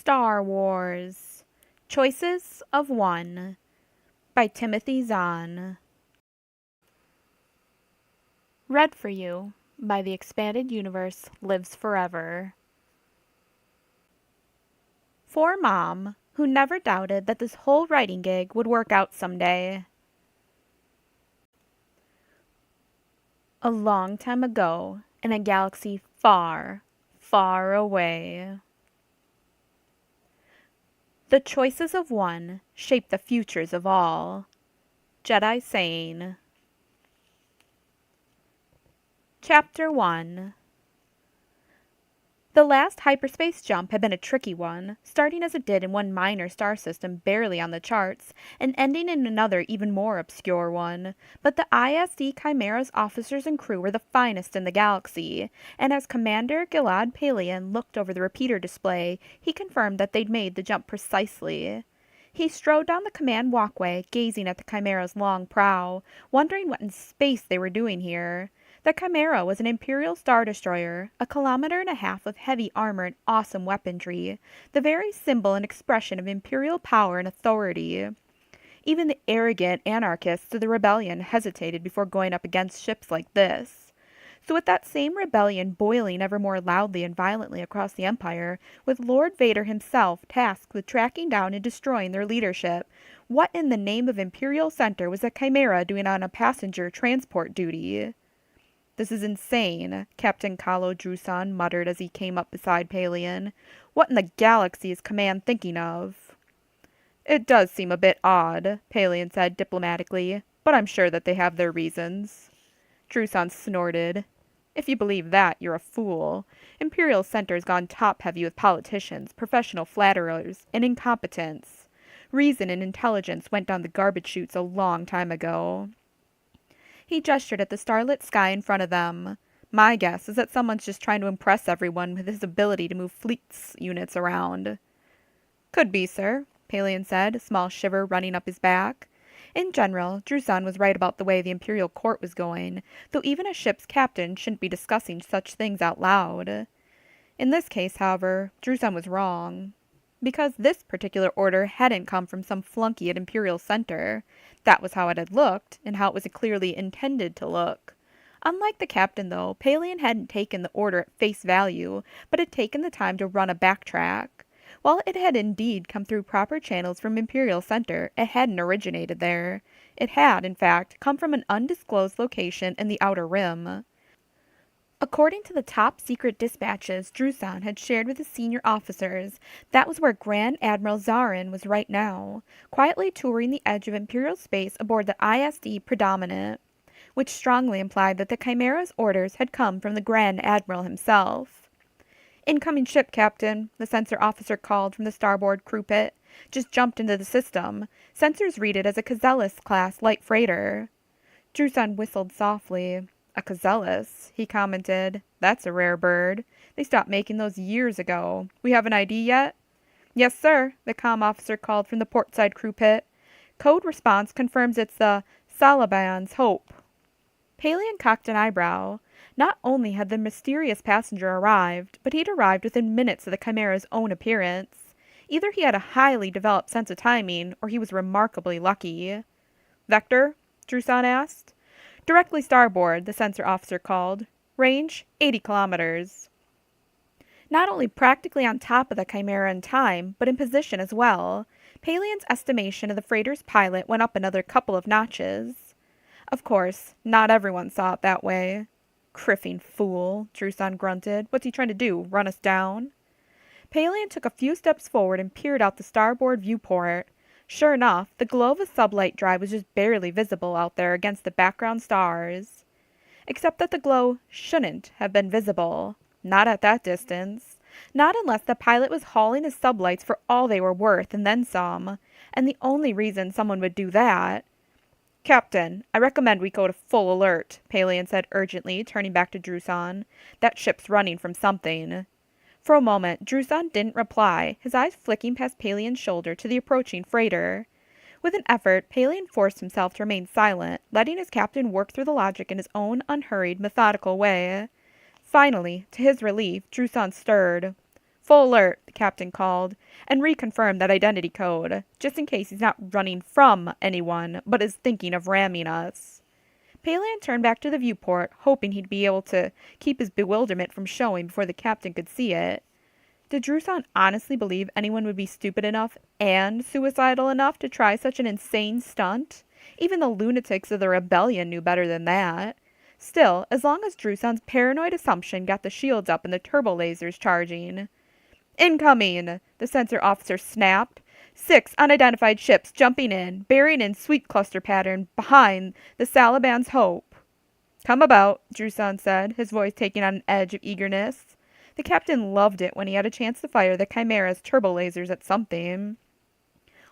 Star Wars Choices of One by Timothy Zahn. Read for you by The Expanded Universe Lives Forever. For Mom, who never doubted that this whole writing gig would work out someday. A long time ago, in a galaxy far, far away. The choices of one shape the futures of all. Jedi Saying. Chapter 1. The last hyperspace jump had been a tricky one, starting as it did in one minor star system barely on the charts, and ending in another even more obscure one. But the ISD Chimera's officers and crew were the finest in the galaxy, and as Commander Gilad Palian looked over the repeater display, he confirmed that they'd made the jump precisely. He strode down the command walkway, gazing at the Chimera's long prow, wondering what in space they were doing here. The Chimera was an Imperial Star Destroyer, a kilometer and a half of heavy armor and awesome weaponry, the very symbol and expression of Imperial power and authority. Even the arrogant anarchists of the rebellion hesitated before going up against ships like this. So with that same rebellion boiling ever more loudly and violently across the Empire, with Lord Vader himself tasked with tracking down and destroying their leadership, what in the name of Imperial Center was a Chimera doing on a passenger transport duty? "This is insane," Captain Kalo Drusan muttered as he came up beside Palian. "What in the galaxy is Command thinking of?" "It does seem a bit odd," Palian said diplomatically, "but I'm sure that they have their reasons." Drusan snorted. "If you believe that, you're a fool. Imperial Center's gone top-heavy with politicians, professional flatterers, and incompetence. Reason and intelligence went down the garbage chutes a long time ago." He gestured at the starlit sky in front of them. "My guess is that someone's just trying to impress everyone with his ability to move fleets units around." "Could be, sir," Palian said, a small shiver running up his back. In general, Drusan was right about the way the Imperial Court was going, though even a ship's captain shouldn't be discussing such things out loud. In this case, however, Drusan was wrong. Because this particular order hadn't come from some flunky at Imperial Center. That was how it had looked, and how it was clearly intended to look. Unlike the captain, though, Palian hadn't taken the order at face value, but had taken the time to run a backtrack. While it had indeed come through proper channels from Imperial Center, it hadn't originated there. It had, in fact, come from an undisclosed location in the Outer Rim. According to the top-secret dispatches Drusan had shared with his senior officers, that was where Grand Admiral Zarin was right now, quietly touring the edge of Imperial space aboard the ISD Predominant, which strongly implied that the Chimera's orders had come from the Grand Admiral himself. "Incoming ship, Captain," the sensor officer called from the starboard crew pit. "Just jumped into the system. Sensors read it as a Cazelis-class light freighter." Drusan whistled softly. "A Cazelis," he commented. "That's a rare bird. They stopped making those years ago. We have an ID yet?" "Yes, sir," the comm officer called from the portside crew pit. "Code response confirms it's the Salaban's Hope." Palian cocked an eyebrow. Not only had the mysterious passenger arrived, but he'd arrived within minutes of the Chimera's own appearance. Either he had a highly developed sense of timing, or he was remarkably lucky. "Vector?" Drusan asked. "Directly starboard," the sensor officer called. "Range, 80 kilometers. Not only practically on top of the Chimera in time, but in position as well. Palian's estimation of the freighter's pilot went up another couple of notches. Of course, not everyone saw it that way. "Criffing fool," Drusan grunted. "What's he trying to do, run us down?" Palian took a few steps forward and peered out the starboard viewport. Sure enough, the glow of a sublight drive was just barely visible out there against the background stars. Except that the glow shouldn't have been visible. Not at that distance. Not unless the pilot was hauling his sublights for all they were worth and then some. And the only reason someone would do that... "Captain, I recommend we go to full alert," Palian said urgently, turning back to Drusan. "That ship's running from something." For a moment, Drusan didn't reply, his eyes flicking past Palian's shoulder to the approaching freighter. With an effort, Palian forced himself to remain silent, letting his captain work through the logic in his own unhurried, methodical way. Finally, to his relief, Drusan stirred. Full alert, the captain called, and reconfirmed that identity code, just in case he's not running from anyone, but is thinking of ramming us. Palian turned back to the viewport, hoping he'd be able to keep his bewilderment from showing before the captain could see it. Did Druson honestly believe anyone would be stupid enough and suicidal enough to try such an insane stunt? Even the lunatics of the rebellion knew better than that. Still, as long as Druson's paranoid assumption got the shields up and the turbo lasers charging. Incoming! The sensor officer snapped. 6 unidentified ships jumping in, bearing in sweep cluster pattern behind the Salaban's Hope. Come about, Druson said, his voice taking on an edge of eagerness. The captain loved it when he had a chance to fire the Chimera's turbo lasers at something.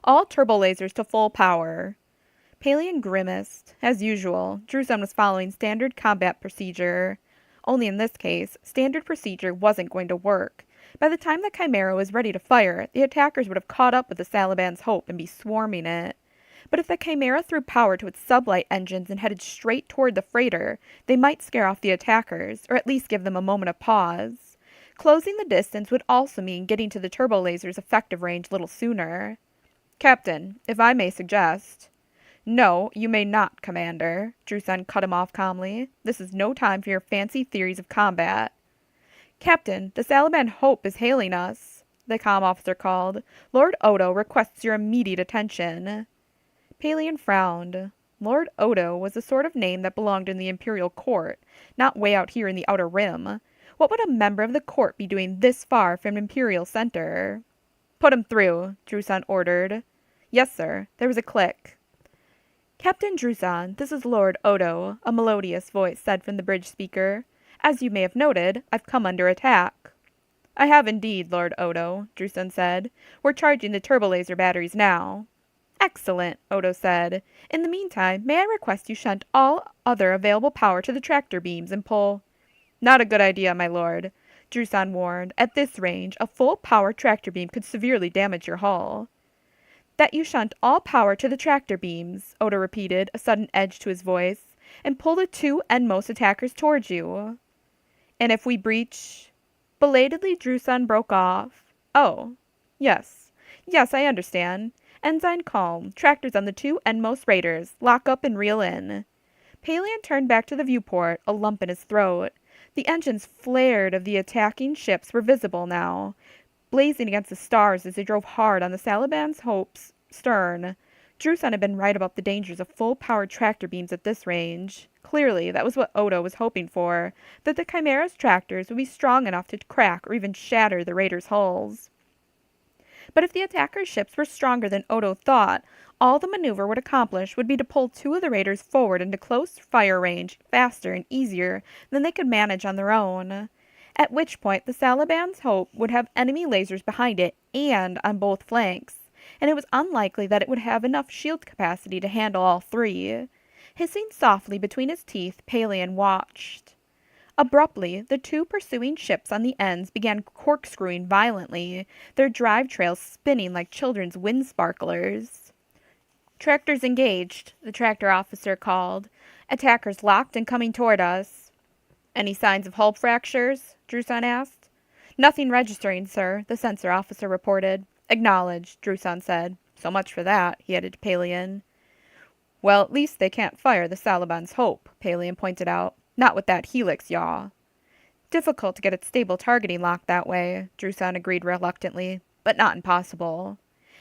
All turbo lasers to full power. Palian grimaced. As usual, Druson was following standard combat procedure. Only in this case, standard procedure wasn't going to work. By the time the Chimera was ready to fire, the attackers would have caught up with the Salaban's Hope and be swarming it. But if the Chimera threw power to its sublight engines and headed straight toward the freighter, they might scare off the attackers, or at least give them a moment of pause. Closing the distance would also mean getting to the turbo laser's effective range a little sooner. Captain, if I may suggest. No, you may not, Commander, Druson cut him off calmly. This is no time for your fancy theories of combat. Captain, the Salaban Hope is hailing us, the comm officer called. Lord Odo requests your immediate attention. Palian frowned. Lord Odo was the sort of name that belonged in the Imperial Court, not way out here in the Outer Rim. What would a member of the court be doing this far from Imperial Center? Put him through, Druson ordered. Yes, sir. There was a click. Captain Druson, this is Lord Odo, a melodious voice said from the bridge speaker. As you may have noted, I've come under attack. I have indeed, Lord Odo, Druson said. We're charging the turbolaser batteries now. Excellent, Odo said. In the meantime, may I request you shunt all other available power to the tractor beams and pull... Not a good idea, my lord, Druson warned. At this range, a full-power tractor beam could severely damage your hull. That you shunt all power to the tractor beams, Odo repeated, a sudden edge to his voice, and pull the 2 endmost attackers towards you. And if we breach... Belatedly, Druson broke off. Oh, yes. Yes, I understand. Ensign calm. Tractors on the 2 endmost raiders. Lock up and reel in. Palian turned back to the viewport, a lump in his throat. The engines flared of the attacking ships were visible now, blazing against the stars as they drove hard on the Salaban's Hope's stern. Druson had been right about the dangers of full-powered tractor beams at this range. Clearly, that was what Odo was hoping for, that the Chimera's tractors would be strong enough to crack or even shatter the raiders' hulls. But if the attackers' ships were stronger than Odo thought, all the maneuver would accomplish would be to pull 2 of the raiders forward into close fire range faster and easier than they could manage on their own. At which point the Salaban's Hope would have enemy lasers behind it and on both flanks, and it was unlikely that it would have enough shield capacity to handle all 3. Hissing softly between his teeth, Palian watched. Abruptly, the 2 pursuing ships on the ends began corkscrewing violently, their drive trails spinning like children's wind sparklers. Tractors engaged, the tractor officer called. Attackers locked and coming toward us. Any signs of hull fractures? Druson asked. Nothing registering, sir, the sensor officer reported. Acknowledged, Druson said. So much for that, he added to Palian. Well, at least they can't fire the Salaban's Hope, Palian pointed out. Not with that helix yaw. Difficult to get its stable targeting locked that way, Druson agreed reluctantly, but not impossible.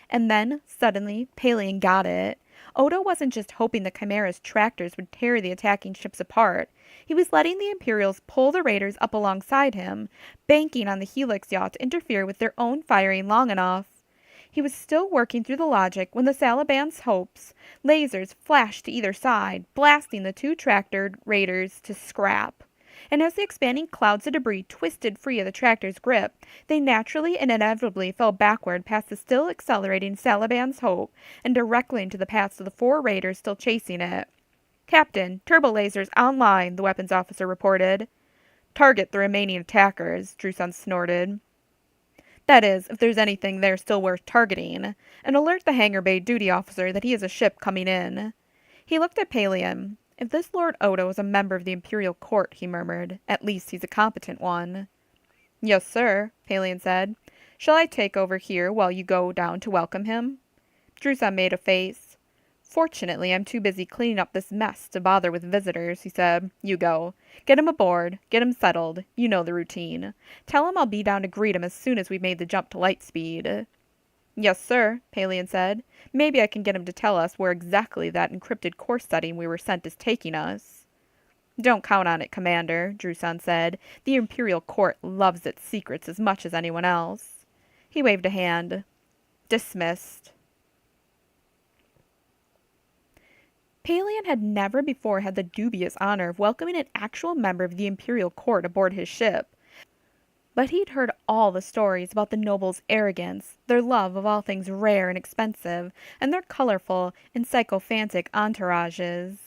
And then, suddenly, Palian got it. Odo wasn't just hoping the Chimera's tractors would tear the attacking ships apart. He was letting the Imperials pull the raiders up alongside him, banking on the helix yaw to interfere with their own firing long enough. He was still working through the logic when the Salaban's Hope's lasers flashed to either side, blasting the 2 tractor raiders to scrap. And as the expanding clouds of debris twisted free of the tractor's grip, they naturally and inevitably fell backward past the still accelerating Salaban's Hope and directly into the paths of the 4 raiders still chasing it. Captain, turbo lasers online, the weapons officer reported. Target the remaining attackers, Druson snorted. That is, if there's anything there still worth targeting, and alert the hangar bay duty officer that he has a ship coming in. He looked at Palian. If this Lord Odo is a member of the Imperial Court, he murmured, at least he's a competent one. Yes, sir, Palian said. Shall I take over here while you go down to welcome him? Druson made a face. Fortunately, I'm too busy cleaning up this mess to bother with visitors, he said. You go. Get him aboard. Get him settled. You know the routine. Tell him I'll be down to greet him as soon as we've made the jump to light speed. Yes, sir, Palian said. Maybe I can get him to tell us where exactly that encrypted course setting we were sent is taking us. Don't count on it, Commander, Druson said. The Imperial Court loves its secrets as much as anyone else. He waved a hand. Dismissed. Palian had never before had the dubious honor of welcoming an actual member of the Imperial Court aboard his ship, but he'd heard all the stories about the nobles' arrogance, their love of all things rare and expensive, and their colorful and sycophantic entourages.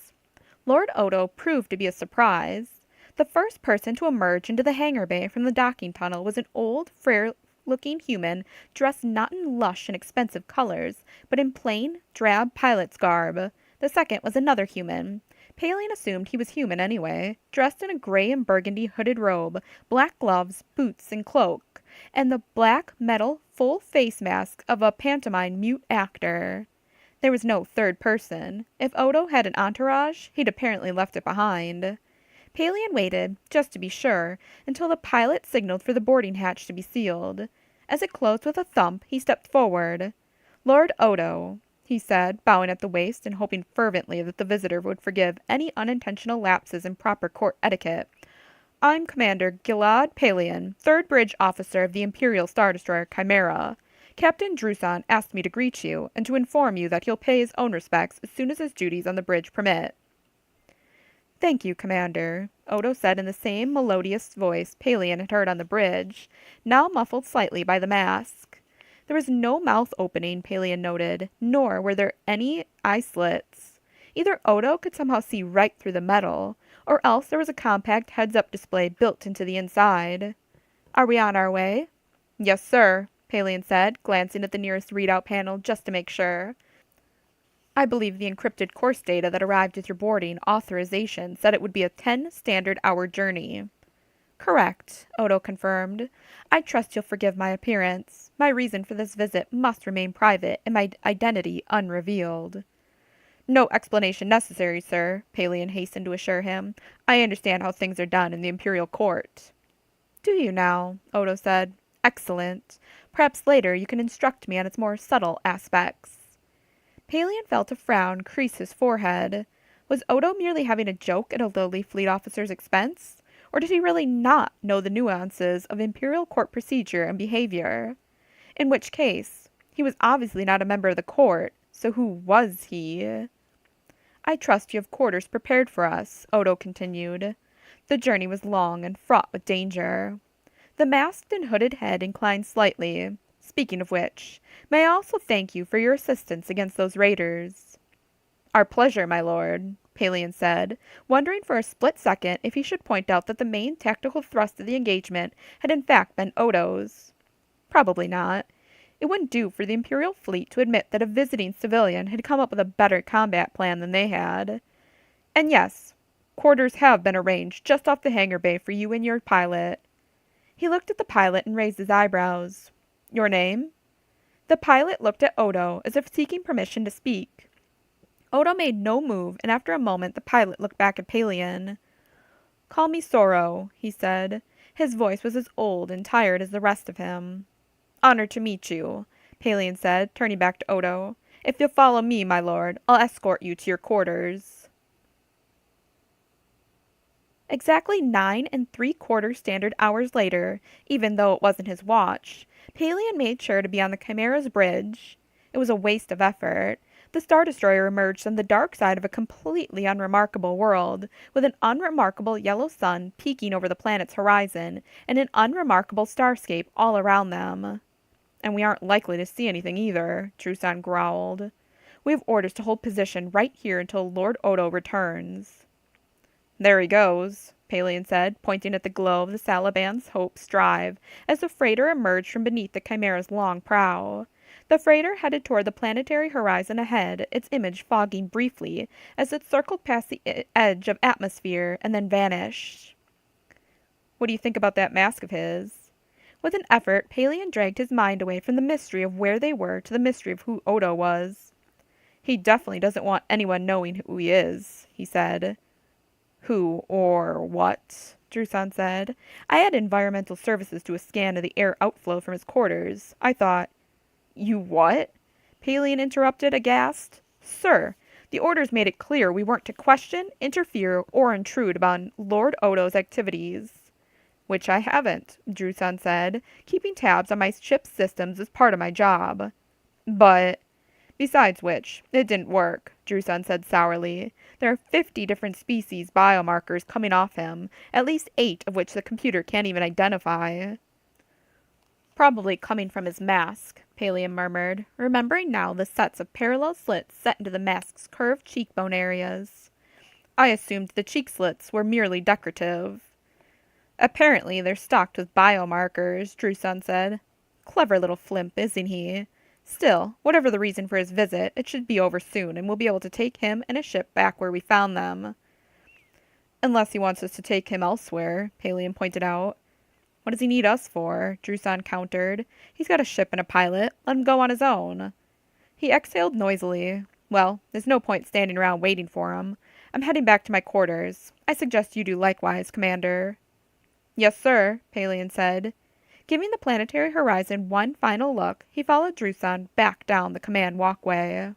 Lord Odo proved to be a surprise. The first person to emerge into the hangar bay from the docking tunnel was an old, frail-looking human dressed not in lush and expensive colors, but in plain, drab pilot's garb. The second was another human. Palian assumed he was human anyway, dressed in a gray and burgundy hooded robe, black gloves, boots, and cloak, and the black metal full face mask of a pantomime mute actor. There was no third person. If Odo had an entourage, he'd apparently left it behind. Palian waited, just to be sure, until the pilot signaled for the boarding hatch to be sealed. As it closed with a thump, he stepped forward. Lord Odo, he said, bowing at the waist and hoping fervently that the visitor would forgive any unintentional lapses in proper court etiquette. I'm Commander Gilad Palian, 3rd Bridge Officer of the Imperial Star Destroyer Chimera. Captain Druson asked me to greet you, and to inform you that he'll pay his own respects as soon as his duties on the bridge permit. Thank you, Commander, Odo said in the same melodious voice Palian had heard on the bridge, now muffled slightly by the mask. There was no mouth opening, Palian noted, nor were there any eye slits. Either Odo could somehow see right through the metal, or else there was a compact heads-up display built into the inside. Are we on our way? Yes, sir, Palian said, glancing at the nearest readout panel just to make sure. I believe the encrypted course data that arrived with your boarding authorization said it would be a 10 standard-hour journey. Correct, Odo confirmed. I trust you'll forgive my appearance. My reason for this visit must remain private and my identity unrevealed. No explanation necessary, sir, Palian hastened to assure him. I understand how things are done in the Imperial Court. Do you now? Odo said. Excellent. Perhaps later you can instruct me on its more subtle aspects. Palian felt a frown crease his forehead. Was Odo merely having a joke at a lowly fleet officer's expense? Or did he really not know the nuances of Imperial Court procedure and behavior? In which case, he was obviously not a member of the court, so who was he? I trust you have quarters prepared for us, Odo continued. The journey was long and fraught with danger. The masked and hooded head inclined slightly. Speaking of which, may I also thank you for your assistance against those raiders? Our pleasure, my lord, Palian said, wondering for a split second if he should point out that the main tactical thrust of the engagement had in fact been Odo's. Probably not. It wouldn't do for the Imperial fleet to admit that a visiting civilian had come up with a better combat plan than they had. And yes, quarters have been arranged just off the hangar bay for you and your pilot. He looked at the pilot and raised his eyebrows. Your name? The pilot looked at Odo as if seeking permission to speak. Odo made no move, and after a moment the pilot looked back at Palian. Call me Sorrow, he said. His voice was as old and tired as the rest of him. Honored to meet you, Palian said, turning back to Odo. If you'll follow me, my lord, I'll escort you to your quarters. Exactly 9 3/4 standard hours later, even though it wasn't his watch, Palian made sure to be on the Chimera's bridge. It was a waste of effort. The Star Destroyer emerged on the dark side of a completely unremarkable world, with an unremarkable yellow sun peeking over the planet's horizon, and an unremarkable starscape all around them. And we aren't likely to see anything either, Druson growled. We have orders to hold position right here until Lord Odo returns. There he goes, Palian said, pointing at the glow of the Salaban's Hope's drive, as the freighter emerged from beneath the Chimera's long prow. The freighter headed toward the planetary horizon ahead, its image fogging briefly as it circled past the edge of atmosphere and then vanished. What do you think about that mask of his? With an effort, Palian dragged his mind away from the mystery of where they were to the mystery of who Odo was. He definitely doesn't want anyone knowing who he is, he said. Who or what? Druson said. I had environmental services do a scan of the air outflow from his quarters. I thought. You what? Palian interrupted, aghast. Sir, the orders made it clear we weren't to question, interfere, or intrude upon Lord Odo's activities. Which I haven't, Druson said. Keeping tabs on my ship's systems is part of my job. But, besides which, it didn't work, Druson said sourly. There are 50 different species biomarkers coming off him, at least 8 of which the computer can't even identify. Probably coming from his mask, Palian murmured, remembering now the sets of parallel slits set into the mask's curved cheekbone areas. I assumed the cheek slits were merely decorative. Apparently they're stocked with biomarkers, Druson said. Clever little flimp, isn't he? Still, whatever the reason for his visit, it should be over soon, and we'll be able to take him and his ship back where we found them. Unless he wants us to take him elsewhere, Palian pointed out. What does he need us for? Druson countered. He's got a ship and a pilot. Let him go on his own. He exhaled noisily. Well, there's no point standing around waiting for him. I'm heading back to my quarters. I suggest you do likewise, Commander. Yes, sir, Palian said. Giving the planetary horizon one final look, he followed Druson back down the command walkway.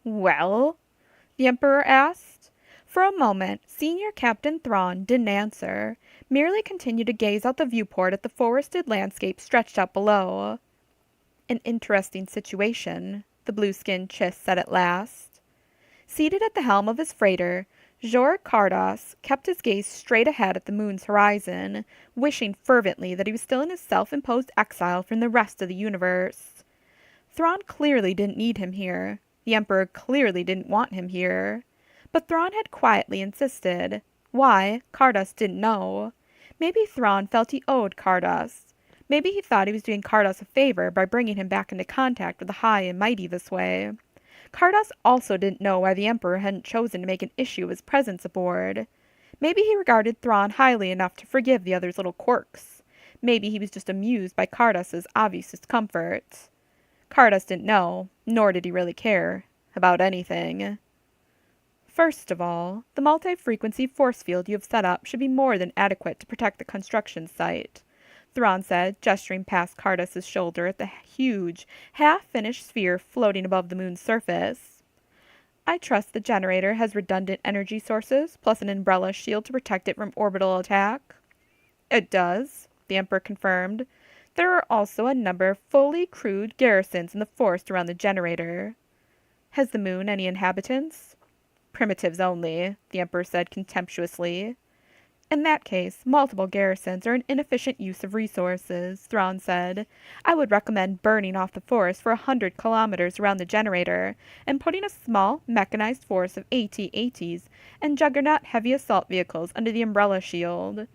Well? The Emperor asked. For a moment, Senior Captain Thrawn didn't answer, merely continued to gaze out the viewport at the forested landscape stretched out below. An interesting situation, the blue-skinned Chiss said at last. Seated at the helm of his freighter, Jor Kardas kept his gaze straight ahead at the moon's horizon, wishing fervently that he was still in his self-imposed exile from the rest of the universe. Thrawn clearly didn't need him here. The Emperor clearly didn't want him here. But Thrawn had quietly insisted. Why, Kardas didn't know. Maybe Thrawn felt he owed Kardas. Maybe he thought he was doing Kardas a favor by bringing him back into contact with the high and mighty this way. Kardas also didn't know why the Emperor hadn't chosen to make an issue of his presence aboard. Maybe he regarded Thrawn highly enough to forgive the other's little quirks. Maybe he was just amused by Kardas's obvious discomfort. Kardas didn't know, nor did he really care, about anything. First of all, the multi-frequency force field you have set up should be more than adequate to protect the construction site, Thrawn said, gesturing past Kardas's shoulder at the huge, half-finished sphere floating above the moon's surface. I trust the generator has redundant energy sources, plus an umbrella shield to protect it from orbital attack. It does, the Emperor confirmed. There are also a number of fully crewed garrisons in the forest around the generator. Has the moon any inhabitants? Primitives only, the Emperor said contemptuously. In that case, multiple garrisons are an inefficient use of resources, Thrawn said. I would recommend burning off the forest for 100 kilometers around the generator, and putting a small, mechanized force of AT-ATs and Juggernaut heavy assault vehicles under the umbrella shield.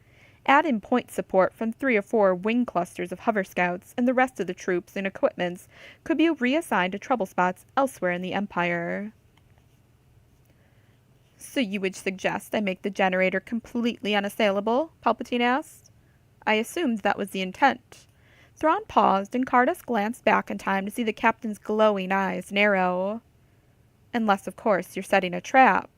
Add in point support from 3 or 4 wing clusters of hover scouts, and the rest of the troops and equipments could be reassigned to trouble spots elsewhere in the Empire. So you would suggest I make the generator completely unassailable? Palpatine asked. I assumed that was the intent. Thrawn paused, and Kardas glanced back in time to see the captain's glowing eyes narrow. Unless, of course, you're setting a trap.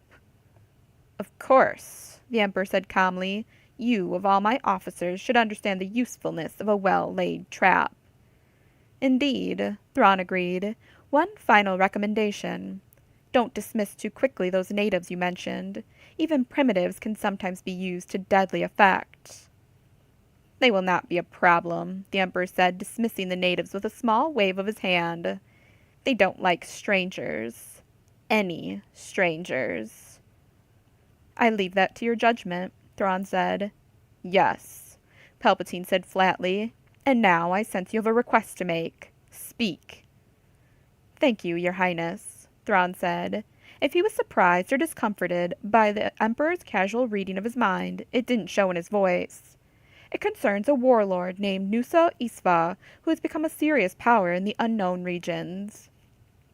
Of course, the Emperor said calmly. You, of all my officers, should understand the usefulness of a well-laid trap. Indeed, Thrawn agreed. One final recommendation. Don't dismiss too quickly those natives you mentioned. Even primitives can sometimes be used to deadly effect. They will not be a problem, the Emperor said, dismissing the natives with a small wave of his hand. They don't like strangers. Any strangers. I leave that to your judgment, Thrawn said. Yes, Palpatine said flatly. And now I sense you have a request to make. Speak. Thank you, Your Highness, Thrawn said. If he was surprised or discomforted by the Emperor's casual reading of his mind, it didn't show in his voice. It concerns a warlord named Nusa Isva, who has become a serious power in the unknown regions.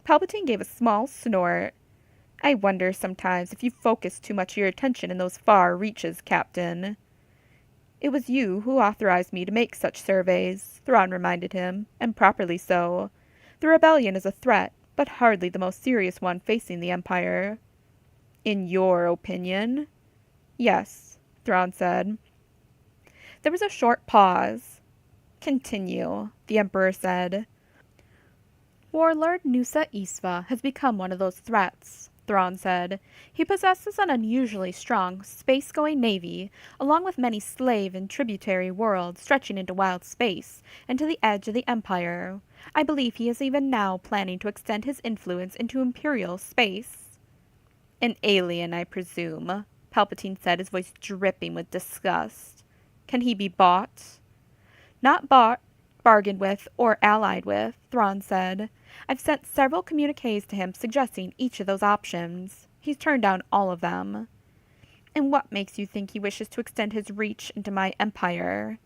Palpatine gave a small snort. I wonder sometimes if you focus too much of your attention in those far reaches, Captain. It was you who authorized me to make such surveys, Thrawn reminded him, and properly so. The rebellion is a threat, but hardly the most serious one facing the Empire. In your opinion? Yes, Thrawn said. There was a short pause. Continue, the Emperor said. Warlord Nusa Isva has become one of those threats, Thrawn said. He possesses an unusually strong, space-going navy, along with many slave and tributary worlds stretching into wild space and to the edge of the Empire. I believe he is even now planning to extend his influence into Imperial space. An alien, I presume, Palpatine said, his voice dripping with disgust. Can he be bought? Not bought, bargained with, or allied with, Thrawn said. I've sent several communiques to him suggesting each of those options. He's turned down all of them. And what makes you think he wishes to extend his reach into my empire?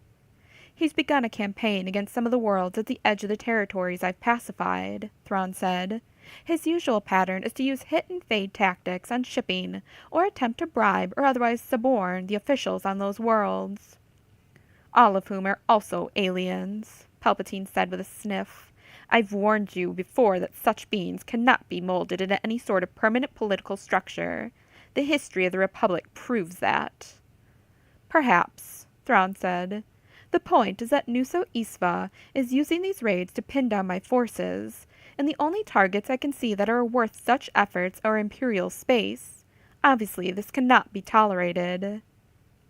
He's begun a campaign against some of the worlds at the edge of the territories I've pacified, Thrawn said. His usual pattern is to use hit-and-fade tactics on shipping, or attempt to bribe or otherwise suborn the officials on those worlds. All of whom are also aliens, Palpatine said with a sniff. I've warned you before that such beings cannot be molded into any sort of permanent political structure. The history of the Republic proves that. Perhaps, Thrawn said. The point is that Nusa Isva is using these raids to pin down my forces, and the only targets I can see that are worth such efforts are Imperial space. Obviously, this cannot be tolerated.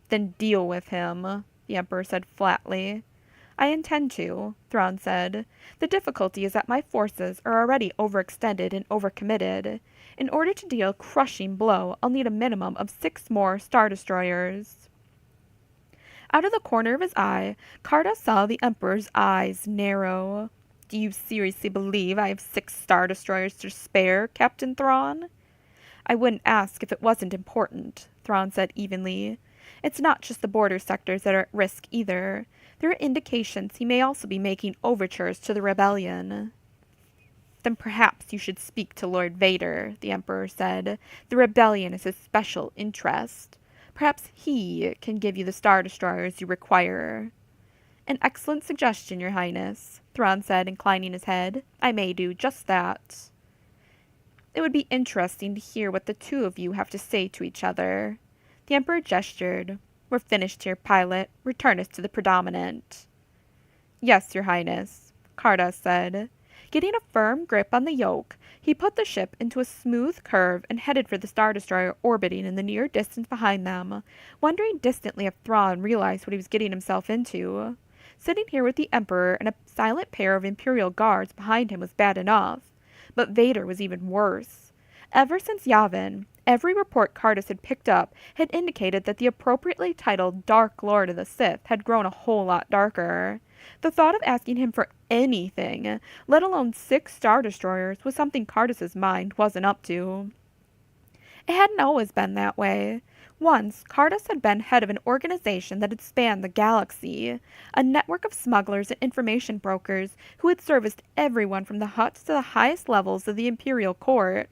Then deal with him, the Emperor said flatly. I intend to, Thrawn said. The difficulty is that my forces are already overextended and overcommitted. In order to deal a crushing blow, I'll need a minimum of 6 more Star Destroyers. Out of the corner of his eye, Carda saw the Emperor's eyes narrow. Do you seriously believe I have 6 Star Destroyers to spare, Captain Thrawn? I wouldn't ask if it wasn't important, Thrawn said evenly. It's not just the border sectors that are at risk either. There are indications he may also be making overtures to the rebellion. Then perhaps you should speak to Lord Vader, the Emperor said. The rebellion is his special interest. Perhaps he can give you the Star Destroyers you require. An excellent suggestion, Your Highness, Thrawn said, inclining his head. I may do just that. It would be interesting to hear what the two of you have to say to each other. The Emperor gestured. We're finished here, pilot. Return us to the predominant. Yes, Your Highness, Carda said. Getting a firm grip on the yoke, he put the ship into a smooth curve and headed for the Star Destroyer orbiting in the near distance behind them, wondering distantly if Thrawn realized what he was getting himself into. Sitting here with the Emperor and a silent pair of Imperial guards behind him was bad enough, but Vader was even worse. Ever since Yavin, every report Cardus had picked up had indicated that the appropriately titled Dark Lord of the Sith had grown a whole lot darker. The thought of asking him for anything, let alone 6 Star Destroyers, was something Cardus's mind wasn't up to. It hadn't always been that way. Once, Cardus had been head of an organization that had spanned the galaxy, a network of smugglers and information brokers who had serviced everyone from the Hutts to the highest levels of the Imperial Court.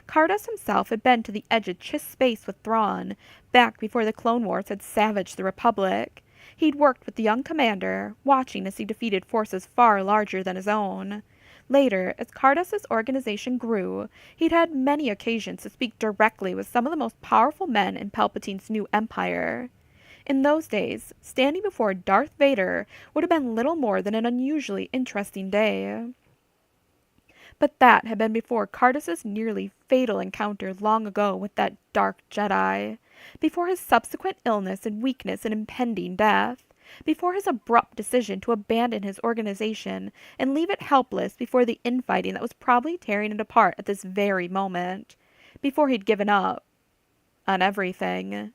Cardus himself had been to the edge of Chiss space with Thrawn, back before the Clone Wars had savaged the Republic. He'd worked with the young commander, watching as he defeated forces far larger than his own. Later, as Cardus's organization grew, he'd had many occasions to speak directly with some of the most powerful men in Palpatine's new empire. In those days, standing before Darth Vader would have been little more than an unusually interesting day. But that had been before Cardus's nearly fatal encounter long ago with that dark Jedi, before his subsequent illness and weakness and impending death, before his abrupt decision to abandon his organization and leave it helpless before the infighting that was probably tearing it apart at this very moment, before he'd given up on everything.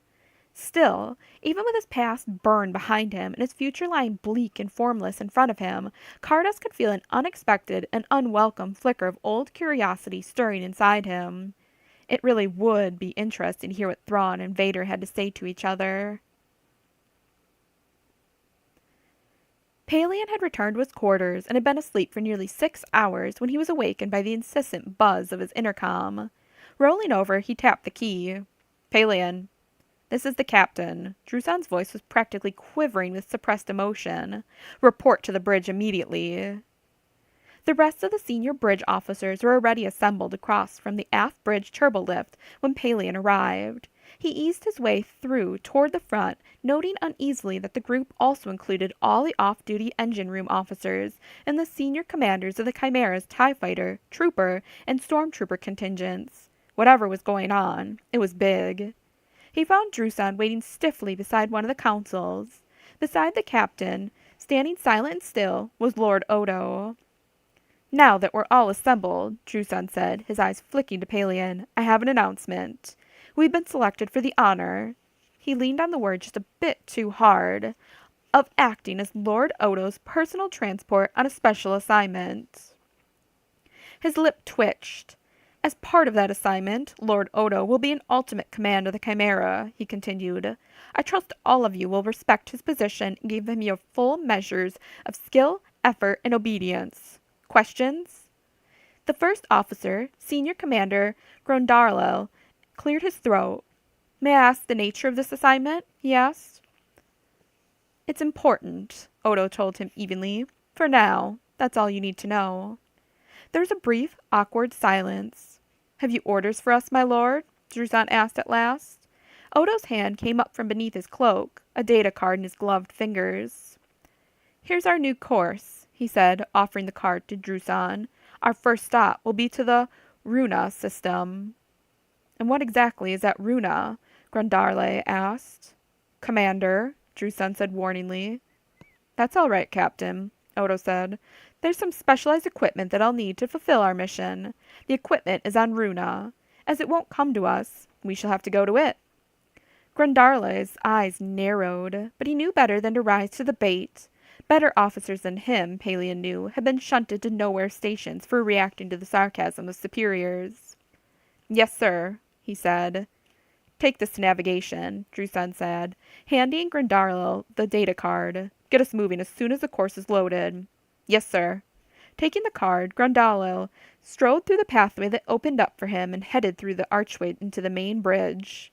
Still, even with his past burned behind him and his future lying bleak and formless in front of him, Cardus could feel an unexpected and unwelcome flicker of old curiosity stirring inside him. It really would be interesting to hear what Thrawn and Vader had to say to each other. Pelion had returned to his quarters and had been asleep for nearly 6 hours when he was awakened by the incessant buzz of his intercom. Rolling over, he tapped the key. Pelion. "This is the captain." Drusan's voice was practically quivering with suppressed emotion. "Report to the bridge immediately." The rest of the senior bridge officers were already assembled across from the aft bridge turbolift when Pelion arrived. He eased his way through toward the front, noting uneasily that the group also included all the off-duty engine room officers and the senior commanders of the Chimera's TIE fighter, trooper, and stormtrooper contingents. Whatever was going on, it was big. He found Drusan waiting stiffly beside one of the consoles. Beside the captain, standing silent and still, was Lord Odo. "Now that we're all assembled," Drusan said, his eyes flicking to Pelion, "I have an announcement. We've been selected for the honor," he leaned on the word just a bit too hard, "of acting as Lord Odo's personal transport on a special assignment." His lip twitched. "As part of that assignment, Lord Odo will be in ultimate command of the Chimera," he continued. "I trust all of you will respect his position and give him your full measures of skill, effort, and obedience. Questions?" The first officer, Senior Commander Grondarlo, cleared his throat. "May I ask the nature of this assignment?" he asked. "It's important," Odo told him evenly. "For now, that's all you need to know." There was a brief, awkward silence. "Have you orders for us, my lord?" Drusan asked at last. Odo's hand came up from beneath his cloak, a data card in his gloved fingers. "Here's our new course," he said, offering the card to Drusan. "Our first stop will be to the Runa system." "And what exactly is that Runa?" Grondarle asked. "Commander," Drusan said warningly. "That's all right, Captain," Odo said. "There's some specialized equipment that I'll need to fulfill our mission. The equipment is on Runa. As it won't come to us, we shall have to go to it." Grondarle's eyes narrowed, but he knew better than to rise to the bait. Better officers than him, Pelion knew, had been shunted to nowhere stations for reacting to the sarcasm of superiors. "Yes, sir," he said. "Take this to navigation," Drusan said, handing Grondarlo the data card. "Get us moving as soon as the course is loaded." "Yes, sir." Taking the card, Grondarlo strode through the pathway that opened up for him and headed through the archway into the main bridge.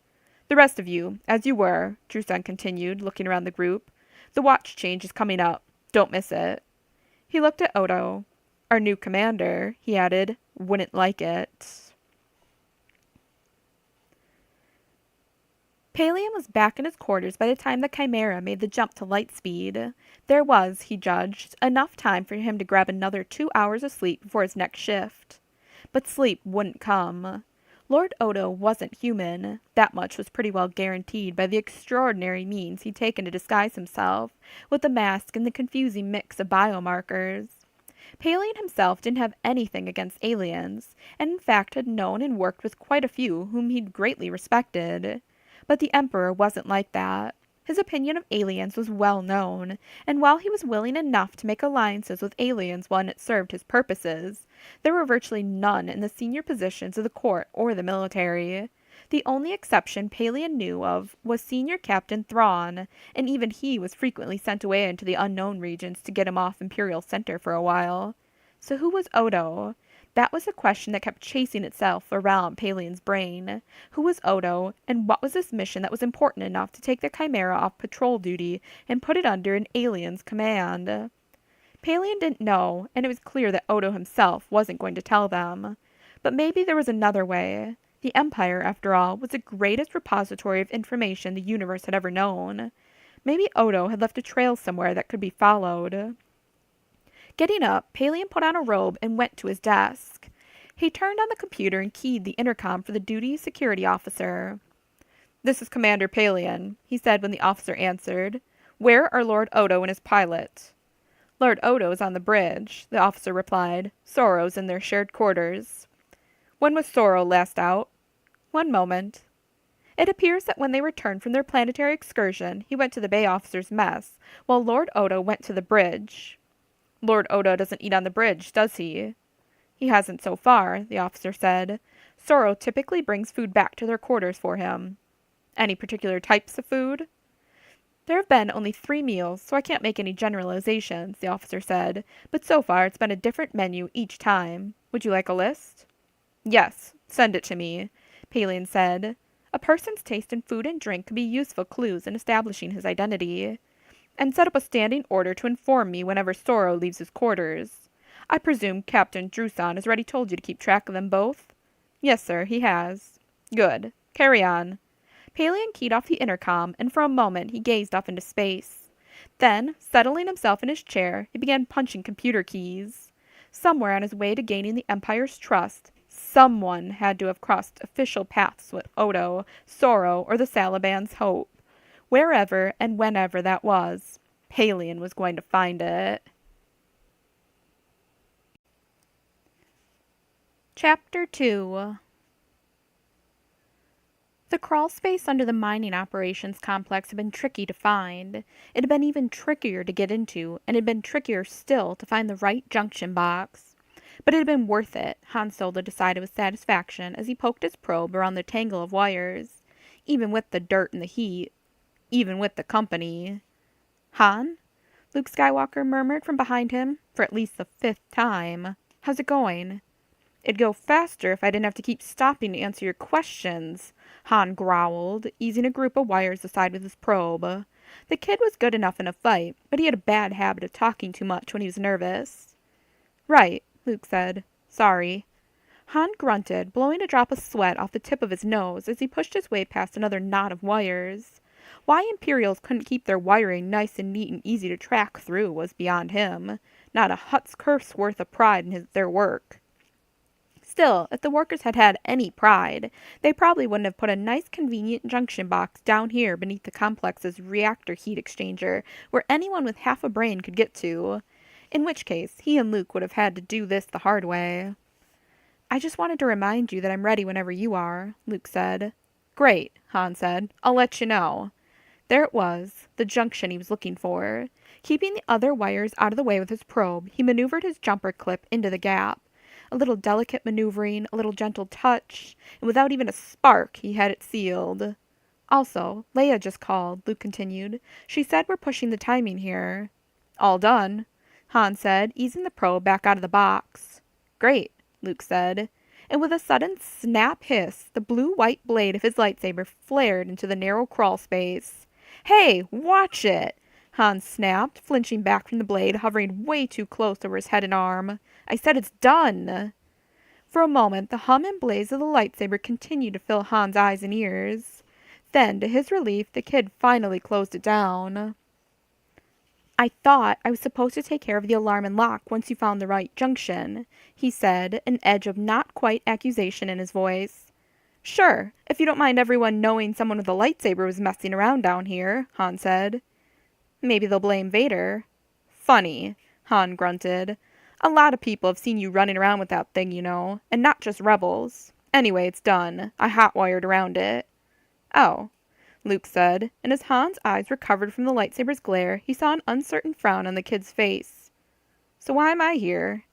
"The rest of you, as you were," Drusan continued, looking around the group. "The watch change is coming up. Don't miss it." He looked at Odo. "Our new commander," he added, "wouldn't like it." Pelion was back in his quarters by the time the Chimera made the jump to light speed. There was, he judged, enough time for him to grab another 2 hours of sleep before his next shift. But sleep wouldn't come. Lord Odo wasn't human. That much was pretty well guaranteed by the extraordinary means he'd taken to disguise himself, with the mask and the confusing mix of biomarkers. Pelion himself didn't have anything against aliens, and in fact had known and worked with quite a few whom he'd greatly respected. But the Emperor wasn't like that. His opinion of aliens was well known, and while he was willing enough to make alliances with aliens when it served his purposes, there were virtually none in the senior positions of the court or the military. The only exception Pelion knew of was Senior Captain Thrawn, and even he was frequently sent away into the unknown regions to get him off Imperial Center for a while. So who was Odo? That was the question that kept chasing itself around Palion's brain. Who was Odo, and what was this mission that was important enough to take the Chimera off patrol duty and put it under an alien's command? Pelion didn't know, and it was clear that Odo himself wasn't going to tell them. But maybe there was another way. The Empire, after all, was the greatest repository of information the universe had ever known. Maybe Odo had left a trail somewhere that could be followed. Getting up, Pelion put on a robe and went to his desk. He turned on the computer and keyed the intercom for the duty security officer. "This is Commander Pelion," he said when the officer answered. "Where are Lord Odo and his pilot?" "Lord Odo is on the bridge," the officer replied. "Sorrow's in their shared quarters." "When was Sorrow last out?" "One moment." It appears that when they returned from their planetary excursion, he went to the bay officer's mess, while Lord Odo went to the bridge. "Lord Odo doesn't eat on the bridge, does he?" "He hasn't so far," the officer said. "Sorrow typically brings food back to their quarters for him." "Any particular types of food?" "There have been only 3 meals, so I can't make any generalizations," the officer said, "but so far it's been a different menu each time. Would you like a list?" "Yes, send it to me," Pelion said. A person's taste in food and drink could be useful clues in establishing his identity. And set up a standing order to inform me whenever Sorrow leaves his quarters. I presume Captain Druson has already told you to keep track of them both? Yes, sir, he has. Good. Carry on. Palion keyed off the intercom, and for a moment he gazed off into space. Then, settling himself in his chair, he began punching computer keys. Somewhere on his way to gaining the Empire's trust, someone had to have crossed official paths with Odo, Sorrow, or the Salaban's Hope. Wherever and whenever that was, Palion was going to find it. Chapter 2. The crawl space under the mining operations complex had been tricky to find. It had been even trickier to get into, and it had been trickier still to find the right junction box. But it had been worth it, Han Solo decided with satisfaction as he poked his probe around the tangle of wires. Even with the dirt and the heat. Even with the company. Han? Luke Skywalker murmured from behind him, for at least the 5th time. How's it going? It'd go faster if I didn't have to keep stopping to answer your questions, Han growled, easing a group of wires aside with his probe. The kid was good enough in a fight, but he had a bad habit of talking too much when he was nervous. Right, Luke said. Sorry. Han grunted, blowing a drop of sweat off the tip of his nose as he pushed his way past another knot of wires. Why Imperials couldn't keep their wiring nice and neat and easy to track through was beyond him. Not a Hutt's curse worth of pride in their work. Still, if the workers had had any pride, they probably wouldn't have put a nice convenient junction box down here beneath the complex's reactor heat exchanger, where anyone with half a brain could get to. In which case, he and Luke would have had to do this the hard way. I just wanted to remind you that I'm ready whenever you are, Luke said. Great, Han said. I'll let you know. There it was, the junction he was looking for. Keeping the other wires out of the way with his probe, he maneuvered his jumper clip into the gap. A little delicate maneuvering, a little gentle touch, and without even a spark, he had it sealed. Also, Leia just called, Luke continued. She said we're pushing the timing here. All done, Han said, easing the probe back out of the box. Great, Luke said. And with a sudden snap hiss, the blue-white blade of his lightsaber flared into the narrow crawl space. Hey, watch it! Han snapped, flinching back from the blade, hovering way too close over his head and arm. I said it's done! For a moment, the hum and blaze of the lightsaber continued to fill Han's eyes and ears. Then, to his relief, the kid finally closed it down. I thought I was supposed to take care of the alarm and lock once you found the right junction, he said, an edge of not quite accusation in his voice. Sure, if you don't mind everyone knowing someone with a lightsaber was messing around down here, Han said. Maybe they'll blame Vader. Funny, Han grunted. A lot of people have seen you running around with that thing, you know, and not just rebels. Anyway, it's done. I hot-wired around it. Oh, Luke said, and as Han's eyes recovered from the lightsaber's glare, he saw an uncertain frown on the kid's face. So why am I here?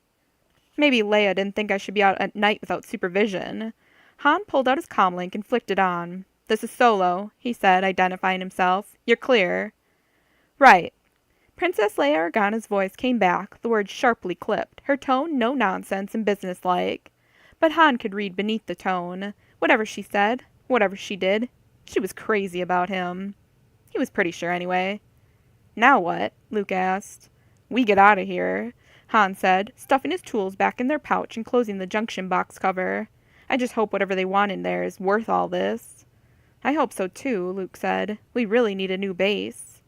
Maybe Leia didn't think I should be out at night without supervision. Han pulled out his comlink and flicked it on. This is Solo, he said, identifying himself. You're clear. Right. Princess Leia Organa's voice came back, the words sharply clipped, her tone no nonsense and businesslike. But Han could read beneath the tone. Whatever she said, whatever she did, she was crazy about him. He was pretty sure anyway. Now what? Luke asked. We get out of here, Han said, stuffing his tools back in their pouch and closing the junction box cover. I just hope whatever they want in there is worth all this. I hope so too, Luke said. We really need a new base.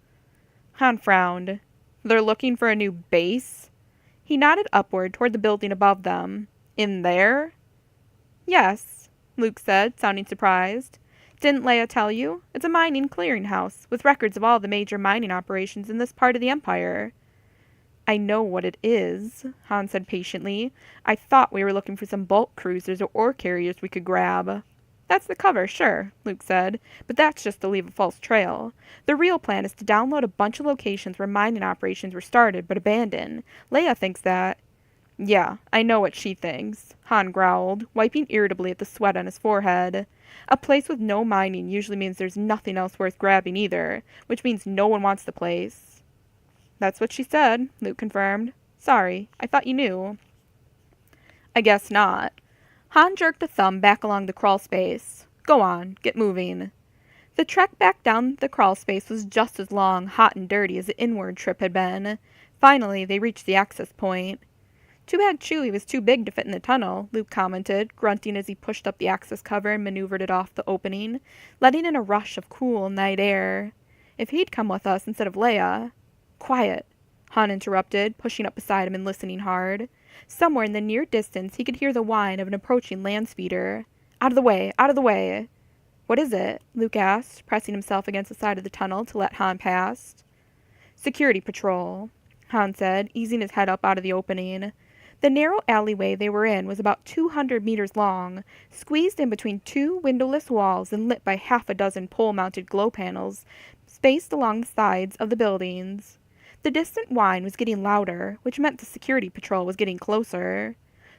Han frowned. They're looking for a new base? He nodded upward toward the building above them. In there? Yes, Luke said, sounding surprised. Didn't Leia tell you? It's a mining clearinghouse, with records of all the major mining operations in this part of the Empire. I know what it is, Han said patiently. I thought we were looking for some bulk cruisers or ore carriers we could grab. That's the cover, sure, Luke said, but that's just to leave a false trail. The real plan is to download a bunch of locations where mining operations were started but abandoned. Leia thinks that... Yeah, I know what she thinks, Han growled, wiping irritably at the sweat on his forehead. A place with no mining usually means there's nothing else worth grabbing either, which means no one wants the place. That's what she said, Luke confirmed. Sorry, I thought you knew. I guess not. Han jerked a thumb back along the crawl space. Go on, get moving." The trek back down the crawl space was just as long, hot and dirty as the inward trip had been. Finally, they reached the access point. "Too bad Chewie was too big to fit in the tunnel," Luke commented, grunting as he pushed up the access cover and maneuvered it off the opening, letting in a rush of cool night air. "If he'd come with us instead of Leia—" "Quiet," Han interrupted, pushing up beside him and listening hard. Somewhere in the near distance he could hear the whine of an approaching land speeder. "Out of the way! Out of the way!" "What is it?" Luke asked, pressing himself against the side of the tunnel to let Han pass. "Security patrol," Han said, easing his head up out of the opening. The narrow alleyway they were in was about 200 meters long, squeezed in between two windowless walls and lit by half a dozen pole-mounted glow panels spaced along the sides of the buildings. The distant whine was getting louder, which meant the security patrol was getting closer.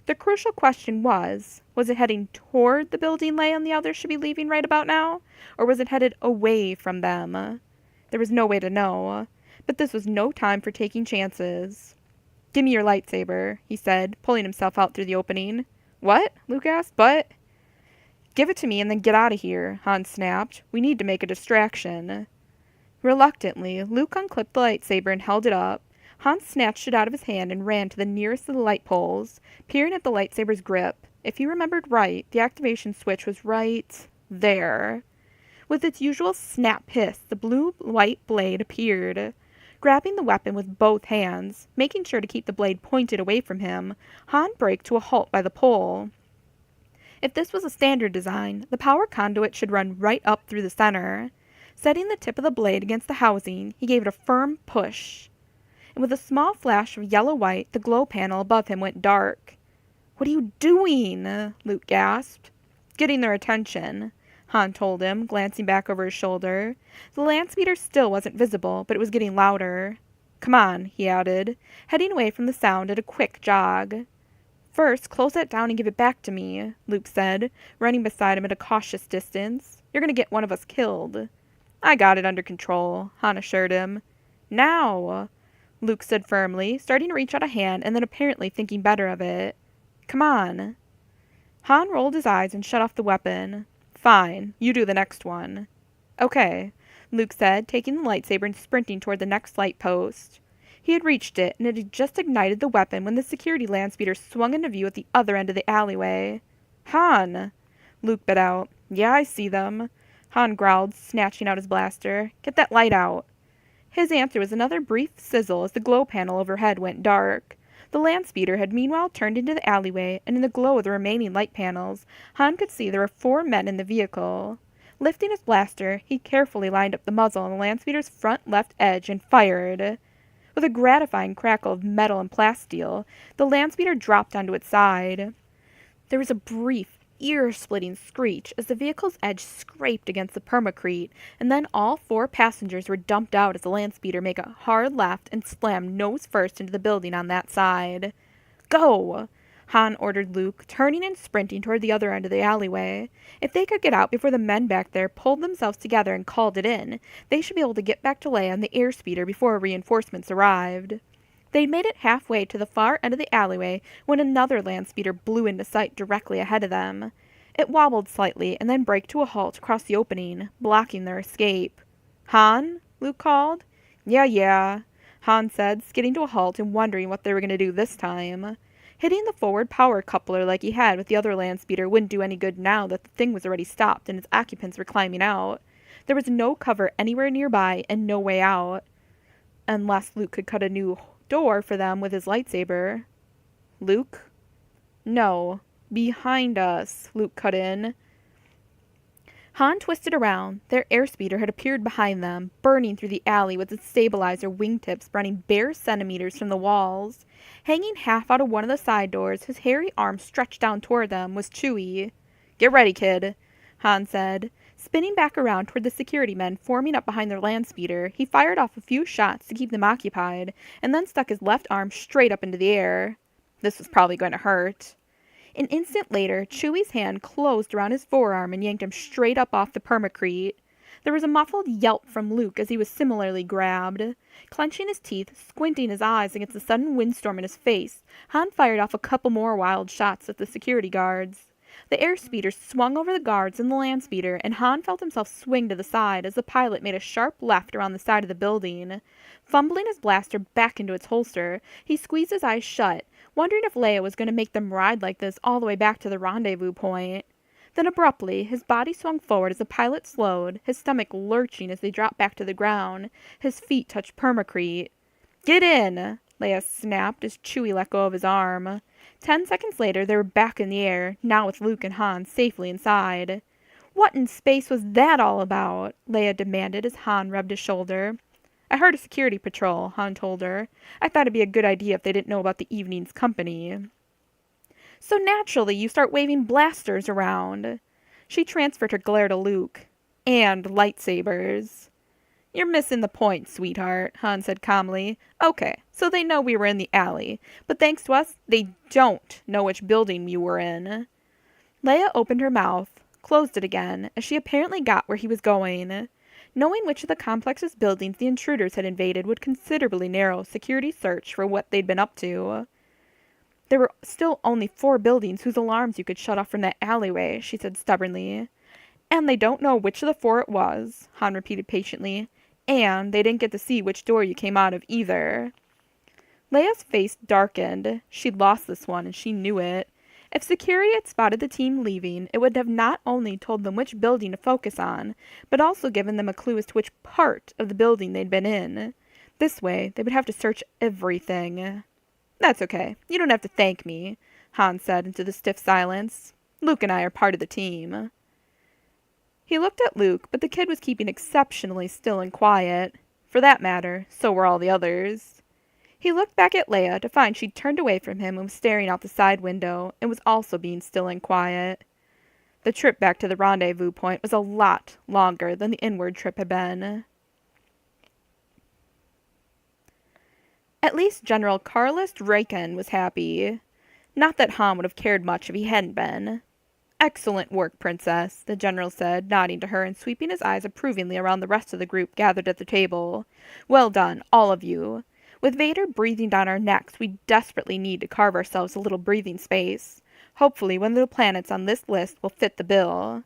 The crucial question was it heading toward the building Leia and the others should be leaving right about now, or was it headed away from them? There was no way to know, but this was no time for taking chances. "Give me your lightsaber," he said, pulling himself out through the opening. "What?" Luke asked. "But—" "Give it to me and then get out of here," Han snapped. "We need to make a distraction." Reluctantly, Luke unclipped the lightsaber and held it up. Han snatched it out of his hand and ran to the nearest of the light poles, peering at the lightsaber's grip. If he remembered right, the activation switch was right there. With its usual snap hiss, the blue-white blade appeared. Grabbing the weapon with both hands, making sure to keep the blade pointed away from him, Han braked to a halt by the pole. If this was a standard design, the power conduit should run right up through the center. Setting the tip of the blade against the housing, he gave it a firm push. And with a small flash of yellow-white, the glow panel above him went dark. "What are you doing?" Luke gasped. "Getting their attention," Han told him, glancing back over his shoulder. The land speeder still wasn't visible, but it was getting louder. "Come on," he added, heading away from the sound at a quick jog. "First, close that down and give it back to me," Luke said, running beside him at a cautious distance. "You're going to get one of us killed." "I got it under control," Han assured him. "Now," Luke said firmly, starting to reach out a hand and then apparently thinking better of it. "Come on." Han rolled his eyes and shut off the weapon. "Fine, you do the next one." "Okay," Luke said, taking the lightsaber and sprinting toward the next light post. He had reached it, and it had just ignited the weapon when the security land speeder swung into view at the other end of the alleyway. "Han!" Luke bit out. "Yeah, I see them," Han growled, snatching out his blaster. "Get that light out." His answer was another brief sizzle as the glow panel overhead went dark. The land speeder had meanwhile turned into the alleyway, and in the glow of the remaining light panels, Han could see there were 4 men in the vehicle. Lifting his blaster, he carefully lined up the muzzle on the land speeder's front left edge and fired. With a gratifying crackle of metal and plasteel, the land speeder dropped onto its side. There was a brief, ear-splitting screech as the vehicle's edge scraped against the permacrete, and then all 4 passengers were dumped out as the land speeder made a hard left and slammed nose first into the building on that side. "Go!" Han ordered Luke, turning and sprinting toward the other end of the alleyway. If they could get out before the men back there pulled themselves together and called it in, they should be able to get back to Leia on the airspeeder before reinforcements arrived. They'd made it halfway to the far end of the alleyway when another land speeder blew into sight directly ahead of them. It wobbled slightly and then braked to a halt across the opening, blocking their escape. "Han?" Luke called. Yeah, Han said, skidding to a halt and wondering what they were going to do this time. Hitting the forward power coupler like he had with the other land speeder wouldn't do any good now that the thing was already stopped and its occupants were climbing out. There was no cover anywhere nearby and no way out. Unless Luke could cut a new door for them with his lightsaber. "Luke?" "No. Behind us," Luke cut in. Han twisted around. Their airspeeder had appeared behind them, burning through the alley with its stabilizer wingtips running bare centimeters from the walls. Hanging half out of one of the side doors, his hairy arm stretched down toward them, was Chewie. "Get ready, kid," Han said. Spinning back around toward the security men forming up behind their land speeder, he fired off a few shots to keep them occupied, and then stuck his left arm straight up into the air. This was probably going to hurt. An instant later, Chewie's hand closed around his forearm and yanked him straight up off the permacrete. There was a muffled yelp from Luke as he was similarly grabbed. Clenching his teeth, squinting his eyes against the sudden windstorm in his face, Han fired off a couple more wild shots at the security guards. The airspeeder swung over the guards and the land speeder, and Han felt himself swing to the side as the pilot made a sharp left around the side of the building. Fumbling his blaster back into its holster, he squeezed his eyes shut, wondering if Leia was going to make them ride like this all the way back to the rendezvous point. Then abruptly, his body swung forward as the pilot slowed, his stomach lurching as they dropped back to the ground. His feet touched permacrete. "Get in!" Leia snapped as Chewie let go of his arm. 10 seconds later, they were back in the air, now with Luke and Han safely inside. "What in space was that all about?" Leia demanded as Han rubbed his shoulder. "I heard a security patrol," Han told her. "I thought it'd be a good idea if they didn't know about the evening's company." "So naturally, you start waving blasters around." She transferred her glare to Luke. "And lightsabers." "You're missing the point, sweetheart," Han said calmly. "Okay, so they know we were in the alley, but thanks to us, they don't know which building we were in." Leia opened her mouth, closed it again, as she apparently got where he was going. Knowing which of the complex's buildings the intruders had invaded would considerably narrow security search for what they'd been up to. "There were still only 4 buildings whose alarms you could shut off from that alleyway," she said stubbornly. "And they don't know which of the 4 it was," Han repeated patiently. "And they didn't get to see which door you came out of either." Leia's face darkened. She'd lost this one, and she knew it. If security had spotted the team leaving, it would have not only told them which building to focus on, but also given them a clue as to which part of the building they'd been in. This way, they would have to search everything. "That's okay. You don't have to thank me," Han said into the stiff silence. "Luke and I are part of the team." He looked at Luke, but the kid was keeping exceptionally still and quiet. For that matter, so were all the others. He looked back at Leia to find she'd turned away from him and was staring out the side window, and was also being still and quiet. The trip back to the rendezvous point was a lot longer than the inward trip had been. At least General Carlist Raken was happy. Not that Han would have cared much if he hadn't been. "Excellent work, Princess," the general said, nodding to her and sweeping his eyes approvingly around the rest of the group gathered at the table. "Well done, all of you. With Vader breathing down our necks, we desperately need to carve ourselves a little breathing space. Hopefully one of the planets on this list will fit the bill."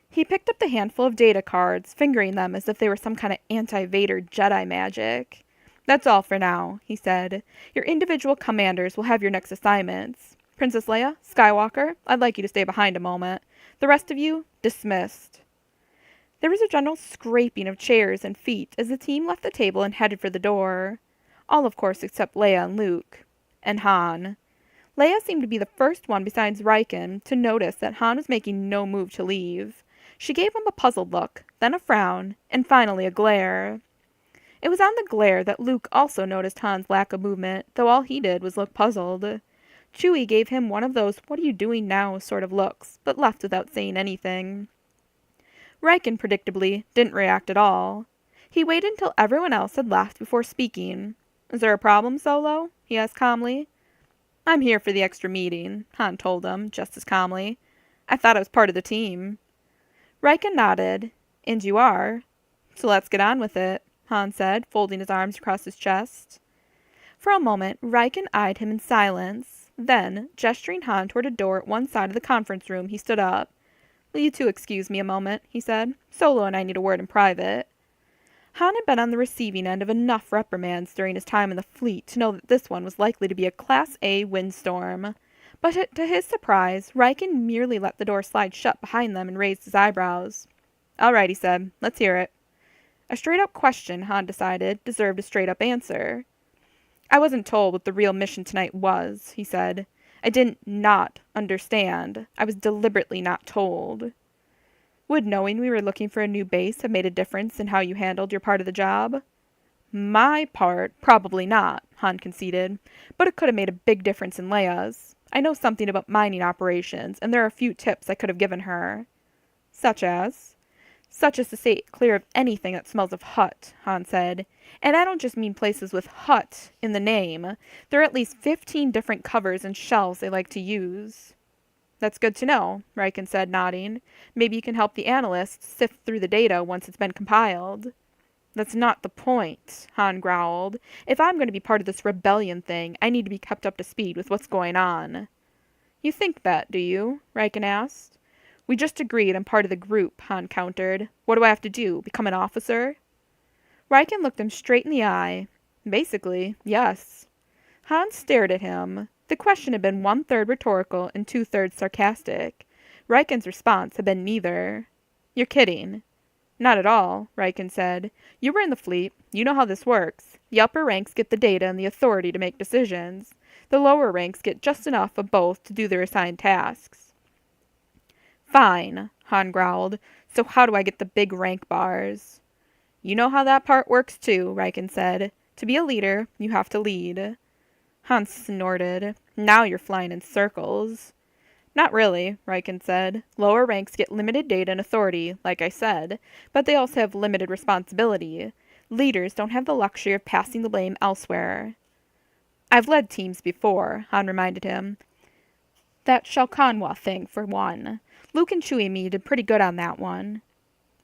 He picked up the handful of data cards, fingering them as if they were some kind of anti-Vader Jedi magic. "That's all for now," he said. "Your individual commanders will have your next assignments. Princess Leia, Skywalker, I'd like you to stay behind a moment. The rest of you, dismissed." There was a general scraping of chairs and feet as the team left the table and headed for the door. All, of course, except Leia and Luke. And Han. Leia seemed to be the first one besides Riken to notice that Han was making no move to leave. She gave him a puzzled look, then a frown, and finally a glare. It was on the glare that Luke also noticed Han's lack of movement, though all he did was look puzzled. Chewie gave him one of those "what are you doing now" sort of looks, but left without saying anything. Riken, predictably, didn't react at all. He waited until everyone else had left before speaking. "Is there a problem, Solo?" he asked calmly. "I'm here for the extra meeting," Han told him, just as calmly. "I thought I was part of the team." Riken nodded. "And you are. So let's get on with it," Han said, folding his arms across his chest. For a moment, Riken eyed him in silence. Then, gesturing Han toward a door at one side of the conference room, he stood up. "Will you two excuse me a moment?" he said. "Solo and I need a word in private." Han had been on the receiving end of enough reprimands during his time in the fleet to know that this one was likely to be a Class A windstorm. But to his surprise, Riken merely let the door slide shut behind them and raised his eyebrows. "All right," he said. "Let's hear it." A straight-up question, Han decided, deserved a straight-up answer. "I wasn't told what the real mission tonight was," he said. "I didn't not understand. I was deliberately not told." "Would knowing we were looking for a new base have made a difference in how you handled your part of the job?" "My part? Probably not," Han conceded. "But it could have made a big difference in Leia's. I know something about mining operations, and there are a few tips I could have given her." "Such as?" "Such as to stay clear of anything that smells of Hutt," Han said. "And I don't just mean places with Hutt in the name. There are at least 15 different covers and shelves they like to use." "That's good to know," Riken said, nodding. "Maybe you can help the analysts sift through the data once it's been compiled." "That's not the point," Han growled. "If I'm going to be part of this rebellion thing, I need to be kept up to speed with what's going on." You think that, do you? Riken asked. We just agreed I'm part of the group, Han countered. What do I have to do? Become an officer? Riken looked him straight in the eye. Basically, yes. Han stared at him. The question had been 1/3 rhetorical and 2/3 sarcastic. Riken's response had been neither. You're kidding. Not at all, Riken said. You were in the fleet. You know how this works. The upper ranks get the data and the authority to make decisions. The lower ranks get just enough of both to do their assigned tasks. Fine, Han growled. So how do I get the big rank bars? You know how that part works too, Riken said. To be a leader, you have to lead. Han snorted. Now you're flying in circles. Not really, Riken said. Lower ranks get limited data and authority, like I said, but they also have limited responsibility. Leaders don't have the luxury of passing the blame elsewhere. I've led teams before, Han reminded him. That Shalkanwa thing, for one. Luke and Chewie and me did pretty good on that one.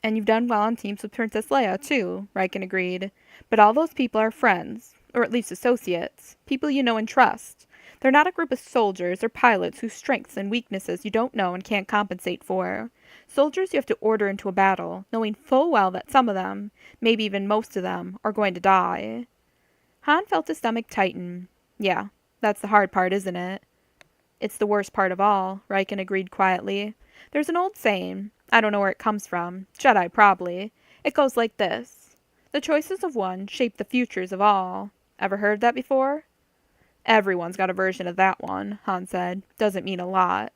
And you've done well on teams with Princess Leia, too, Riken agreed. But all those people are friends, or at least associates, people you know and trust. They're not a group of soldiers or pilots whose strengths and weaknesses you don't know and can't compensate for. Soldiers you have to order into a battle, knowing full well that some of them, maybe even most of them, are going to die. Han felt his stomach tighten. Yeah, that's the hard part, isn't it? It's the worst part of all, Riken agreed quietly. There's an old saying, I don't know where it comes from, Jedi probably. It goes like this. The choices of one shape the futures of all. Ever heard that before? Everyone's got a version of that one, Han said. Doesn't mean a lot.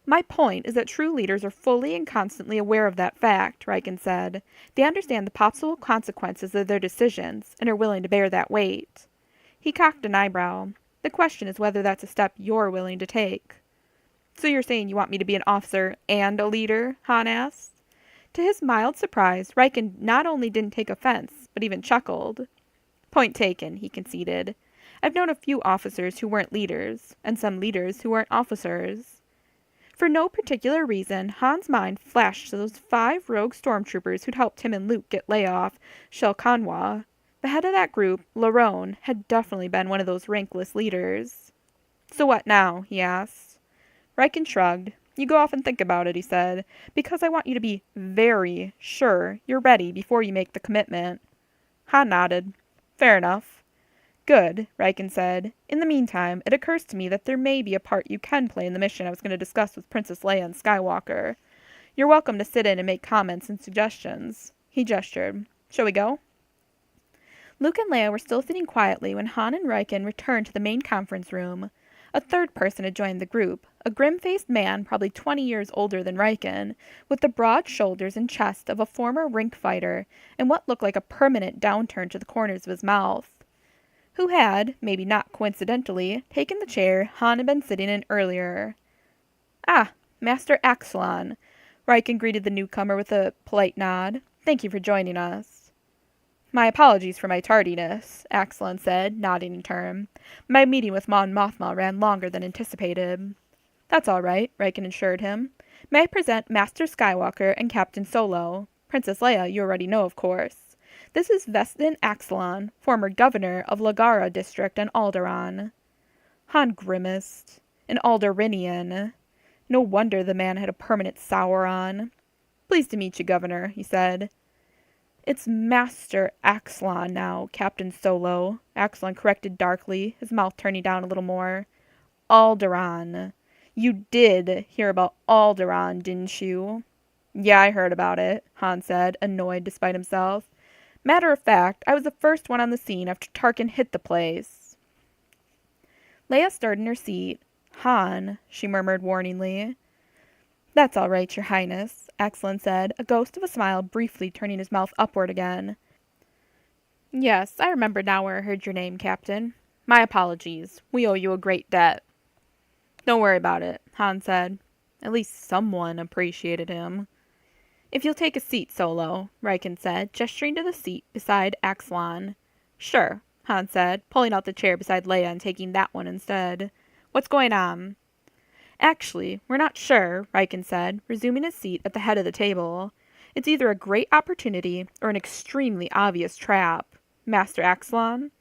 My point is that true leaders are fully and constantly aware of that fact, Riken said. They understand the possible consequences of their decisions and are willing to bear that weight. He cocked an eyebrow. The question is whether that's a step you're willing to take. So you're saying you want me to be an officer and a leader? Han asked. To his mild surprise, Riken not only didn't take offense, but even chuckled. Point taken, he conceded. I've known a few officers who weren't leaders, and some leaders who weren't officers. For no particular reason, Han's mind flashed to those 5 rogue stormtroopers who'd helped him and Luke get Leia off Shelkanwa. The head of that group, Larone, had definitely been one of those rankless leaders. So what now? He asked. Riken shrugged. You go off and think about it, he said, because I want you to be very sure you're ready before you make the commitment. Han nodded. Fair enough. Good, Riken said. In the meantime, it occurs to me that there may be a part you can play in the mission I was going to discuss with Princess Leia and Skywalker. You're welcome to sit in and make comments and suggestions. He gestured. Shall we go? Luke and Leia were still sitting quietly when Han and Riken returned to the main conference room. A third person had joined the group, a grim-faced man probably 20 years older than Riken, with the broad shoulders and chest of a former rink fighter and what looked like a permanent downturn to the corners of his mouth. Who had, maybe not coincidentally, taken the chair Han had been sitting in earlier. Ah, Master Axelon, Riken greeted the newcomer with a polite nod. Thank you for joining us. My apologies for my tardiness, Axelon said, nodding in turn. My meeting with Mon Mothma ran longer than anticipated. That's all right, Riken assured him. May I present Master Skywalker and Captain Solo? Princess Leia you already know, of course. This is Vestin Axelon, former governor of Lagara district on Alderaan. Han grimaced. An Alderanian. No wonder the man had a permanent sour on. Pleased to meet you, Governor, he said. It's Master Axelon now, Captain Solo, Axelon corrected darkly, his mouth turning down a little more. Alderaan. You did hear about Alderaan, didn't you? Yeah, I heard about it, Han said, annoyed despite himself. Matter of fact, I was the first one on the scene after Tarkin hit the place. Leia stirred in her seat. Han, she murmured warningly. That's all right, Your Highness, Axelon said, a ghost of a smile briefly turning his mouth upward again. Yes, I remember now where I heard your name, Captain. My apologies. We owe you a great debt. Don't worry about it, Han said. At least someone appreciated him. If you'll take a seat, Solo, Riken said, gesturing to the seat beside Axelon. Sure, Han said, pulling out the chair beside Leia and taking that one instead. What's going on? Actually, we're not sure, Riken said, resuming his seat at the head of the table. It's either a great opportunity or an extremely obvious trap. Master Axelon?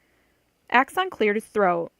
Axelon cleared his throat.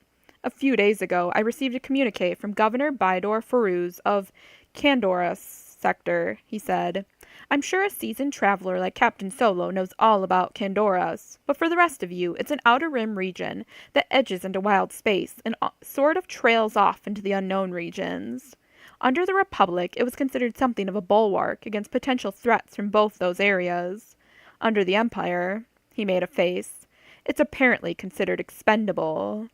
A few days ago, I received a communique from Governor Bydor Feruz of Candoras sector, he said. I'm sure a seasoned traveler like Captain Solo knows all about Candoras, but for the rest of you, it's an outer rim region that edges into wild space and sort of trails off into the unknown regions. Under the Republic, it was considered something of a bulwark against potential threats from both those areas. Under the Empire, he made a face, it's apparently considered expendable.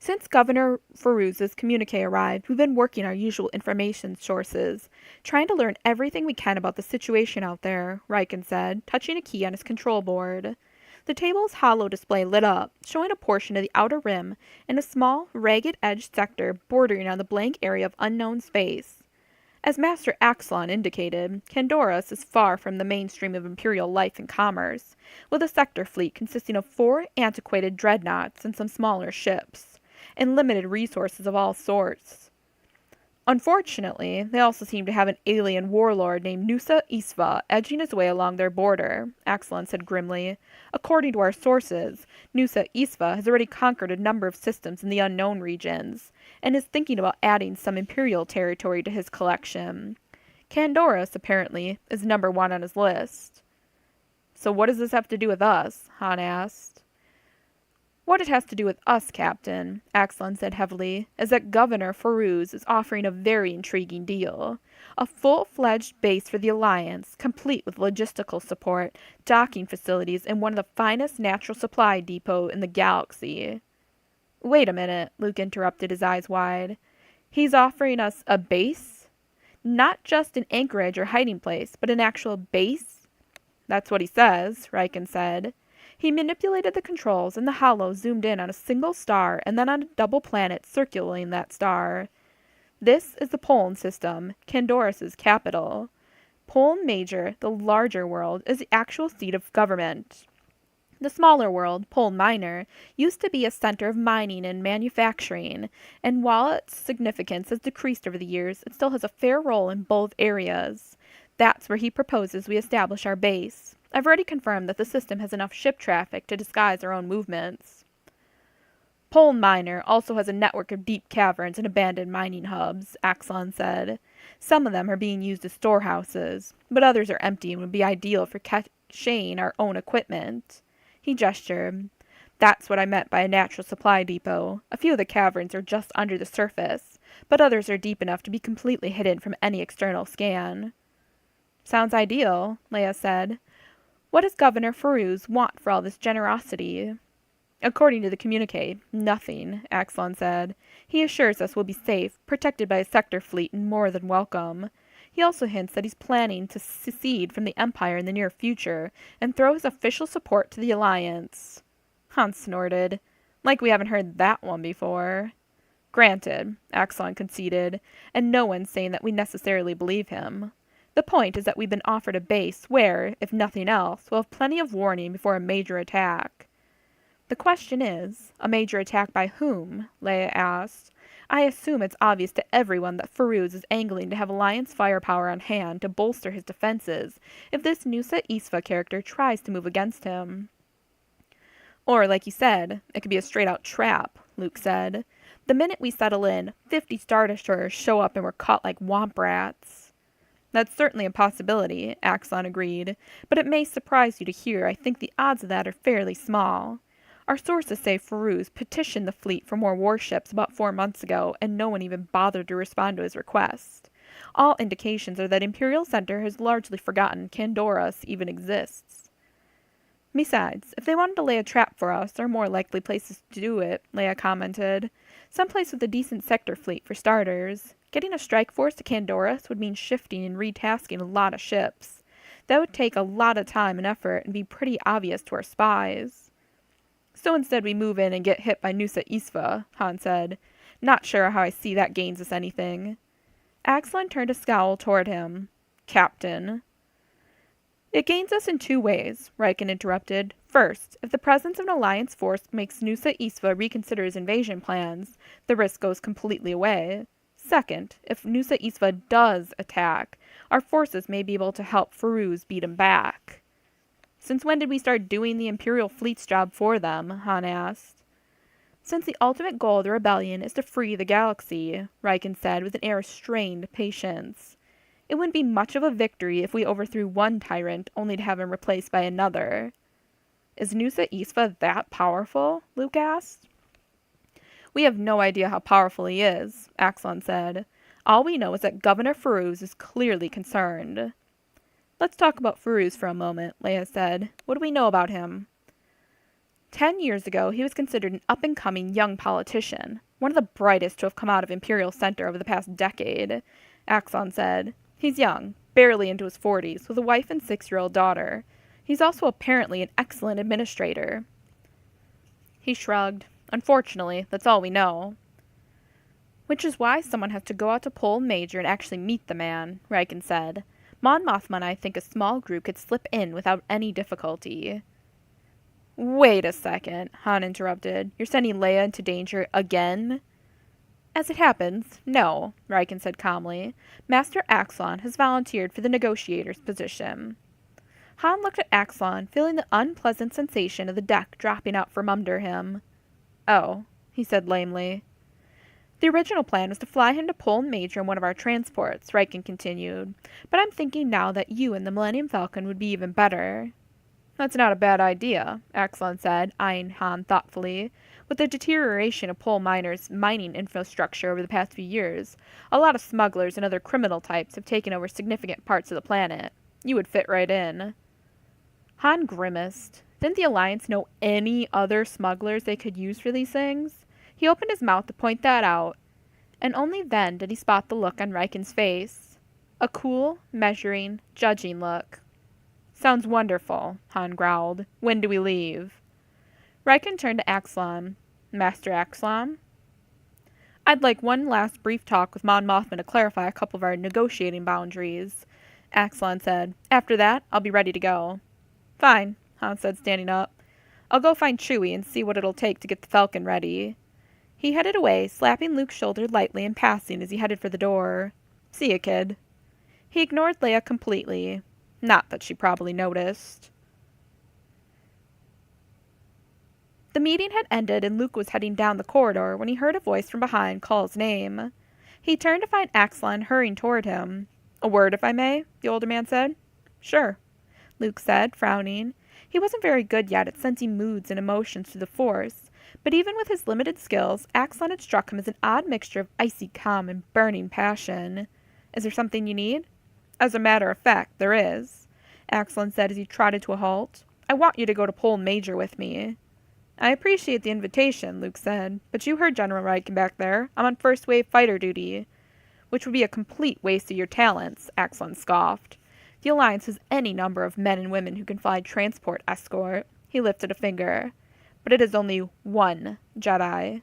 Since Governor Feruz's communique arrived, we've been working our usual information sources, trying to learn everything we can about the situation out there, Riken said, touching a key on his control board. The table's hollow display lit up, showing a portion of the outer rim and a small, ragged-edged sector bordering on the blank area of unknown space. As Master Axlon indicated, Candoras is far from the mainstream of Imperial life and commerce, with a sector fleet consisting of 4 antiquated dreadnoughts and some smaller ships, and limited resources of all sorts. Unfortunately, they also seem to have an alien warlord named Nusa Isva edging his way along their border, Axlon said grimly. According to our sources, Nusa Isva has already conquered a number of systems in the unknown regions, and is thinking about adding some Imperial territory to his collection. Candoras, apparently, is number 1 on his list. So what does this have to do with us? Han asked. What it has to do with us, Captain, Axlon said heavily, is that Governor Feruz is offering a very intriguing deal. A full-fledged base for the Alliance, complete with logistical support, docking facilities, and one of the finest natural supply depots in the galaxy. Wait a minute, Luke interrupted, his eyes wide. He's offering us a base? Not just an anchorage or hiding place, but an actual base? That's what he says, Riken said. He manipulated the controls, and the hollow zoomed in on a single star and then on a double planet circling that star. This is the Poln system, Candoras' capital. Poln Major, the larger world, is the actual seat of government. The smaller world, Poln Minor, used to be a center of mining and manufacturing, and while its significance has decreased over the years, it still has a fair role in both areas. That's where he proposes we establish our base. I've already confirmed that the system has enough ship traffic to disguise our own movements. Poln Minor also has a network of deep caverns and abandoned mining hubs, Axlon said. Some of them are being used as storehouses, but others are empty and would be ideal for caching our own equipment. He gestured. That's what I meant by a natural supply depot. A few of the caverns are just under the surface, but others are deep enough to be completely hidden from any external scan. Sounds ideal, Leia said. What does Governor Feruz want for all this generosity? According to the communique, nothing, Axlon said. He assures us we'll be safe, protected by a sector fleet, and more than welcome. He also hints that he's planning to secede from the Empire in the near future and throw his official support to the Alliance. Han snorted. Like we haven't heard that one before. Granted, Axlon conceded, and no one's saying that we necessarily believe him. The point is that we've been offered a base where, if nothing else, we'll have plenty of warning before a major attack. The question is, a major attack by whom? Leia asked. I assume it's obvious to everyone that Feruz is angling to have Alliance firepower on hand to bolster his defenses if this Nusa Isva character tries to move against him. Or, like you said, it could be a straight-out trap, Luke said. The minute we settle in, 50 Star Destroyers show up and we're caught like womp rats. That's certainly a possibility, Axlon agreed, but it may surprise you to hear I think the odds of that are fairly small. Our sources say Feruz petitioned the fleet for more warships about 4 months ago, and no one even bothered to respond to his request. All indications are that Imperial Center has largely forgotten Candoras even exists. Besides, if they wanted to lay a trap for us, there are more likely places to do it, Leia commented. Someplace with a decent sector fleet, for starters. Getting a strike force to Candoras would mean shifting and retasking a lot of ships. That would take a lot of time and effort and be pretty obvious to our spies. So instead we move in and get hit by Nusa Isva, Han said. Not sure how I see that gains us anything. Axlon turned a scowl toward him. Captain. It gains us in 2 ways, Riken interrupted. First, if the presence of an Alliance force makes Nusa Isva reconsider his invasion plans, the risk goes completely away. Second, if Nusa Isva does attack, our forces may be able to help Feruz beat him back. Since when did we start doing the Imperial fleet's job for them? Han asked. Since the ultimate goal of the rebellion is to free the galaxy, Riken said with an air of strained patience. It wouldn't be much of a victory if we overthrew one tyrant only to have him replaced by another. Is Nusa Isfa that powerful? Luke asked. We have no idea how powerful he is, Axon said. All we know is that Governor Feroz is clearly concerned. Let's talk about Feroz for a moment, Leia said. What do we know about him? 10 years ago, he was considered an up-and-coming young politician, one of the brightest to have come out of Imperial Center over the past decade, Axon said. He's young, barely into his 40s, with a wife and 6-year-old daughter. He's also apparently an excellent administrator. He shrugged. Unfortunately, that's all we know. Which is why someone has to go out to Pol Major and actually meet the man, Riken said. Mon Mothma and I think a small group could slip in without any difficulty. Wait a second, Han interrupted. You're sending Leia into danger again? As it happens, no, Riken said calmly. Master Axlon has volunteered for the negotiator's position. Han looked at Axlon, feeling the unpleasant sensation of the deck dropping out from under him. Oh, he said lamely. The original plan was to fly him to Pol Major in one of our transports, Riken continued. But I'm thinking now that you and the Millennium Falcon would be even better. That's not a bad idea, Axlon said, eyeing Han thoughtfully. With the deterioration of Pol Miner's mining infrastructure over the past few years, a lot of smugglers and other criminal types have taken over significant parts of the planet. You would fit right in. Han grimaced. Didn't the Alliance know any other smugglers they could use for these things? He opened his mouth to point that out, and only then did he spot the look on Riken's face. A cool, measuring, judging look. Sounds wonderful, Han growled. When do we leave? Riken turned to Axlon. Master Axlon? I'd like one last brief talk with Mon Mothma to clarify a couple of our negotiating boundaries, Axlon said. After that, I'll be ready to go. Fine, Han said, standing up. I'll go find Chewie and see what it'll take to get the Falcon ready. He headed away, slapping Luke's shoulder lightly and passing as he headed for the door. See ya, kid. He ignored Leia completely. Not that she probably noticed. The meeting had ended and Luke was heading down the corridor when he heard a voice from behind call his name. He turned to find Axlon hurrying toward him. A word, if I may, the older man said. Sure, Luke said, frowning. He wasn't very good yet at sensing moods and emotions through the Force, but even with his limited skills, Axlon had struck him as an odd mixture of icy calm and burning passion. Is there something you need? As a matter of fact, there is, Axlon said as he trotted to a halt. I want you to go to Pol Major with me. I appreciate the invitation, Luke said, but you heard General Riken back there. I'm on first-wave fighter duty. Which would be a complete waste of your talents, Axlon scoffed. The Alliance has any number of men and women who can fly transport escort. He lifted a finger. But it is only one Jedi.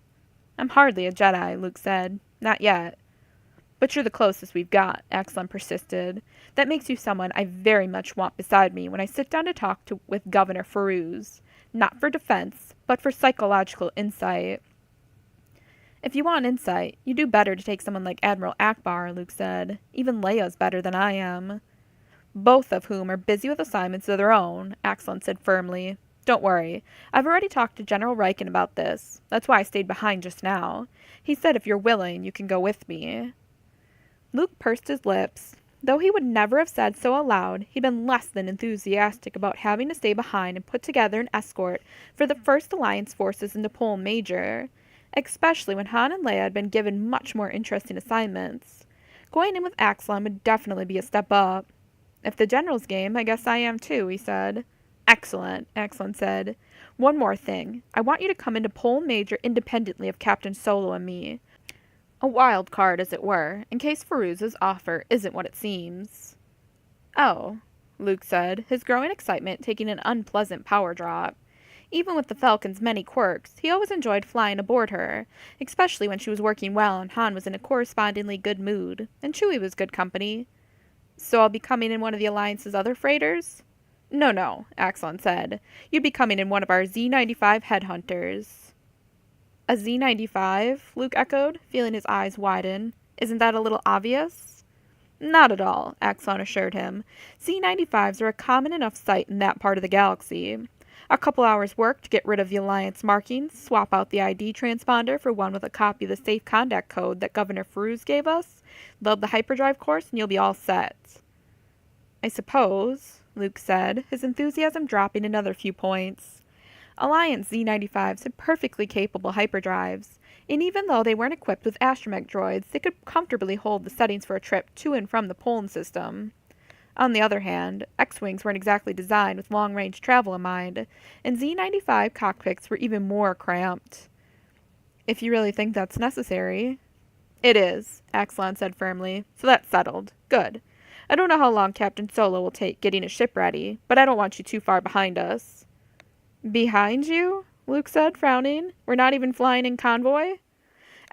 I'm hardly a Jedi, Luke said. Not yet. But you're the closest we've got, Axlon persisted. That makes you someone I very much want beside me when I sit down to talk with Governor Feroz. Not for defense, but for psychological insight. If you want insight, you do better to take someone like Admiral Akbar, Luke said. Even Leia's better than I am. Both of whom are busy with assignments of their own, Axlon said firmly. Don't worry. I've already talked to General Riken about this. That's why I stayed behind just now. He said if you're willing, you can go with me. Luke pursed his lips. Though he would never have said so aloud, he'd been less than enthusiastic about having to stay behind and put together an escort for the first Alliance forces into Pol Major, especially when Han and Leia had been given much more interesting assignments. Going in with Axlon would definitely be a step up. If the General's game, I guess I am too, he said. Excellent, Axlon said. One more thing. I want you to come into Pol Major independently of Captain Solo and me. A wild card, as it were, in case Feruz's offer isn't what it seems. Oh, Luke said, his growing excitement taking an unpleasant power drop. Even with the Falcon's many quirks, he always enjoyed flying aboard her, especially when she was working well and Han was in a correspondingly good mood, and Chewie was good company. So I'll be coming in one of the Alliance's other freighters? No, Axlon said. You'd be coming in one of our Z-95 headhunters. A Z-95? Luke echoed, feeling his eyes widen. Isn't that a little obvious? Not at all, Axlon assured him. Z-95s are a common enough sight in that part of the galaxy. A couple hours work to get rid of the Alliance markings, swap out the ID transponder for one with a copy of the safe conduct code that Governor Feruz gave us, load the hyperdrive course, and you'll be all set. I suppose, Luke said, his enthusiasm dropping another few points. Alliance Z-95s had perfectly capable hyperdrives, and even though they weren't equipped with astromech droids, they could comfortably hold the settings for a trip to and from the Poland system. On the other hand, X-Wings weren't exactly designed with long-range travel in mind, and Z-95 cockpits were even more cramped. If you really think that's necessary. It is, Axelon said firmly, so that's settled. Good. I don't know how long Captain Solo will take getting his ship ready, but I don't want you too far behind us. Behind you? Luke said, frowning. We're not even flying in convoy?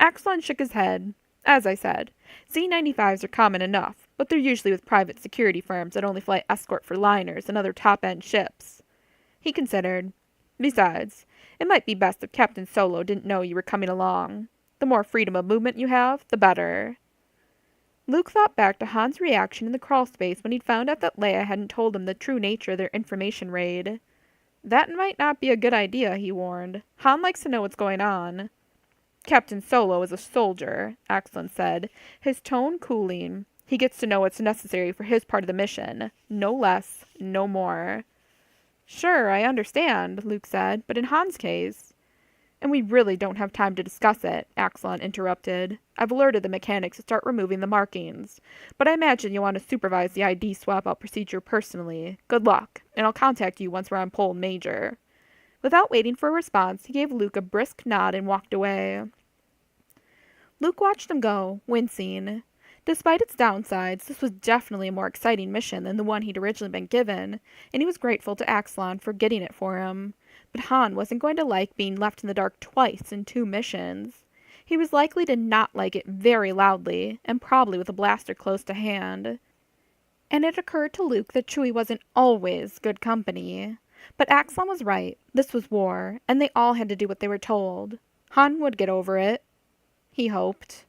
Axelon shook his head. As I said, Z-95s are common enough, but they're usually with private security firms that only fly escort for liners and other top-end ships. He considered. Besides, it might be best if Captain Solo didn't know you were coming along. The more freedom of movement you have, the better. Luke thought back to Han's reaction in the crawl space when he'd found out that Leia hadn't told him the true nature of their information raid. That might not be a good idea, he warned. Han likes to know what's going on. Captain Solo is a soldier, Axelon said, his tone cooling. He gets to know what's necessary for his part of the mission. No less, no more. Sure, I understand, Luke said, but in Han's case... And we really don't have time to discuss it, Axelon interrupted. I've alerted the mechanics to start removing the markings, but I imagine you'll want to supervise the ID swap-out procedure personally. Good luck, and I'll contact you once we're on Pole Major. Without waiting for a response, he gave Luke a brisk nod and walked away. Luke watched them go, wincing. Despite its downsides, this was definitely a more exciting mission than the one he'd originally been given, and he was grateful to Axelon for getting it for him. But Han wasn't going to like being left in the dark twice in 2 missions. He was likely to not like it very loudly, and probably with a blaster close to hand. And it occurred to Luke that Chewie wasn't always good company. But Axelon was right. This was war, and they all had to do what they were told. Han would get over it. He hoped.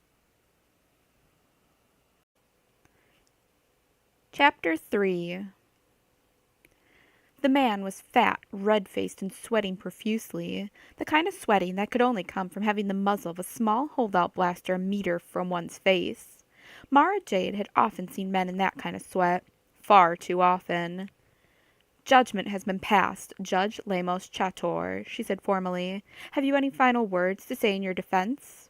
Chapter 3. The man was fat, red-faced, and sweating profusely, the kind of sweating that could only come from having the muzzle of a small holdout blaster a meter from one's face. Mara Jade had often seen men in that kind of sweat. Far too often. Judgment has been passed, Judge Lemos Chator, she said formally. Have you any final words to say in your defense?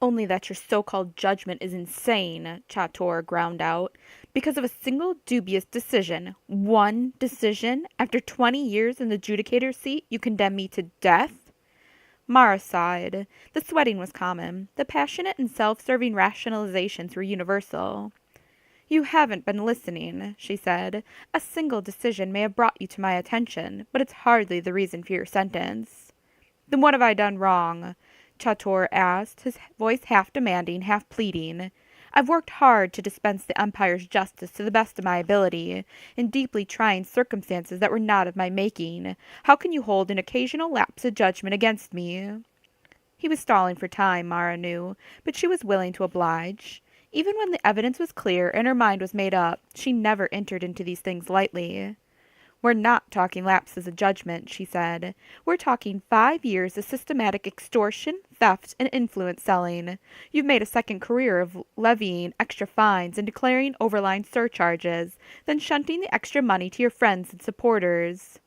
Only that your so-called judgment is insane, Chator ground out. Because of a single dubious decision, one decision, after 20 years in the adjudicator's seat, you condemn me to death? Mara sighed. The sweating was common. The passionate and self-serving rationalizations were universal. You haven't been listening, she said. A single decision may have brought you to my attention, but it's hardly the reason for your sentence. Then what have I done wrong? Chator asked, his voice half demanding, half pleading. I've worked hard to dispense the Empire's justice to the best of my ability, in deeply trying circumstances that were not of my making. How can you hold an occasional lapse of judgment against me? He was stalling for time, Mara knew, but she was willing to oblige. Even when the evidence was clear and her mind was made up, she never entered into these things lightly. We're not talking lapses of judgment, she said. We're talking 5 years of systematic extortion, theft, and influence selling. You've made a second career of levying extra fines and declaring overline surcharges, then shunting the extra money to your friends and supporters.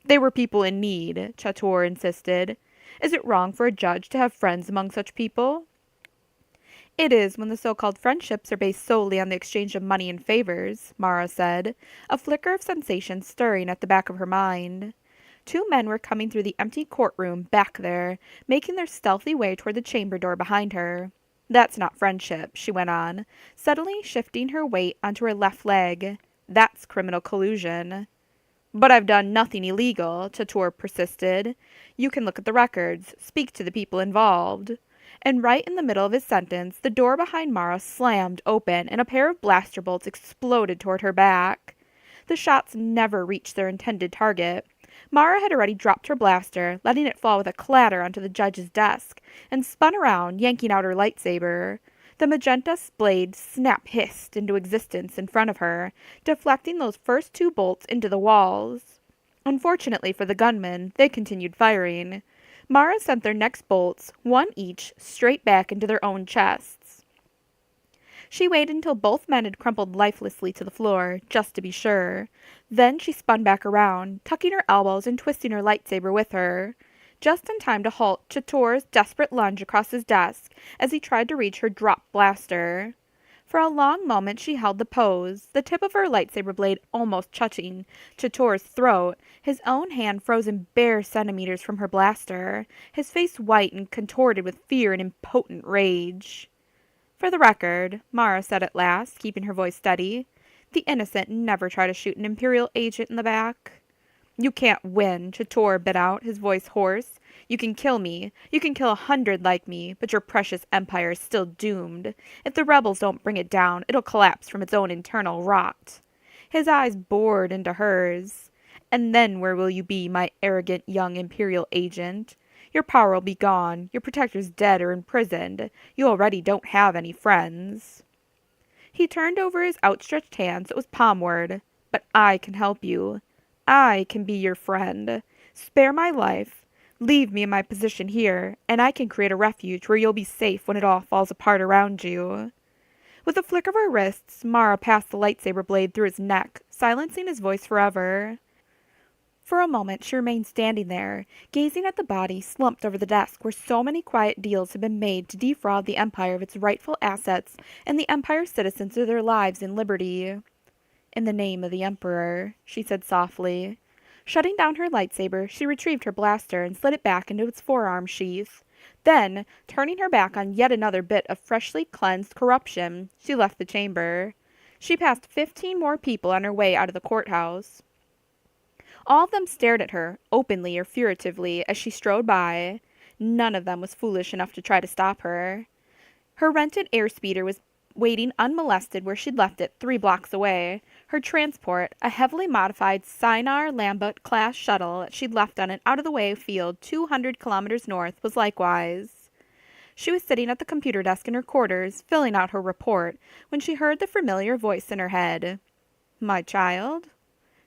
They were people in need, Chator insisted. Is it wrong for a judge to have friends among such people? It is when the so-called friendships are based solely on the exchange of money and favors, Mara said, a flicker of sensation stirring at the back of her mind. 2 men were coming through the empty courtroom back there, making their stealthy way toward the chamber door behind her. That's not friendship, she went on, suddenly shifting her weight onto her left leg. That's criminal collusion. But I've done nothing illegal, Chator persisted. You can look at the records, speak to the people involved. And right in the middle of his sentence, the door behind Mara slammed open and a pair of blaster bolts exploded toward her back. The shots never reached their intended target. Mara had already dropped her blaster, letting it fall with a clatter onto the judge's desk, and spun around, yanking out her lightsaber. The magenta blade snap-hissed into existence in front of her, deflecting those first 2 bolts into the walls. Unfortunately for the gunmen, they continued firing. Mara sent their next bolts, one each, straight back into their own chests. She waited until both men had crumpled lifelessly to the floor, just to be sure. Then she spun back around, tucking her elbows and twisting her lightsaber with her, just in time to halt Chator's desperate lunge across his desk as he tried to reach her dropped blaster. For a long moment she held the pose, the tip of her lightsaber blade almost touching Chator's throat, his own hand frozen bare centimeters from her blaster, his face white and contorted with fear and impotent rage. "For the record," Mara said at last, keeping her voice steady, "the innocent never try to shoot an Imperial agent in the back." "You can't win," Chator bit out, his voice hoarse. "You can kill me. You can kill 100 like me, but your precious empire is still doomed. If the rebels don't bring it down, it'll collapse from its own internal rot." His eyes bored into hers. "And then where will you be, my arrogant young Imperial agent? Your power will be gone, your protectors dead or imprisoned. You already don't have any friends." He turned over his outstretched hand so it was palmward. "But I can help you. I can be your friend. Spare my life. Leave me in my position here, and I can create a refuge where you'll be safe when it all falls apart around you." With a flick of her wrists, Mara passed the lightsaber blade through his neck, silencing his voice forever. For a moment she remained standing there, gazing at the body slumped over the desk where so many quiet deals had been made to defraud the Empire of its rightful assets and the Empire's citizens of their lives and liberty. "In the name of the Emperor," she said softly. Shutting down her lightsaber, she retrieved her blaster and slid it back into its forearm sheath. Then, turning her back on yet another bit of freshly cleansed corruption, she left the chamber. She passed 15 more people on her way out of the courthouse. All of them stared at her, openly or furtively, as she strode by. None of them was foolish enough to try to stop her. Her rented airspeeder was waiting unmolested where she'd left it 3 blocks away. Her transport, a heavily modified Sinar Lambert-class shuttle that she'd left on an out-of-the-way field 200 kilometers north, was likewise. She was sitting at the computer desk in her quarters, filling out her report, when she heard the familiar voice in her head. "My child?"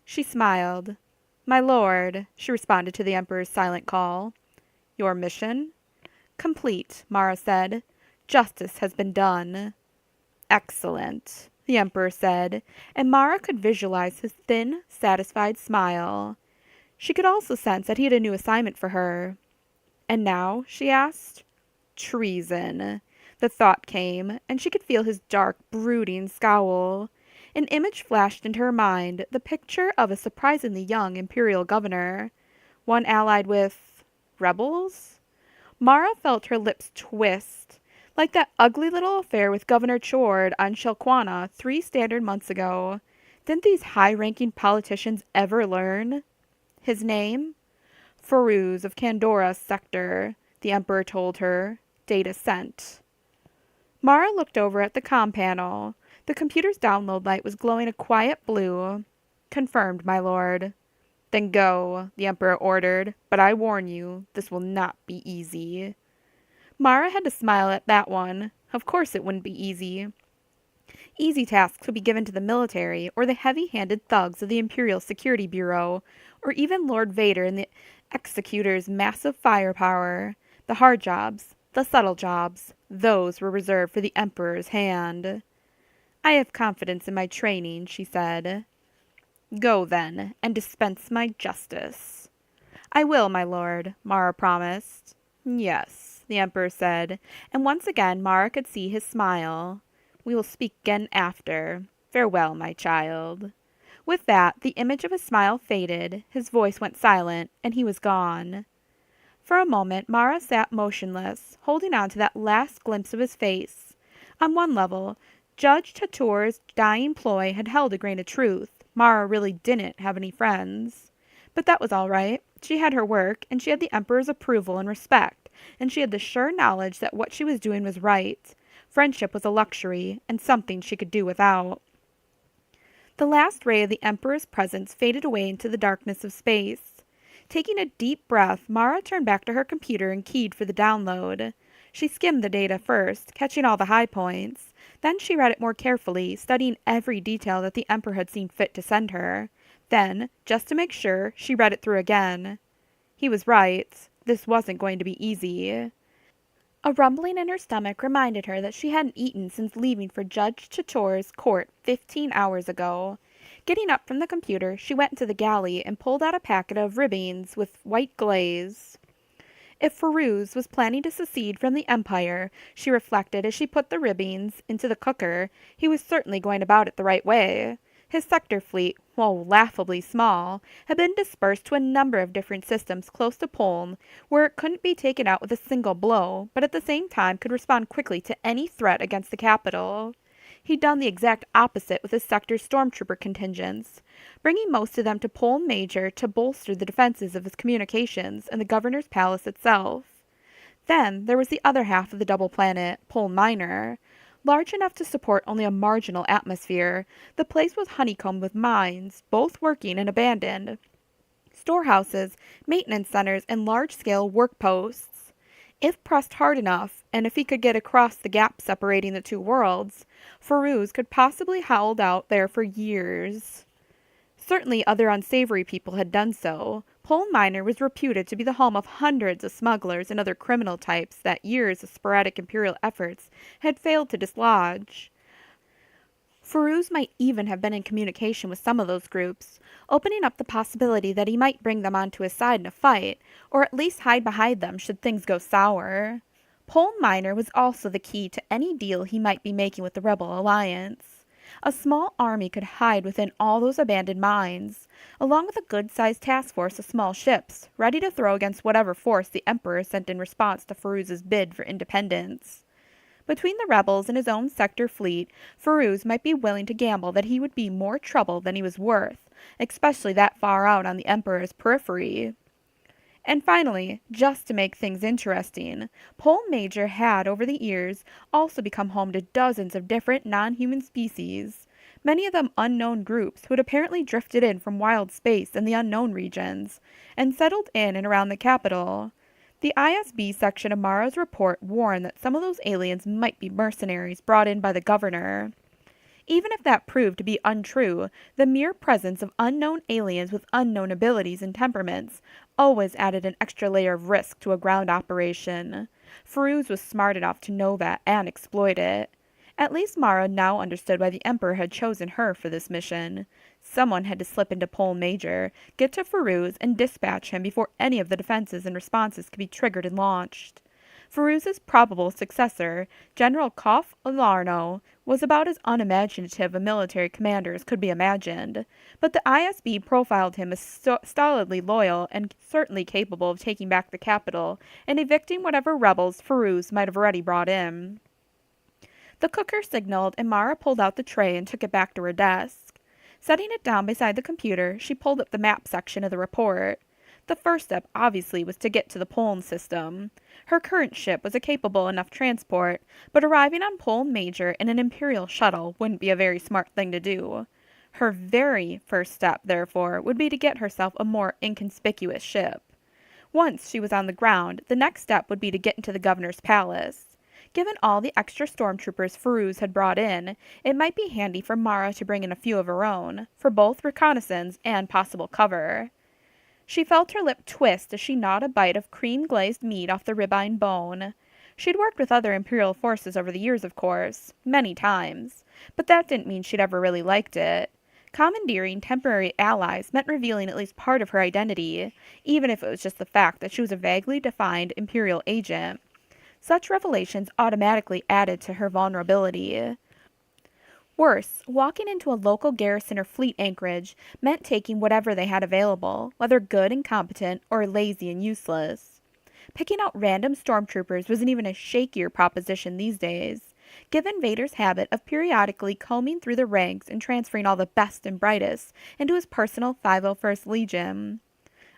She smiled. "My lord," she responded to the Emperor's silent call. "Your mission?" "Complete," Mara said. "Justice has been done." "Excellent," the Emperor said, and Mara could visualize his thin, satisfied smile. She could also sense that he had a new assignment for her. "And now?" she asked. "Treason." The thought came, and she could feel his dark, brooding scowl. An image flashed into her mind, the picture of a surprisingly young Imperial governor. One allied with rebels? Mara felt her lips twist, like that ugly little affair with Governor Chord on Shelquana 3 standard months ago. Didn't these high-ranking politicians ever learn? His name? Feruz of Candora's sector, the Emperor told her. Data sent. Mara looked over at the comm panel. The computer's download light was glowing a quiet blue. "Confirmed, my lord." "Then go," the Emperor ordered. "But I warn you, this will not be easy." Mara had to smile at that one. Of course it wouldn't be easy. Easy tasks would be given to the military, or the heavy-handed thugs of the Imperial Security Bureau, or even Lord Vader and the Executor's massive firepower. The hard jobs, the subtle jobs, those were reserved for the Emperor's hand. "I have confidence in my training," she said. "Go, then, and dispense my justice." "I will, my lord," Mara promised. "Yes," the Emperor said, and once again Mara could see his smile. "We will speak again after. Farewell, my child." With that, the image of his smile faded, his voice went silent, and he was gone. For a moment Mara sat motionless, holding on to that last glimpse of his face. On one level, Judge Tator's dying ploy had held a grain of truth. Mara really didn't have any friends. But that was all right. She had her work, and she had the Emperor's approval and respect, and she had the sure knowledge that what she was doing was right. Friendship was a luxury, and something she could do without. The last ray of the Emperor's presence faded away into the darkness of space. Taking a deep breath, Mara turned back to her computer and keyed for the download. She skimmed the data first, catching all the high points. Then she read it more carefully, studying every detail that the Emperor had seen fit to send her. Then, just to make sure, she read it through again. He was right. This wasn't going to be easy. A rumbling in her stomach reminded her that she hadn't eaten since leaving for Judge Chatore's court 15 hours ago. Getting up from the computer, she went into the galley and pulled out a packet of ribbings with white glaze. If Firuz was planning to secede from the Empire, she reflected as she put the ribbings into the cooker, he was certainly going about it the right way. His sector fleet, while laughably small, had been dispersed to a number of different systems close to Poln, where it couldn't be taken out with a single blow, but at the same time could respond quickly to any threat against the capital. He'd done the exact opposite with his sector's stormtrooper contingents, bringing most of them to Poln Major to bolster the defenses of his communications and the governor's palace itself. Then there was the other half of the double planet, Poln Minor. Large enough to support only a marginal atmosphere, the place was honeycombed with mines, both working and abandoned, storehouses, maintenance centers, and large-scale work posts. If pressed hard enough, and if he could get across the gap separating the two worlds, Firuz could possibly hold out there for years. Certainly other unsavory people had done so. Poln Minor was reputed to be the home of hundreds of smugglers and other criminal types that years of sporadic imperial efforts had failed to dislodge. Firuz might even have been in communication with some of those groups, opening up the possibility that he might bring them onto his side in a fight, or at least hide behind them should things go sour. Poln Minor was also the key to any deal he might be making with the Rebel Alliance. A small army could hide within all those abandoned mines, along with a good-sized task force of small ships, ready to throw against whatever force the Emperor sent in response to Firuz's bid for independence. Between the rebels and his own sector fleet, Firuz might be willing to gamble that he would be more trouble than he was worth, especially that far out on the Emperor's periphery. And finally, just to make things interesting, Poln Major had, over the years, also become home to dozens of different non-human species, many of them unknown groups who had apparently drifted in from wild space and the unknown regions, and settled in and around the capital. The ISB section of Mara's report warned that some of those aliens might be mercenaries brought in by the governor. Even if that proved to be untrue, the mere presence of unknown aliens with unknown abilities and temperaments always added an extra layer of risk to a ground operation. Firuz was smart enough to know that and exploit it. At least Mara now understood why the Emperor had chosen her for this mission. Someone had to slip into Poln Major, get to Firuz, and dispatch him before any of the defenses and responses could be triggered and launched. Firuz's probable successor, General Kof Alarno, was about as unimaginative a military commander as could be imagined, but the ISB profiled him as stolidly loyal and certainly capable of taking back the capital and evicting whatever rebels Firuz might have already brought in. The cooker signaled, and Mara pulled out the tray and took it back to her desk. Setting it down beside the computer, she pulled up the map section of the report. The first step, obviously, was to get to the Poln system. Her current ship was a capable enough transport, but arriving on Poln Major in an Imperial shuttle wouldn't be a very smart thing to do. Her very first step, therefore, would be to get herself a more inconspicuous ship. Once she was on the ground, the next step would be to get into the governor's palace. Given all the extra stormtroopers Firuz had brought in, it might be handy for Mara to bring in a few of her own, for both reconnaissance and possible cover. She felt her lip twist as she gnawed a bite of cream-glazed meat off the ribeye bone. She'd worked with other Imperial forces over the years, of course, many times, but that didn't mean she'd ever really liked it. Commandeering temporary allies meant revealing at least part of her identity, even if it was just the fact that she was a vaguely defined Imperial agent. Such revelations automatically added to her vulnerability. Worse, walking into a local garrison or fleet anchorage meant taking whatever they had available, whether good and competent or lazy and useless. Picking out random stormtroopers was an even a shakier proposition these days, given Vader's habit of periodically combing through the ranks and transferring all the best and brightest into his personal 501st Legion.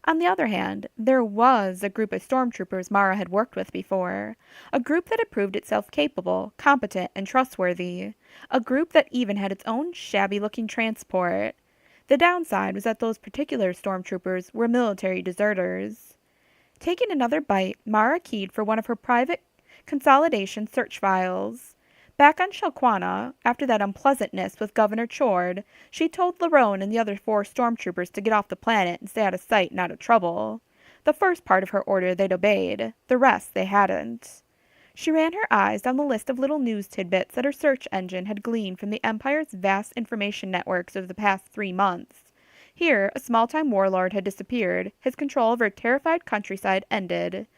On the other hand, there was a group of stormtroopers Mara had worked with before, a group that had proved itself capable, competent, and trustworthy, a group that even had its own shabby-looking transport. The downside was that those particular stormtroopers were military deserters. Taking another bite, Mara keyed for one of her private consolidation search files. Back on Shalquana, after that unpleasantness with Governor Chord, she told Larone and the other 4 stormtroopers to get off the planet and stay out of sight and out of trouble. The first part of her order they'd obeyed, the rest they hadn't. She ran her eyes down the list of little news tidbits that her search engine had gleaned from the Empire's vast information networks over the past 3 months. Here, a small-time warlord had disappeared, his control over a terrified countryside ended.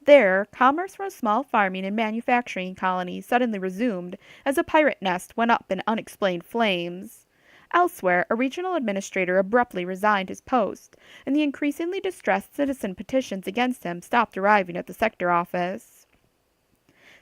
There, commerce from a small farming and manufacturing colony suddenly resumed as a pirate nest went up in unexplained flames. Elsewhere, a regional administrator abruptly resigned his post, and the increasingly distressed citizen petitions against him stopped arriving at the sector office.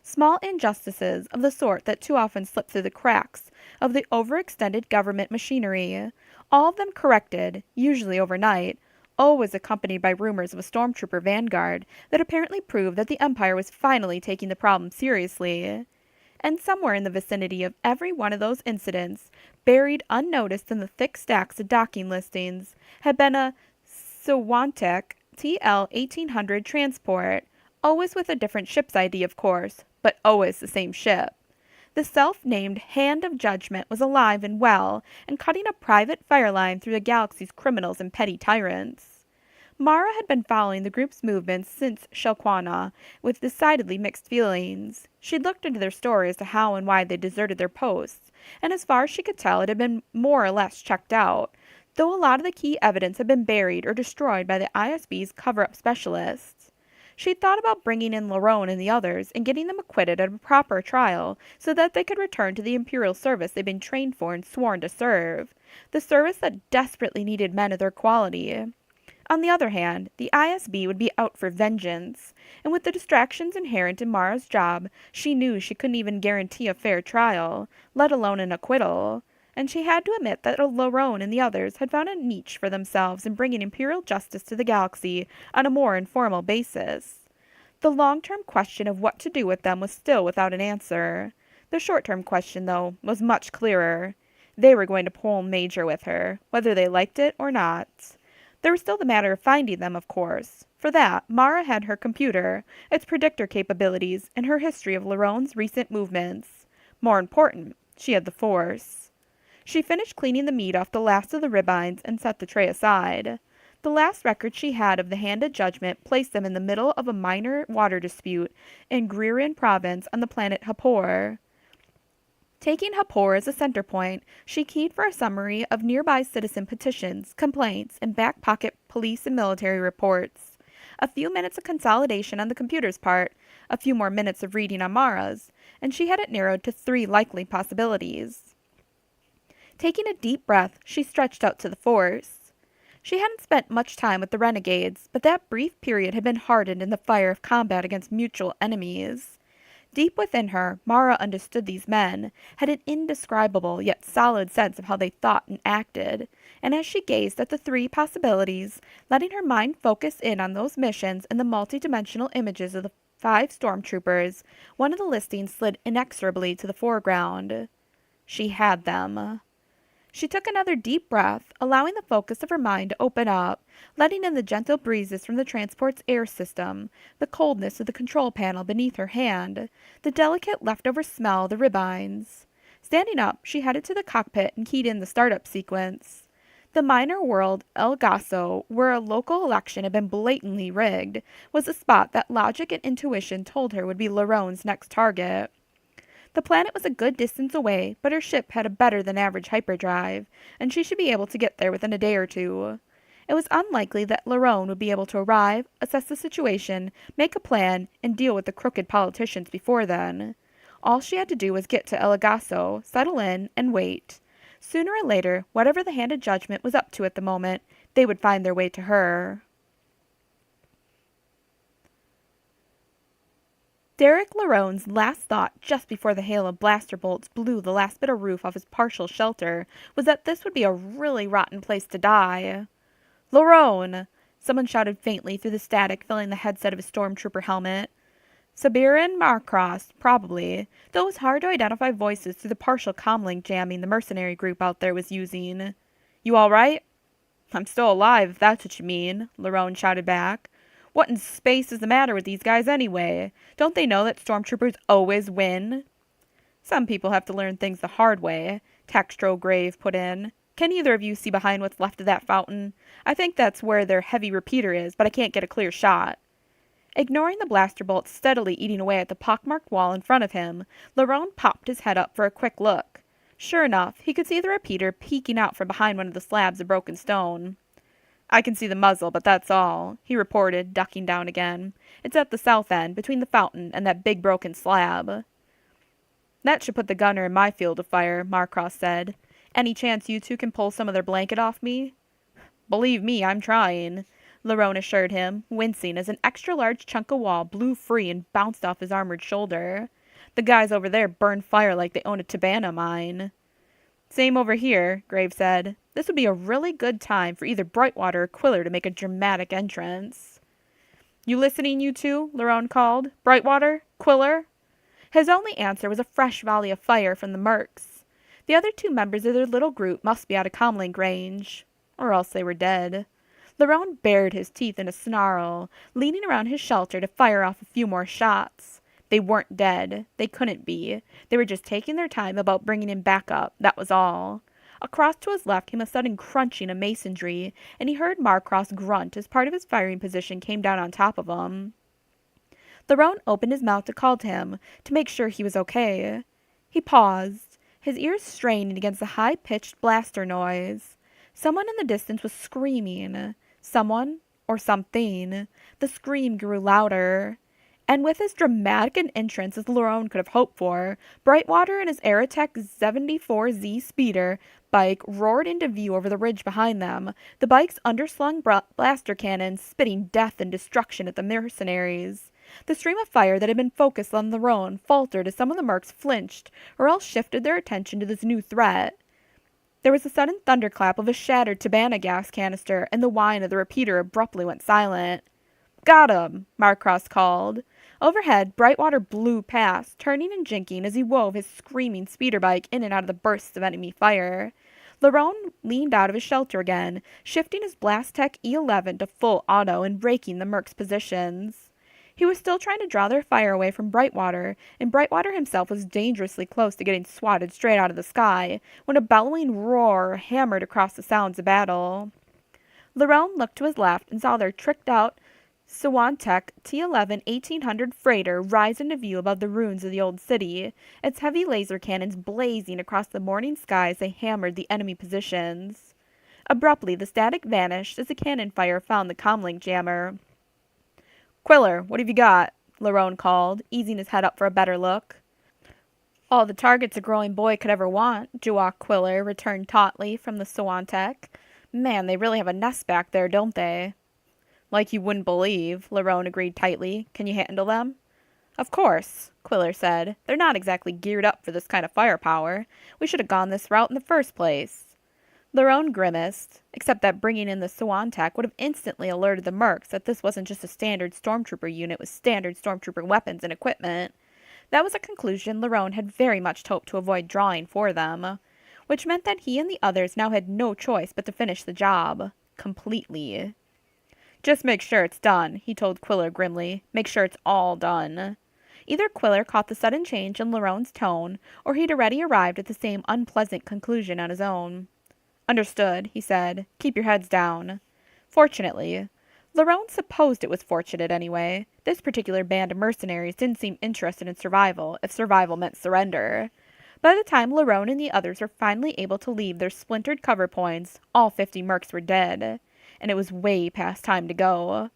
Small injustices of the sort that too often slip through the cracks of the overextended government machinery, all of them corrected, usually overnight, always accompanied by rumors of a stormtrooper vanguard that apparently proved that the Empire was finally taking the problem seriously. And somewhere in the vicinity of every one of those incidents, buried unnoticed in the thick stacks of docking listings, had been a Swantek TL 1800 transport, always with a different ship's ID, of course, but always the same ship. The self-named Hand of Judgment was alive and well, and cutting a private fire line through the galaxy's criminals and petty tyrants. Mara had been following the group's movements since Shalquana, with decidedly mixed feelings. She'd looked into their story as to how and why they deserted their posts, and as far as she could tell it had been more or less checked out, though a lot of the key evidence had been buried or destroyed by the ISB's cover-up specialists. She'd thought about bringing in Larone and the others and getting them acquitted at a proper trial so that they could return to the Imperial service they'd been trained for and sworn to serve, the service that desperately needed men of their quality. On the other hand, the ISB would be out for vengeance, and with the distractions inherent in Mara's job, she knew she couldn't even guarantee a fair trial, let alone an acquittal, and she had to admit that Larone and the others had found a niche for themselves in bringing imperial justice to the galaxy on a more informal basis. The long-term question of what to do with them was still without an answer. The short-term question, though, was much clearer. They were going to pull major with her, whether they liked it or not. There was still the matter of finding them, of course. For that, Mara had her computer, its predictor capabilities, and her history of Larone's recent movements. More important, she had the Force. She finished cleaning the meat off the last of the ribeyes and set the tray aside. The last record she had of the Hand of Judgment placed them in the middle of a minor water dispute in Gririn province on the planet Hapor. Taking Hapor as a center point, she keyed for a summary of nearby citizen petitions, complaints, and back-pocket police and military reports. A few minutes of consolidation on the computer's part, a few more minutes of reading on Mara's, and she had it narrowed to 3 likely possibilities. Taking a deep breath, she stretched out to the Force. She hadn't spent much time with the renegades, but that brief period had been hardened in the fire of combat against mutual enemies. Deep within her, Mara understood these men, had an indescribable yet solid sense of how they thought and acted, and as she gazed at the 3 possibilities, letting her mind focus in on those missions and the multidimensional images of the 5 stormtroopers, one of the listings slid inexorably to the foreground. She had them. She took another deep breath, allowing the focus of her mind to open up, letting in the gentle breezes from the transport's air system, the coldness of the control panel beneath her hand, the delicate leftover smell of the ribeyes. Standing up, she headed to the cockpit and keyed in the startup sequence. The minor world El Gaso, where a local election had been blatantly rigged, was a spot that logic and intuition told her would be Larone's next target. The planet was a good distance away, but her ship had a better-than-average hyperdrive, and she should be able to get there within a day or 2. It was unlikely that Larone would be able to arrive, assess the situation, make a plan, and deal with the crooked politicians before then. All she had to do was get to El Agaso, settle in, and wait. Sooner or later, whatever the Hand of Judgment was up to at the moment, they would find their way to her. Derek Larone's last thought just before the hail of blaster bolts blew the last bit of roof off his partial shelter was that this would be a really rotten place to die. "Larone!" someone shouted faintly through the static filling the headset of his stormtrooper helmet. Sabirin Marcross, probably, though it was hard to identify voices through the partial comlink jamming the mercenary group out there was using. "You all right?" "I'm still alive, if that's what you mean," Larone shouted back. "What in space is the matter with these guys anyway? Don't they know that stormtroopers always win?" Some people have to learn things the hard way, Textro Grave put in. Can either of you see behind what's left of that fountain? I think that's where their heavy repeater is, but I can't get a clear shot. Ignoring the blaster bolts steadily eating away at the pockmarked wall in front of him, Lerone popped his head up for a quick look. Sure enough, he could see the repeater peeking out from behind one of the slabs of broken stone. I can see the muzzle, but that's all, he reported, ducking down again. It's at the south end, between the fountain and that big broken slab. That should put the gunner in my field of fire, Marcross said. Any chance you two can pull some of their blanket off me? Believe me, I'm trying, Lerone assured him, wincing as an extra-large chunk of wall blew free and bounced off his armored shoulder. The guys over there burn fire like they own a Tabana mine. Same over here, Graves said. This would be a really good time for either Brightwater or Quiller to make a dramatic entrance. You listening, you two? Lerone called. Brightwater? Quiller? His only answer was a fresh volley of fire from the mercs. The other two members of their little group must be out of comlink range. Or else they were dead. Lerone bared his teeth in a snarl, leaning around his shelter to fire off a few more shots. They weren't dead. They couldn't be. They were just taking their time about bringing him back up, that was all. Across to his left came a sudden crunching of masonry, and he heard Marcross grunt as part of his firing position came down on top of him. Lerone opened his mouth to call to him, to make sure he was okay. He paused, his ears straining against the high-pitched blaster noise. Someone in the distance was screaming. Someone, or something. The scream grew louder. And with as dramatic an entrance as Lerone could have hoped for, Brightwater and his Aerotech 74Z speeder bike roared into view over the ridge behind them, the bike's underslung blaster cannons spitting death and destruction at the mercenaries. The stream of fire that had been focused on Lerone faltered as some of the mercs flinched, or else shifted their attention to this new threat. There was a sudden thunderclap of a shattered Tabana gas canister, and the whine of the repeater abruptly went silent. Got him, Marcross called. Overhead, Brightwater blew past, turning and jinking as he wove his screaming speeder bike in and out of the bursts of enemy fire. Lerone leaned out of his shelter again, shifting his Blastech E11 to full auto and raking the mercs' positions. He was still trying to draw their fire away from Brightwater, and Brightwater himself was dangerously close to getting swatted straight out of the sky, when a bellowing roar hammered across the sounds of battle. Lerone looked to his left and saw their tricked-out Sawantech T11 1800 freighter rise into view above the ruins of the old city, its heavy laser cannons blazing across the morning sky as they hammered the enemy positions. Abruptly, the static vanished as the cannon fire found the comlink jammer. Quiller, what have you got? Lerone called, easing his head up for a better look. All the targets a growing boy could ever want, Juwak Quiller returned tautly from the Sawantech. Man, they really have a nest back there, don't they? Like you wouldn't believe, Lerone agreed tightly. Can you handle them? Of course, Quiller said. They're not exactly geared up for this kind of firepower. We should have gone this route in the first place. Lerone grimaced, except that bringing in the Sawantech would have instantly alerted the mercs that this wasn't just a standard stormtrooper unit with standard stormtrooper weapons and equipment. That was a conclusion Lerone had very much hoped to avoid drawing for them, which meant that he and the others now had no choice but to finish the job. Completely. Just make sure it's done, he told Quiller grimly. Make sure it's all done. Either Quiller caught the sudden change in Lerone's tone, or he'd already arrived at the same unpleasant conclusion on his own. Understood, he said. Keep your heads down. Fortunately. Lerone supposed it was fortunate anyway. This particular band of mercenaries didn't seem interested in survival, if survival meant surrender. By the time Lerone and the others were finally able to leave their splintered cover points, all 50 mercs were dead. And it was way past time to go.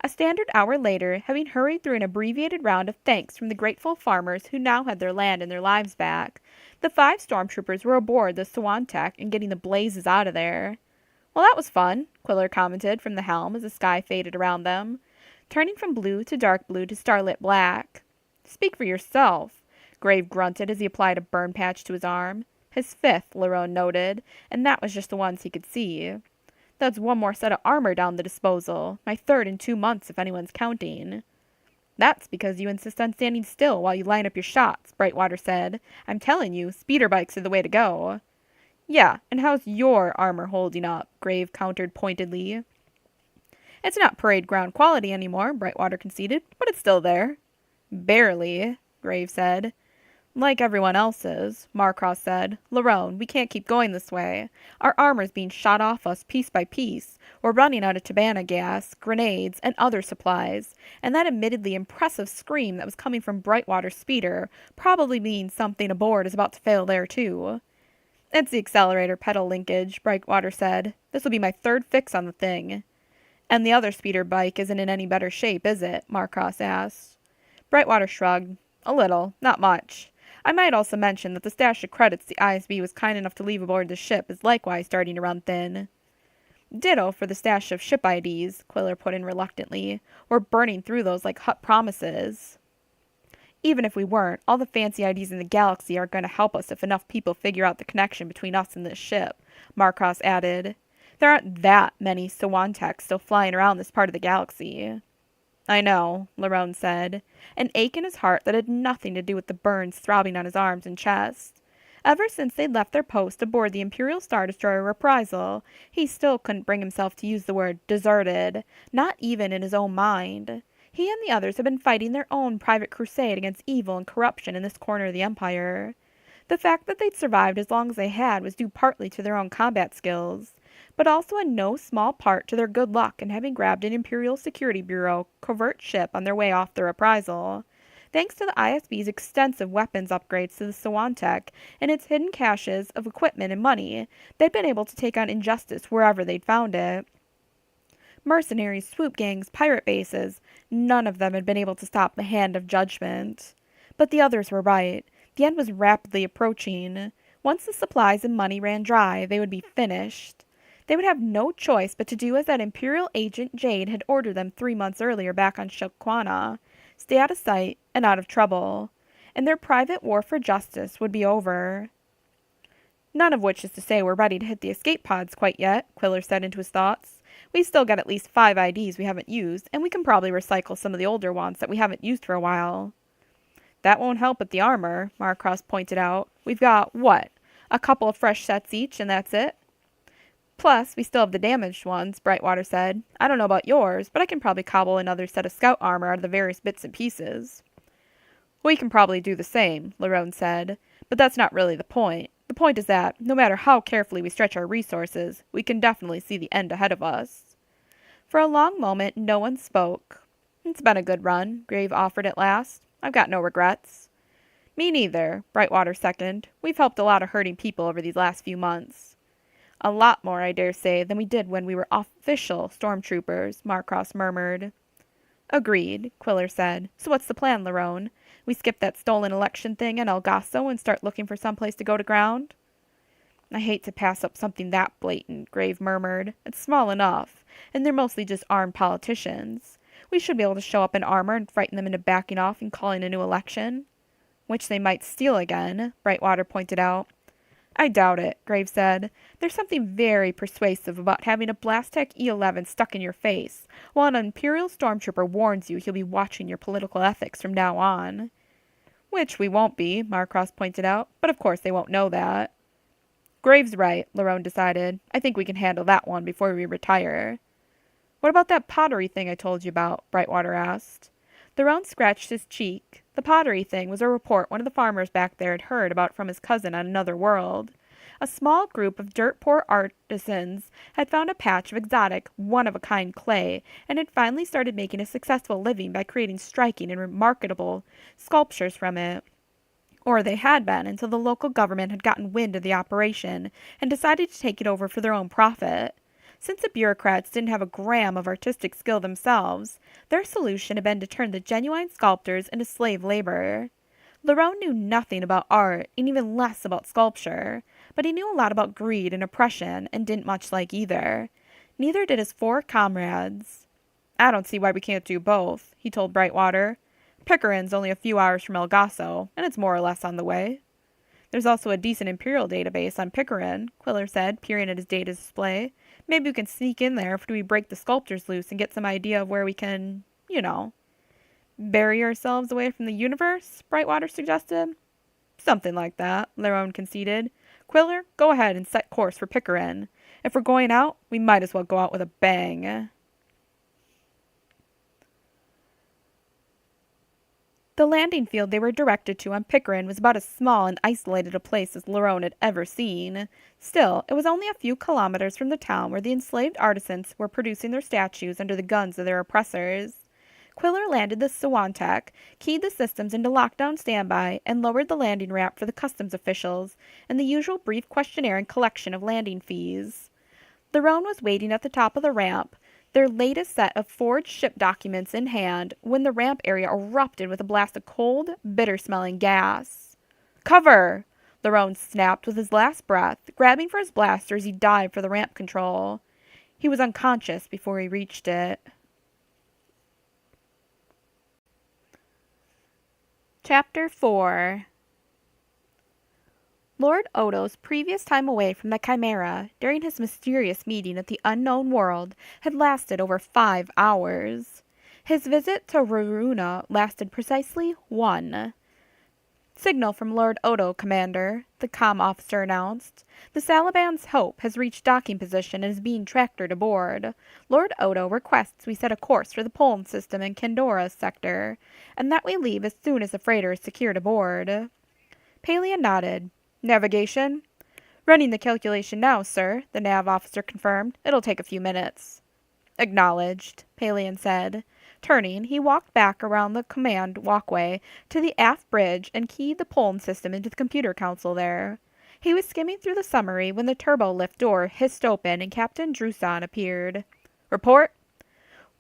A standard hour later, having hurried through an abbreviated round of thanks from the grateful farmers who now had their land and their lives back, the 5 stormtroopers were aboard the Sawantech and getting the blazes out of there. Well, that was fun, Quiller commented from the helm as the sky faded around them, turning from blue to dark blue to starlit black. Speak for yourself, Grave grunted as he applied a burn patch to his arm. His 5th, Lerone noted, and that was just the ones he could see. That's one more set of armor down the disposal, my 3rd in 2 months if anyone's counting. That's because you insist on standing still while you line up your shots, Brightwater said. I'm telling you, speeder bikes are the way to go. Yeah, and how's your armor holding up? Grave countered pointedly. It's not parade ground quality anymore, Brightwater conceded, but it's still there. Barely, Grave said. Like everyone else's, Marcross said. Lerone, we can't keep going this way. Our armor's being shot off us piece by piece. We're running out of Tabana gas, grenades, and other supplies, and that admittedly impressive scream that was coming from Brightwater's speeder probably means something aboard is about to fail there too. It's the accelerator pedal linkage, Brightwater said. This will be my third fix on the thing. And the other speeder bike isn't in any better shape, is it? Marcross asked. Brightwater shrugged. A little, not much. I might also mention that the stash of credits the ISB was kind enough to leave aboard the ship is likewise starting to run thin. Ditto for the stash of ship IDs, Quiller put in reluctantly. We're burning through those like hut promises. Even if we weren't, all the fancy IDs in the galaxy are going to help us if enough people figure out the connection between us and this ship, Marcos added. There aren't that many Sawantechs still flying around this part of the galaxy. I know, Lerone said, an ache in his heart that had nothing to do with the burns throbbing on his arms and chest. Ever since they'd left their post aboard the Imperial Star Destroyer Reprisal, he still couldn't bring himself to use the word deserted, not even in his own mind. He and the others had been fighting their own private crusade against evil and corruption in this corner of the Empire. The fact that they'd survived as long as they had was due partly to their own combat skills, but also in no small part to their good luck in having grabbed an Imperial Security Bureau covert ship on their way off the reprisal. Thanks to the ISB's extensive weapons upgrades to the Sawantech and its hidden caches of equipment and money, they'd been able to take on injustice wherever they'd found it. Mercenaries, swoop gangs, pirate bases, none of them had been able to stop the hand of judgment. But the others were right. The end was rapidly approaching. Once the supplies and money ran dry, they would be finished. They would have no choice but to do as that Imperial agent Jade had ordered them 3 months earlier back on Shilkwana. Stay out of sight and out of trouble. And their private war for justice would be over. None of which is to say we're ready to hit the escape pods quite yet, Quiller said into his thoughts. We've still got at least 5 IDs we haven't used, and we can probably recycle some of the older ones that we haven't used for a while. That won't help with the armor, Marcross pointed out. We've got, what, a couple of fresh sets each, and that's it? Plus, we still have the damaged ones, Brightwater said. I don't know about yours, but I can probably cobble another set of scout armor out of the various bits and pieces. We can probably do the same, Lerone said, but that's not really the point. The point is that, no matter how carefully we stretch our resources, we can definitely see the end ahead of us. For a long moment, no one spoke. It's been a good run, Grave offered at last. I've got no regrets. Me neither, Brightwater seconded. We've helped a lot of hurting people over these last few months. A lot more, I dare say, than we did when we were official stormtroopers, Marcross murmured. Agreed, Quiller said. So what's the plan, Lerone? We skip that stolen election thing in El Gaso and start looking for some place to go to ground? I hate to pass up something that blatant, Grave murmured. It's small enough, and they're mostly just armed politicians. We should be able to show up in armor and frighten them into backing off and calling a new election. Which they might steal again, Brightwater pointed out. I doubt it, Grave said. There's something very persuasive about having a Blastech E-11 stuck in your face, while an Imperial Stormtrooper warns you he'll be watching your political ethics from now on. Which we won't be, Marcross pointed out, but of course they won't know that. Grave's right, Lerone decided. I think we can handle that one before we retire. What about that pottery thing I told you about? Brightwater asked. Lerone scratched his cheek. The pottery thing was a report one of the farmers back there had heard about from his cousin on another world. A small group of dirt-poor artisans had found a patch of exotic, one-of-a-kind clay, and had finally started making a successful living by creating striking and remarkable sculptures from it. Or they had been until the local government had gotten wind of the operation and decided to take it over for their own profit. Since the bureaucrats didn't have a gram of artistic skill themselves, their solution had been to turn the genuine sculptors into slave labor. Lerone knew nothing about art, and even less about sculpture, but he knew a lot about greed and oppression, and didn't much like either. Neither did his 4 comrades. I don't see why we can't do both, he told Brightwater. Pickering's only a few hours from El Gaso, and it's more or less on the way. There's also a decent Imperial database on Pickering, Quiller said, peering at his data display. Maybe we can sneak in there after we break the sculptors loose and get some idea of where we can, bury ourselves away from the universe, Brightwater suggested. Something like that, Lerone conceded. Quiller, go ahead and set course for Pickering. If we're going out, we might as well go out with a bang. The landing field they were directed to on Pickering was about as small and isolated a place as Lerone had ever seen. Still, it was only a few kilometers from the town where the enslaved artisans were producing their statues under the guns of their oppressors. Quiller landed the Swantek, keyed the systems into lockdown standby, and lowered the landing ramp for the customs officials and the usual brief questionnaire and collection of landing fees. Lerone was waiting at the top of the ramp, their latest set of forged ship documents in hand, when the ramp area erupted with a blast of cold, bitter-smelling gas. "Cover!" Lerone snapped with his last breath, grabbing for his blaster as he dived for the ramp control. He was unconscious before he reached it. Chapter 4. Lord Odo's previous time away from the Chimera, during his mysterious meeting at the unknown world, had lasted over 5 hours. His visit to Raruna lasted precisely 1. "Signal from Lord Odo, Commander," the comm officer announced. "The Salaban's Hope has reached docking position and is being tractored aboard. Lord Odo requests we set a course for the Poland system in Candora's sector, and that we leave as soon as the freighter is secured aboard." Palian nodded. "Navigation?" "Running the calculation now, sir," the nav officer confirmed. "It'll take a few minutes." "Acknowledged," Palian said. Turning, he walked back around the command walkway to the aft bridge and keyed the Poland system into the computer console there. He was skimming through the summary when the turbo lift door hissed open and Captain Druson appeared. "Report?"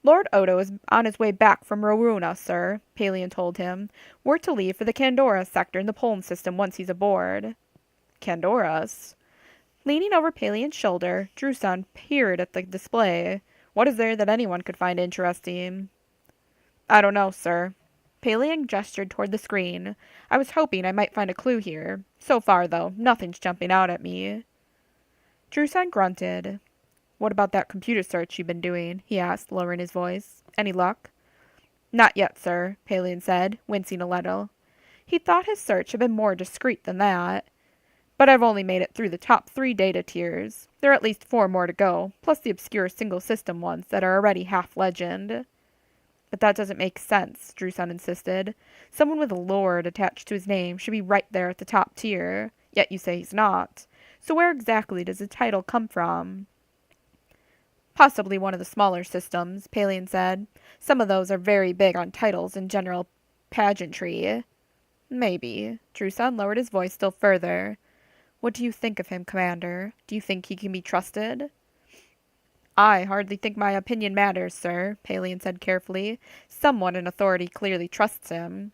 "Lord Odo is on his way back from Roruna, sir," Palian told him. "We're to leave for the Candora sector in the Poland system once he's aboard." "Candoras?" Leaning over Palian's shoulder, Druson peered at the display. "What is there that anyone could find interesting?" "I don't know, sir." Palian gestured toward the screen. "I was hoping I might find a clue here. So far, though, nothing's jumping out at me." Druson grunted. "What about that computer search you've been doing?" he asked, lowering his voice. "Any luck?" "Not yet, sir," Palian said, wincing a little. He thought his search had been more discreet than that. "But I've only made it through the top 3 data tiers. There are at least 4 more to go, plus the obscure single-system ones that are already half-legend." "But that doesn't make sense," Druson insisted. "Someone with Lord attached to his name should be right there at the top tier. Yet you say he's not. So where exactly does the title come from?" "Possibly one of the smaller systems," Palian said. "Some of those are very big on titles and general pageantry." "Maybe." Druson lowered his voice still further. "What do you think of him, Commander? Do you think he can be trusted?" "I hardly think my opinion matters, sir," Palian said carefully. "Someone in authority clearly trusts him."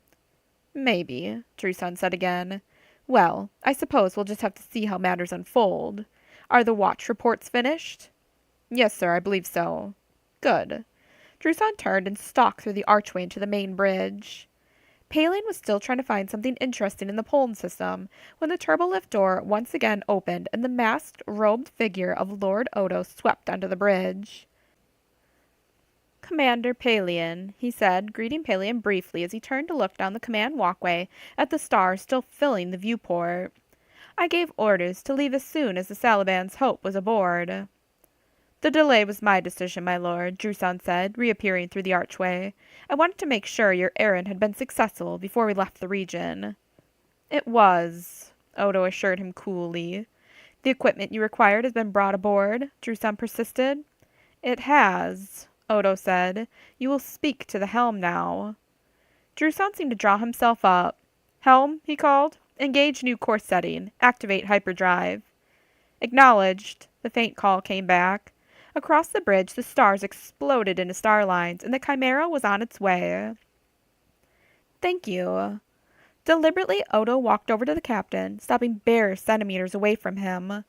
"Maybe," Druson said again. "Well, I suppose we'll just have to see how matters unfold. Are the watch reports finished?" "Yes, sir, I believe so." "Good." Druson turned and stalked through the archway into the main bridge. Palian was still trying to find something interesting in the Poland system when the turbolift door once again opened and the masked, robed figure of Lord Odo swept onto the bridge. "Commander Palian," he said, greeting Palian briefly as he turned to look down the command walkway at the stars still filling the viewport. "I gave orders to leave as soon as the Salaban's Hope was aboard." "The delay was my decision, my lord," Druson said, reappearing through the archway. "I wanted to make sure your errand had been successful before we left the region." "It was," Odo assured him coolly. "The equipment you required has been brought aboard?" Druson persisted. "It has," Odo said. "You will speak to the helm now." Druson seemed to draw himself up. "Helm," he called. "Engage new course setting. Activate hyperdrive." "Acknowledged," the faint call came back. Across the bridge, the stars exploded into star lines, and the Chimera was on its way. "Thank you." Deliberately, Odo walked over to the captain, stopping bare centimeters away from him.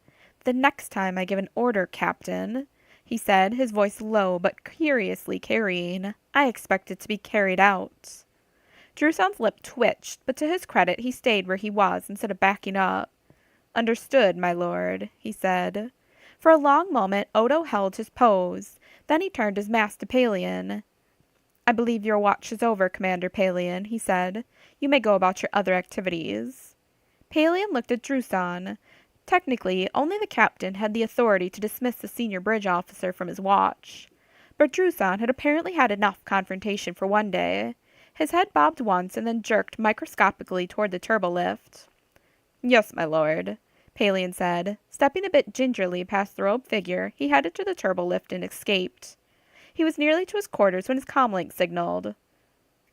"The next time I give an order, Captain," he said, his voice low but curiously carrying, "I expect it to be carried out." Druson's lip twitched, but to his credit he stayed where he was instead of backing up. "Understood, my lord," he said. For a long moment Odo held his pose. Then he turned his mask to Palian. "I believe your watch is over, Commander Palian," he said. "You may go about your other activities." Palian looked at Druson. Technically, only the captain had the authority to dismiss the senior bridge officer from his watch. But Druson had apparently had enough confrontation for one day. His head bobbed once and then jerked microscopically toward the turbolift. Yes, my lord, Palian said. Stepping a bit gingerly past the robed figure, he headed to the turbolift and escaped. He was nearly to his quarters when his comlink signaled.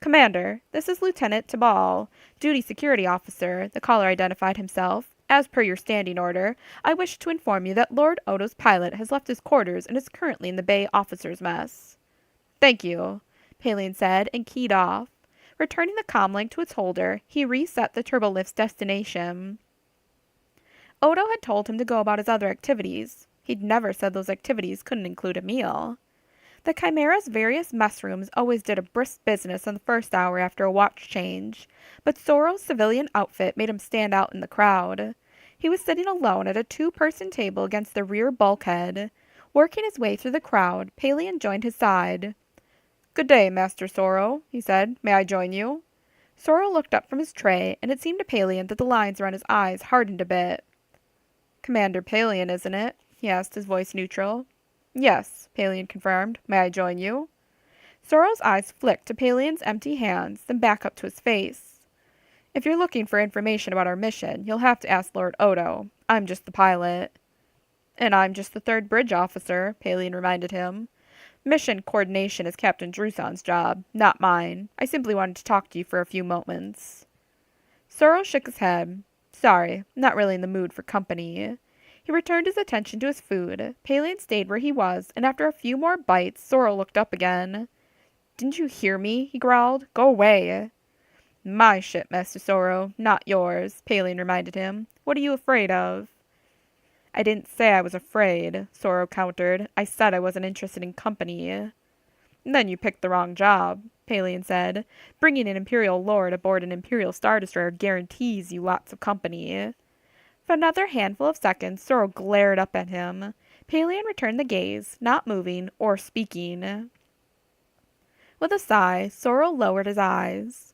Commander, this is Lieutenant Tabal, Duty Security Officer, the caller identified himself. As per your standing order, I wish to inform you that Lord Odo's pilot has left his quarters and is currently in the Bay Officers' Mess. Thank you, Palian said, and keyed off. Returning the comlink to its holder, he reset the turbolift's destination. Odo had told him to go about his other activities. He'd never said those activities couldn't include a meal. The Chimera's various mess rooms always did a brisk business in the first hour after a watch change, but Sorrel's civilian outfit made him stand out in the crowd. He was sitting alone at a two-person table against the rear bulkhead. Working his way through the crowd, Palian joined his side. Good day, Master Sorrel, he said. May I join you? Sorrel looked up from his tray, and it seemed to Palian that the lines around his eyes hardened a bit. Commander Palian, isn't it? He asked, his voice neutral. Yes, Palian confirmed. May I join you? Sorrel's eyes flicked to Palian's empty hands, then back up to his face. If you're looking for information about our mission, you'll have to ask Lord Odo. I'm just the pilot. And I'm just the third bridge officer, Palian reminded him. Mission coordination is Captain Druson's job, not mine. I simply wanted to talk to you for a few moments. Sorrel shook his head. Sorry, not really in the mood for company. He returned his attention to his food. Palian stayed where he was, and after a few more bites, Sorrel looked up again. Didn't you hear me? He growled. Go away. My ship, Master Sorrel, not yours, Palian reminded him. What are you afraid of? I didn't say I was afraid, Sorrel countered. I said I wasn't interested in company. Then you picked the wrong job, Palian said. Bringing an Imperial Lord aboard an Imperial Star Destroyer guarantees you lots of company. For another handful of seconds, Sorrel glared up at him. Palian returned the gaze, not moving or speaking. With a sigh, Sorrel lowered his eyes.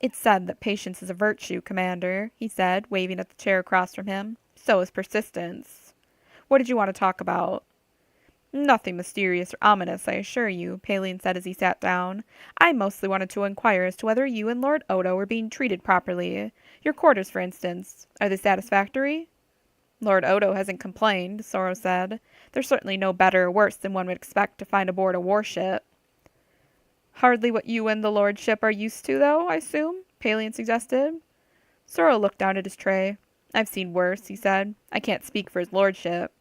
It's said that patience is a virtue, Commander, he said, waving at the chair across from him. So is persistence. What did you want to talk about? Nothing mysterious or ominous, I assure you, Palian said as he sat down. I mostly wanted to inquire as to whether you and Lord Odo were being treated properly. Your quarters, for instance. Are they satisfactory? Lord Odo hasn't complained, Sorrel said. They're certainly no better or worse than one would expect to find aboard a warship. Hardly what you and the lordship are used to, though, I assume? Palian suggested. Sorrel looked down at his tray. I've seen worse, he said. I can't speak for his lordship.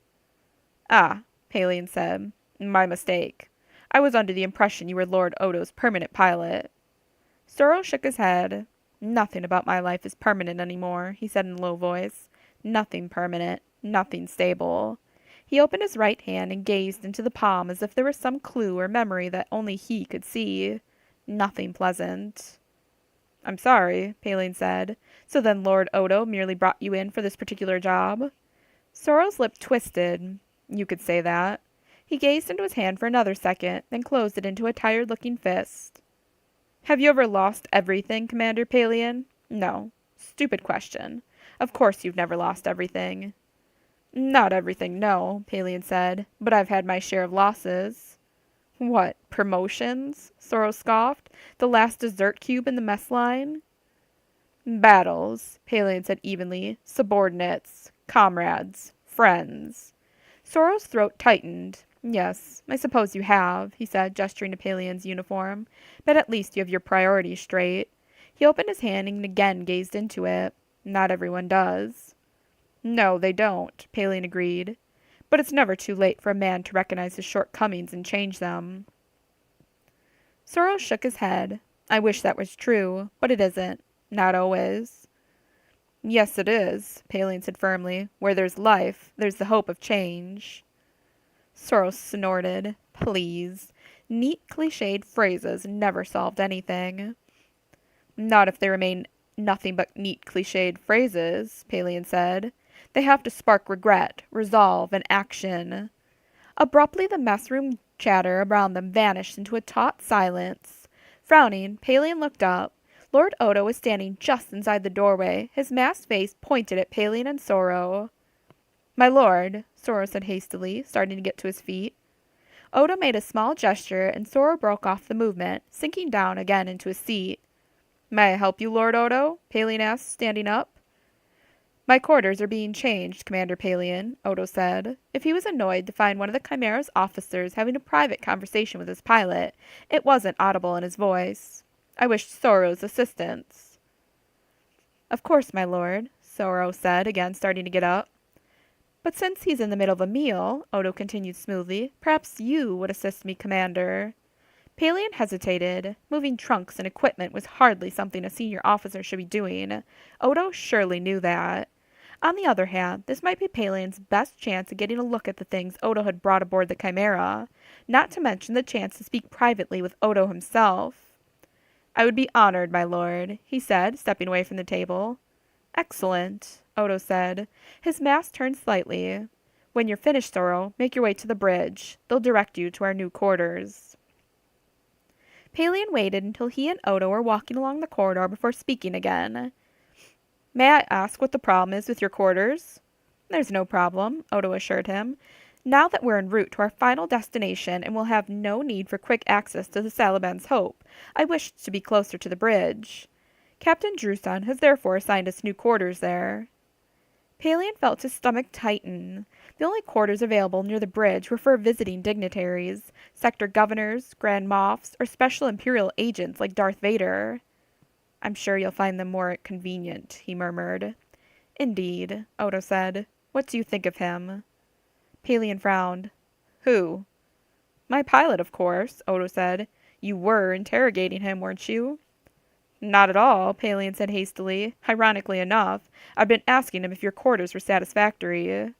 Ah, Palian said. My mistake. I was under the impression you were Lord Odo's permanent pilot. Sorrel shook his head. Nothing about my life is permanent anymore, he said in a low voice. Nothing permanent. Nothing stable. He opened his right hand and gazed into the palm as if there was some clue or memory that only he could see. Nothing pleasant. I'm sorry, Palian said. So then Lord Odo merely brought you in for this particular job? Sorrel's lip twisted. You could say that. He gazed into his hand for another second, then closed it into a tired-looking fist. Have you ever lost everything, Commander Palian? No. Stupid question. Of course you've never lost everything. Not everything, no, Palian said, but I've had my share of losses. What, promotions? Sorrel scoffed. The last dessert cube in the mess line? Battles, Palian said evenly. Subordinates. Comrades. Friends. Sorrel's throat tightened. Yes, I suppose you have, he said, gesturing to Palian's uniform. But at least you have your priorities straight. He opened his hand and again gazed into it. Not everyone does. No, they don't, Palian agreed. But it's never too late for a man to recognize his shortcomings and change them. Sorrel shook his head. I wish that was true, but it isn't. Not always. Yes, it is, Palian said firmly. Where there's life, there's the hope of change. Sorrel snorted. Please. Neat, cliched phrases never solved anything. Not if they remain nothing but neat, cliched phrases, Palian said. They have to spark regret, resolve, and action. Abruptly, the mess-room chatter around them vanished into a taut silence. Frowning, Palian looked up. Lord Odo was standing just inside the doorway, his masked face pointed at Palian and Sorrel. My lord, Sorrel said hastily, starting to get to his feet. Odo made a small gesture, and Sora broke off the movement, sinking down again into his seat. "May I help you, Lord Odo?" Palian asked, standing up. "My quarters are being changed, Commander Palian," Odo said. If he was annoyed to find one of the Chimera's officers having a private conversation with his pilot, it wasn't audible in his voice. "I wished Soro's assistance." "Of course, my lord," Soro said, again starting to get up. "But since he's in the middle of a meal," Odo continued smoothly, "perhaps you would assist me, Commander." Palian hesitated. Moving trunks and equipment was hardly something a senior officer should be doing. Odo surely knew that. On the other hand, this might be Palian's best chance of getting a look at the things Odo had brought aboard the Chimera, not to mention the chance to speak privately with Odo himself. "I would be honored, my lord," he said, stepping away from the table. "Excellent," Odo said. His mask turned slightly. "When you're finished, Soro, make your way to the bridge. They'll direct you to our new quarters." Palian waited until he and Odo were walking along the corridor before speaking again. "May I ask what the problem is with your quarters?" "There's no problem," Odo assured him. "Now that we're en route to our final destination and will have no need for quick access to the Salaban's Hope, I wish to be closer to the bridge. Captain Druson has therefore assigned us new quarters there." Palian felt his stomach tighten. The only quarters available near the bridge were for visiting dignitaries, sector governors, grand moffs, or special imperial agents like Darth Vader. "I'm sure you'll find them more convenient," he murmured. "Indeed," Odo said. "What do you think of him?" Palian frowned. "Who?" "My pilot, of course," Odo said. "You were interrogating him, weren't you?" "Not at all," Palian said hastily. "Ironically enough, I've been asking him if your quarters were satisfactory."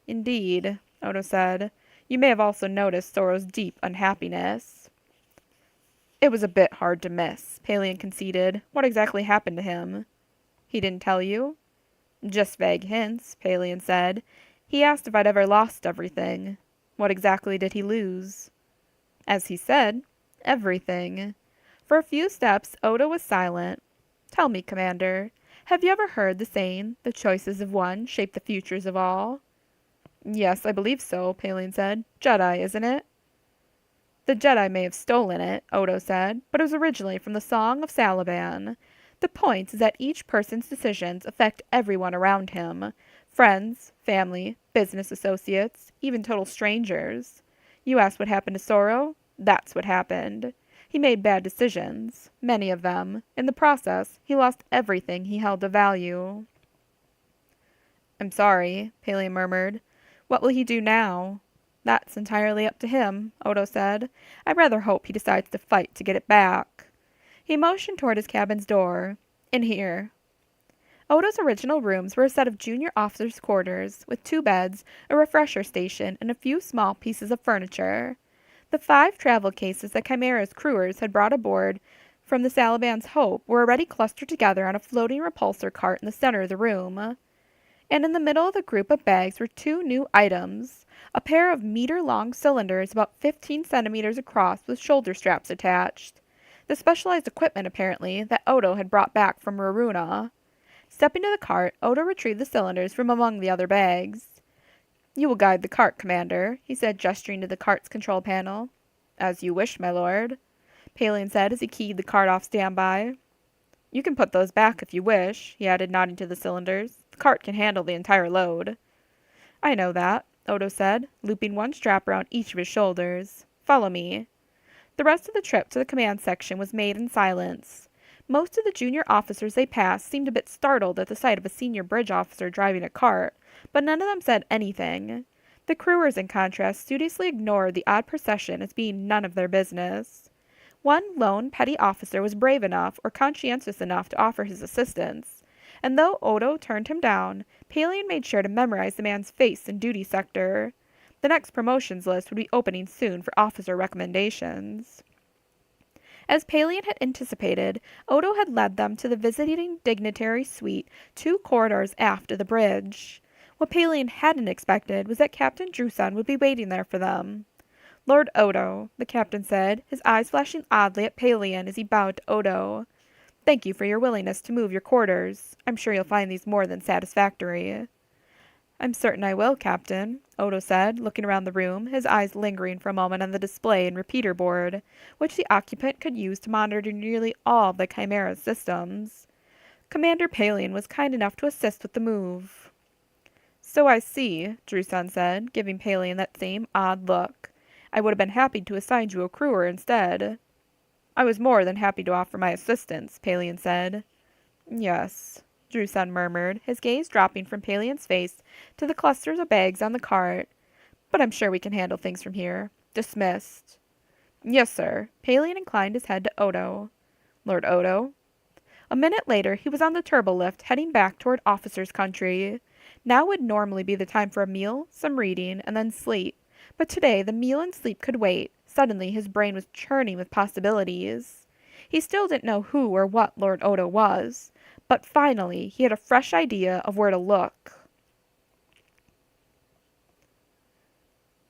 "Indeed," Odo said. "You may have also noticed Soro's deep unhappiness." "It was a bit hard to miss," Palian conceded. "What exactly happened to him?" "He didn't tell you?" "Just vague hints," Palian said. "He asked if I'd ever lost everything." "What exactly did he lose?" "As he said, everything." For a few steps, Odo was silent. "Tell me, Commander, have you ever heard the saying, 'The choices of one shape the futures of all'?" "Yes, I believe so," Palian said. "Jedi, isn't it?" "The Jedi may have stolen it," Odo said, "but it was originally from the Song of Salaban. The point is that each person's decisions affect everyone around him. Friends, family, business associates, even total strangers. You asked what happened to Soro? That's what happened. He made bad decisions, many of them. In the process, he lost everything he held of value." "I'm sorry," Palian murmured. "What will he do now?" "That's entirely up to him," Odo said. "I rather hope he decides to fight to get it back." He motioned toward his cabin's door. "In here." Odo's original rooms were a set of junior officers' quarters, with 2 beds, a refresher station, and a few small pieces of furniture. The 5 travel cases that Chimera's crewers had brought aboard from the Salaban's Hope were already clustered together on a floating repulsor cart in the center of the room. And in the middle of the group of bags were 2 new items, a pair of meter-long cylinders about 15 centimeters across with shoulder straps attached. The specialized equipment, apparently, that Odo had brought back from Raruna. Stepping to the cart, Odo retrieved the cylinders from among the other bags. "You will guide the cart, Commander," he said, gesturing to the cart's control panel. "As you wish, my lord," Palian said as he keyed the cart off standby. "You can put those back if you wish," he added, nodding to the cylinders. "The cart can handle the entire load." "I know that," Odo said, looping one strap around each of his shoulders. "Follow me." The rest of the trip to the command section was made in silence. Most of the junior officers they passed seemed a bit startled at the sight of a senior bridge officer driving a cart, but none of them said anything. The crewers, in contrast, studiously ignored the odd procession as being none of their business. One lone petty officer was brave enough or conscientious enough to offer his assistance, and though Odo turned him down, Palian made sure to memorize the man's face and duty sector. The next promotions list would be opening soon for officer recommendations. As Palian had anticipated, Odo had led them to the visiting dignitary suite 2 corridors aft of the bridge. What Palian hadn't expected was that Captain Druson would be waiting there for them. "Lord Odo," the captain said, his eyes flashing oddly at Palian as he bowed to Odo. "Thank you for your willingness to move your quarters. I'm sure you'll find these more than satisfactory." I'm certain I will, Captain, Odo said, looking around the room, his eyes lingering for a moment on the display and repeater board, which the occupant could use to monitor nearly all of the Chimera's systems. Commander Palian was kind enough to assist with the move. So I see, Druson said, giving Palian that same odd look. I would have been happy to assign you a crewer instead. I was more than happy to offer my assistance, Palian said. Yes, Druson murmured, his gaze dropping from Palian's face to the clusters of bags on the cart. But I'm sure we can handle things from here. Dismissed. Yes, sir. Palian inclined his head to Odo. Lord Odo? A minute later, he was on the turbolift, heading back toward officers' country. Now would normally be the time for a meal, some reading, and then sleep. But today, the meal and sleep could wait. Suddenly, his brain was churning with possibilities. He still didn't know who or what Lord Odo was. But finally, he had a fresh idea of where to look.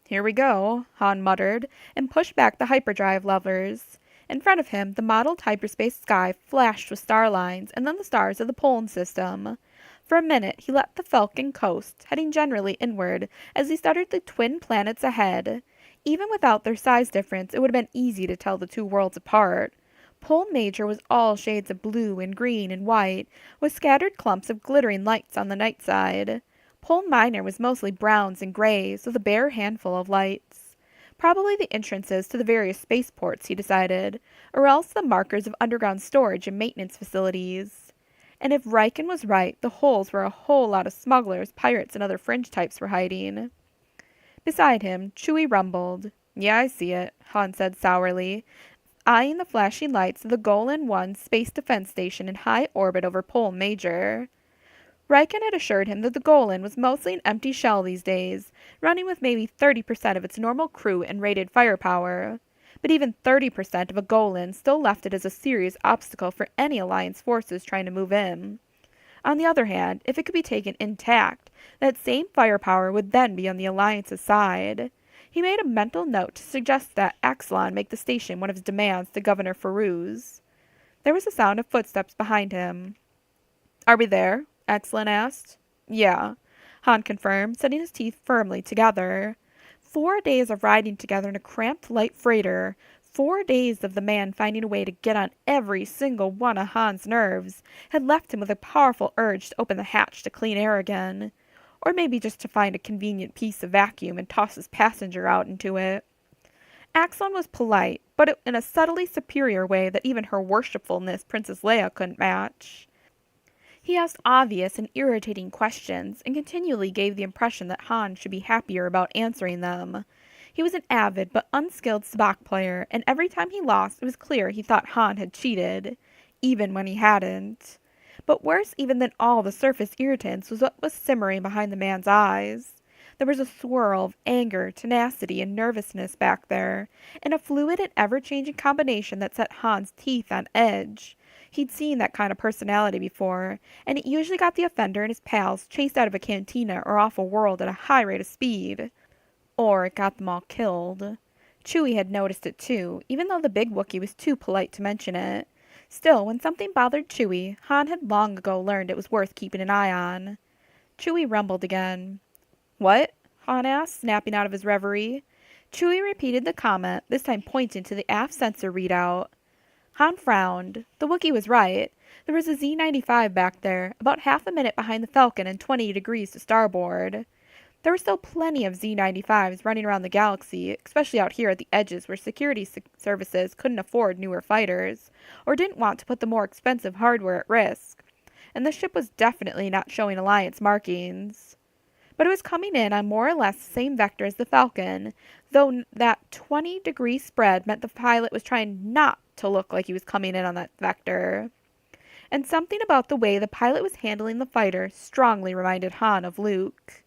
Here we go, Han muttered, and pushed back the hyperdrive levers. In front of him, the mottled hyperspace sky flashed with star lines and then the stars of the Polan system. For a minute, he let the Falcon coast, heading generally inward, as he studied the twin planets ahead. Even without their size difference, it would have been easy to tell the two worlds apart. Pole Major was all shades of blue and green and white, with scattered clumps of glittering lights on the night side. Pole Minor was mostly browns and grays, with a bare handful of lights. Probably the entrances to the various spaceports, he decided, or else the markers of underground storage and maintenance facilities. And if Riken was right, the holes were a whole lot of smugglers, pirates, and other fringe types were hiding. Beside him, Chewie rumbled. Yeah, I see it, Han said sourly, eyeing the flashing lights of the Golan 1 space defense station in high orbit over Pole Major. Riken had assured him that the Golan was mostly an empty shell these days, running with maybe 30% of its normal crew and rated firepower. But even 30% of a Golan still left it as a serious obstacle for any Alliance forces trying to move in. On the other hand, if it could be taken intact, that same firepower would then be on the Alliance's side. He made a mental note to suggest that Axelon make the station one of his demands to Governor Feruz. There was a sound of footsteps behind him. Are we there? Axelon asked. Yeah, Han confirmed, setting his teeth firmly together. 4 days of riding together in a cramped light freighter, 4 days of the man finding a way to get on every single one of Han's nerves, had left him with a powerful urge to open the hatch to clean air again. Or maybe just to find a convenient piece of vacuum and toss his passenger out into it. Axelon was polite, but in a subtly superior way that even her worshipfulness Princess Leia couldn't match. He asked obvious and irritating questions, and continually gave the impression that Han should be happier about answering them. He was an avid but unskilled sabacc player, and every time he lost it was clear he thought Han had cheated, even when he hadn't. But worse even than all the surface irritants was what was simmering behind the man's eyes. There was a swirl of anger, tenacity, and nervousness back there, and a fluid and ever-changing combination that set Han's teeth on edge. He'd seen that kind of personality before, and it usually got the offender and his pals chased out of a cantina or off a world at a high rate of speed. Or it got them all killed. Chewie had noticed it too, even though the big Wookiee was too polite to mention it. Still, when something bothered Chewie, Han had long ago learned it was worth keeping an eye on. Chewie rumbled again. What? Han asked, snapping out of his reverie. Chewie repeated the comment, this time pointing to the aft sensor readout. Han frowned. The Wookiee was right. There was a Z-95 back there, about half a minute behind the Falcon and 20 degrees to starboard. There were still plenty of Z-95s running around the galaxy, especially out here at the edges where security services couldn't afford newer fighters, or didn't want to put the more expensive hardware at risk. And the ship was definitely not showing Alliance markings. But it was coming in on more or less the same vector as the Falcon, though that 20-degree spread meant the pilot was trying not to look like he was coming in on that vector. And something about the way the pilot was handling the fighter strongly reminded Han of Luke.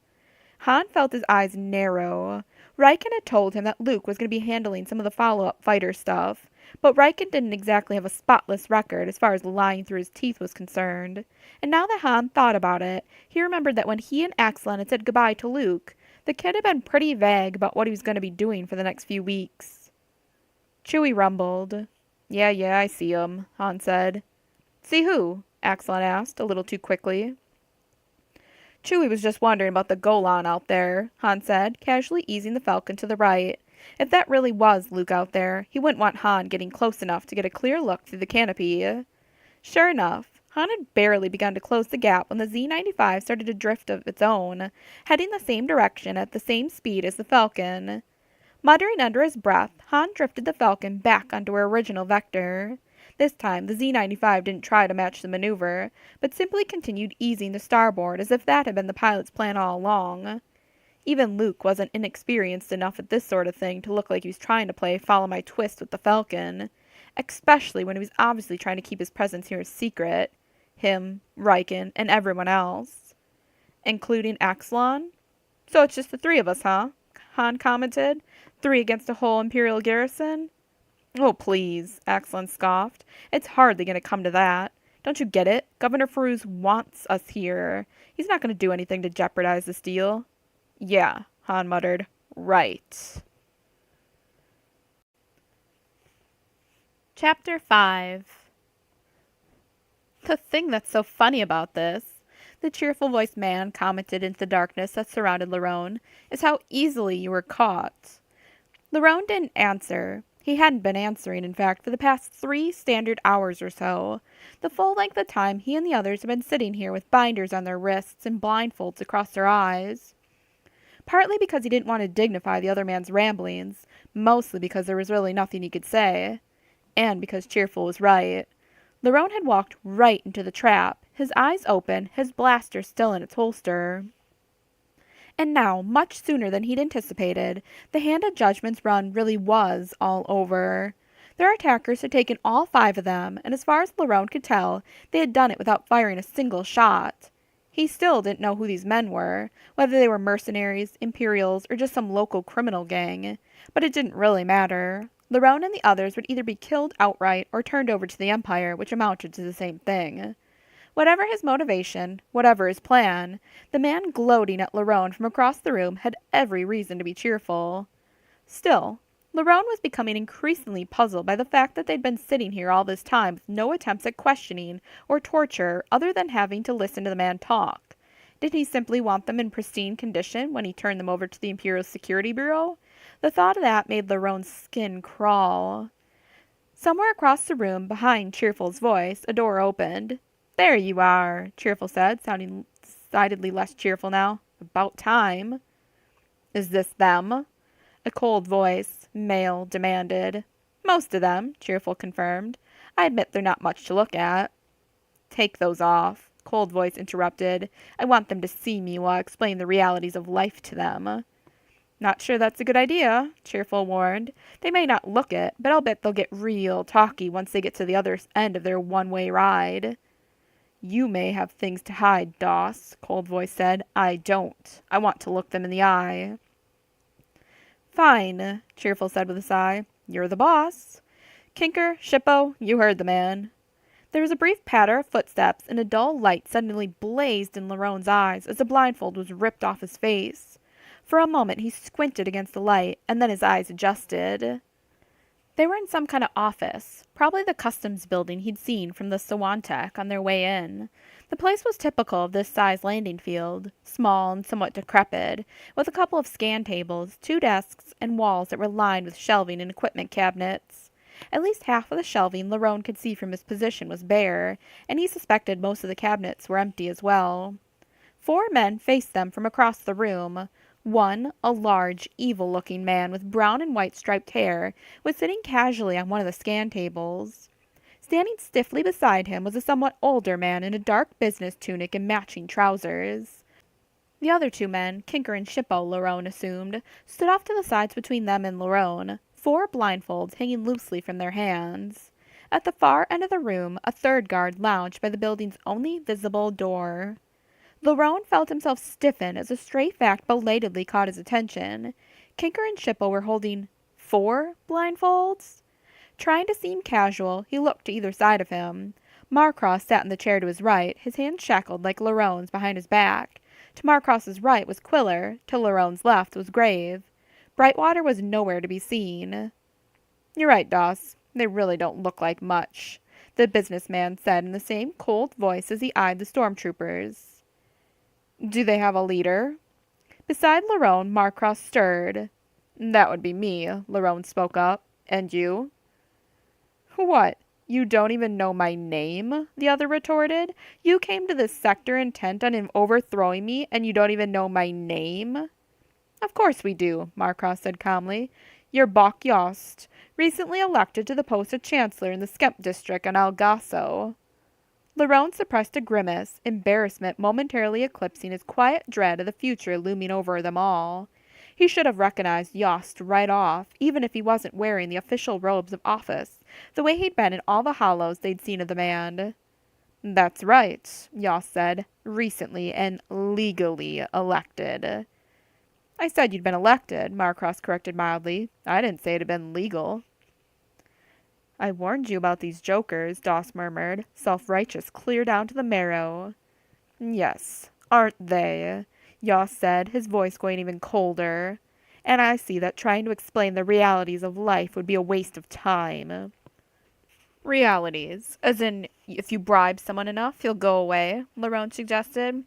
Han felt his eyes narrow. Riken had told him that Luke was going to be handling some of the follow-up fighter stuff, but Riken didn't exactly have a spotless record as far as lying through his teeth was concerned. And now that Han thought about it, he remembered that when he and Axelon had said goodbye to Luke, the kid had been pretty vague about what he was going to be doing for the next few weeks. Chewie rumbled. Yeah, I see 'em, Han said. See who? Axelon asked, a little too quickly. Chewie was just wondering about the Golan out there, Han said, casually easing the Falcon to the right. If that really was Luke out there, he wouldn't want Han getting close enough to get a clear look through the canopy. Sure enough, Han had barely begun to close the gap when the Z-95 started to drift of its own, heading the same direction at the same speed as the Falcon. Muttering under his breath, Han drifted the Falcon back onto her original vector. This time, the Z-95 didn't try to match the maneuver, but simply continued easing to starboard as if that had been the pilot's plan all along. Even Luke wasn't inexperienced enough at this sort of thing to look like he was trying to play follow my twist with the Falcon, especially when he was obviously trying to keep his presence here a secret. Him, Riken, and everyone else. Including Axelon? So it's just the three of us, huh? Han commented. 3 against a whole Imperial garrison? Oh, please, Axelon scoffed. It's hardly going to come to that. Don't you get it? Governor Farouz wants us here. He's not going to do anything to jeopardize this deal. Yeah, Han muttered. Right. Chapter 5. The thing that's so funny about this, the cheerful-voiced man commented into the darkness that surrounded Lerone, is how easily you were caught. Lerone didn't answer. He hadn't been answering, in fact, for the past 3 standard hours or so, the full length of time he and the others had been sitting here with binders on their wrists and blindfolds across their eyes. Partly because he didn't want to dignify the other man's ramblings, mostly because there was really nothing he could say, and because Cheerful was right. Lerone had walked right into the trap, his eyes open, his blaster still in its holster. And now, much sooner than he'd anticipated, the Hand of Judgment's run really was all over. Their attackers had taken all 5 of them, and as far as Lerone could tell, they had done it without firing a single shot. He still didn't know who these men were, whether they were mercenaries, Imperials, or just some local criminal gang. But it didn't really matter. Lerone and the others would either be killed outright or turned over to the Empire, which amounted to the same thing. Whatever his motivation, whatever his plan, the man gloating at Lerone from across the room had every reason to be cheerful. Still, Lerone was becoming increasingly puzzled by the fact that they'd been sitting here all this time with no attempts at questioning or torture other than having to listen to the man talk. Did he simply want them in pristine condition when he turned them over to the Imperial Security Bureau? The thought of that made Lerone's skin crawl. Somewhere across the room, behind Cheerful's voice, a door opened. "There you are," Cheerful said, sounding decidedly less cheerful now. "About time." "Is this them?" A cold voice, male, demanded. "Most of them," Cheerful confirmed. "I admit they're not much to look at." "Take those off," Cold Voice interrupted. "I want them to see me while I explain the realities of life to them." "Not sure that's a good idea," Cheerful warned. "They may not look it, but I'll bet they'll get real talky once they get to the other end of their one-way ride." "You may have things to hide, Doss," Cold Voice said. "I don't. I want to look them in the eye." "Fine," Cheerful said with a sigh. "You're the boss. Kinker, Shippo, you heard the man." There was a brief patter of footsteps, and a dull light suddenly blazed in Lerone's eyes as the blindfold was ripped off his face. For a moment he squinted against the light, and then his eyes adjusted. They were in some kind of office, probably the customs building he'd seen from the Sawantech on their way in. The place was typical of this size landing field, small and somewhat decrepit, with a couple of scan tables, 2 desks, and walls that were lined with shelving and equipment cabinets. At least half of the shelving Lerone could see from his position was bare, and he suspected most of the cabinets were empty as well. 4 men faced them from across the room. One, a large, evil-looking man with brown and white striped hair, was sitting casually on one of the scan tables. Standing stiffly beside him was a somewhat older man in a dark business tunic and matching trousers. The other 2 men, Kinker and Shippo, Lerone assumed, stood off to the sides between them and Lerone, 4 blindfolds hanging loosely from their hands. At the far end of the room, a 3rd guard lounged by the building's only visible door. Lerone felt himself stiffen as a stray fact belatedly caught his attention. Kinker and Shippo were holding 4 blindfolds? Trying to seem casual, he looked to either side of him. Marcross sat in the chair to his right, his hands shackled like Lerone's behind his back. To Marcross's right was Quiller, to Lerone's left was Grave. Brightwater was nowhere to be seen. "You're right, Doss. They really don't look like much," the businessman said in the same cold voice as he eyed the stormtroopers. Do they have a leader? Beside Lerone, Marcross stirred. That would be me, Lerone spoke up. And you? What? You don't even know my name? The other retorted. You came to this sector intent on overthrowing me, and you don't even know my name? Of course we do, Marcross said calmly. You're Bok Yost, recently elected to the post of Chancellor in the Skemp district on Algasso. Lerone suppressed a grimace, embarrassment momentarily eclipsing his quiet dread of the future looming over them all. He should have recognized Yost right off, even if he wasn't wearing the official robes of office, the way he'd been in all the hollows they'd seen of the man. That's right, Yost said, recently and legally elected. I said you'd been elected, Marcross corrected mildly. I didn't say it had been legal. I warned you about these jokers, Doss murmured, self-righteous clear down to the marrow. Yes, aren't they? Yost said, his voice going even colder. And I see that trying to explain the realities of life would be a waste of time. Realities? As in, if you bribe someone enough, he'll go away, Lerone suggested.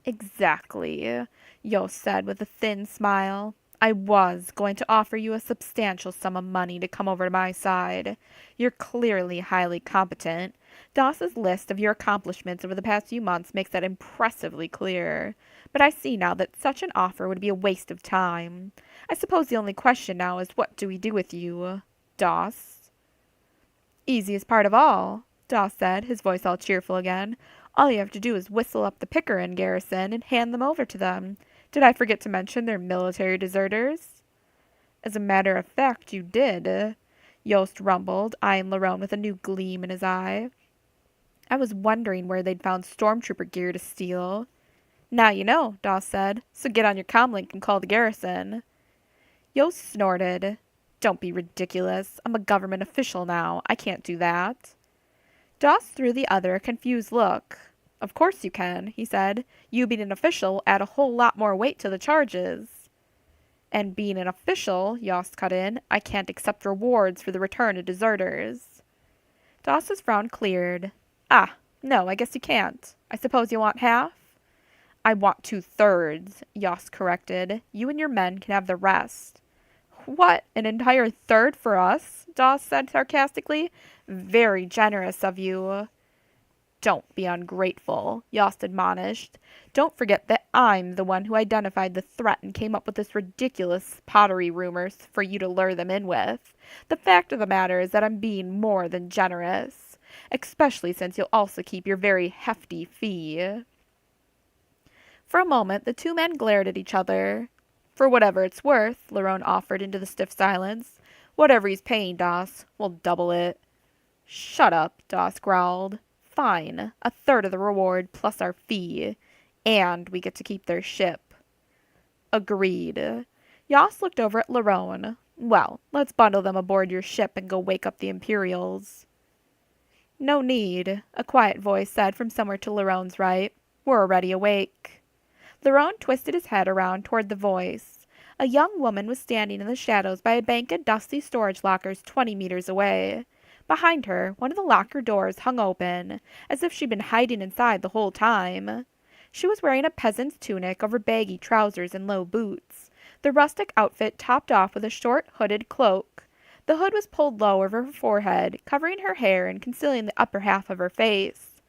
Exactly, Yost said with a thin smile. I was going to offer you a substantial sum of money to come over to my side. You're clearly highly competent. Doss's list of your accomplishments over the past few months makes that impressively clear. But I see now that such an offer would be a waste of time. I suppose the only question now is what do we do with you, Doss? Easiest part of all, Doss said, his voice all cheerful again. All you have to do is whistle up the Pickering garrison and hand them over to them. Did I forget to mention they're military deserters? As a matter of fact, you did, Yost rumbled, eyeing Lerone with a new gleam in his eye. I was wondering where they'd found stormtrooper gear to steal. Now you know, Doss said, so get on your comlink and call the garrison. Yost snorted. Don't be ridiculous. I'm a government official now. I can't do that. Doss threw the other a confused look. Of course you can, he said. You being an official add a whole lot more weight to the charges. And being an official, Yost cut in, I can't accept rewards for the return of deserters. Doss's frown cleared. Ah, no, I guess you can't. I suppose you want half? I want 2/3, Yost corrected. You and your men can have the rest. What, an entire third for us? Doss said sarcastically. Very generous of you. Don't be ungrateful, Yost admonished. Don't forget that I'm the one who identified the threat and came up with this ridiculous pottery rumors for you to lure them in with. The fact of the matter is that I'm being more than generous, especially since you'll also keep your very hefty fee. For a moment, the two men glared at each other. For whatever it's worth, Lerone offered into the stiff silence. Whatever he's paying, Doss, we'll double it. Shut up, Doss growled. Fine, 1/3 of the reward plus our fee. And we get to keep their ship. Agreed. Yost looked over at Lerone. Well, let's bundle them aboard your ship and go wake up the Imperials. No need, a quiet voice said from somewhere to Lerone's right. We're already awake. Lerone twisted his head around toward the voice. A young woman was standing in the shadows by a bank of dusty storage lockers 20 meters away. Behind her, one of the locker doors hung open, as if she'd been hiding inside the whole time. She was wearing a peasant's tunic over baggy trousers and low boots, the rustic outfit topped off with a short, hooded cloak. The hood was pulled low over her forehead, covering her hair and concealing the upper half of her face.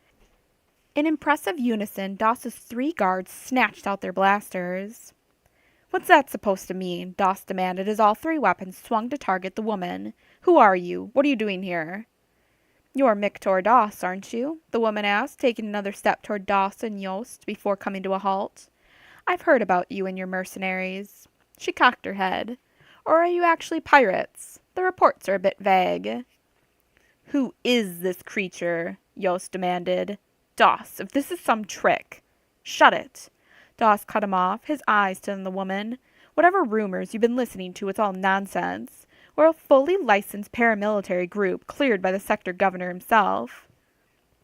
In impressive unison, Doss's 3 guards snatched out their blasters. What's that supposed to mean? Doss demanded as all 3 weapons swung to target the woman. Who are you? What are you doing here? You're Mictor Doss, aren't you? The woman asked, taking another step toward Doss and Yost before coming to a halt. I've heard about you and your mercenaries. She cocked her head. Or are you actually pirates? The reports are a bit vague. Who is this creature? Yost demanded. Doss, if this is some trick. Shut it. Doss cut him off, his eyes still on the woman. Whatever rumors you've been listening to, it's all nonsense. We're a fully licensed paramilitary group cleared by the sector governor himself.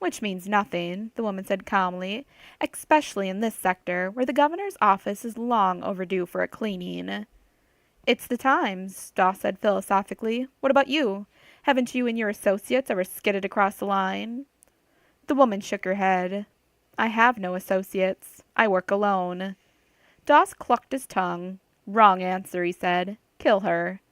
Which means nothing, the woman said calmly, especially in this sector, where the governor's office is long overdue for a cleaning. It's the times, Doss said philosophically. What about you? Haven't you and your associates ever skidded across the line? The woman shook her head. I have no associates. I work alone. Doss clucked his tongue. Wrong answer, he said. Kill her.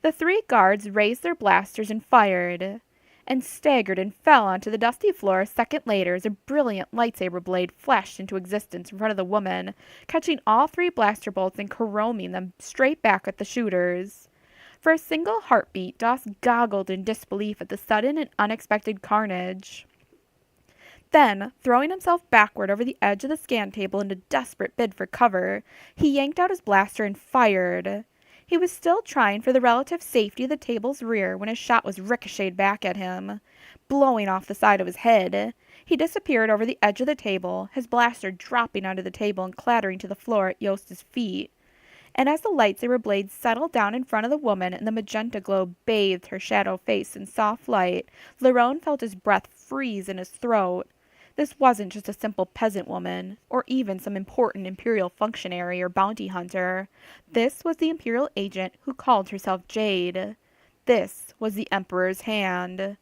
The three guards raised their blasters and fired, and staggered and fell onto the dusty floor a second later as a brilliant lightsaber blade flashed into existence in front of the woman, catching all three blaster bolts and caroming them straight back at the shooters. For a single heartbeat, Doss goggled in disbelief at the sudden and unexpected carnage. Then, throwing himself backward over the edge of the scan table in a desperate bid for cover, he yanked out his blaster and fired. He was still trying for the relative safety of the table's rear when his shot was ricocheted back at him, blowing off the side of his head. He disappeared over the edge of the table, his blaster dropping onto the table and clattering to the floor at Yost's feet. And as the lightsaber blade settled down in front of the woman and the magenta glow bathed her shadow face in soft light, Lerone felt his breath freeze in his throat. This wasn't just a simple peasant woman, or even some important Imperial functionary or bounty hunter. This was the Imperial agent who called herself Jade. This was the Emperor's hand.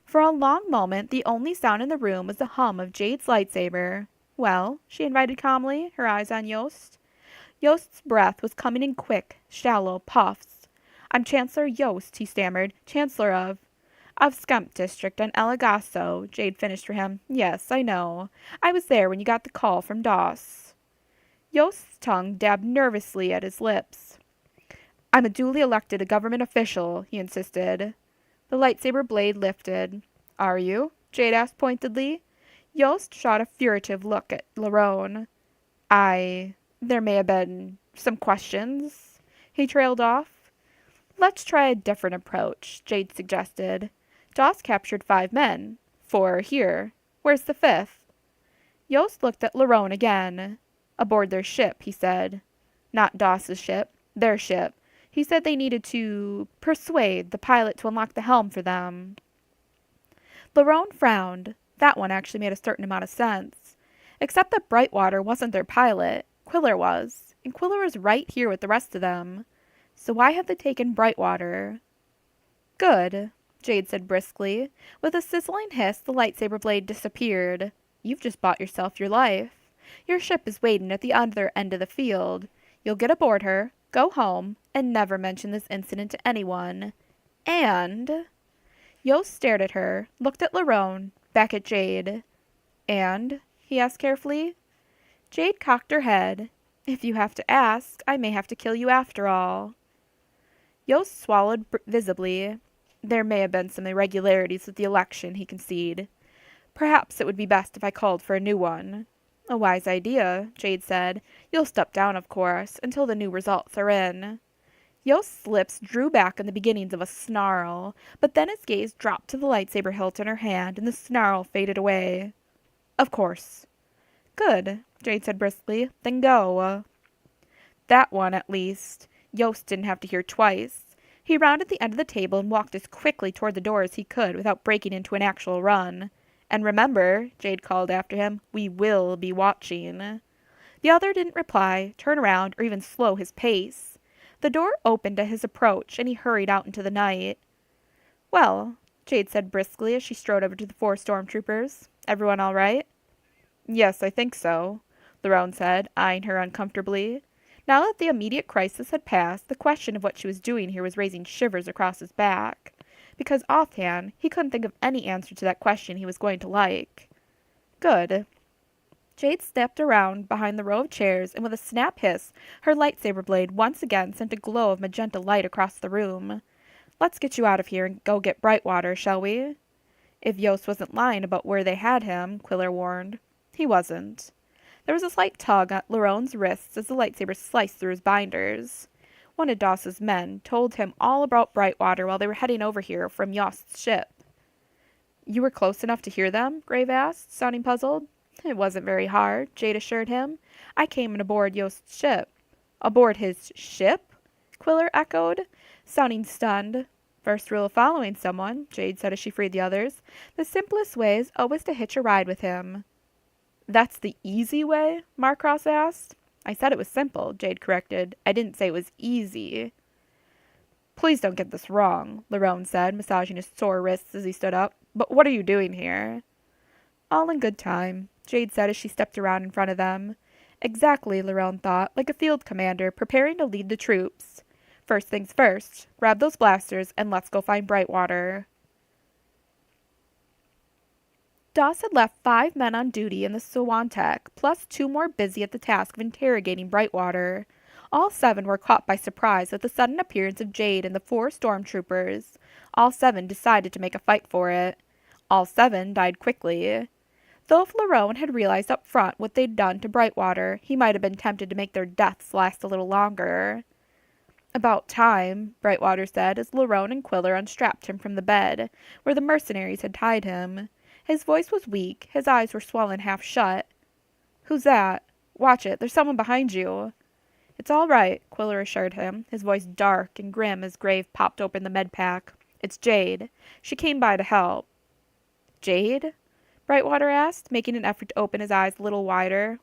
For a long moment, the only sound in the room was the hum of Jade's lightsaber. Well, she invited calmly, her eyes on Yost. Yost's breath was coming in quick, shallow puffs. I'm Chancellor Yost, he stammered. Chancellor of Scump District on Elagasso, Jade finished for him. Yes, I know. I was there when you got the call from Doss. Yost's tongue dabbed nervously at his lips. I'm a duly elected government official, he insisted. The lightsaber blade lifted. Are you? Jade asked pointedly. Yost shot a furtive look at Lerone. There may have been some questions. He trailed off. Let's try a different approach, Jade suggested. Doss captured 5 men. 4 are here. Where's the 5th? Yost looked at Lerone again. Aboard their ship, he said. Not Doss's ship. Their ship. He said they needed to persuade the pilot to unlock the helm for them. Lerone frowned. That one actually made a certain amount of sense. Except that Brightwater wasn't their pilot. Quiller was. And Quiller was right here with the rest of them. So why had they taken Brightwater? Good, Jade said briskly. With a sizzling hiss, the lightsaber blade disappeared. You've just bought yourself your life. Your ship is waiting at the other end of the field. You'll get aboard her, go home, and never mention this incident to anyone. And... Yost stared at her, looked at Lerone, back at Jade. And? He asked carefully. Jade cocked her head. If you have to ask, I may have to kill you after all. Yost swallowed visibly. There may have been some irregularities with the election, he conceded. Perhaps it would be best if I called for a new one. A wise idea, Jade said. You'll step down, of course, until the new results are in. Yost's lips drew back in the beginnings of a snarl, but then his gaze dropped to the lightsaber hilt in her hand, and the snarl faded away. Of course. Good, Jade said briskly. Then go. That one, at least. Yost didn't have to hear twice. He rounded the end of the table and walked as quickly toward the door as he could without breaking into an actual run. And remember, Jade called after him, we will be watching. The other didn't reply, turn around, or even slow his pace. The door opened at his approach, and he hurried out into the night. Well, Jade said briskly as she strode over to the 4 stormtroopers. Everyone all right? Yes, I think so, Lerone said, eyeing her uncomfortably. Now that the immediate crisis had passed, the question of what she was doing here was raising shivers across his back. Because offhand, he couldn't think of any answer to that question he was going to like. Good. Jade stepped around behind the row of chairs, and with a snap hiss, her lightsaber blade once again sent a glow of magenta light across the room. Let's get you out of here and go get Brightwater, shall we? If Yost wasn't lying about where they had him, Quiller warned. He wasn't. There was a slight tug at Lerone's wrists as the lightsaber sliced through his binders. One of Doss's men told him all about Brightwater while they were heading over here from Yost's ship. You were close enough to hear them? Grave asked, sounding puzzled. It wasn't very hard, Jade assured him. I came in aboard Yost's ship. Aboard his ship? Quiller echoed, sounding stunned. First rule of following someone, Jade said as she freed the others. The simplest way is always to hitch a ride with him. That's the easy way? Marcross asked. I said it was simple, Jade corrected. I didn't say it was easy. Please don't get this wrong, Lerone said, massaging his sore wrists as he stood up. But what are you doing here? All in good time, Jade said as she stepped around in front of them. Exactly, Lerone thought, like a field commander preparing to lead the troops. First things first, grab those blasters and let's go find Brightwater. Doss had left 5 men on duty in the Swantek, plus 2 more busy at the task of interrogating Brightwater. All 7 were caught by surprise at the sudden appearance of Jade and the 4 stormtroopers. All 7 decided to make a fight for it. All 7 died quickly. Though if Lerone had realized up front what they'd done to Brightwater, he might have been tempted to make their deaths last a little longer. About time, Brightwater said as Lerone and Quiller unstrapped him from the bed, where the mercenaries had tied him. His voice was weak, his eyes were swollen half shut. "Who's that? Watch it, there's someone behind you." "It's all right," Quiller assured him, his voice dark and grim as Grave popped open the med pack. "It's Jade. She came by to help." "Jade?" Brightwater asked, making an effort to open his eyes a little wider.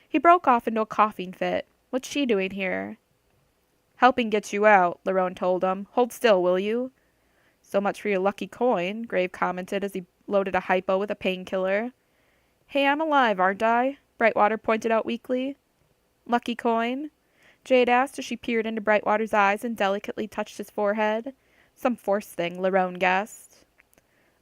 He broke off into a coughing fit. "What's she doing here?" "Helping get you out," Lerone told him. "Hold still, will you?" "So much for your lucky coin," Grave commented as he loaded a hypo with a painkiller. "Hey, I'm alive, aren't I?" Brightwater pointed out weakly. "Lucky coin?" Jade asked as she peered into Brightwater's eyes and delicately touched his forehead. Some force thing, Lerone guessed.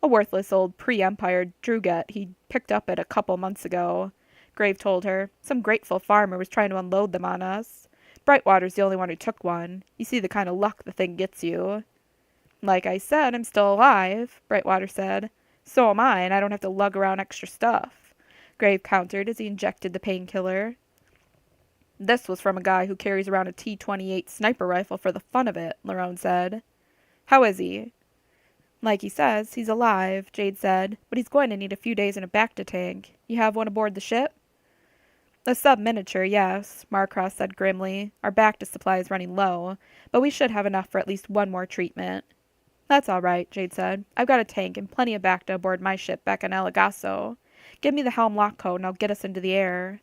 "A worthless old pre-Empire Druget he picked up it a couple months ago," Grave told her. "Some grateful farmer was trying to unload them on us. Brightwater's the only one who took one. You see the kind of luck the thing gets you." "Like I said, I'm still alive," Brightwater said. "So am I, and I don't have to lug around extra stuff," Grave countered as he injected the painkiller. "This was from a guy who carries around a T-28 sniper rifle for the fun of it," Lerone said. "How is he?" "Like he says, he's alive," Jade said, "but he's going to need a few days in a Bacta tank. You have one aboard the ship?" "A sub-miniature, yes," Marcross said grimly. "Our Bacta supply is running low, but we should have enough for at least one more treatment." "That's all right," Jade said. "I've got a tank and plenty of Bacta aboard my ship back on Elagaso. Give me the helm lock code and I'll get us into the air."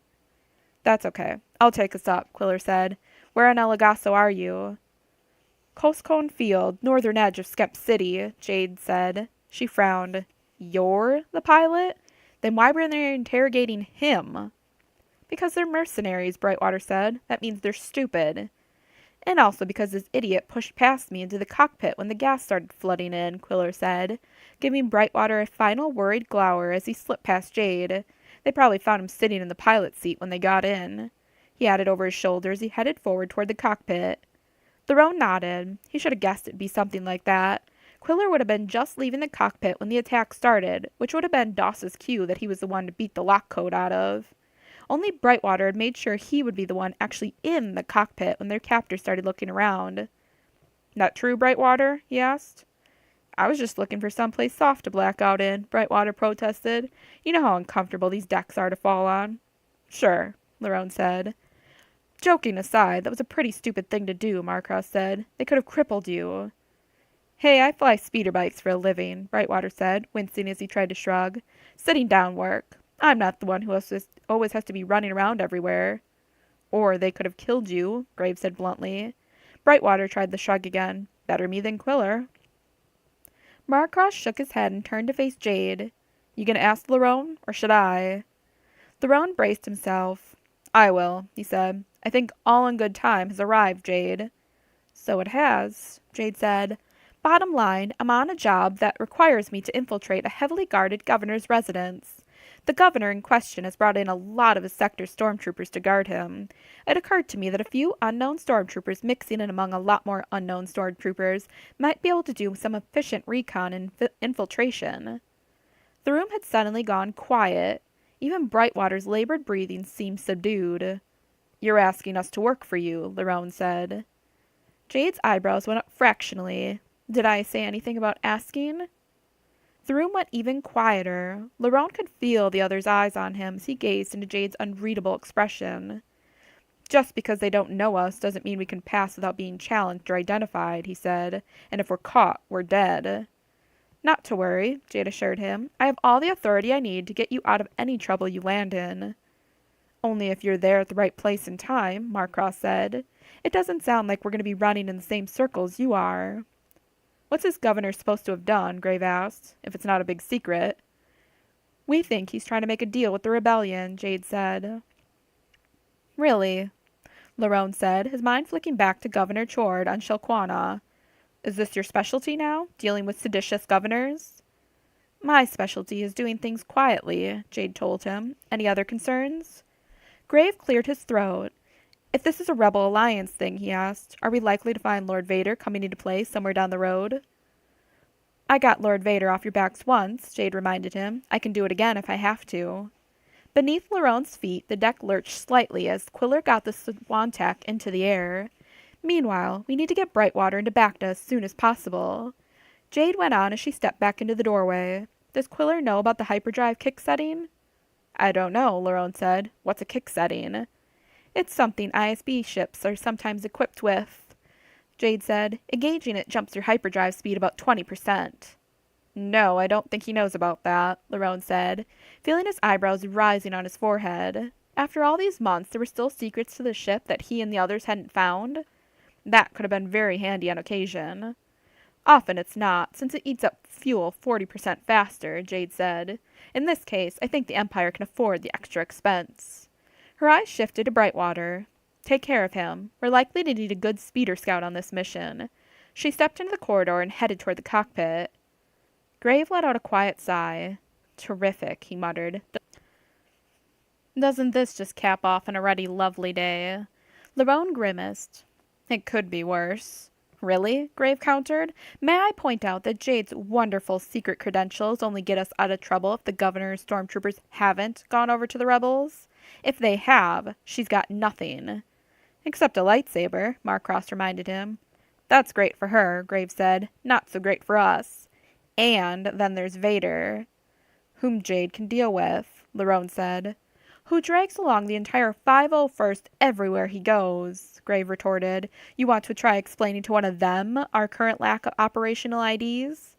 "That's okay. I'll take us up," Quiller said. "Where on Elagaso are you?" "Coscone Field, northern edge of Skep City," Jade said. She frowned. "You're the pilot? Then why were they interrogating him?" "Because they're mercenaries," Brightwater said. "That means they're stupid." "And also because this idiot pushed past me into the cockpit when the gas started flooding in," Quiller said, giving Brightwater a final worried glower as he slipped past Jade. "They probably found him sitting in the pilot's seat when they got in." He added over his shoulder as he headed forward toward the cockpit. Lerone nodded. He should have guessed it'd be something like that. Quiller would have been just leaving the cockpit when the attack started, which would have been Doss's cue that he was the one to beat the lock code out of. Only Brightwater had made sure he would be the one actually in the cockpit when their captor started looking around. "Not true, Brightwater?" he asked. "I was just looking for someplace soft to black out in," Brightwater protested. "You know how uncomfortable these decks are to fall on." "Sure," Lerone said. "Joking aside, that was a pretty stupid thing to do," Marcross said. "They could have crippled you." "Hey, I fly speeder bikes for a living," Brightwater said, wincing as he tried to shrug. "Sitting down work. I'm not the one who always has to be running around everywhere." "Or they could have killed you," Graves said bluntly. Brightwater tried the shrug again. "Better me than Quiller." Marcross shook his head and turned to face Jade. "You gonna ask Lerone, or should I?" Lerone braced himself. "I will," he said. "I think all in good time has arrived, Jade." "So it has," Jade said. "Bottom line, I'm on a job that requires me to infiltrate a heavily guarded governor's residence. The governor in question has brought in a lot of his sector's stormtroopers to guard him. It occurred to me that a few unknown stormtroopers mixing in among a lot more unknown stormtroopers might be able to do some efficient recon and infiltration." The room had suddenly gone quiet. Even Brightwater's labored breathing seemed subdued. "You're asking us to work for you," Lerone said. Jade's eyebrows went up fractionally. "Did I say anything about asking?" The room went even quieter. Lerone could feel the other's eyes on him as he gazed into Jade's unreadable expression. "Just because they don't know us doesn't mean we can pass without being challenged or identified," he said. "And if we're caught, we're dead." "Not to worry," Jade assured him. "I have all the authority I need to get you out of any trouble you land in." "Only if you're there at the right place and time," Marcross said. "It doesn't sound like we're going to be running in the same circles you are." "What's this governor supposed to have done?" Grave asked, "if it's not a big secret." We think he's trying to make a deal with the rebellion, Jade said. Really? Lerone said, his mind flicking back to Governor Chord on Shelquana. Is this your specialty now, dealing with seditious governors? My specialty is doing things quietly, Jade told him. Any other concerns? Grave cleared his throat. If this is a Rebel Alliance thing, he asked, are we likely to find Lord Vader coming into play somewhere down the road? I got Lord Vader off your backs once, Jade reminded him. I can do it again if I have to. Beneath Larone's feet, the deck lurched slightly as Quiller got the Swantac into the air. Meanwhile, we need to get Brightwater into Bacta as soon as possible. Jade went on as she stepped back into the doorway. Does Quiller know about the hyperdrive kick setting? I don't know, Lerone said. What's a kick setting? It's something ISB ships are sometimes equipped with, Jade said. Engaging it jumps your hyperdrive speed about 20%. No, I don't think he knows about that, Lerone said, feeling his eyebrows rising on his forehead. After all these months, there were still secrets to the ship that he and the others hadn't found? That could have been very handy on occasion. Often it's not, since it eats up fuel 40% faster, Jade said. In this case, I think the Empire can afford the extra expense. Her eyes shifted to Brightwater. Take care of him. We're likely to need a good speeder scout on this mission. She stepped into the corridor and headed toward the cockpit. Grave let out a quiet sigh. Terrific, he muttered. Doesn't this just cap off an already lovely day? Lerone grimaced. It could be worse. Really? Grave countered. May I point out that Jade's wonderful secret credentials only get us out of trouble if the governor's stormtroopers haven't gone over to the rebels? If they have, she's got nothing. Except a lightsaber, Marcross reminded him. That's great for her, Grave said. Not so great for us. And then there's Vader, whom Jade can deal with, Lerone said. Who drags along the entire 501st everywhere he goes, Grave retorted. You want to try explaining to one of them our current lack of operational IDs?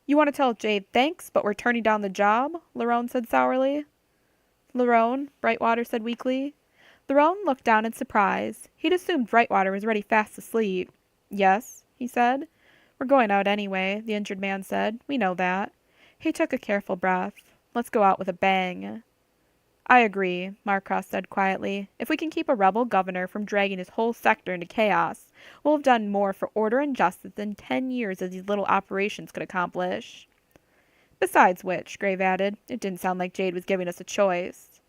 You want to tell Jade thanks, but we're turning down the job, Lerone said sourly. Lerone, Brightwater said weakly. Lerone looked down in surprise. He'd assumed Brightwater was already fast asleep. Yes, he said. We're going out anyway, the injured man said. We know that. He took a careful breath. Let's go out with a bang. I agree, Marcross said quietly. If we can keep a rebel governor from dragging his whole sector into chaos, we'll have done more for order and justice than 10 years of these little operations could accomplish. Besides which, Grave added, it didn't sound like Jade was giving us a choice.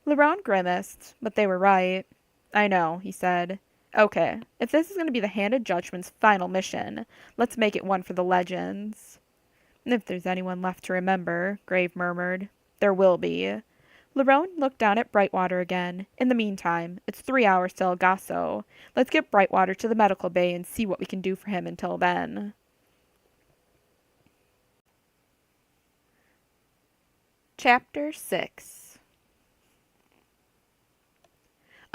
Lerone grimaced, but they were right. I know, he said. Okay, if this is going to be the Hand of Judgment's final mission, let's make it one for the legends. If there's anyone left to remember, Grave murmured. There will be. Lerone looked down at Brightwater again. In the meantime, it's 3 hours till El Gaso. Let's get Brightwater to the medical bay and see what we can do for him until then. Chapter 6.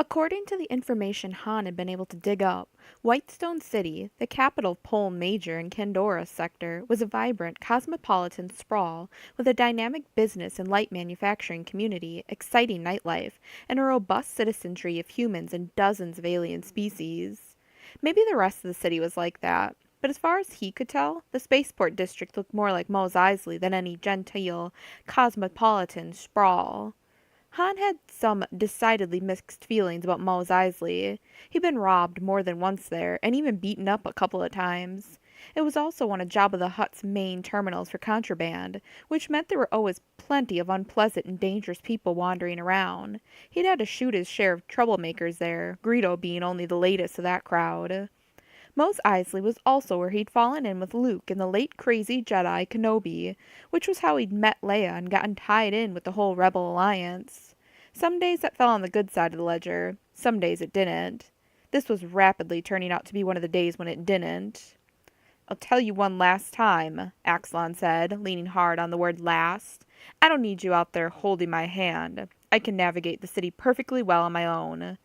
According to the information Han had been able to dig up, Whitestone City, the capital of Pol Major in Candora's sector, was a vibrant, cosmopolitan sprawl with a dynamic business and light manufacturing community, exciting nightlife, and a robust citizenry of humans and dozens of alien species. Maybe the rest of the city was like that, but as far as he could tell, the spaceport district looked more like Mos Eisley than any genteel, cosmopolitan sprawl. Han had some decidedly mixed feelings about Mos Eisley. He'd been robbed more than once there, and even beaten up a couple of times. It was also one of Jabba the Hutt's main terminals for contraband, which meant there were always plenty of unpleasant and dangerous people wandering around. He'd had to shoot his share of troublemakers there, Greedo being only the latest of that crowd. Mos Eisley was also where he'd fallen in with Luke and the late crazy Jedi Kenobi, which was how he'd met Leia and gotten tied in with the whole Rebel Alliance. Some days that fell on the good side of the ledger, some days it didn't. This was rapidly turning out to be one of the days when it didn't. I'll tell you one last time, Axelon said, leaning hard on the word last. I don't need you out there holding my hand. I can navigate the city perfectly well on my own.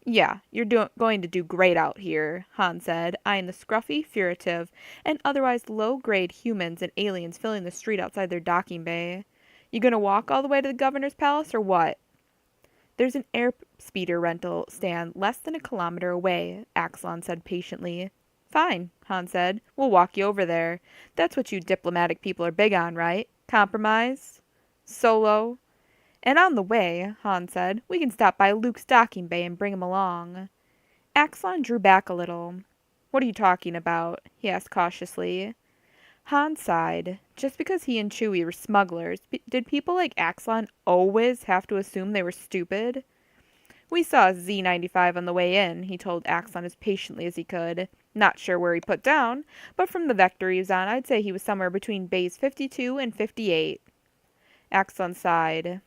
Yeah, you're going to do great out here, Han said, eyeing the scruffy, furtive, and otherwise low-grade humans and aliens filling the street outside their docking bay. You gonna walk all the way to the governor's palace, or what? There's an airspeeder rental stand less than a kilometer away, Axelon said patiently. Fine, Han said. We'll walk you over there. That's what you diplomatic people are big on, right? Compromise? Solo. And on the way, Han said, we can stop by Luke's docking bay and bring him along. Axelon drew back a little. What are you talking about? He asked cautiously. Han sighed. Just because he and Chewie were smugglers, did people like Axelon always have to assume they were stupid? We saw a Z-95 on the way in, he told Axelon as patiently as he could. Not sure where he put down, but from the vector he was on, I'd say he was somewhere between bays 52 and 58. Axelon sighed.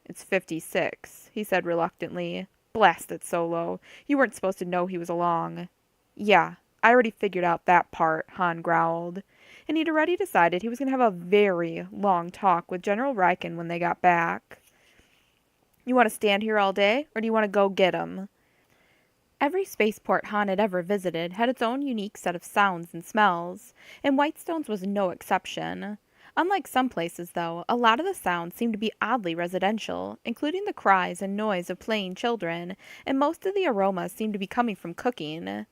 It's 56, he said reluctantly. Blast it, Solo. You weren't supposed to know he was along. Yeah, I already figured out that part, Han growled. And he'd already decided he was going to have a very long talk with General Riken when they got back. You want to stand here all day, or do you want to go get him? Every spaceport Han had ever visited had its own unique set of sounds and smells, and Whitestone's was no exception. Unlike some places, though, a lot of the sounds seemed to be oddly residential, including the cries and noise of playing children, and most of the aromas seemed to be coming from cooking.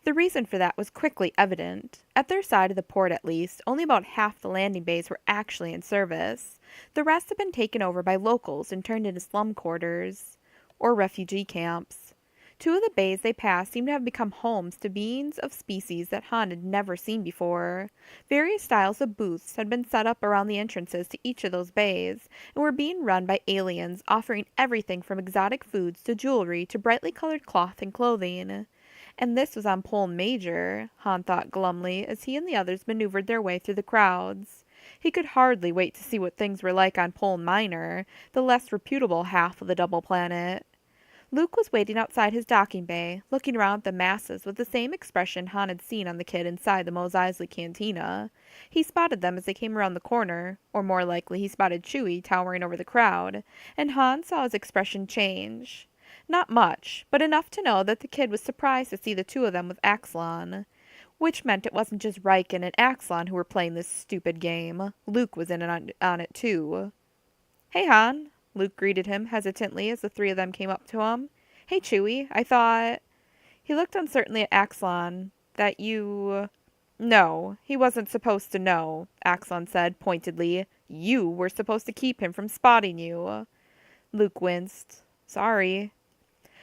The reason for that was quickly evident. At their side of the port, at least, only about half the landing bays were actually in service. The rest had been taken over by locals and turned into slum quarters, or refugee camps. Two of the bays they passed seemed to have become homes to beings of species that Han had never seen before. Various styles of booths had been set up around the entrances to each of those bays, and were being run by aliens offering everything from exotic foods to jewelry to brightly colored cloth and clothing. And this was on Pole Major, Han thought glumly as he and the others maneuvered their way through the crowds. He could hardly wait to see what things were like on Pole Minor, the less reputable half of the double planet. Luke was waiting outside his docking bay, looking around at the masses with the same expression Han had seen on the kid inside the Mos Eisley Cantina. He spotted them as they came around the corner, or more likely he spotted Chewie towering over the crowd, and Han saw his expression change. Not much, but enough to know that the kid was surprised to see the two of them with Axelon. Which meant it wasn't just Riken and Axelon who were playing this stupid game. Luke was in on it too. Hey, Han, Luke greeted him hesitantly as the three of them came up to him. Hey, Chewie, I thought... He looked uncertainly at Axelon. That you... No, he wasn't supposed to know, Axelon said pointedly. You were supposed to keep him from spotting you. Luke winced. Sorry.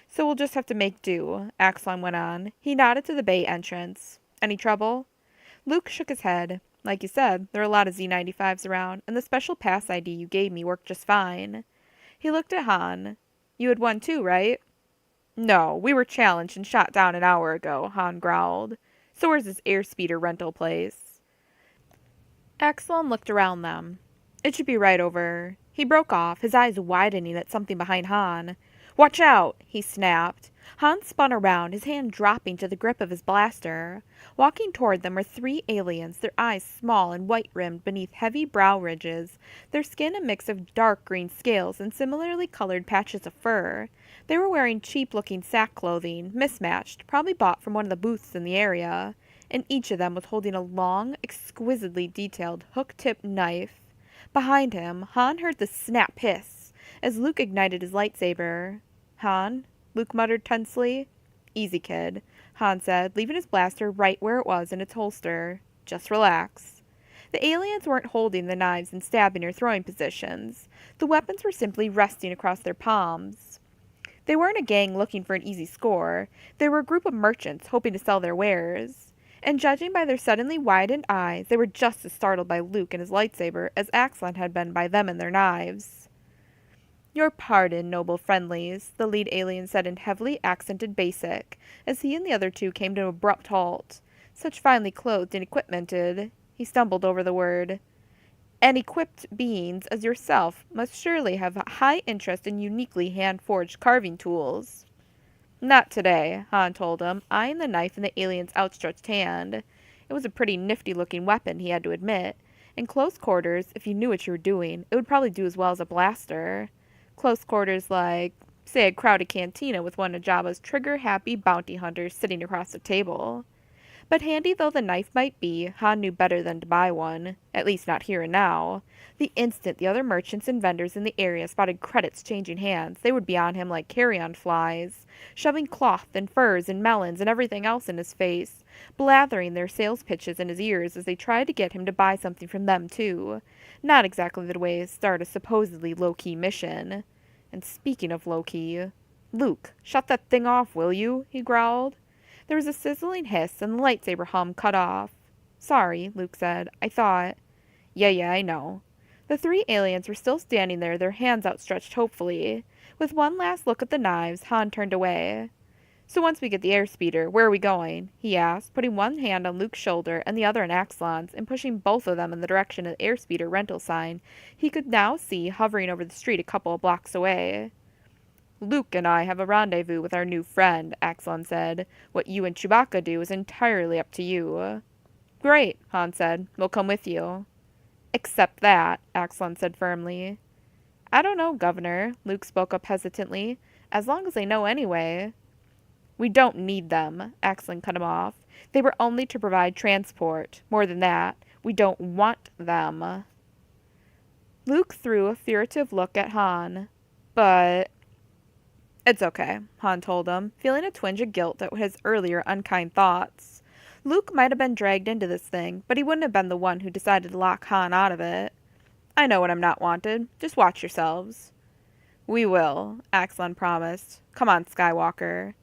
So we'll just have to make do, Axelon went on. He nodded to the bay entrance. Any trouble? Luke shook his head. Like you said, there are a lot of Z-95s around, and the special pass ID you gave me worked just fine. He looked at Han. You had one too, right? No, we were challenged and shot down an hour ago, Han growled. So where's this airspeeder rental place? Axelon looked around them. It should be right over... He broke off, his eyes widening at something behind Han. Watch out, he snapped. Han spun around, his hand dropping to the grip of his blaster. Walking toward them were three aliens, their eyes small and white-rimmed beneath heavy brow ridges, their skin a mix of dark green scales and similarly colored patches of fur. They were wearing cheap-looking sack clothing, mismatched, probably bought from one of the booths in the area, and each of them was holding a long, exquisitely detailed hook-tipped knife. Behind him, Han heard the snap hiss as Luke ignited his lightsaber. Han? Luke muttered tensely. Easy, kid, Han said, leaving his blaster right where it was in its holster. Just relax. The aliens weren't holding the knives in stabbing or throwing positions. The weapons were simply resting across their palms. They weren't a gang looking for an easy score. They were a group of merchants hoping to sell their wares. And judging by their suddenly widened eyes, they were just as startled by Luke and his lightsaber as Axelon had been by them and their knives. Your pardon, noble friendlies, the lead alien said in heavily accented basic, as he and the other two came to an abrupt halt. Such finely clothed and equipmented, he stumbled over the word. And equipped beings as yourself must surely have a high interest in uniquely hand-forged carving tools. Not today, Han told him, eyeing the knife in the alien's outstretched hand. It was a pretty nifty-looking weapon, he had to admit. In close quarters, if you knew what you were doing, it would probably do as well as a blaster. Close quarters like, say, a crowded cantina with one of Jabba's trigger-happy bounty hunters sitting across the table. But handy though the knife might be, Han knew better than to buy one, at least not here and now. The instant the other merchants and vendors in the area spotted credits changing hands, they would be on him like carrion flies, shoving cloth and furs and melons and everything else in his face, blathering their sales pitches in his ears as they tried to get him to buy something from them, too. Not exactly the way to start a supposedly low-key mission. And speaking of low-key, Luke, shut that thing off, will you? He growled. There was a sizzling hiss and the lightsaber hum cut off. Sorry, Luke said. I thought. Yeah, I know. The three aliens were still standing there, their hands outstretched hopefully. With one last look at the knives, Han turned away. So once we get the airspeeder, where are we going? He asked, putting one hand on Luke's shoulder and the other on Axelon's, and pushing both of them in the direction of the airspeeder rental sign he could now see hovering over the street a couple of blocks away. Luke and I have a rendezvous with our new friend, Axelon said. What you and Chewbacca do is entirely up to you. Great, Han said. We'll come with you. Except that, Axelon said firmly. I don't know, Governor, Luke spoke up hesitantly. As long as they know anyway. We don't need them, Axelon cut him off. They were only to provide transport. More than that, we don't want them. Luke threw a furtive look at Han. But... It's okay, Han told him, feeling a twinge of guilt at his earlier unkind thoughts. Luke might have been dragged into this thing, but he wouldn't have been the one who decided to lock Han out of it. I know when I'm not wanted. Just watch yourselves. We will, Axelon promised. Come on, Skywalker.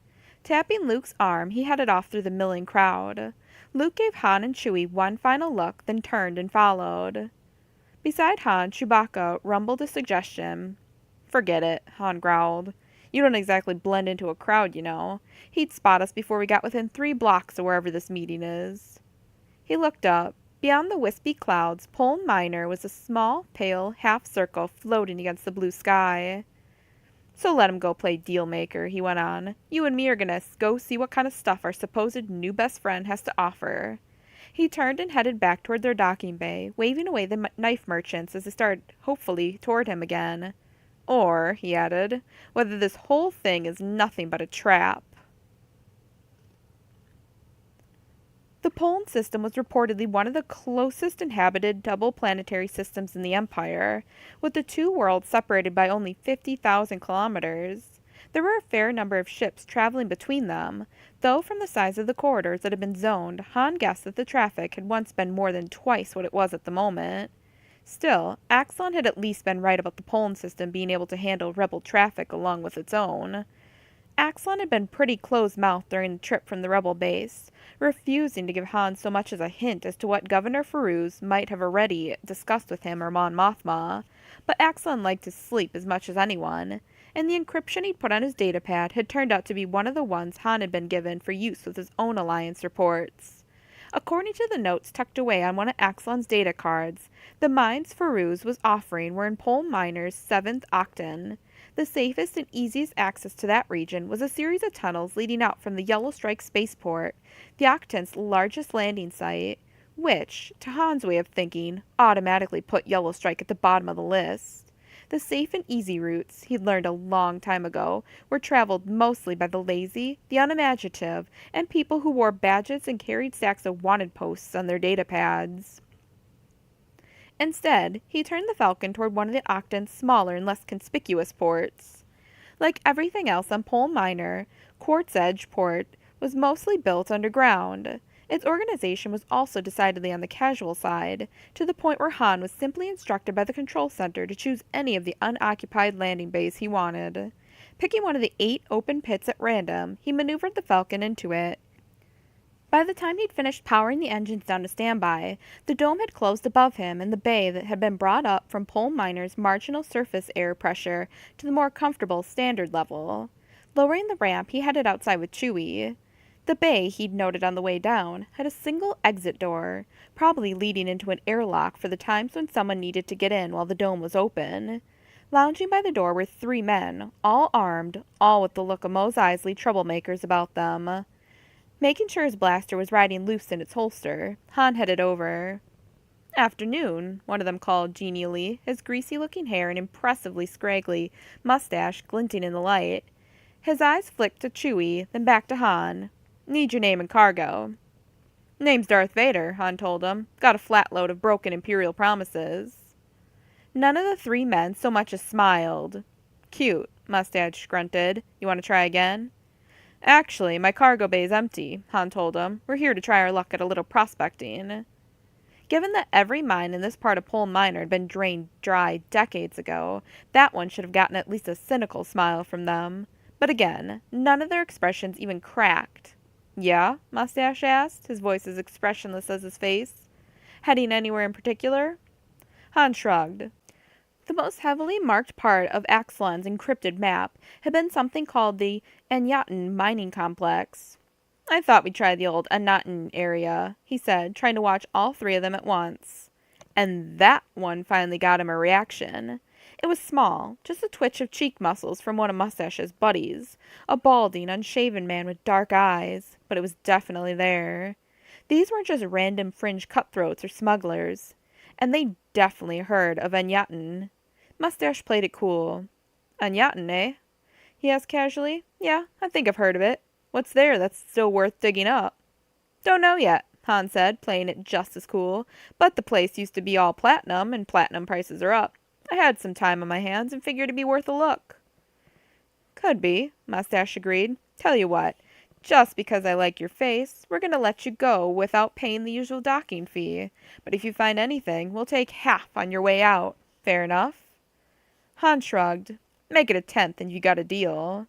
Tapping Luke's arm, he headed off through the milling crowd. Luke gave Han and Chewie one final look, then turned and followed. Beside Han, Chewbacca rumbled a suggestion. Forget it, Han growled. You don't exactly blend into a crowd, you know. He'd spot us before we got within 3 blocks of wherever this meeting is. He looked up. Beyond the wispy clouds, Pole Minor was a small, pale half circle floating against the blue sky. So let him go play deal-maker, he went on. You and me are gonna go see what kind of stuff our supposed new best friend has to offer. He turned and headed back toward their docking bay, waving away the knife merchants as they started, hopefully, toward him again. Or, he added, whether this whole thing is nothing but a trap. The Poln system was reportedly one of the closest inhabited double planetary systems in the Empire, with the two worlds separated by only 50,000 kilometers. There were a fair number of ships traveling between them, though from the size of the corridors that had been zoned, Han guessed that the traffic had once been more than twice what it was at the moment. Still, Axelon had at least been right about the Poln system being able to handle rebel traffic along with its own. Axelon had been pretty close-mouthed during the trip from the rebel base, refusing to give Han so much as a hint as to what Governor Farouz might have already discussed with him or Mon Mothma, but Axelon liked to sleep as much as anyone, and the encryption he'd put on his datapad had turned out to be one of the ones Han had been given for use with his own Alliance reports. According to the notes tucked away on one of Axelon's data cards, the mines Farouz was offering were in Pole Minor's 7th Octan. The safest and easiest access to that region was a series of tunnels leading out from the Yellow Strike spaceport, the Octan's largest landing site, which, to Han's way of thinking, automatically put Yellow Strike at the bottom of the list. The safe and easy routes, he'd learned a long time ago, were traveled mostly by the lazy, the unimaginative, and people who wore badges and carried stacks of wanted posts on their datapads. Instead, he turned the Falcon toward one of the Octan's smaller and less conspicuous ports. Like everything else on Pole Minor, Quartz Edge Port was mostly built underground. Its organization was also decidedly on the casual side, to the point where Han was simply instructed by the control center to choose any of the unoccupied landing bays he wanted. Picking one of the 8 open pits at random, he maneuvered the Falcon into it. By the time he'd finished powering the engines down to standby, the dome had closed above him and the bay that had been brought up from Pole Minor's marginal surface air pressure to the more comfortable standard level. Lowering the ramp, he headed outside with Chewie. The bay, he'd noted on the way down, had a single exit door, probably leading into an airlock for the times when someone needed to get in while the dome was open. Lounging by the door were 3 men, all armed, all with the look of Mos Eisley troublemakers about them. Making sure his blaster was riding loose in its holster, Han headed over. "Afternoon," one of them called genially, his greasy-looking hair and impressively scraggly mustache glinting in the light. His eyes flicked to Chewie, then back to Han. "Need your name and cargo." "Name's Darth Vader," Han told him. "Got a flat load of broken Imperial promises." None of the 3 men so much as smiled. "Cute," Mustache grunted. "You want to try again?" Actually, my cargo bay's empty, Han told him. We're here to try our luck at a little prospecting. Given that every mine in this part of Pole Minor had been drained dry decades ago, that one should have gotten at least a cynical smile from them. But again, none of their expressions even cracked. Yeah? Mustache asked, his voice as expressionless as his face. Heading anywhere in particular? Han shrugged. The most heavily marked part of Axelon's encrypted map had been something called the Anyatan mining complex. I thought we'd try the old Anyatan area, he said, trying to watch all three of them at once. And that one finally got him a reaction. It was small, just a twitch of cheek muscles from one of Mustache's buddies, a balding, unshaven man with dark eyes, but it was definitely there. These weren't just random fringe cutthroats or smugglers, and they definitely heard of Anyatan. Mustache played it cool. Anyatan, eh? He asked casually. Yeah, I think I've heard of it. What's there that's still worth digging up? Don't know yet, Han said, playing it just as cool. But the place used to be all platinum, and platinum prices are up. I had some time on my hands and figured it'd be worth a look. Could be, Mustache agreed. Tell you what, just because I like your face, we're going to let you go without paying the usual docking fee. But if you find anything, we'll take half on your way out. Fair enough? Han shrugged. Make it a tenth and you got a deal.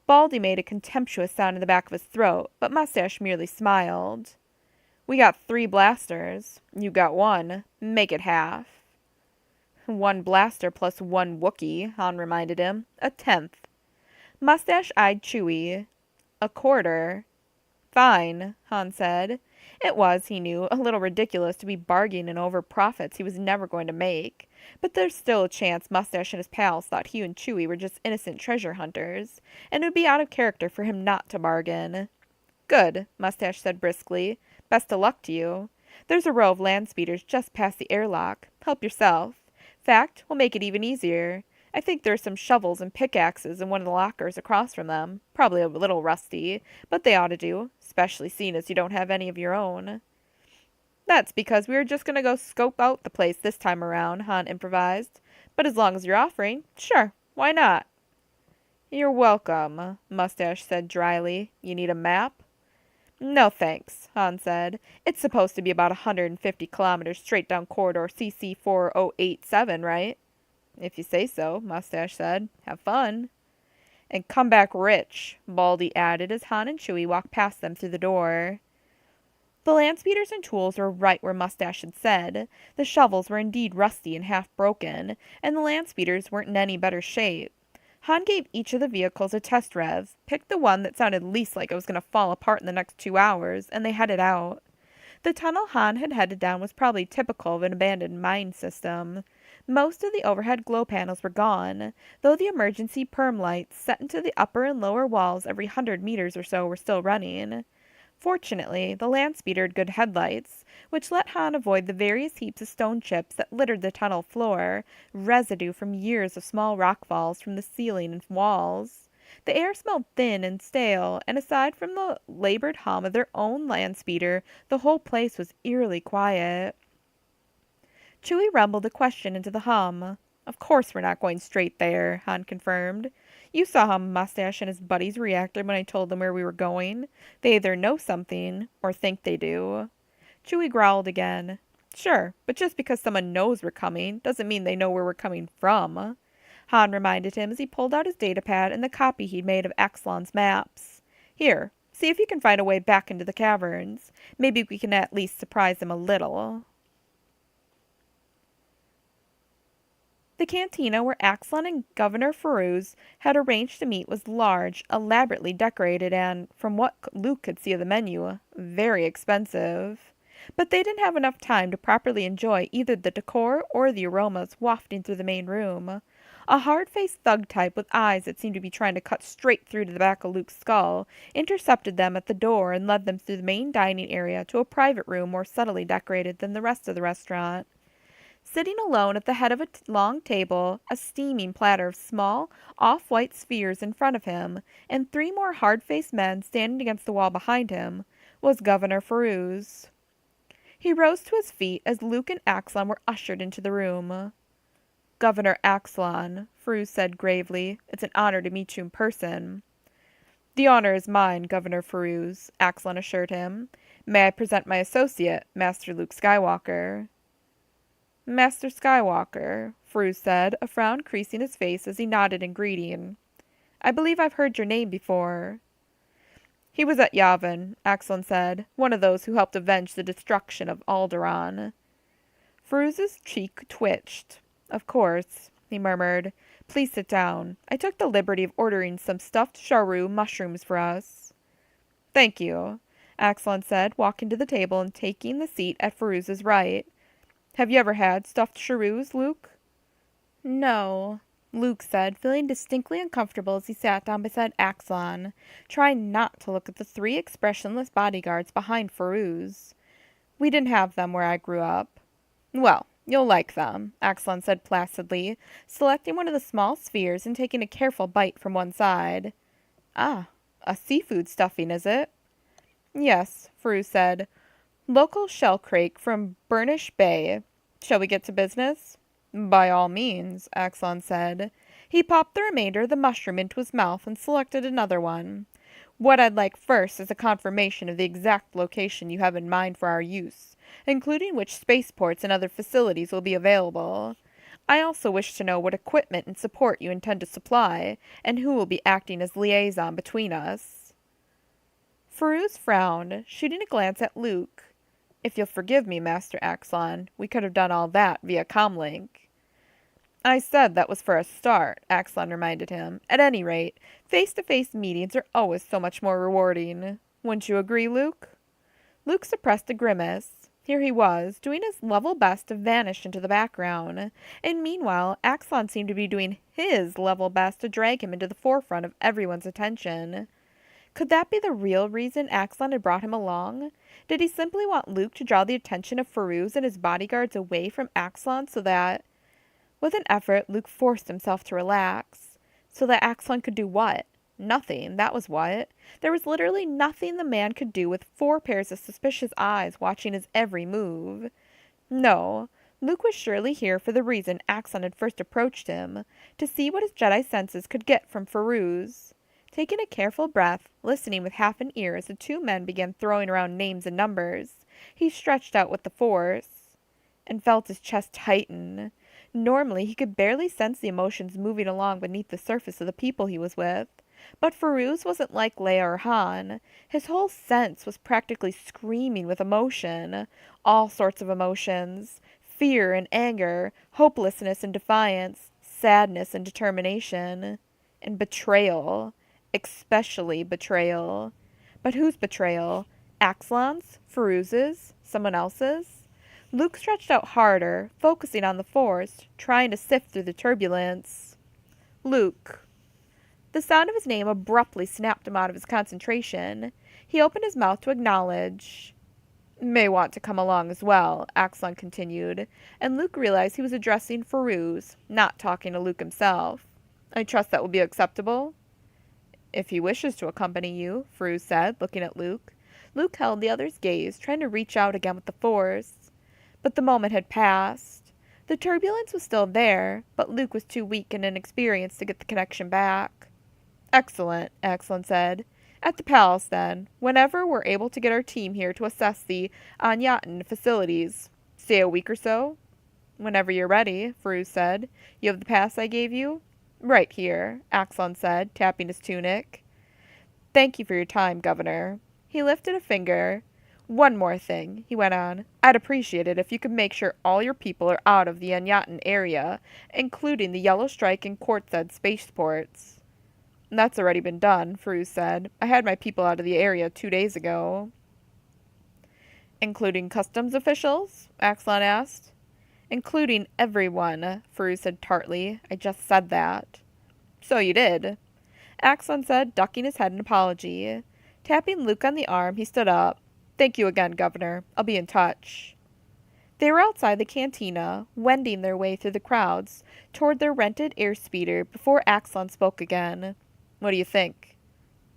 Baldy made a contemptuous sound in the back of his throat, but Mustache merely smiled. We got 3 blasters. You got 1. Make it half. 1 blaster plus 1 Wookiee, Han reminded him. A tenth. Mustache eyed Chewie. A quarter. Fine, Han said. It was, he knew, a little ridiculous to be bargaining over profits he was never going to make, but there's still a chance Mustache and his pals thought he and Chewie were just innocent treasure hunters, and it would be out of character for him not to bargain. Good, Mustache said briskly. Best of luck to you. There's a row of land speeders just past the airlock. Help yourself. Fact, we'll make it even easier. I think there are some shovels and pickaxes in one of the lockers across from them. Probably a little rusty, but they ought to do, especially seeing as you don't have any of your own. That's because we were just going to go scope out the place this time around, Han improvised. But as long as you're offering, sure, why not? You're welcome, Mustache said dryly. You need a map? No thanks, Han said. It's supposed to be about 150 kilometers straight down corridor CC4087, right? If you say so, Mustache said. Have fun. And come back rich, Baldy added as Han and Chewie walked past them through the door. The land speeders and tools were right where Mustache had said. The shovels were indeed rusty and half broken, and the land speeders weren't in any better shape. Han gave each of the vehicles a test rev, picked the one that sounded least like it was going to fall apart in the next 2 hours, and they headed out. The tunnel Han had headed down was probably typical of an abandoned mine system. Most of the overhead glow panels were gone, though the emergency perm lights set into the upper and lower walls every 100 meters or so were still running. Fortunately, the land speeder had good headlights, which let Han avoid the various heaps of stone chips that littered the tunnel floor, residue from years of small rockfalls from the ceiling and walls. The air smelled thin and stale, and aside from the labored hum of their own land speeder, the whole place was eerily quiet. Chewie rumbled a question into the hum. Of course we're not going straight there, Han confirmed. You saw how Mustache and his buddies reacted when I told them where we were going. They either know something, or think they do. Chewie growled again. Sure, but just because someone knows we're coming, doesn't mean they know where we're coming from. Han reminded him as he pulled out his datapad and the copy he'd made of Axelon's maps. Here, see if you can find a way back into the caverns. Maybe we can at least surprise them a little. The cantina where Axelon and Governor Feroz had arranged to meet was large, elaborately decorated, and, from what Luke could see of the menu, very expensive. But they didn't have enough time to properly enjoy either the decor or the aromas wafting through the main room. A hard-faced thug type with eyes that seemed to be trying to cut straight through to the back of Luke's skull intercepted them at the door and led them through the main dining area to a private room more subtly decorated than the rest of the restaurant. Sitting alone at the head of a long table, a steaming platter of small, off-white spheres in front of him, and 3 more hard-faced men standing against the wall behind him, was Governor Feroz. He rose to his feet as Luke and Axelon were ushered into the room. Governor Axelon, Feroz said gravely, it's an honor to meet you in person. The honor is mine, Governor Feroz, Axelon assured him. May I present my associate, Master Luke Skywalker? Master Skywalker, Feroz said, a frown creasing his face as he nodded in greeting. I believe I've heard your name before. He was at Yavin, Axelon said, one of those who helped avenge the destruction of Alderaan. Feroz's cheek twitched. Of course, he murmured. Please sit down. I took the liberty of ordering some stuffed sharu mushrooms for us. Thank you, Axelon said, walking to the table and taking the seat at Feroz's right. Have you ever had stuffed sharus, Luke? No, Luke said, feeling distinctly uncomfortable as he sat down beside Axelon, trying not to look at the three expressionless bodyguards behind Feroz. We didn't have them where I grew up. Well, you'll like them, Axelon said placidly, selecting one of the small spheres and taking a careful bite from one side. Ah, a seafood stuffing, is it? Yes, Feroz said. Local shellcrake from Burnish Bay. Shall we get to business? By all means, Axelon said. He popped the remainder of the mushroom into his mouth and selected another one. What I'd like first is a confirmation of the exact location you have in mind for our use, including which spaceports and other facilities will be available. I also wish to know what equipment and support you intend to supply, and who will be acting as liaison between us. Feroz frowned, shooting a glance at Luke. If you'll forgive me, Master Axelon, we could have done all that via comlink. I said that was for a start, Axelon reminded him. At any rate, face-to-face meetings are always so much more rewarding. Wouldn't you agree, Luke? Luke suppressed a grimace. Here he was, doing his level best to vanish into the background, and meanwhile Axelon seemed to be doing his level best to drag him into the forefront of everyone's attention. Could that be the real reason Axelon had brought him along? Did he simply want Luke to draw the attention of Feroz and his bodyguards away from Axelon so that... With an effort, Luke forced himself to relax. So that Axelon could do what? Nothing, that was what. There was literally nothing the man could do with 4 pairs of suspicious eyes watching his every move. No, Luke was surely here for the reason Axelon had first approached him, to see what his Jedi senses could get from Feroz. Taking a careful breath, listening with half an ear as the 2 men began throwing around names and numbers, he stretched out with the force, and felt his chest tighten. Normally, he could barely sense the emotions moving along beneath the surface of the people he was with. But Feroz wasn't like Leia or Han. His whole sense was practically screaming with emotion. All sorts of emotions. Fear and anger, hopelessness and defiance, sadness and determination. And betrayal. Especially betrayal. But whose betrayal? Axelon's? Feroz's? Someone else's? Luke stretched out harder, focusing on the force, trying to sift through the turbulence. Luke. The sound of his name abruptly snapped him out of his concentration. He opened his mouth to acknowledge. May want to come along as well, Axelon continued, and Luke realized he was addressing Feroz, not talking to Luke himself. I trust that will be acceptable? If he wishes to accompany you, Feroz said, looking at Luke. Luke held the other's gaze, trying to reach out again with the force. But the moment had passed. The turbulence was still there, but Luke was too weak and inexperienced to get the connection back. Excellent, Axelon said. At the palace, then, whenever we're able to get our team here to assess the Anyatan facilities. Say a week or so? Whenever you're ready, Feroz said. You have the pass I gave you? Right here, Axelon said, tapping his tunic. Thank you for your time, Governor. He lifted a finger. One more thing, he went on. I'd appreciate it if you could make sure all your people are out of the Anyatan area, including the Yellow Strike and Quartzed spaceports. That's already been done, Feroz said. I had my people out of the area 2 days ago. Including customs officials? Axelon asked. Including everyone, Feroz said tartly. I just said that. So you did, Axelon said, ducking his head in apology. Tapping Luke on the arm, he stood up. Thank you again, Governor. I'll be in touch. They were outside the cantina, wending their way through the crowds, toward their rented airspeeder before Axelon spoke again. What do you think?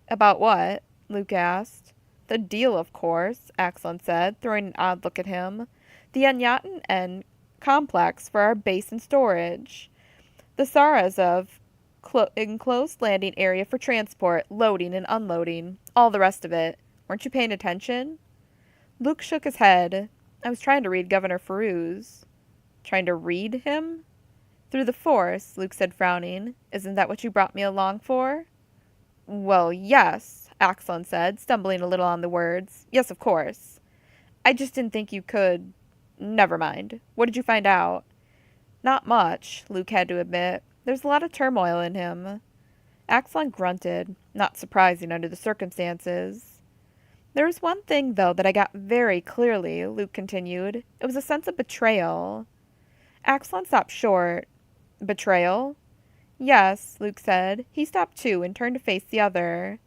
About what? Luke asked. The deal, of course, Axelon said, throwing an odd look at him. The Anyatan complex for our base and storage. The Saras of Enclosed landing area for transport, loading and unloading. All the rest of it. Weren't you paying attention? Luke shook his head. I was trying to read Governor Feruz. Trying to read him? Through the Force, Luke said, frowning. Isn't that what you brought me along for? Well, yes, Axon said, stumbling a little on the words. Yes, of course. I just didn't think you could. Never mind. What did you find out? Not much, Luke had to admit. There's a lot of turmoil in him. Axon grunted, not surprising under the circumstances. There was one thing, though, that I got very clearly, Luke continued. It was a sense of betrayal. Axon stopped short. Betrayal? Yes, Luke said. He stopped too and turned to face the other,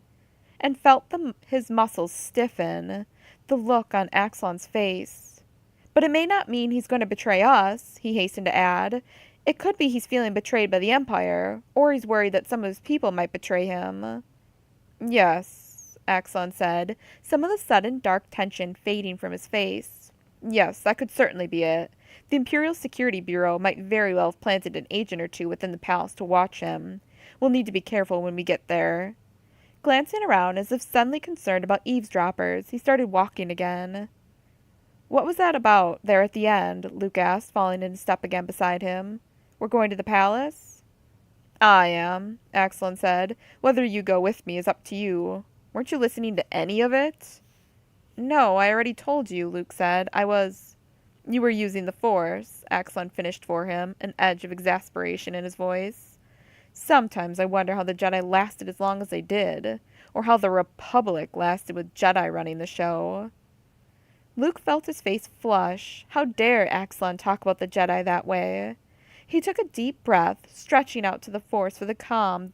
and felt his muscles stiffen, the look on Axon's face. But it may not mean he's going to betray us, he hastened to add. It could be he's feeling betrayed by the Empire, or he's worried that some of his people might betray him. Yes, Axon said, some of the sudden dark tension fading from his face. Yes, that could certainly be it. The Imperial Security Bureau might very well have planted an agent or two within the palace to watch him. We'll need to be careful when we get there. Glancing around as if suddenly concerned about eavesdroppers, he started walking again. What was that about, there at the end? Luke asked, falling into step again beside him. We're going to the palace? I am, Axon said. Whether you go with me is up to you. Weren't you listening to any of it? No, I already told you, Luke said. You were using the Force, Axon finished for him, an edge of exasperation in his voice. Sometimes I wonder how the Jedi lasted as long as they did, or how the Republic lasted with Jedi running the show. Luke felt his face flush. How dare Axon talk about the Jedi that way? He took a deep breath, stretching out to the Force with a calm,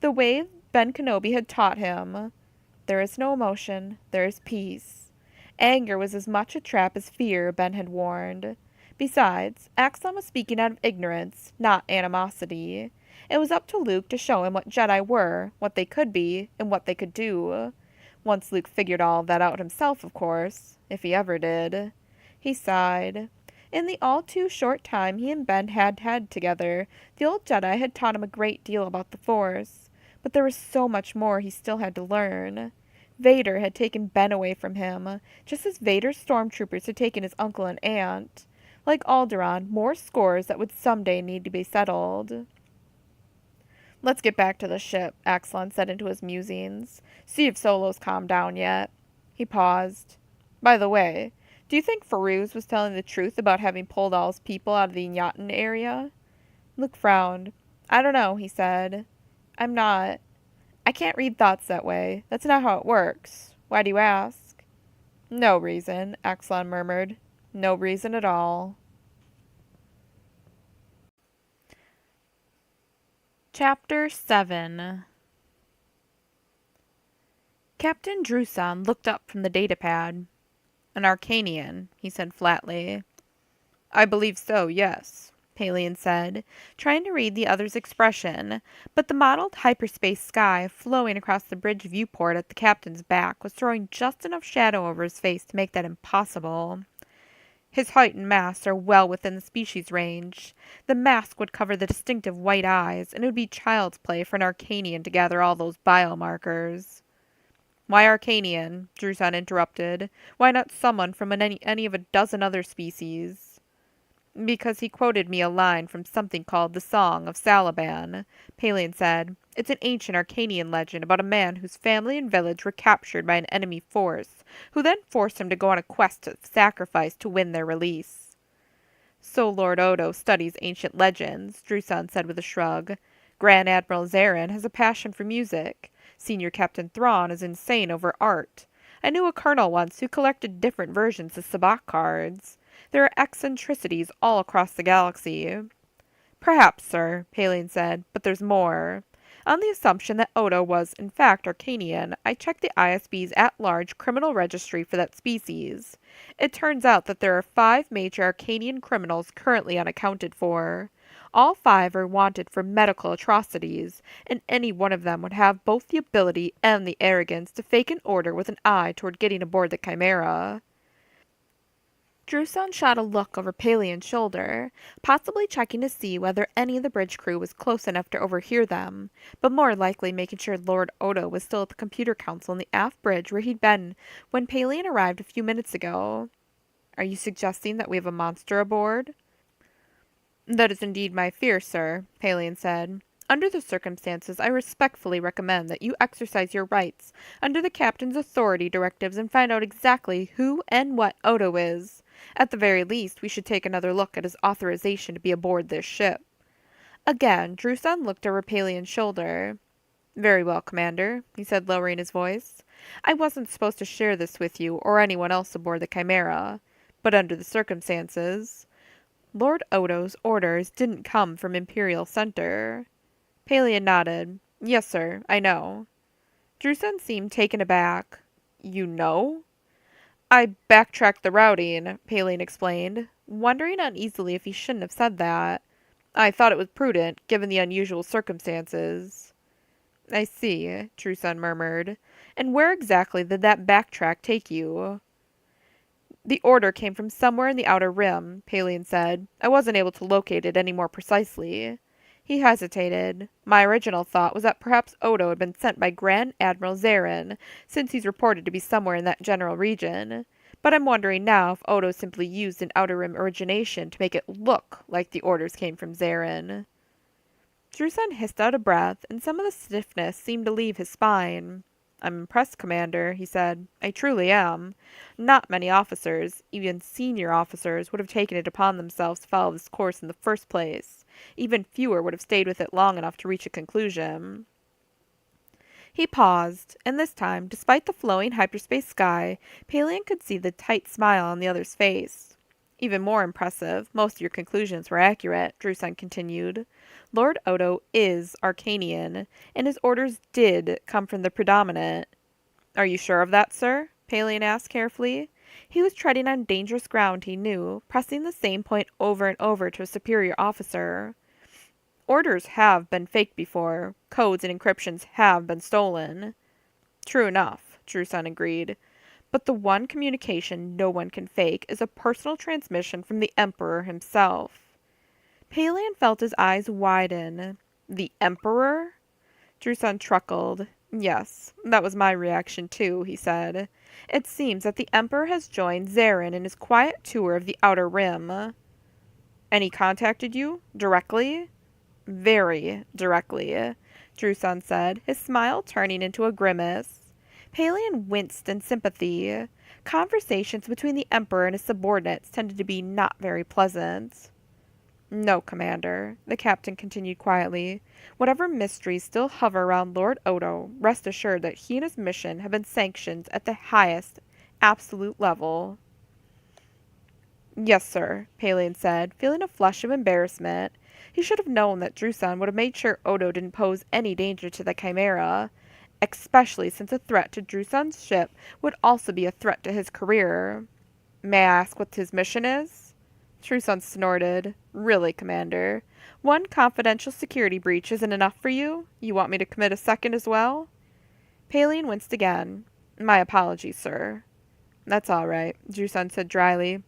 the way Ben Kenobi had taught him. There is no emotion, there is peace. Anger was as much a trap as fear, Ben had warned. Besides, Axon was speaking out of ignorance, not animosity. It was up to Luke to show him what Jedi were, what they could be, and what they could do. Once Luke figured all of that out himself, of course, if he ever did. He sighed. In the all-too-short time he and Ben had had together, the old Jedi had taught him a great deal about the Force, but there was so much more he still had to learn. Vader had taken Ben away from him, just as Vader's stormtroopers had taken his uncle and aunt. Like Alderaan, more scores that would someday need to be settled. Let's get back to the ship, Axon said into his musings. See if Solo's calmed down yet. He paused. By the way, do you think Feruz was telling the truth about having pulled all his people out of the Yatan area? Luke frowned. I don't know, he said. I can't read thoughts that way. That's not how it works. Why do you ask? No reason, Axon murmured. No reason at all. Chapter 7. Captain Druson looked up from the datapad. An Arcanian, he said flatly. I believe so, yes, Palian said, trying to read the other's expression, but the mottled hyperspace sky flowing across the bridge viewport at the captain's back was throwing just enough shadow over his face to make that impossible. His height and mass are well within the species range. The mask would cover the distinctive white eyes, and it would be child's play for an Arcanian to gather all those biomarkers. Why Arcanian? Druson interrupted. Why not someone from any of a dozen other species? Because he quoted me a line from something called the Song of Salaban, Palian said. It's an ancient Arcanian legend about a man whose family and village were captured by an enemy force, who then forced him to go on a quest of sacrifice to win their release. So Lord Odo studies ancient legends, Druson said with a shrug. Grand Admiral Zarin has a passion for music. Senior Captain Thrawn is insane over art. I knew a colonel once who collected different versions of sabacc cards. There are eccentricities all across the galaxy. Perhaps, sir, Palian said, but there's more. On the assumption that Odo was, in fact, Arcanian, I checked the ISB's at-large criminal registry for that species. It turns out that there are 5 major Arcanian criminals currently unaccounted for. All 5 are wanted for medical atrocities, and any one of them would have both the ability and the arrogance to fake an order with an eye toward getting aboard the Chimera. Druson shot a look over Palian's shoulder, possibly checking to see whether any of the bridge crew was close enough to overhear them, but more likely making sure Lord Odo was still at the computer council in the aft bridge where he'd been when Palian arrived a few minutes ago. "Are you suggesting that we have a monster aboard?" "That is indeed my fear, sir," Palian said. "Under the circumstances, I respectfully recommend that you exercise your rights under the captain's authority directives and find out exactly who and what Odo is. At the very least, we should take another look at his authorization to be aboard this ship." Again, Druson looked over Palian's shoulder. "Very well, Commander," he said, lowering his voice. "I wasn't supposed to share this with you or anyone else aboard the Chimera, but under the circumstances, Lord Odo's orders didn't come from Imperial Center." Palian nodded. "Yes, sir, I know." Druson seemed taken aback. "You know?" "I backtracked the routing," Palian explained, wondering uneasily if he shouldn't have said that. "I thought it was prudent, given the unusual circumstances." "I see," Druson murmured. "And where exactly did that backtrack take you?" "The order came from somewhere in the Outer Rim," Palian said. "I wasn't able to locate it any more precisely." He hesitated. "My original thought was that perhaps Odo had been sent by Grand Admiral Zarin, since he's reported to be somewhere in that general region. But I'm wondering now if Odo simply used an Outer Rim origination to make it look like the orders came from Zarin." Druson hissed out a breath, and some of the stiffness seemed to leave his spine. "I'm impressed, Commander," he said. "I truly am. Not many officers, even senior officers, would have taken it upon themselves to follow this course in the first place. Even fewer would have stayed with it long enough to reach a conclusion." He paused, and this time, despite the flowing hyperspace sky, Palian could see the tight smile on the other's face. "Even more impressive, most of your conclusions were accurate," Druson continued. "Lord Odo is Arcanian, and his orders did come from the Predominant." "Are you sure of that, sir?" Palian asked carefully. He was treading on dangerous ground, he knew, pressing the same point over and over to a superior officer. "Orders have been faked before. Codes and encryptions have been stolen." "True enough," Druson agreed. "But the one communication no one can fake is a personal transmission from the Emperor himself." Palian felt his eyes widen. "The Emperor?" Druson chuckled. "Yes, that was my reaction too," he said. "It seems that the Emperor has joined Zarin in his quiet tour of the Outer Rim." "And he contacted you? Directly?" "Very directly," Druson said, his smile turning into a grimace. Palian winced in sympathy. Conversations between the Emperor and his subordinates tended to be not very pleasant. "No, Commander," the captain continued quietly. "Whatever mysteries still hover around Lord Odo, rest assured that he and his mission have been sanctioned at the highest absolute level." "Yes, sir," Palian said, feeling a flush of embarrassment. He should have known that Druson would have made sure Odo didn't pose any danger to the Chimera, especially since a threat to Druson's ship would also be a threat to his career. "May I ask what his mission is?" Druson snorted. "Really, Commander? One confidential security breach isn't enough for you? You want me to commit a second as well?" Palian winced again. "My apologies, sir." "That's all right," Druson said dryly.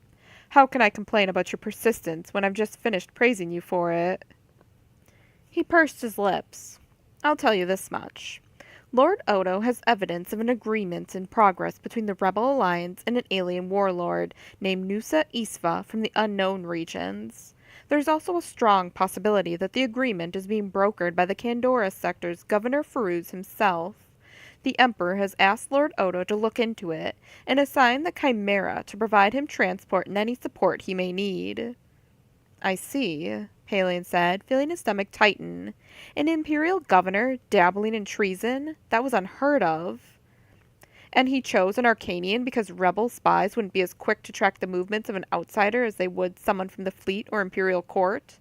"How can I complain about your persistence when I've just finished praising you for it?" He pursed his lips. "I'll tell you this much. Lord Odo has evidence of an agreement in progress between the Rebel Alliance and an alien warlord named Nusa Isva from the unknown regions. There's also a strong possibility that the agreement is being brokered by the Kandora sector's Governor Feruz himself. The Emperor has asked Lord Odo to look into it and assigned the Chimera to provide him transport and any support he may need." "I see," Palian said, feeling his stomach tighten. "An Imperial governor dabbling in treason? That was unheard of." "And he chose an Arcanian because rebel spies wouldn't be as quick to track the movements of an outsider as they would someone from the fleet or Imperial court?"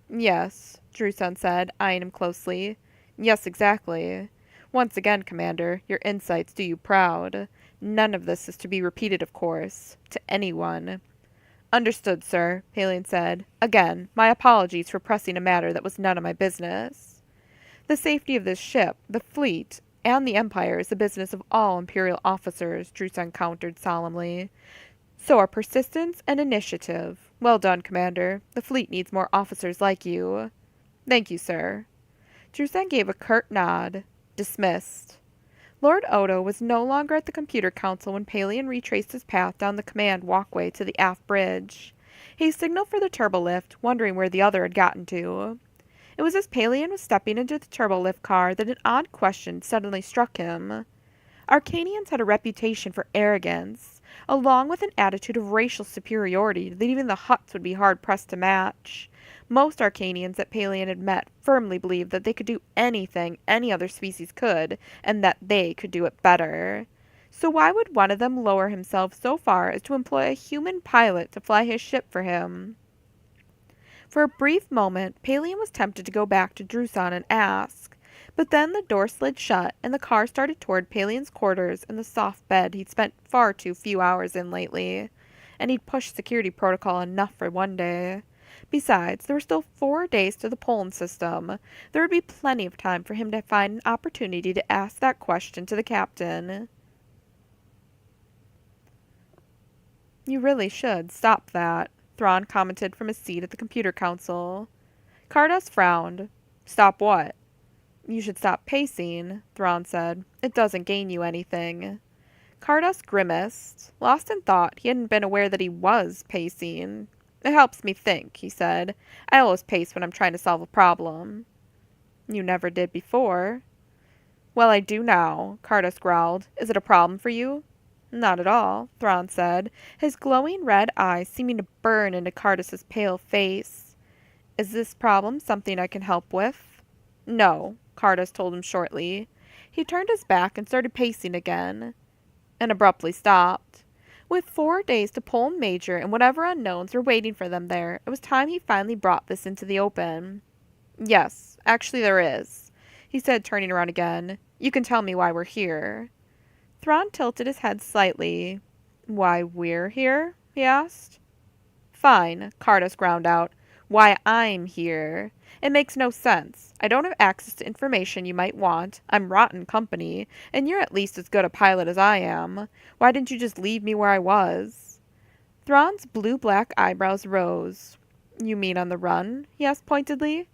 "Yes," Druson said, eyeing him closely. "Yes, exactly. Once again, Commander, your insights do you proud. None of this is to be repeated, of course, to anyone." "Understood, sir," Palian said. "Again, my apologies for pressing a matter that was none of my business." "The safety of this ship, the fleet, and the Empire is the business of all Imperial officers," Druson countered solemnly. So are persistence and initiative. Well done, Commander. The fleet needs more officers like you. Thank you, sir. Drusen gave a curt nod. Dismissed. Lord Odo was no longer at the computer council when Palion retraced his path down the command walkway to the aft bridge. He signaled for the turbolift, wondering where the other had gotten to. It was as Palion was stepping into the turbolift car that an odd question suddenly struck him. Arcanians had a reputation for arrogance, along with an attitude of racial superiority that even the Hutts would be hard-pressed to match. Most Arcanians that Palion had met firmly believed that they could do anything any other species could, and that they could do it better. So why would one of them lower himself so far as to employ a human pilot to fly his ship for him? For a brief moment, Palion was tempted to go back to Druson and ask, but then the door slid shut and the car started toward Palion's quarters in the soft bed he'd spent far too few hours in lately, and he'd pushed security protocol enough for one day. Besides, there were still 4 days to the Poland system. There would be plenty of time for him to find an opportunity to ask that question to the captain. You really should stop that, Thrawn commented from his seat at the computer console. Kardas frowned. Stop what? You should stop pacing, Thrawn said. It doesn't gain you anything. Kardas grimaced. Lost in thought, he hadn't been aware that he was pacing. It helps me think, he said. I always pace when I'm trying to solve a problem. You never did before. Well, I do now, Kardas growled. Is it a problem for you? Not at all, Thrawn said, his glowing red eyes seeming to burn into Kardas's pale face. Is this problem something I can help with? No, Kardas told him shortly. He turned his back and started pacing again, and abruptly stopped. With 4 days to Poland Major and whatever unknowns were waiting for them there, it was time he finally brought this into the open. Yes, actually there is, he said, turning around again. You can tell me why we're here. Thrawn tilted his head slightly. Why we're here? He asked. Fine, Kardas ground out. Why I'm here. It makes no sense. I don't have access to information you might want. I'm rotten company, and you're at least as good a pilot as I am. Why didn't you just leave me where I was? Thrawn's blue-black eyebrows rose. You mean on the run? He asked pointedly.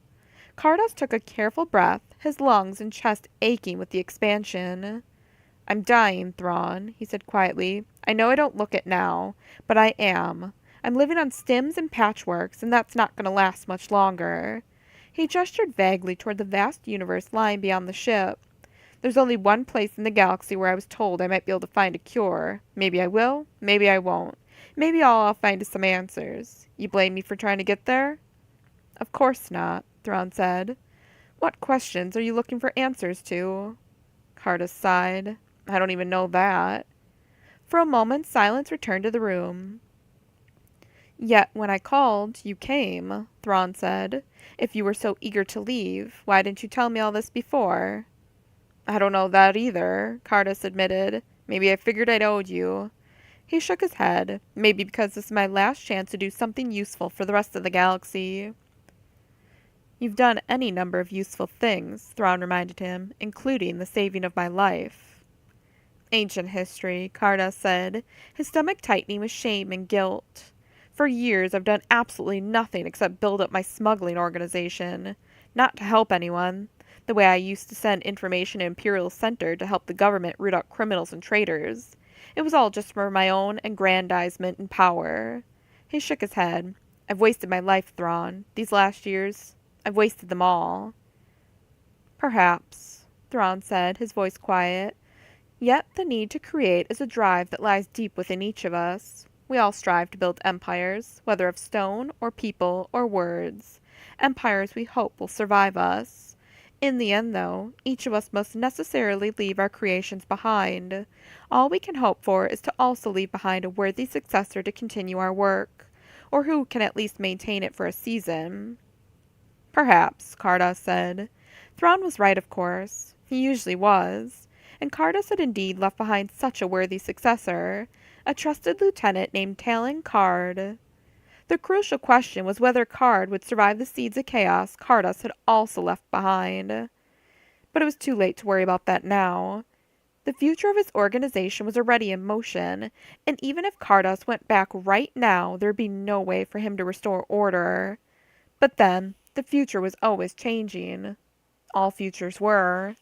Kardas took a careful breath, his lungs and chest aching with the expansion. I'm dying, Thrawn, he said quietly. I know I don't look it now, but I am. I'm living on stims and patchworks, and that's not going to last much longer. He gestured vaguely toward the vast universe lying beyond the ship. There's only one place in the galaxy where I was told I might be able to find a cure. Maybe I will, maybe I won't. Maybe all I'll find is some answers. You blame me for trying to get there? Of course not, Thrawn said. What questions are you looking for answers to? Kardas sighed. I don't even know that. For a moment, silence returned to the room. Yet when I called, you came, Thrawn said. If you were so eager to leave, why didn't you tell me all this before? I don't know that either, Kardas admitted. Maybe I figured I'd owed you. He shook his head. Maybe because this is my last chance to do something useful for the rest of the galaxy. You've done any number of useful things, Thrawn reminded him, including the saving of my life. Ancient history, Kardas said, his stomach tightening with shame and guilt. For years I've done absolutely nothing except build up my smuggling organization. Not to help anyone, the way I used to send information to Imperial Center to help the government root out criminals and traitors. It was all just for my own aggrandizement and power. He shook his head. I've wasted my life, Thrawn. These last years, I've wasted them all. Perhaps, Thrawn said, his voice quiet. Yet the need to create is a drive that lies deep within each of us. We all strive to build empires, whether of stone or people or words. Empires we hope will survive us. In the end, though, each of us must necessarily leave our creations behind. All we can hope for is to also leave behind a worthy successor to continue our work, or who can at least maintain it for a season. Perhaps, Kardas said. Thrawn was right, of course. He usually was. And Kardas had indeed left behind such a worthy successor, a trusted lieutenant named Talon Karrde. The crucial question was whether Karrde would survive the seeds of chaos Kardas had also left behind. But it was too late to worry about that now. The future of his organization was already in motion, and even if Cardos went back right now, there'd be no way for him to restore order. But then, the future was always changing. All futures were.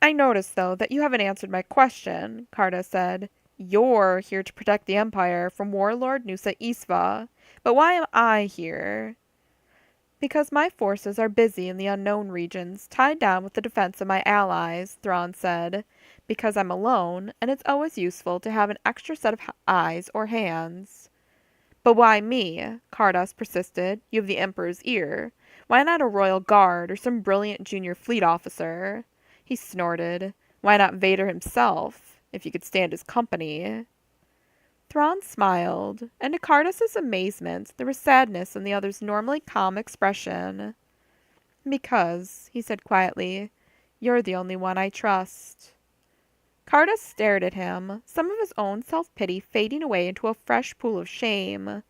I notice, though, that you haven't answered my question, Cardos said. You're here to protect the Empire from Warlord Nusa Isva, but why am I here? Because my forces are busy in the unknown regions, tied down with the defense of my allies, Thrawn said. Because I'm alone, and it's always useful to have an extra set of eyes or hands. But why me? Cardos persisted. You have the Emperor's ear. Why not a royal guard or some brilliant junior fleet officer? He snorted. Why not Vader himself, if you could stand his company? Thrawn smiled, and to Cardus's amazement, there was sadness in the other's normally calm expression. Because, he said quietly, you're the only one I trust. Cardus stared at him, some of his own self-pity fading away into a fresh pool of shame.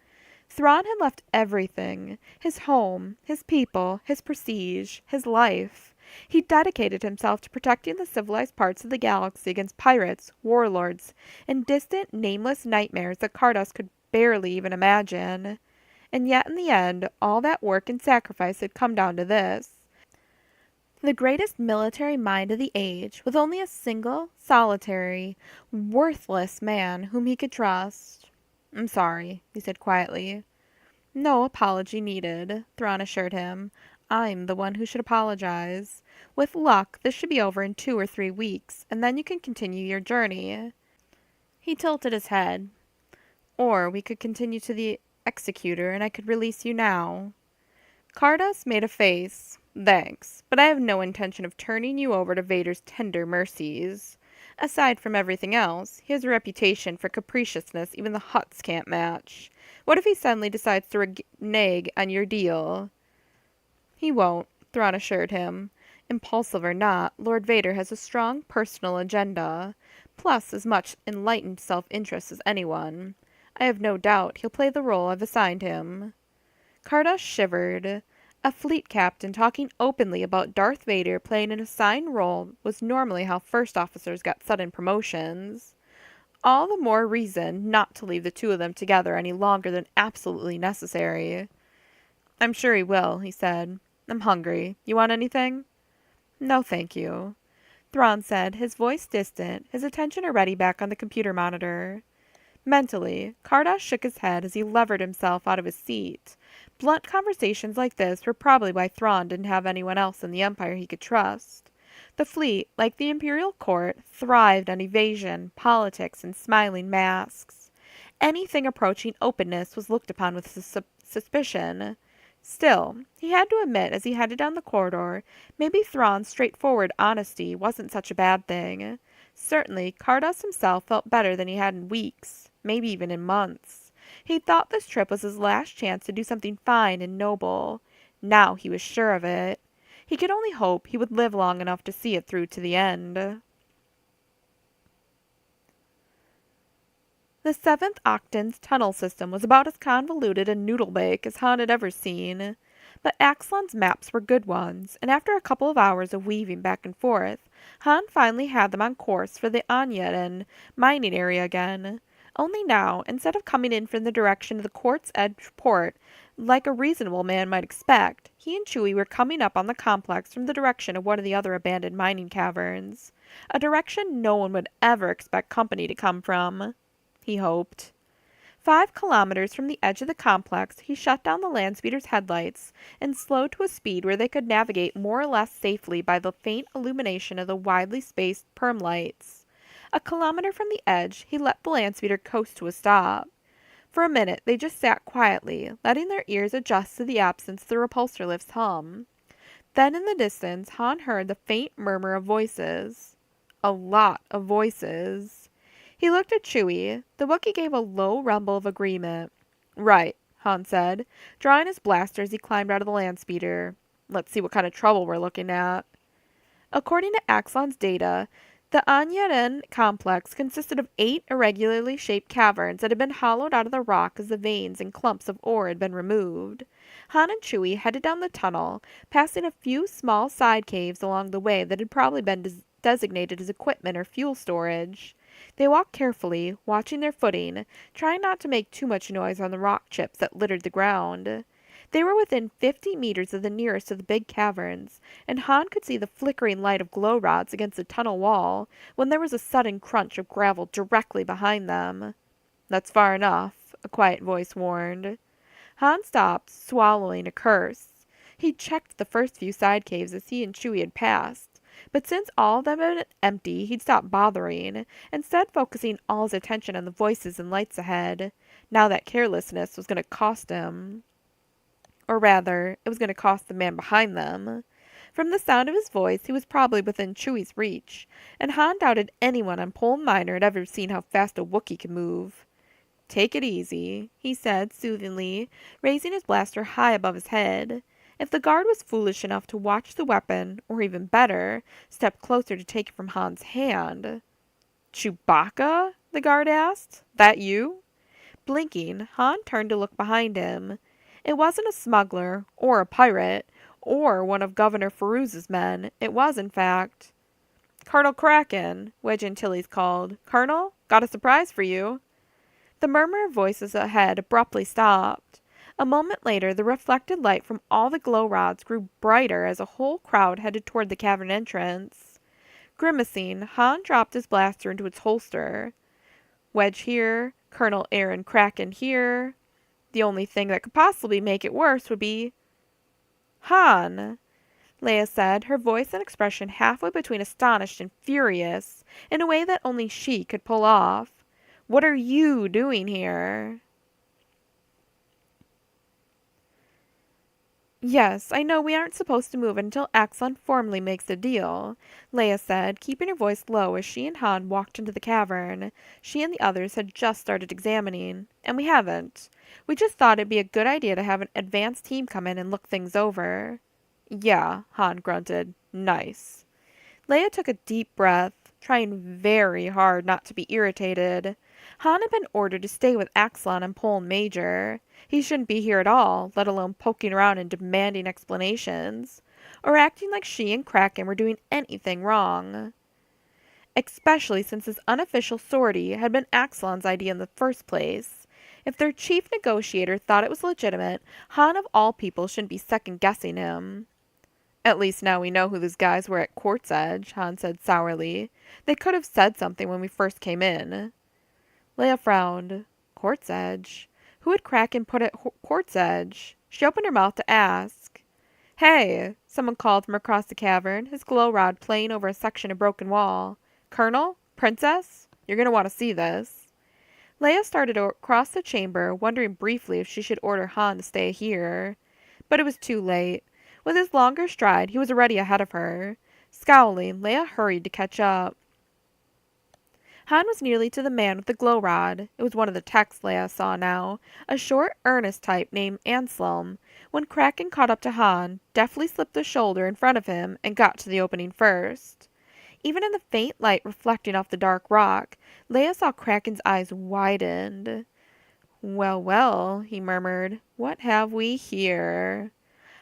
Thrawn had left everything, his home, his people, his prestige, his life. He dedicated himself to protecting the civilized parts of the galaxy against pirates, warlords, and distant, nameless nightmares that Cardos could barely even imagine. And yet in the end, all that work and sacrifice had come down to this. The greatest military mind of the age, with only a single, solitary, worthless man whom he could trust. I'm sorry, he said quietly. No apology needed, Thrawn assured him. I'm the one who should apologize. With luck, this should be over in 2 or 3 weeks, and then you can continue your journey. He tilted his head. Or we could continue to the executor, and I could release you now. Cardos made a face. Thanks, but I have no intention of turning you over to Vader's tender mercies. Aside from everything else, he has a reputation for capriciousness even the Hutts can't match. What if he suddenly decides to renege on your deal? He won't, Thrawn assured him. Impulsive or not, Lord Vader has a strong personal agenda, plus as much enlightened self-interest as anyone. I have no doubt he'll play the role I've assigned him. Cardos shivered. A fleet captain talking openly about Darth Vader playing an assigned role was normally how first officers got sudden promotions. All the more reason not to leave the two of them together any longer than absolutely necessary. I'm sure he will, he said. I'm hungry. You want anything? No, thank you, Thrawn said, his voice distant, his attention already back on the computer monitor. Mentally, Cardos shook his head as he levered himself out of his seat. Blunt conversations like this were probably why Thrawn didn't have anyone else in the Empire he could trust. The fleet, like the Imperial court, thrived on evasion, politics, and smiling masks. Anything approaching openness was looked upon with suspicion. Still, he had to admit as he headed down the corridor, maybe Thrawn's straightforward honesty wasn't such a bad thing. Certainly, Cardos himself felt better than he had in weeks, maybe even in months. He thought this trip was his last chance to do something fine and noble. Now he was sure of it. He could only hope he would live long enough to see it through to the end. The 7th Octan's tunnel system was about as convoluted a noodle-bake as Han had ever seen. But Axlon's maps were good ones, and after a couple of hours of weaving back and forth, Han finally had them on course for the Anyeten mining area again. Only now, instead of coming in from the direction of the Quartz Edge port, like a reasonable man might expect, he and Chewie were coming up on the complex from the direction of one of the other abandoned mining caverns. A direction no one would ever expect company to come from, he hoped. 5 kilometers from the edge of the complex, he shut down the landspeeder's headlights and slowed to a speed where they could navigate more or less safely by the faint illumination of the widely spaced perm lights. A kilometer from the edge, he let the landspeeder coast to a stop. For a minute, they just sat quietly, letting their ears adjust to the absence of the repulsor lift's hum. Then in the distance, Han heard the faint murmur of voices. A lot of voices. He looked at Chewie. The Wookiee gave a low rumble of agreement. Right, Han said, drawing his blaster as he climbed out of the landspeeder. Let's see what kind of trouble we're looking at. According to Axlon's data, the Anyeten complex consisted of 8 irregularly shaped caverns that had been hollowed out of the rock as the veins and clumps of ore had been removed. Han and Chewie headed down the tunnel, passing a few small side caves along the way that had probably been designated as equipment or fuel storage. They walked carefully, watching their footing, trying not to make too much noise on the rock chips that littered the ground. They were within 50 meters of the nearest of the big caverns, and Han could see the flickering light of glow rods against the tunnel wall when there was a sudden crunch of gravel directly behind them. "That's far enough," a quiet voice warned. Han stopped, swallowing a curse. He'd checked the first few side caves as he and Chewie had passed, but since all of them had been empty, he'd stopped bothering, instead focusing all his attention on the voices and lights ahead. Now that carelessness was going to cost him. Or rather, it was going to cost the man behind them. From the sound of his voice, he was probably within Chewie's reach, and Han doubted anyone on Pole Minor had ever seen how fast a Wookiee could move. "Take it easy," he said soothingly, raising his blaster high above his head. If the guard was foolish enough to watch the weapon, or even better, step closer to take it from Han's hand. "Chewbacca?" the guard asked. "That you?" Blinking, Han turned to look behind him. It wasn't a smuggler, or a pirate, or one of Governor Farouz's men. It was, in fact, "Colonel Kraken," Wedge Antilles called. "Colonel, got a surprise for you." The murmur of voices ahead abruptly stopped. A moment later, the reflected light from all the glow rods grew brighter as a whole crowd headed toward the cavern entrance. Grimacing, Han dropped his blaster into its holster. Wedge here, Colonel Aaron Kraken here. The only thing that could possibly make it worse would be... "Han," Leia said, her voice and expression halfway between astonished and furious, in a way that only she could pull off. "What are you doing here?" "Yes, I know we aren't supposed to move until Axon formally makes a deal," Leia said, keeping her voice low as she and Han walked into the cavern. She and the others had just started examining, and we haven't. We just thought it'd be a good idea to have an advance team come in and look things over. "Yeah," Han grunted. "Nice." Leia took a deep breath, trying very hard not to be irritated. Han had been ordered to stay with Axelon and Pole Major. He shouldn't be here at all, let alone poking around and demanding explanations, or acting like she and Kraken were doing anything wrong. Especially since his unofficial sortie had been Axelon's idea in the first place. If their chief negotiator thought it was legitimate, Han of all people shouldn't be second-guessing him. "At least now we know who those guys were at Quartz Edge," Han said sourly. "They could have said something when we first came in." Leia frowned. Quartz Edge? Who had Kraken put at Quartz Edge? She opened her mouth to ask. "Hey!" someone called from across the cavern, his glow rod playing over a section of broken wall. "Colonel? Princess? You're going to want to see this." Leia started across the chamber, wondering briefly if she should order Han to stay here. But it was too late. With his longer stride, he was already ahead of her. Scowling, Leia hurried to catch up. Han was nearly to the man with the glow rod. It was one of the techs Leia saw now, a short, earnest type named Anselm. When Kraken caught up to Han, deftly slipped the shoulder in front of him and got to the opening first. Even in the faint light reflecting off the dark rock, Leia saw Kraken's eyes widened. "Well, well," he murmured, "what have we here?"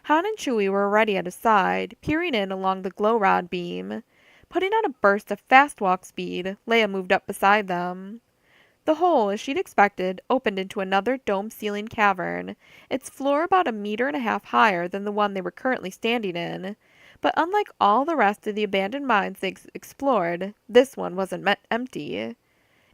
Han and Chewie were already at his side, peering in along the glow rod beam. Putting on a burst of fast walk speed, Leia moved up beside them. The hole, as she'd expected, opened into another dome-ceiling cavern, its floor about 1.5 meters higher than the one they were currently standing in. But unlike all the rest of the abandoned mines they explored, this one wasn't empty.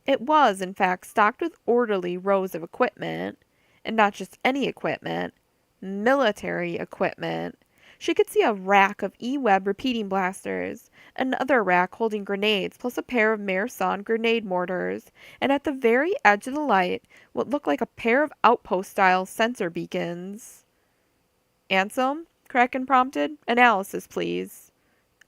It was, in fact, stocked with orderly rows of equipment. And not just any equipment. Military equipment. She could see a rack of E-Web repeating blasters, another rack holding grenades, plus a pair of Marsan grenade mortars, and at the very edge of the light, what looked like a pair of outpost-style sensor beacons. "Anselm?" Kraken prompted. "Analysis, please."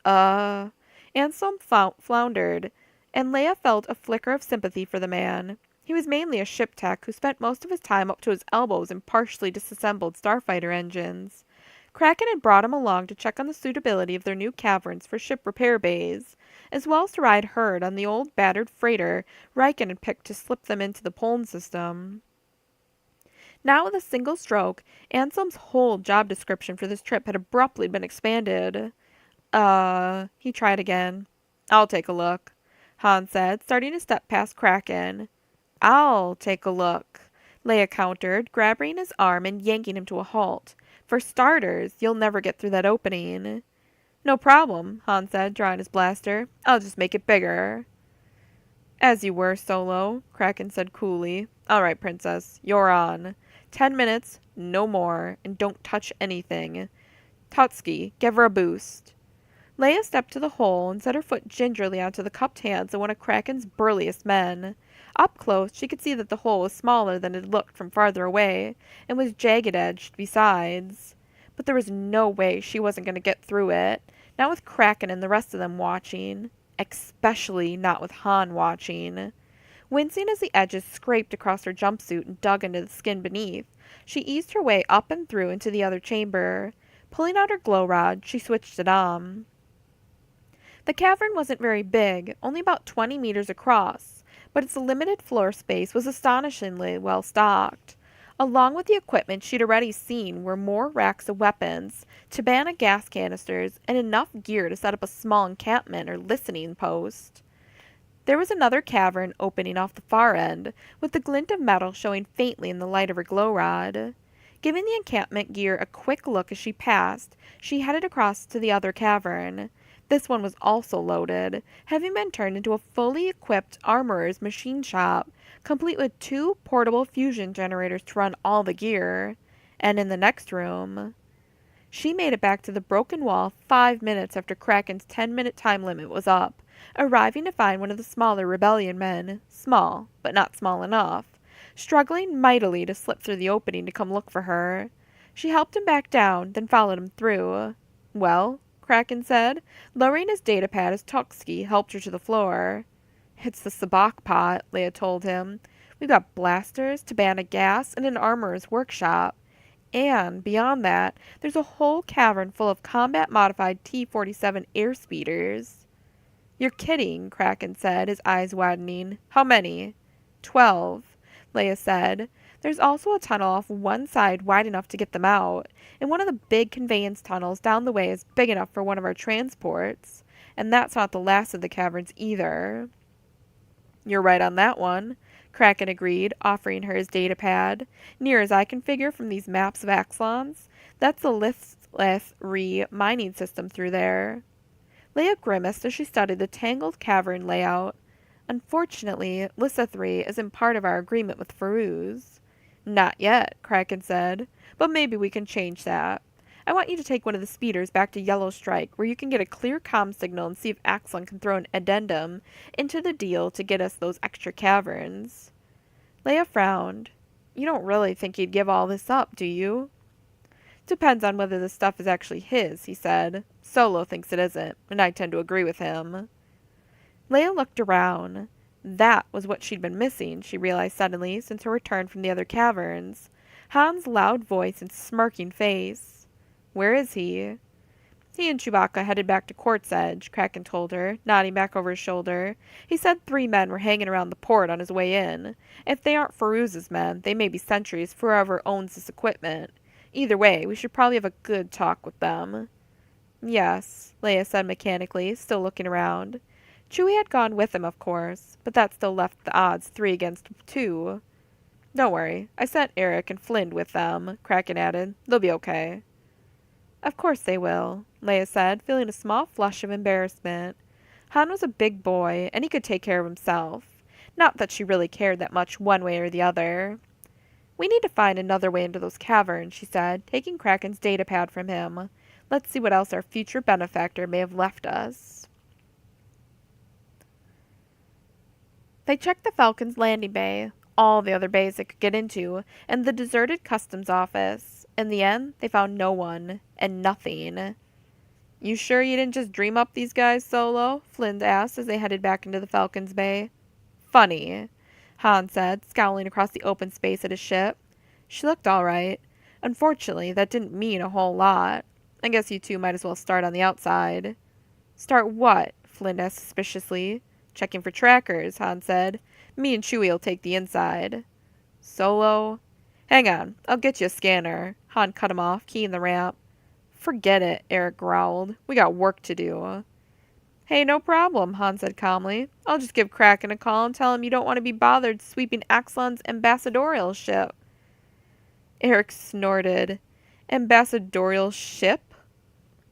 Anselm floundered, and Leia felt a flicker of sympathy for the man. He was mainly a ship tech who spent most of his time up to his elbows in partially disassembled starfighter engines. Kraken had brought him along to check on the suitability of their new caverns for ship repair bays, as well as to ride herd on the old battered freighter Riken had picked to slip them into the Poln system. Now with a single stroke, Anselm's whole job description for this trip had abruptly been expanded. He tried again. I'll take a look, Han said, starting to step past Kraken. I'll take a look, Leia countered, grabbing his arm and yanking him to a halt. For starters, you'll never get through that opening. No problem, Han said, drawing his blaster. I'll just make it bigger. As you were, Solo, Kraken said coolly. All right, Princess, you're on. 10 minutes, no more, and don't touch anything. Tutski, give her a boost. Leia stepped to the hole and set her foot gingerly onto the cupped hands of one of Kraken's burliest men. Up close, she could see that the hole was smaller than it looked from farther away, and was jagged-edged besides. But there was no way she wasn't going to get through it, not with Kraken and the rest of them watching. Especially not with Han watching. Wincing as the edges scraped across her jumpsuit and dug into the skin beneath, she eased her way up and through into the other chamber. Pulling out her glow rod, she switched it on. The cavern wasn't very big, only about 20 meters across, but its limited floor space was astonishingly well stocked. Along with the equipment she'd already seen were more racks of weapons, Tabana gas canisters, and enough gear to set up a small encampment or listening post. There was another cavern opening off the far end, with the glint of metal showing faintly in the light of her glow rod. Giving the encampment gear a quick look as she passed, she headed across to the other cavern. This one was also loaded, having been turned into a fully equipped armorer's machine shop, complete with 2 portable fusion generators to run all the gear. And in the next room, she made it back to the broken wall 5 minutes after Kraken's 10-minute time limit was up, arriving to find one of the smaller rebellion men, small, but not small enough, struggling mightily to slip through the opening to come look for her. She helped him back down, then followed him through. Well, Kraken said, lowering his datapad as Tutski helped her to the floor. It's the sabacc pot, Leia told him. We've got blasters, Tabana gas, and an armorer's workshop. And, beyond that, there's a whole cavern full of combat-modified T-47 airspeeders. You're kidding, Kraken said, his eyes widening. How many? 12, Leia said. There's also a tunnel off one side wide enough to get them out, and one of the big conveyance tunnels down the way is big enough for one of our transports. And that's not the last of the caverns either. You're right on that one, Kraken agreed, offering her his datapad. Near as I can figure from these maps of Axlons, that's the Lith-Re mining system through there. Leia grimaced as she studied the tangled cavern layout. Unfortunately, Lith-Re isn't part of our agreement with Feruz. Not yet, Kraken said, but maybe we can change that. I want you to take one of the speeders back to Yellow Strike, where you can get a clear comm signal and see if Axlon can throw an addendum into the deal to get us those extra caverns. Leia frowned. You don't really think he'd give all this up, do you? Depends on whether the stuff is actually his, he said. Solo thinks it isn't, and I tend to agree with him. Leia looked around. That was what she'd been missing, she realized suddenly, since her return from the other caverns. Han's loud voice and smirking face. Where is he? He and Chewbacca headed back to Quartz Edge, Kraken told her, nodding back over his shoulder. He said 3 men were hanging around the port on his way in. If they aren't Feruz's men, they may be sentries for whoever owns this equipment. Either way, we should probably have a good talk with them. Yes, Leia said mechanically, still looking around. Chewie had gone with him, of course, but that still left the odds 3 against 2. Don't worry, I sent Eric and Flynn with them, Kraken added. They'll be okay. Of course they will, Leia said, feeling a small flush of embarrassment. Han was a big boy, and he could take care of himself. Not that she really cared that much one way or the other. We need to find another way into those caverns, she said, taking Kraken's datapad from him. Let's see what else our future benefactor may have left us. They checked the Falcon's landing bay, all the other bays they could get into, and the deserted customs office. In the end, they found no one, and nothing. You sure you didn't just dream up these guys, Solo? Flynn asked as they headed back into the Falcon's bay. Funny, Han said, scowling across the open space at his ship. She looked all right. Unfortunately, that didn't mean a whole lot. I guess you two might as well start on the outside. Start what? Flynn asked suspiciously. Checking for trackers, Han said. Me and Chewie will take the inside. Solo? Hang on, I'll get you a scanner. Han cut him off, keying the ramp. Forget it, Eric growled. We got work to do. Hey, no problem, Han said calmly. I'll just give Kraken a call and tell him you don't want to be bothered sweeping Axelon's ambassadorial ship. Eric snorted. Ambassadorial ship?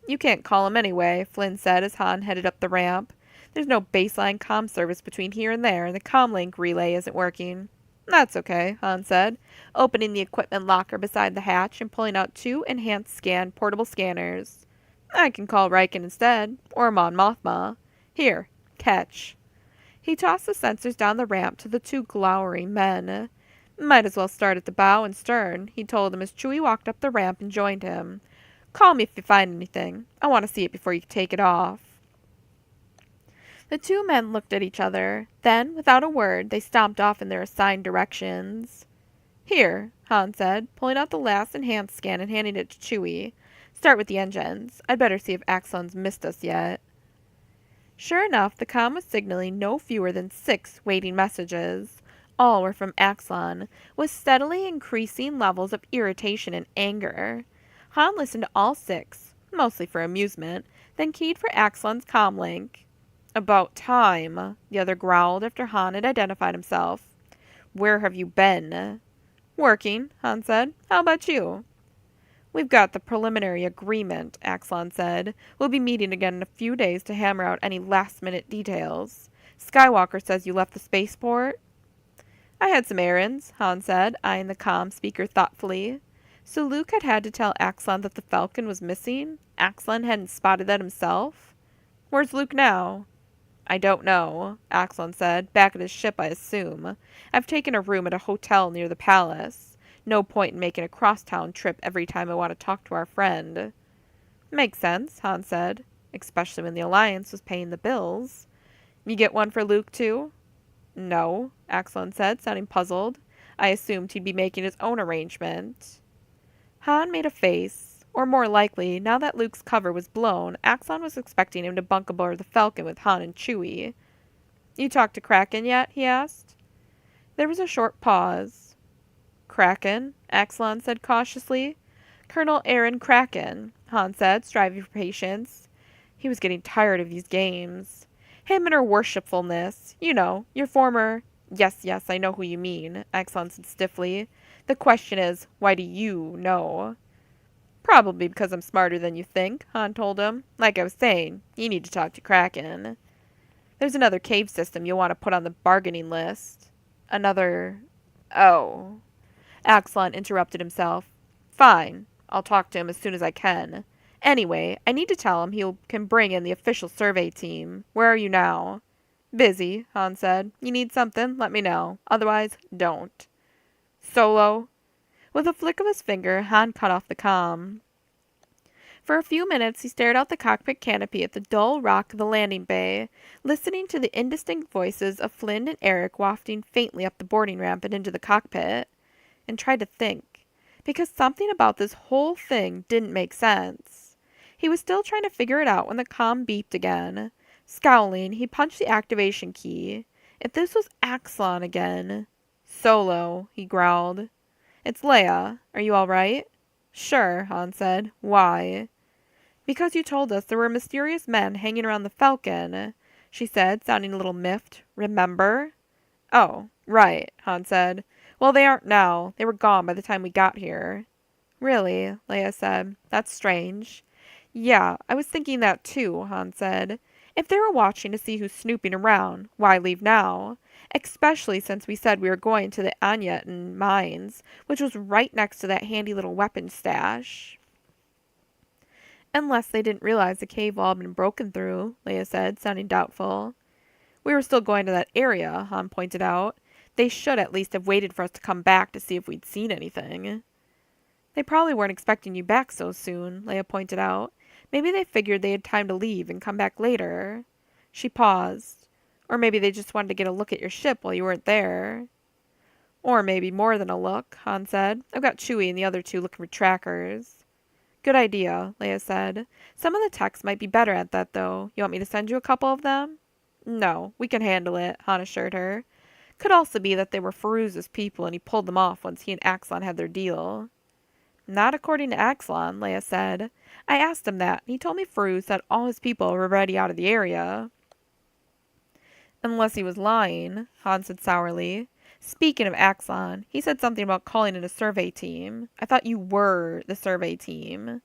You can't call him anyway, Flynn said as Han headed up the ramp. There's no baseline comm service between here and there, and the comlink relay isn't working. That's okay, Han said, opening the equipment locker beside the hatch and pulling out 2 enhanced scan portable scanners. I can call Riken instead, or Mon Mothma. Here, catch. He tossed the sensors down the ramp to the 2 glowering men. Might as well start at the bow and stern, he told them as Chewie walked up the ramp and joined him. Call me if you find anything. I want to see it before you take it off. The 2 men looked at each other. Then, without a word, they stomped off in their assigned directions. Here, Han said, pulling out the last enhanced scan and handing it to Chewie. Start with the engines. I'd better see if Axon's missed us yet. Sure enough, the comm was signaling no fewer than 6 waiting messages. All were from Axon, with steadily increasing levels of irritation and anger. Han listened to all 6, mostly for amusement, then keyed for Axon's comlink. About time, the other growled after Han had identified himself. Where have you been? Working, Han said. How about you? We've got the preliminary agreement, Axon said. We'll be meeting again in a few days to hammer out any last-minute details. Skywalker says you left the spaceport? I had some errands, Han said, eyeing the comm speaker thoughtfully. So Luke had had to tell Axon that the Falcon was missing? Axon hadn't spotted that himself? Where's Luke now? I don't know, Axon said, back at his ship, I assume. I've taken a room at a hotel near the palace. No point in making a cross-town trip every time I want to talk to our friend. Makes sense, Han said, especially when the Alliance was paying the bills. You get one for Luke, too? No, Axon said, sounding puzzled. I assumed he'd be making his own arrangement. Han made a face. Or more likely, now that Luke's cover was blown, Axon was expecting him to bunk aboard the Falcon with Han and Chewie. You talked to Kraken yet? He asked. There was a short pause. Kraken? Axon said cautiously. Colonel Aaron Kraken, Han said, striving for patience. He was getting tired of these games. Him and her worshipfulness. You know, your former... Yes, I know who you mean, Axon said stiffly. The question is, why do you know? Probably because I'm smarter than you think, Han told him. Like I was saying, you need to talk to Kraken. There's another cave system you'll want to put on the bargaining list. Another... Oh. Axon interrupted himself. Fine. I'll talk to him as soon as I can. Anyway, I need to tell him he can bring in the official survey team. Where are you now? Busy, Han said. You need something? Let me know. Otherwise, don't. Solo? With a flick of his finger, Han cut off the comm. For a few minutes he stared out the cockpit canopy at the dull rock of the landing bay, listening to the indistinct voices of Flynn and Eric wafting faintly up the boarding ramp and into the cockpit, and tried to think, because something about this whole thing didn't make sense. He was still trying to figure it out when the comm beeped again. Scowling, he punched the activation key. If this was Axon again... Solo, he growled. It's Leia. Are you all right? Sure, Han said. Why? Because you told us there were mysterious men hanging around the Falcon, she said, sounding a little miffed. Remember? Oh, right, Han said. Well, they aren't now. They were gone by the time we got here. Really? Leia said. That's strange. Yeah, I was thinking that too, Han said. If they were watching to see who's snooping around, why leave now? Especially since we said we were going to the Anyetan mines, which was right next to that handy little weapon stash. Unless they didn't realize the cave wall had been broken through, Leia said, sounding doubtful. We were still going to that area, Han pointed out. They should at least have waited for us to come back to see if we'd seen anything. They probably weren't expecting you back so soon, Leia pointed out. Maybe they figured they had time to leave and come back later. She paused. Or maybe they just wanted to get a look at your ship while you weren't there. Or maybe more than a look, Han said. I've got Chewie and the other 2 looking for trackers. Good idea, Leia said. Some of the techs might be better at that, though. You want me to send you a couple of them? No, we can handle it, Han assured her. Could also be that they were Feruz's people and he pulled them off once he and Axon had their deal. Not according to Axelon, Leia said. I asked him that, and he told me Farouz said all his people were already out of the area. Unless he was lying, Han said sourly. Speaking of Axelon, he said something about calling in a survey team. I thought you were the survey team.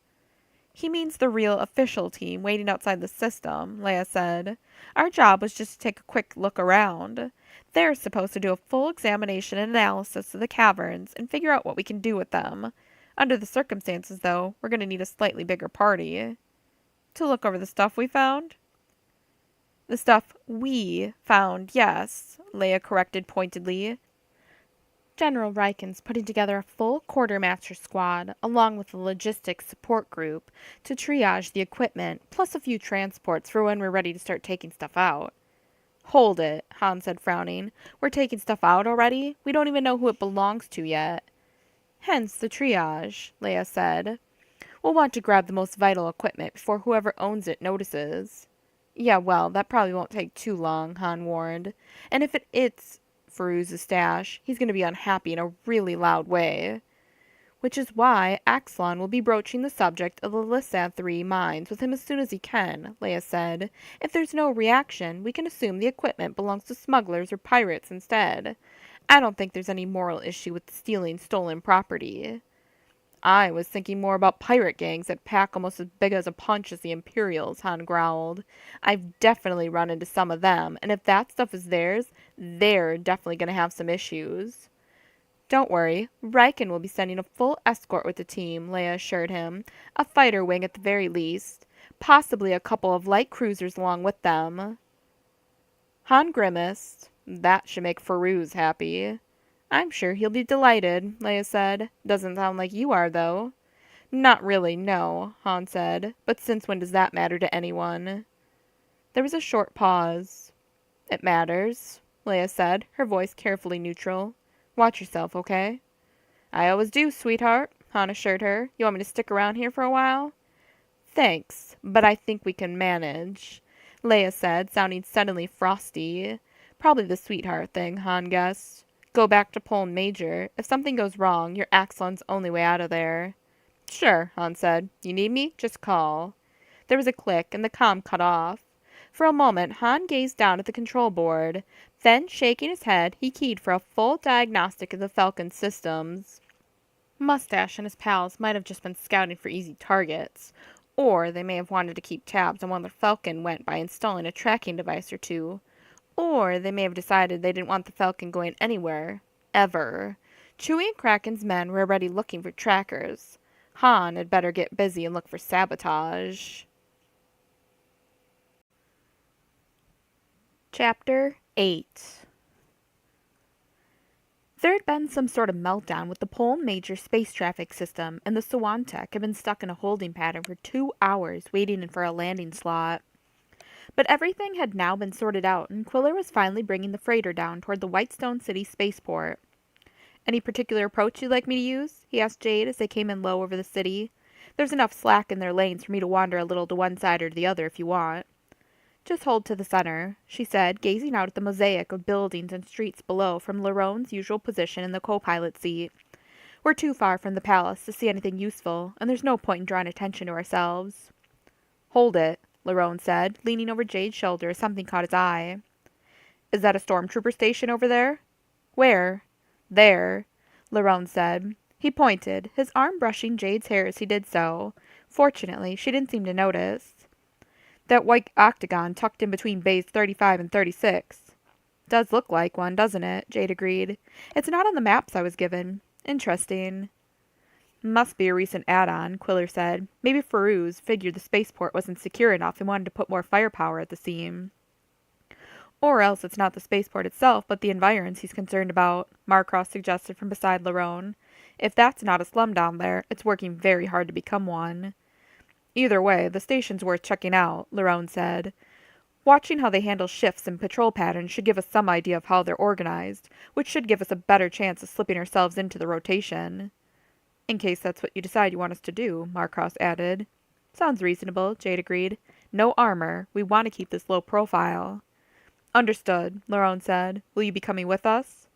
He means the real official team waiting outside the system, Leia said. Our job was just to take a quick look around. They're supposed to do a full examination and analysis of the caverns and figure out what we can do with them. Under the circumstances, though, we're going to need a slightly bigger party. To look over the stuff we found? The stuff we found, yes, Leia corrected pointedly. General Riken's putting together a full quartermaster squad, along with a logistics support group, to triage the equipment, plus a few transports for when we're ready to start taking stuff out. Hold it, Han said, frowning. We're taking stuff out already? We don't even know who it belongs to yet. Hence the triage, Leia said. We'll want to grab the most vital equipment before whoever owns it notices. Yeah, well, that probably won't take too long, Han warned. And if it's Farouz's stash, he's going to be unhappy in a really loud way. Which is why Axelon will be broaching the subject of the Lissad 3 mines with him as soon as he can, Leia said. If there's no reaction, we can assume the equipment belongs to smugglers or pirates instead. I don't think there's any moral issue with stealing stolen property. I was thinking more about pirate gangs that pack almost as big as a punch as the Imperials, Han growled. I've definitely run into some of them, and if that stuff is theirs, they're definitely going to have some issues. Don't worry, Riken will be sending a full escort with the team, Leia assured him. A fighter wing at the very least. Possibly a couple of light cruisers along with them. Han grimaced. That should make Farouz happy. I'm sure he'll be delighted, Leia said. Doesn't sound like you are, though. Not really, no, Han said. But since when does that matter to anyone? There was a short pause. It matters, Leia said, her voice carefully neutral. Watch yourself, okay? I always do, sweetheart, Han assured her. You want me to stick around here for a while? Thanks, but I think we can manage, Leia said, sounding suddenly frosty. Probably the sweetheart thing, Han guessed. Go back to Pole Major. If something goes wrong, you're Axelon's only way out of there. Sure, Han said. You need me? Just call. There was a click, and the comm cut off. For a moment, Han gazed down at the control board. Then, shaking his head, he keyed for a full diagnostic of the Falcon's systems. Mustache and his pals might have just been scouting for easy targets, or they may have wanted to keep tabs on where the Falcon went by installing a tracking device or two. Or they may have decided they didn't want the Falcon going anywhere. Ever. Chewie and Kraken's men were already looking for trackers. Han had better get busy and look for sabotage. Chapter 8. There had been some sort of meltdown with the Pole Major space traffic system, and the Sawantech had been stuck in a holding pattern for 2 hours waiting for a landing slot. But everything had now been sorted out, and Quiller was finally bringing the freighter down toward the Whitestone City spaceport. Any particular approach you'd like me to use? He asked Jade as they came in low over the city. There's enough slack in their lanes for me to wander a little to one side or the other if you want. Just hold to the center, she said, gazing out at the mosaic of buildings and streets below from Larone's usual position in the co-pilot seat. We're too far from the palace to see anything useful, and there's no point in drawing attention to ourselves. Hold it, Larone said, leaning over Jade's shoulder as something caught his eye. Is that a stormtrooper station over there? Where? There, Larone said. He pointed, his arm brushing Jade's hair as he did so. Fortunately, she didn't seem to notice. That white octagon tucked in between bays 35 and 36. Does look like one, doesn't it? Jade agreed. It's not on the maps I was given. Interesting. Must be a recent add-on, Quiller said. Maybe Farouz figured the spaceport wasn't secure enough and wanted to put more firepower at the seam. Or else it's not the spaceport itself, but the environs he's concerned about, Marcross suggested from beside Larone. If that's not a slum down there, it's working very hard to become one. Either way, the station's worth checking out, Larone said. Watching how they handle shifts and patrol patterns should give us some idea of how they're organized, which should give us a better chance of slipping ourselves into the rotation. In case that's what you decide you want us to do, Marcross added. Sounds reasonable, Jade agreed. No armor. We want to keep this low profile. Understood, Larone said. Will you be coming with us?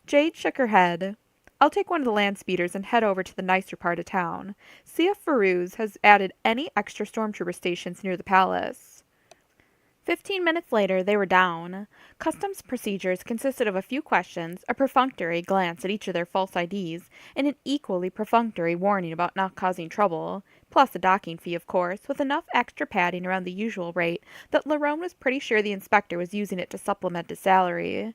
Jade shook her head. I'll take one of the land speeders and head over to the nicer part of town. See if Farouz has added any extra stormtrooper stations near the palace. 15 minutes later, they were down. Customs procedures consisted of a few questions, a perfunctory glance at each of their false IDs, and an equally perfunctory warning about not causing trouble, plus a docking fee, of course, with enough extra padding around the usual rate that Lerone was pretty sure the inspector was using it to supplement his salary.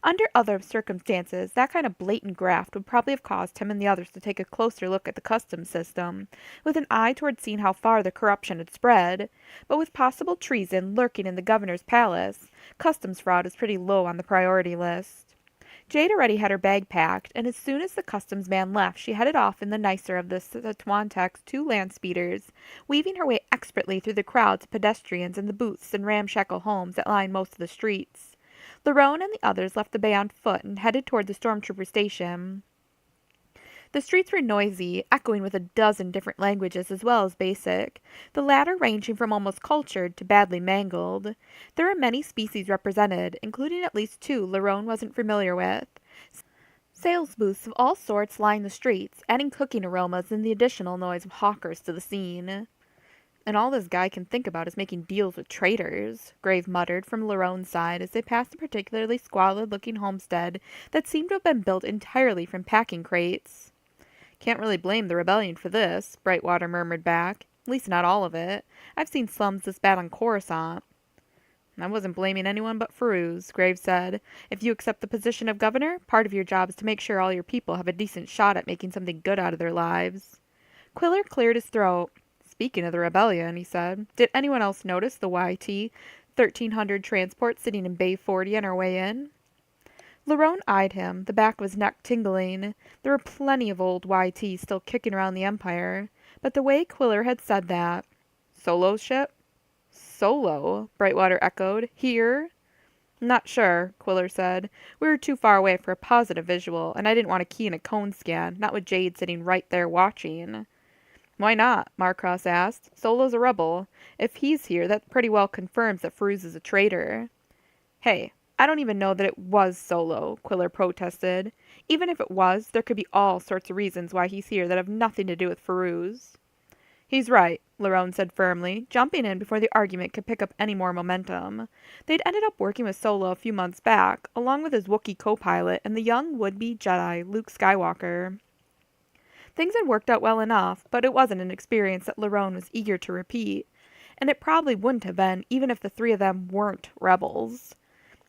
Under other circumstances, that kind of blatant graft would probably have caused him and the others to take a closer look at the customs system, with an eye toward seeing how far the corruption had spread. But with possible treason lurking in the governor's palace, customs fraud was pretty low on the priority list. Jade already had her bag packed, and as soon as the customs man left, she headed off in the nicer of the Swantek's two land speeders, weaving her way expertly through the crowds of pedestrians and the booths and ramshackle homes that lined most of the streets. Lerone and the others left the bay on foot and headed toward the stormtrooper station. The streets were noisy, echoing with a dozen different languages as well as basic, the latter ranging from almost cultured to badly mangled. There were many species represented, including at least two Lerone wasn't familiar with. Sales booths of all sorts lined the streets, adding cooking aromas and the additional noise of hawkers to the scene. And all this guy can think about is making deals with traitors, Grave muttered from Lerone's side as they passed a particularly squalid-looking homestead that seemed to have been built entirely from packing crates. Can't really blame the rebellion for this, Brightwater murmured back. At least not all of it. I've seen slums this bad on Coruscant. I wasn't blaming anyone but Farouz, Graves said. If you accept the position of governor, part of your job is to make sure all your people have a decent shot at making something good out of their lives. Quiller cleared his throat. Speaking of the rebellion, he said, did anyone else notice the YT 1300 transport sitting in Bay 40 on our way in? Lerone eyed him, the back of his neck tingling. There were plenty of old YTs still kicking around the Empire, but the way Quiller had said that... Solo's ship? Solo, Brightwater echoed. Here? Not sure, Quiller said. We were too far away for a positive visual, and I didn't want to key in a cone scan, not with Jade sitting right there watching. Why not? Marcross asked. Solo's a rebel. If he's here, that pretty well confirms that Farouz is a traitor. Hey, I don't even know that it was Solo, Quiller protested. Even if it was, there could be all sorts of reasons why he's here that have nothing to do with Farouz. He's right, Lerone said firmly, jumping in before the argument could pick up any more momentum. They'd ended up working with Solo a few months back, along with his Wookiee co-pilot and the young would-be Jedi, Luke Skywalker. Things had worked out well enough, but it wasn't an experience that Lerone was eager to repeat, and it probably wouldn't have been even if the three of them weren't rebels.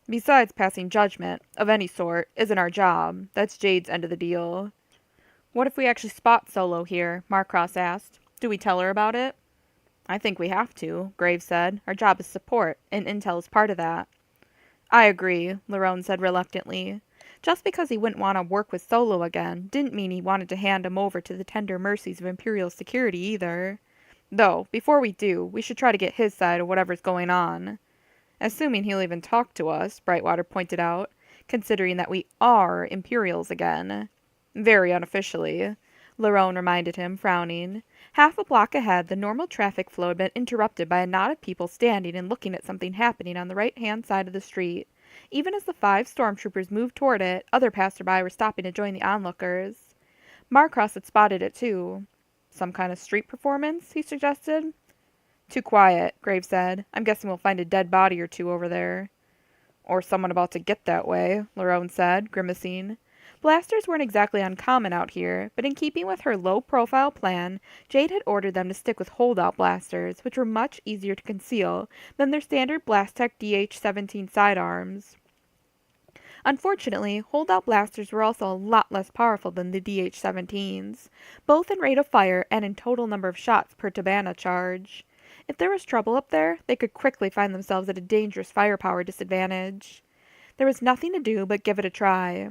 Besides, passing judgment, of any sort, isn't our job. That's Jade's end of the deal. What if we actually spot Solo here? Marcross asked. Do we tell her about it? I think we have to, Graves said. Our job is support, and intel is part of that. I agree, Lerone said reluctantly. Just because he wouldn't want to work with Solo again didn't mean he wanted to hand him over to the tender mercies of Imperial security either. Though, before we do, we should try to get his side of whatever's going on. Assuming he'll even talk to us, Brightwater pointed out, considering that we are Imperials again. Very unofficially, Lerone reminded him, frowning. Half a block ahead, the normal traffic flow had been interrupted by a knot of people standing and looking at something happening on the right-hand side of the street. Even as the 5 stormtroopers moved toward it, other passerby were stopping to join the onlookers. Marcross had spotted it, too. Some kind of street performance, he suggested. Too quiet, Graves said. I'm guessing we'll find a dead body or two over there. Or someone about to get that way, Lerone said, grimacing. Blasters weren't exactly uncommon out here, but in keeping with her low-profile plan, Jade had ordered them to stick with holdout blasters, which were much easier to conceal than their standard Blastech DH-17 sidearms. Unfortunately, holdout blasters were also a lot less powerful than the DH-17s, both in rate of fire and in total number of shots per Tabana charge. If there was trouble up there, they could quickly find themselves at a dangerous firepower disadvantage. There was nothing to do but give it a try.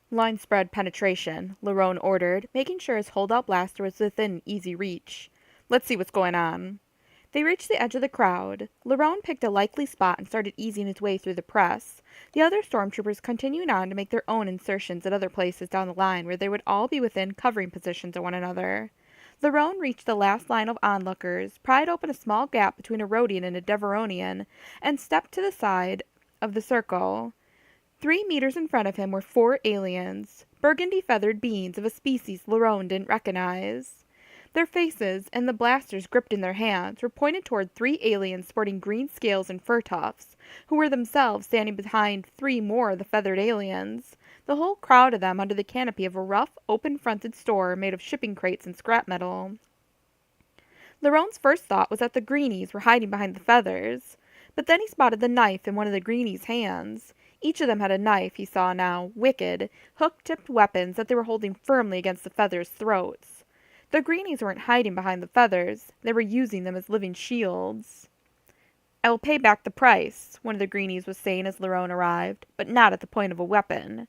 Line spread penetration, Lerone ordered, making sure his holdout blaster was within easy reach. Let's see what's going on. They reached the edge of the crowd. Lerone picked a likely spot and started easing his way through the press, the other stormtroopers continuing on to make their own insertions at other places down the line where they would all be within covering positions of one another. Lerone reached the last line of onlookers, pried open a small gap between a Rhodian and a Deveronian, and stepped to the side of the circle. 3 meters in front of him were 4 aliens, burgundy-feathered beings of a species Lerone didn't recognize. Their faces, and the blasters gripped in their hands, were pointed toward 3 aliens sporting green scales and fur tufts, who were themselves standing behind 3 more of the feathered aliens, the whole crowd of them under the canopy of a rough, open-fronted store made of shipping crates and scrap metal. Lerone's first thought was that the greenies were hiding behind the feathers, but then he spotted the knife in one of the greenies' hands. Each of them had a knife, he saw now, wicked, hook-tipped weapons that they were holding firmly against the feathers' throats. The greenies weren't hiding behind the feathers, they were using them as living shields. "I will pay back the price," one of the greenies was saying as Lerone arrived, "but not at the point of a weapon."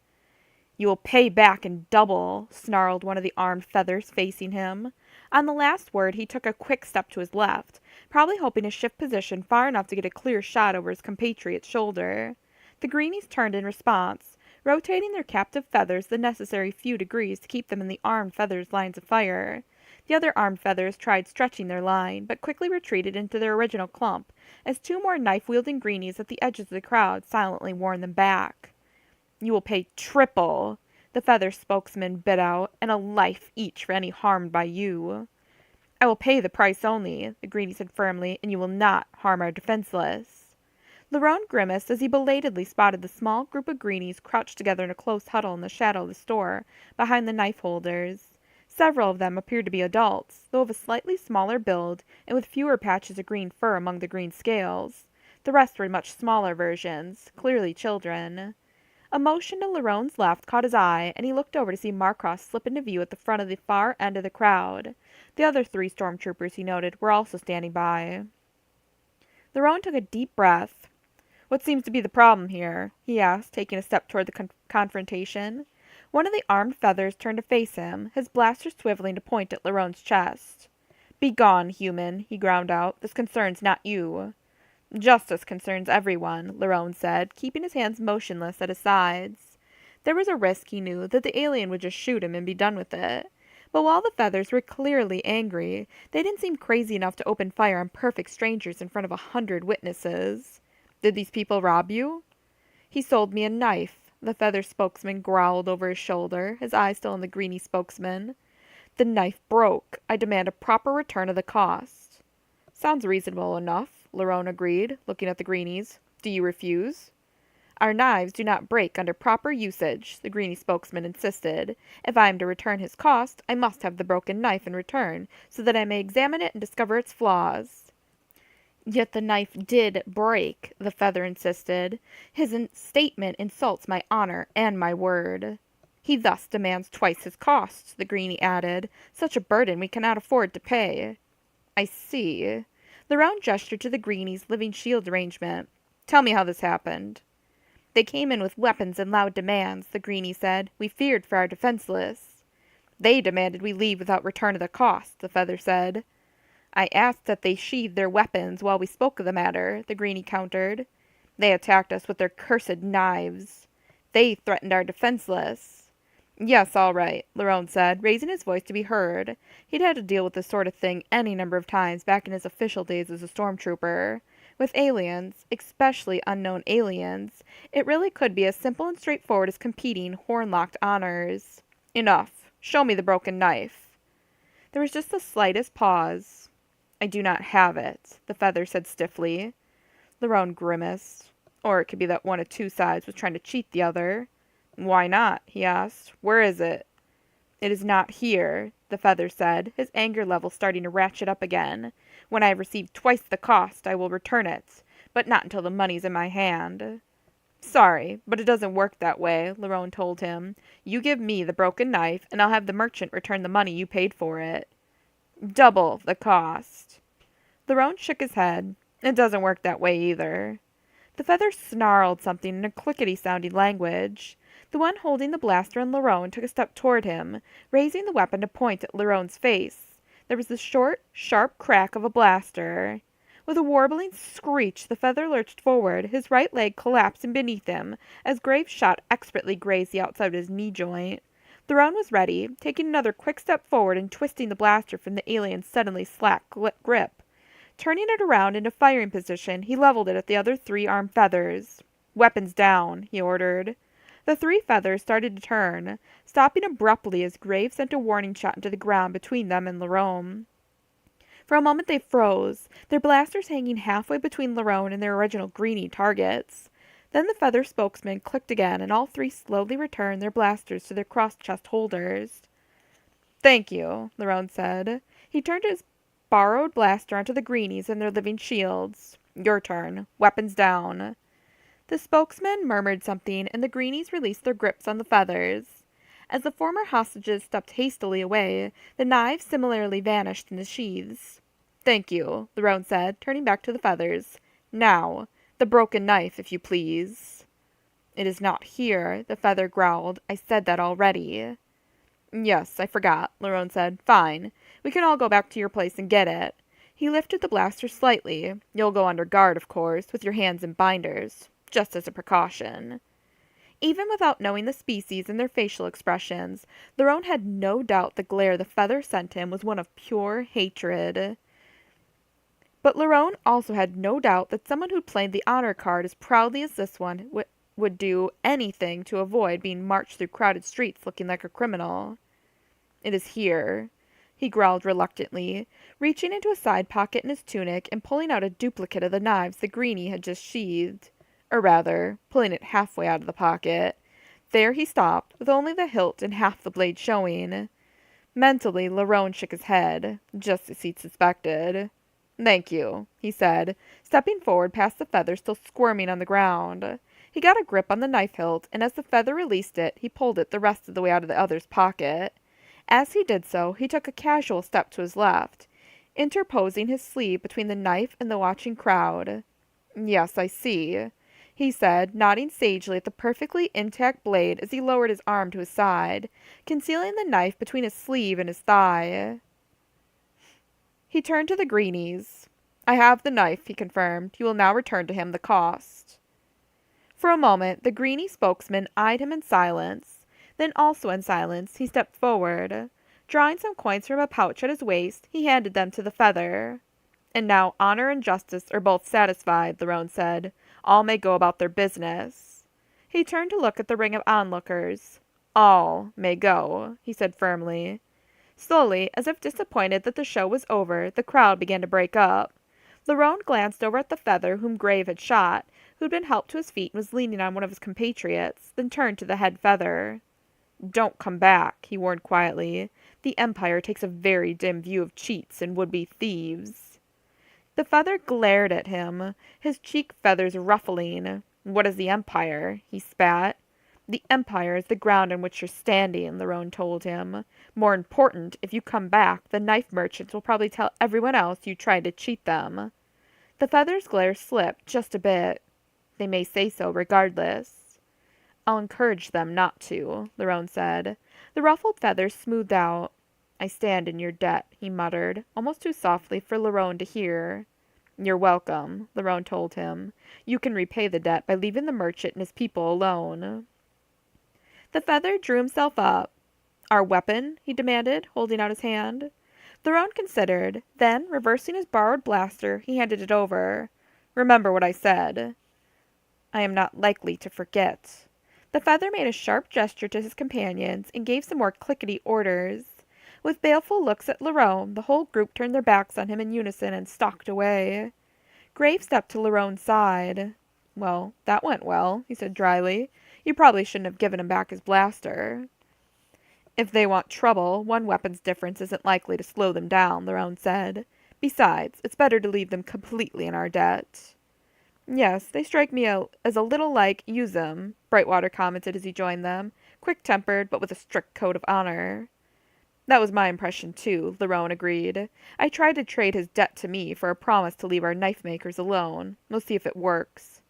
"You will pay back in double," snarled one of the armed feathers facing him. On the last word he took a quick step to his left, probably hoping to shift position far enough to get a clear shot over his compatriot's shoulder. The greenies turned in response, rotating their captive feathers the necessary few degrees to keep them in the armed feathers' lines of fire. The other armed feathers tried stretching their line, but quickly retreated into their original clump, as 2 more knife-wielding greenies at the edges of the crowd silently warned them back. "You will pay triple," the feather spokesman bit out, "and a life each for any harmed by you." "I will pay the price only," the greenie said firmly, "and you will not harm our defenseless." Lerone grimaced as he belatedly spotted the small group of greenies crouched together in a close huddle in the shadow of the store, behind the knife holders. Several of them appeared to be adults, though of a slightly smaller build and with fewer patches of green fur among the green scales. The rest were much smaller versions, clearly children. A motion to Lerone's left caught his eye, and he looked over to see Marcross slip into view at the front of the far end of the crowd. The other 3 stormtroopers, he noted, were also standing by. Lerone took a deep breath. "What seems to be the problem here?" he asked, taking a step toward the confrontation. One of the armed feathers turned to face him, his blaster swiveling to point at Lerone's chest. "Begone, human," he ground out. "This concerns not you." "Justice concerns everyone," Lerone said, keeping his hands motionless at his sides. There was a risk, he knew, that the alien would just shoot him and be done with it. But while the feathers were clearly angry, they didn't seem crazy enough to open fire on perfect strangers in front of 100 witnesses. "Did these people rob you?" "He sold me a knife," the feather spokesman growled over his shoulder, his eyes still on the greenie spokesman. "The knife broke. I demand a proper return of the cost." "Sounds reasonable enough," Lerone agreed, looking at the greenies. "Do you refuse?" "Our knives do not break under proper usage," the greenie spokesman insisted. "If I am to return his cost, I must have the broken knife in return, so that I may examine it and discover its flaws." "Yet the knife did break," the feather insisted. "His statement insults my honor and my word." "He thus demands twice his costs," the greenie added. "Such a burden we cannot afford to pay." "I see." Lerone gestured to the greenies' living shield arrangement. "Tell me how this happened." "They came in with weapons and loud demands," the greenie said. "We feared for our defenseless." "They demanded we leave without return of the cost," the feather said. "I asked that they sheathe their weapons while we spoke of the matter," the greenie countered. "They attacked us with their cursed knives." "They threatened our defenseless." "Yes, all right," Lerone said, raising his voice to be heard. He'd had to deal with this sort of thing any number of times back in his official days as a stormtrooper. With aliens, especially unknown aliens, it really could be as simple and straightforward as competing horn-locked honors. "Enough. Show me the broken knife." There was just the slightest pause. "I do not have it," the feather said stiffly. Lerone grimaced. Or it could be that one of 2 sides was trying to cheat the other. "Why not?" he asked. "Where is it?" "It is not here," the feather said, his anger level starting to ratchet up again. "When I have received twice the cost, I will return it, but not until the money's in my hand." "Sorry, but it doesn't work that way," Lerone told him. "You give me the broken knife, and I'll have the merchant return the money you paid for it." "Double the cost." Lerone shook his head. "It doesn't work that way either." The feather snarled something in a clickety-sounding language. The one holding the blaster on Lerone took a step toward him, raising the weapon to point at Lerone's face. There was the short, sharp crack of a blaster. With a warbling screech, the feather lurched forward, his right leg collapsing beneath him, as Graves' shot expertly grazed the outside of his knee joint. Lerone was ready, taking another quick step forward and twisting the blaster from the alien's suddenly slack grip. Turning it around into firing position, he leveled it at the other 3 armed feathers. "Weapons down," he ordered. The three feathers started to turn, stopping abruptly as Graves sent a warning shot into the ground between them and Lerone. For a moment they froze, their blasters hanging halfway between Lerone and their original greenie targets. Then the feather spokesman clicked again, and all three slowly returned their blasters to their cross-chest holders. "Thank you," Lerone said. He turned his borrowed blaster onto the greenies and their living shields. "Your turn. Weapons down." The spokesman murmured something, and the greenies released their grips on the feathers. As the former hostages stepped hastily away, the knives similarly vanished in the sheaths. "Thank you," Lerone said, turning back to the feathers. "Now, the broken knife, if you please." "It is not here," the feather growled. "I said that already." "Yes, I forgot," Lerone said. "Fine. We can all go back to your place and get it." He lifted the blaster slightly. "You'll go under guard, of course, with your hands in binders. Just as a precaution." Even without knowing the species and their facial expressions, Lerone had no doubt the glare the feather sent him was one of pure hatred. But Lerone also had no doubt that someone who'd played the honor card as proudly as this one would do anything to avoid being marched through crowded streets looking like a criminal. "It is here," he growled reluctantly, reaching into a side pocket in his tunic and pulling out a duplicate of the knives the greenie had just sheathed. Or rather, pulling it halfway out of the pocket. There he stopped, with only the hilt and half the blade showing. Mentally, Lerone shook his head, just as he'd suspected. "Thank you," he said, stepping forward past the feather still squirming on the ground. He got a grip on the knife hilt, and as the feather released it, he pulled it the rest of the way out of the other's pocket. As he did so, he took a casual step to his left, interposing his sleeve between the knife and the watching crowd. "Yes, I see," he said, nodding sagely at the perfectly intact blade as he lowered his arm to his side, concealing the knife between his sleeve and his thigh. He turned to the greenies. "I have the knife," he confirmed. "You will now return to him the cost." For a moment, the greenie spokesman eyed him in silence. Then, also in silence, he stepped forward. Drawing some coins from a pouch at his waist, he handed them to the feather. "And now honor and justice are both satisfied," Lerone said. "All may go about their business." He turned to look at the ring of onlookers. "All may go," he said firmly. Slowly, as if disappointed that the show was over, the crowd began to break up. Lerone glanced over at the feather whom Grave had shot, who'd been helped to his feet and was leaning on one of his compatriots, then turned to the head feather. "Don't come back," he warned quietly. "The Empire takes a very dim view of cheats and would-be thieves." The feather glared at him, his cheek feathers ruffling. "What is the Empire?" he spat. "The Empire is the ground on which you're standing," Lerone told him. "More important, if you come back, the knife merchants will probably tell everyone else you tried to cheat them." The feather's glare slipped just a bit. "They may say so regardless." "I'll encourage them not to," Lerone said. The ruffled feathers smoothed out. "I stand in your debt," he muttered, almost too softly for Lerone to hear. "You're welcome," Lerone told him. "You can repay the debt by leaving the merchant and his people alone." The feather drew himself up. "Our weapon?" he demanded, holding out his hand. Lerone considered. Then, reversing his borrowed blaster, he handed it over. "Remember what I said." "I am not likely to forget." The feather made a sharp gesture to his companions and gave some more clickety orders. With baleful looks at Lerone, the whole group turned their backs on him in unison and stalked away. Grave stepped to Lerone's side. "Well, that went well," he said dryly. "You probably shouldn't have given him back his blaster." "If they want trouble, one weapon's difference isn't likely to slow them down," Lerone said. "Besides, it's better to leave them completely in our debt." "Yes, they strike me as a little like use-em," Brightwater commented as he joined them. "Quick-tempered, but with a strict code of honor." "That was my impression, too," Lerone agreed. "I tried to trade his debt to me for a promise to leave our knife-makers alone. We'll see if it works."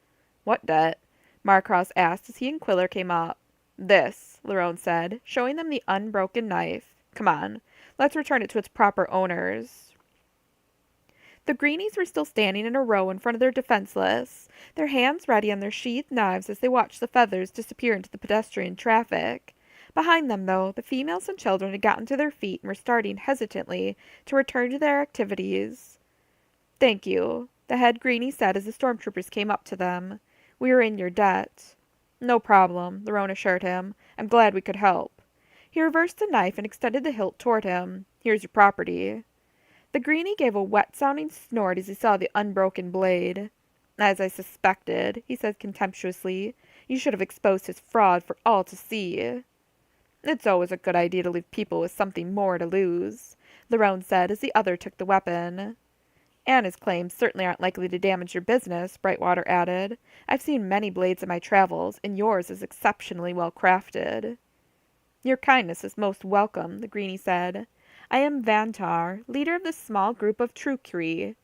"What debt?" Marcross asked as he and Quiller came up. "This," Lerone said, showing them the unbroken knife. "Come on, let's return it to its proper owners." The greenies were still standing in a row in front of their defenseless, their hands ready on their sheathed knives as they watched the feathers disappear into the pedestrian traffic. Behind them, though, the females and children had gotten to their feet and were starting hesitantly to return to their activities. "Thank you," the head greenie said as the stormtroopers came up to them. "We are in your debt." No problem, Lerone assured him. I'm glad we could help. He reversed the knife and extended the hilt toward him. Here's your property. The greenie gave a wet-sounding snort as he saw the unbroken blade. As I suspected, he said contemptuously. You should have exposed his fraud for all to see. It's always a good idea to leave people with something more to lose, Lerone said as the other took the weapon. And his claims certainly aren't likely to damage your business, Brightwater added. I've seen many blades in my travels, and yours is exceptionally well crafted. Your kindness is most welcome, the greenie said. I am Vantar, leader of this small group of Trukri.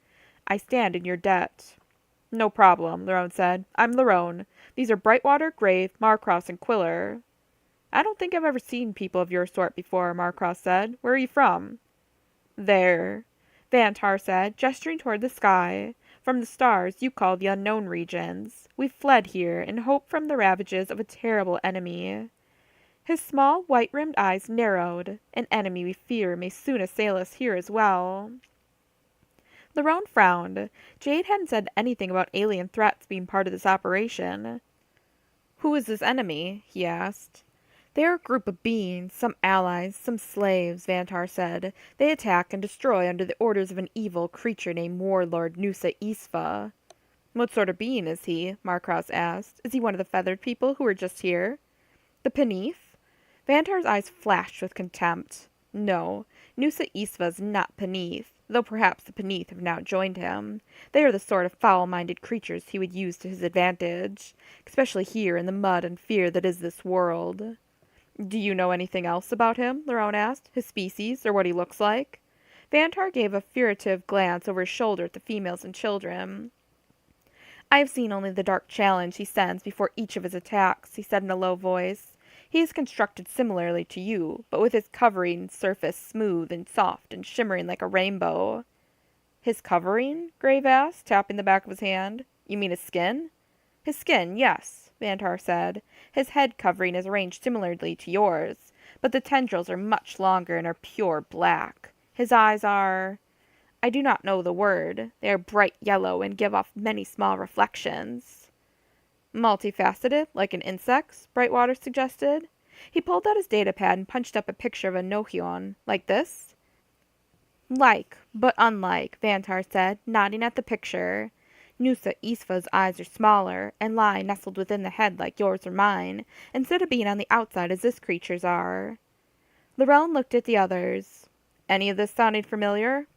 I stand in your debt. No problem, Lerone said. I'm Lerone. These are Brightwater, Grave, Marcross, and Quiller. I don't think I've ever seen people of your sort before, Marcross said. Where are you from? There, Vantar said, gesturing toward the sky. From the stars you call the unknown regions. We fled here in hope from the ravages of a terrible enemy. His small, white-rimmed eyes narrowed. An enemy we fear may soon assail us here as well. Lerone frowned. Jade hadn't said anything about alien threats being part of this operation. Who is this enemy? He asked. They are a group of beings, some allies, some slaves, Vantar said. They attack and destroy under the orders of an evil creature named Warlord Nusa Isfa. What sort of being is he? Marcross asked. Is he one of the feathered people who were just here? The Paneath? Vantar's eyes flashed with contempt. No, Nusa Isfa's not Paneath, though perhaps the Paneath have now joined him. They are the sort of foul-minded creatures he would use to his advantage, especially here in the mud and fear that is this world. Do you know anything else about him? Lerone asked. His species, or what he looks like? Vantar gave a furtive glance over his shoulder at the females and children. I have seen only the dark challenge he sends before each of his attacks, he said in a low voice. He is constructed similarly to you, but with his covering surface smooth and soft and shimmering like a rainbow. His covering? Grave asked, tapping the back of his hand. You mean his skin? His skin, yes, Vantar said. His head covering is arranged similarly to yours, but the tendrils are much longer and are pure black. His eyes are... I do not know the word. They are bright yellow and give off many small reflections. Multifaceted, like an insect's, Brightwater suggested. He pulled out his datapad and punched up a picture of a Nohion. Like this? Like, but unlike, Vantar said, nodding at the picture. Nusa Isfa's eyes are smaller, and lie nestled within the head like yours or mine, instead of being on the outside as this creature's are. Lerone looked at the others. Any of this sounding familiar?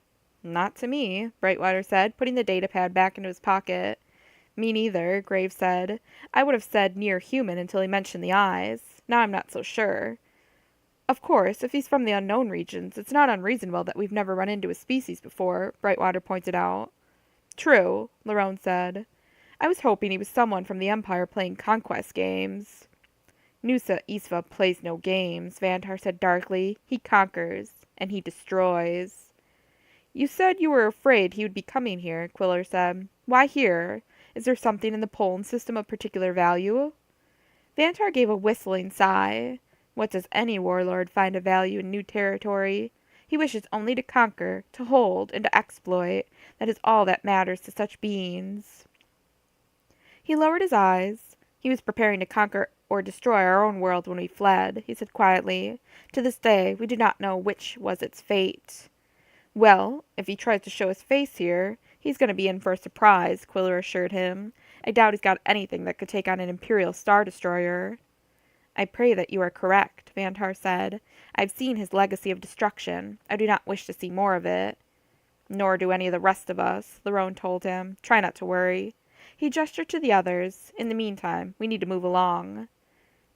Not to me, Brightwater said, putting the datapad back into his pocket. Me neither, Graves said. I would have said near human until he mentioned the eyes. Now I'm not so sure. Of course, if he's from the unknown regions, it's not unreasonable that we've never run into a species before, Brightwater pointed out. True, Lerone said. I was hoping he was someone from the Empire playing conquest games. Nusa Isfa plays no games, Vantar said darkly. He conquers, and he destroys. You said you were afraid he would be coming here, Quiller said. Why here? Is there something in the Polan system of particular value? Vantar gave a whistling sigh. What does any warlord find of value in new territory? He wishes only to conquer, to hold, and to exploit. That is all that matters to such beings. He lowered his eyes. He was preparing to conquer or destroy our own world when we fled, he said quietly. To this day, we do not know which was its fate. Well, if he tries to show his face here, he's going to be in for a surprise, Quiller assured him. I doubt he's got anything that could take on an Imperial Star Destroyer. I pray that you are correct, Vantar said. I've seen his legacy of destruction. I do not wish to see more of it. Nor do any of the rest of us, Lerone told him. Try not to worry. He gestured to the others. In the meantime, we need to move along.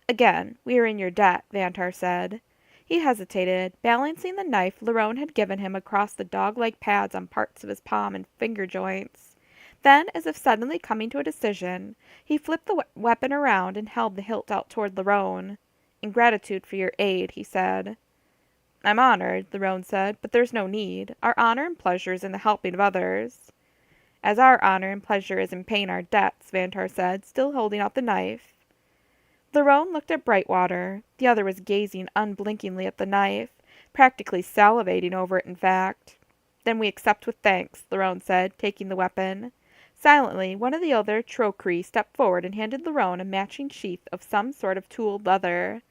Again, we are in your debt, Vantar said. He hesitated, balancing the knife Lerone had given him across the dog-like pads on parts of his palm and finger joints. Then, as if suddenly coming to a decision, he flipped the weapon around and held the hilt out toward Lerone. In gratitude for your aid, he said. I'm honored, Lerone said, but there's no need. Our honor and pleasure is in the helping of others. As our honor and pleasure is in paying our debts, Vantar said, still holding out the knife. Lerone looked at Brightwater. The other was gazing unblinkingly at the knife, practically salivating over it, in fact. Then we accept with thanks, Lerone said, taking the weapon. Silently, one of the other Trocree stepped forward and handed Lerone a matching sheath of some sort of tooled leather.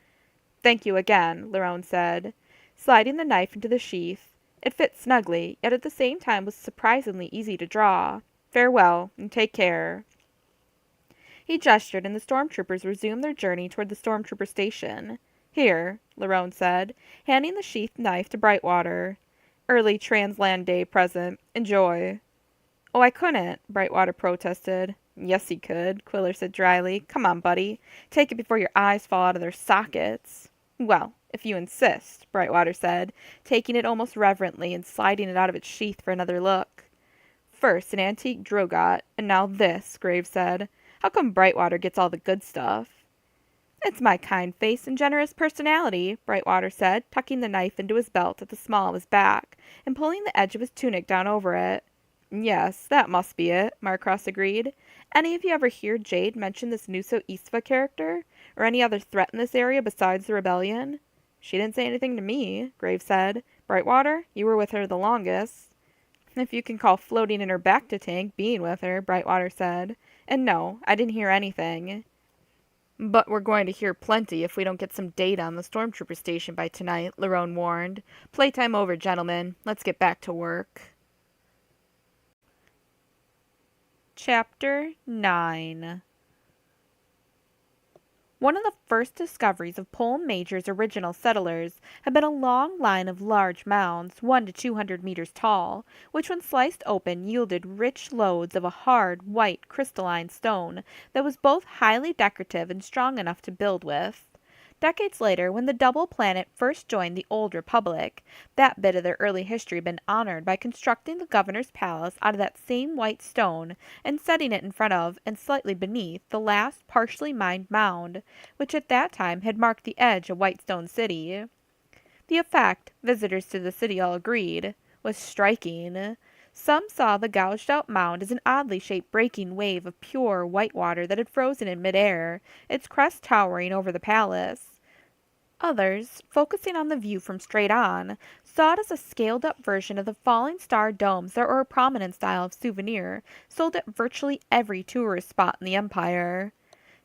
"Thank you again," Lerone said, sliding the knife into the sheath. It fit snugly, yet at the same time was surprisingly easy to draw. "Farewell, and take care." He gestured, and the stormtroopers resumed their journey toward the stormtrooper station. "Here," Lerone said, handing the sheathed knife to Brightwater. "Early Transland Day present. Enjoy." "Oh, I couldn't," Brightwater protested. "Yes, you could," Quiller said dryly. "Come on, buddy. Take it before your eyes fall out of their sockets." "Well, if you insist," Brightwater said, taking it almost reverently and sliding it out of its sheath for another look. "First an antique Drogot, and now this," Graves said. "How come Brightwater gets all the good stuff?" "It's my kind face and generous personality," Brightwater said, tucking the knife into his belt at the small of his back, and pulling the edge of his tunic down over it. "Yes, that must be it," Marcross agreed. "Any of you ever hear Jade mention this Nuso Isva character? Or any other threat in this area besides the rebellion?" "She didn't say anything to me," Graves said. "Brightwater, you were with her the longest." "If you can call floating in her bacta tank being with her," Brightwater said. "And no, I didn't hear anything." "But we're going to hear plenty if we don't get some data on the stormtrooper station by tonight," Lerone warned. "Playtime over, gentlemen. Let's get back to work." Chapter 9. One of the first discoveries of Pulm Major's original settlers had been a long line of large mounds, 1 to 200 meters tall, which when sliced open yielded rich lodes of a hard, white, crystalline stone that was both highly decorative and strong enough to build with. Decades later, when the double planet first joined the Old Republic, that bit of their early history had been honored by constructing the governor's palace out of that same white stone and setting it in front of and slightly beneath the last partially mined mound, which at that time had marked the edge of Whitestone City. The effect, visitors to the city all agreed, was striking. Some saw the gouged-out mound as an oddly shaped breaking wave of pure white water that had frozen in midair, its crest towering over the palace. Others, focusing on the view from straight on, saw it as a scaled-up version of the falling star domes that were a prominent style of souvenir sold at virtually every tourist spot in the Empire.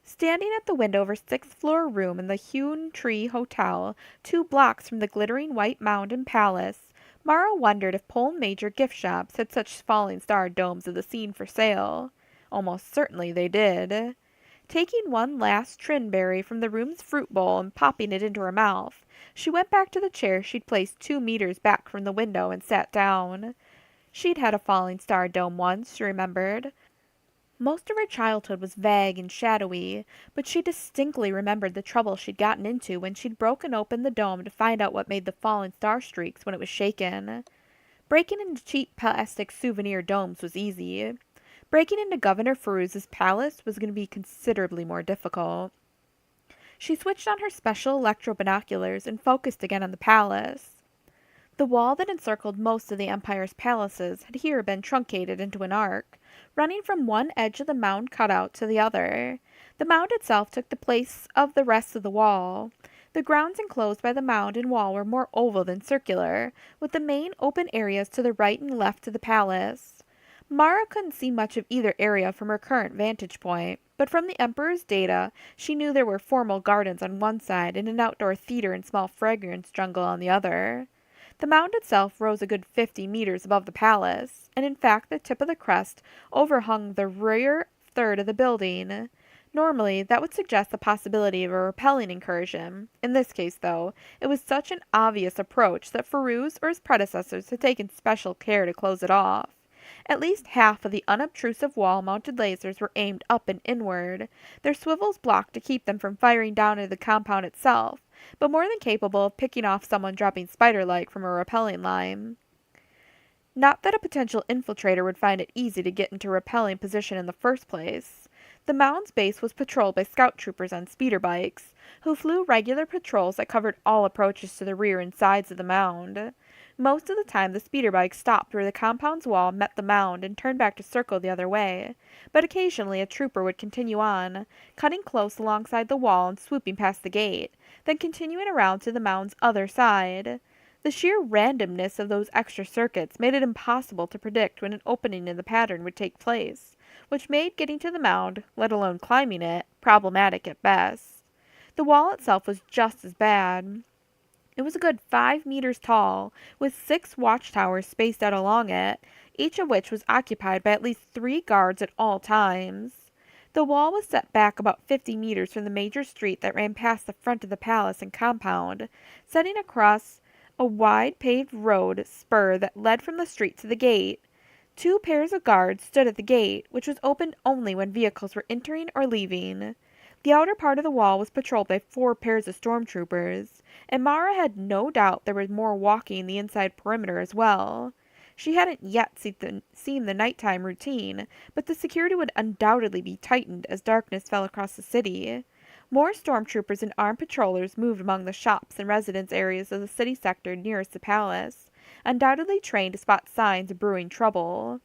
Standing at the window of her sixth-floor room in the Hewn Tree Hotel, 2 blocks from the glittering white mound and palace, Mara wondered if Pulm Major gift shops had such falling star domes of the scene for sale. Almost certainly they did. Taking one last trinberry from the room's fruit bowl and popping it into her mouth, she went back to the chair she'd placed 2 meters back from the window and sat down. She'd had a falling star dome once, she remembered. Most of her childhood was vague and shadowy, but she distinctly remembered the trouble she'd gotten into when she'd broken open the dome to find out what made the falling star streaks when it was shaken. Breaking into cheap plastic souvenir domes was easy. Breaking into Governor Farouz's palace was going to be considerably more difficult. She switched on her special electro-binoculars and focused again on the palace. The wall that encircled most of the Empire's palaces had here been truncated into an arc, running from one edge of the mound cutout to the other. The mound itself took the place of the rest of the wall. The grounds enclosed by the mound and wall were more oval than circular, with the main open areas to the right and left of the palace. Mara couldn't see much of either area from her current vantage point, but from the Emperor's data, she knew there were formal gardens on one side and an outdoor theater and small fragrance jungle on the other. The mound itself rose a good 50 meters above the palace, and in fact the tip of the crest overhung the rear third of the building. Normally, that would suggest the possibility of a rappelling incursion. In this case, though, it was such an obvious approach that Farouz or his predecessors had taken special care to close it off. At least half of the unobtrusive wall-mounted lasers were aimed up and inward, their swivels blocked to keep them from firing down into the compound itself, but more than capable of picking off someone dropping spider-like from a rappelling line. Not that a potential infiltrator would find it easy to get into rappelling position in the first place. The mound's base was patrolled by scout troopers on speeder bikes, who flew regular patrols that covered all approaches to the rear and sides of the mound. Most of the time the speeder bikes stopped where the compound's wall met the mound and turned back to circle the other way, but occasionally a trooper would continue on, cutting close alongside the wall and swooping past the gate, then continuing around to the mound's other side. The sheer randomness of those extra circuits made it impossible to predict when an opening in the pattern would take place, which made getting to the mound, let alone climbing it, problematic at best. The wall itself was just as bad. It was a good 5 meters tall, with 6 watchtowers spaced out along it, each of which was occupied by at least 3 guards at all times. The wall was set back about 50 meters from the major street that ran past the front of the palace and compound, setting across a wide paved road spur that led from the street to the gate. 2 pairs of guards stood at the gate, which was opened only when vehicles were entering or leaving. The outer part of the wall was patrolled by 4 pairs of stormtroopers, and Mara had no doubt there was more walking the inside perimeter as well. She hadn't yet seen the nighttime routine, but the security would undoubtedly be tightened as darkness fell across the city. More stormtroopers and armed patrollers moved among the shops and residence areas of the city sector nearest the palace, undoubtedly trained to spot signs of brewing trouble.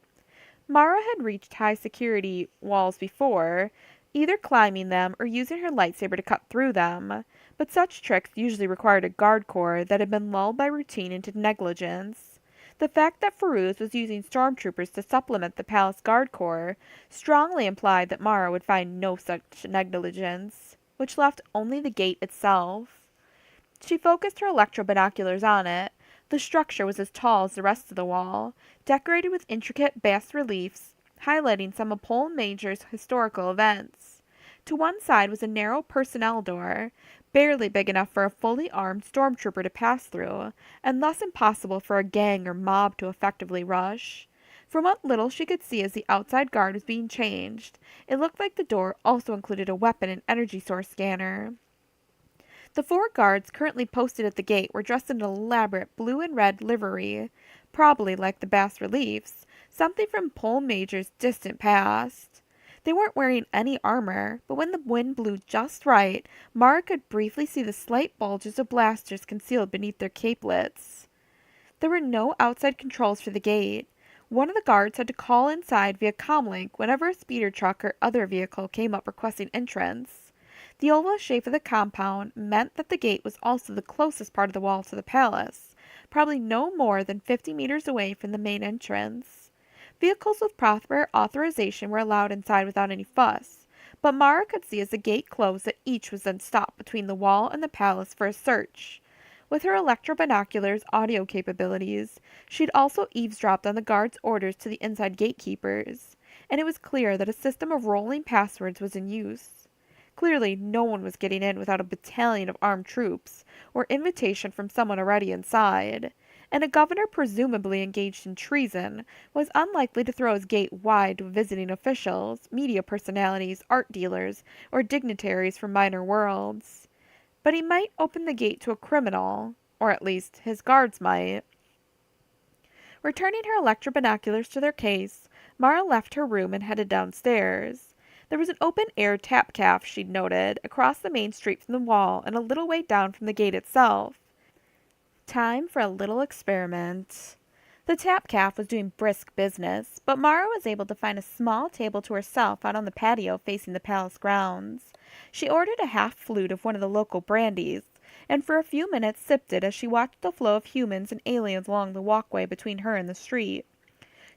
Mara had reached high security walls before, either climbing them or using her lightsaber to cut through them, but such tricks usually required a guard corps that had been lulled by routine into negligence. The fact that Firuz was using stormtroopers to supplement the palace guard corps strongly implied that Mara would find no such negligence, which left only the gate itself. She focused her electro-binoculars on it. The structure was as tall as the rest of the wall, decorated with intricate bas-reliefs highlighting some of Pol Major's historical events. To one side was a narrow personnel door, barely big enough for a fully armed stormtrooper to pass through, and thus impossible for a gang or mob to effectively rush. From what little she could see as the outside guard was being changed, it looked like the door also included a weapon and energy source scanner. The 4 guards currently posted at the gate were dressed in an elaborate blue and red livery, probably like the bas-reliefs, something from Pol Major's distant past. They weren't wearing any armor, but when the wind blew just right, Mara could briefly see the slight bulges of blasters concealed beneath their capelets. There were no outside controls for the gate. One of the guards had to call inside via comlink whenever a speeder truck or other vehicle came up requesting entrance. The oval shape of the compound meant that the gate was also the closest part of the wall to the palace, probably no more than 50 meters away from the main entrance. Vehicles with proper authorization were allowed inside without any fuss, but Mara could see as the gate closed that each was then stopped between the wall and the palace for a search. With her electro-binoculars' audio capabilities, she'd also eavesdropped on the guards' orders to the inside gatekeepers, and it was clear that a system of rolling passwords was in use. Clearly, no one was getting in without a battalion of armed troops, or invitation from someone already inside, and a governor presumably engaged in treason was unlikely to throw his gate wide to visiting officials, media personalities, art dealers, or dignitaries from minor worlds. But he might open the gate to a criminal, or at least his guards might. Returning her electro-binoculars to their case, Mara left her room and headed downstairs. There was an open-air tap cafe, she'd noted, across the main street from the wall and a little way down from the gate itself. Time for a little experiment. The tap cafe was doing brisk business, but Mara was able to find a small table to herself out on the patio facing the palace grounds. She ordered a half flute of one of the local brandies, and for a few minutes sipped it as she watched the flow of humans and aliens along the walkway between her and the street.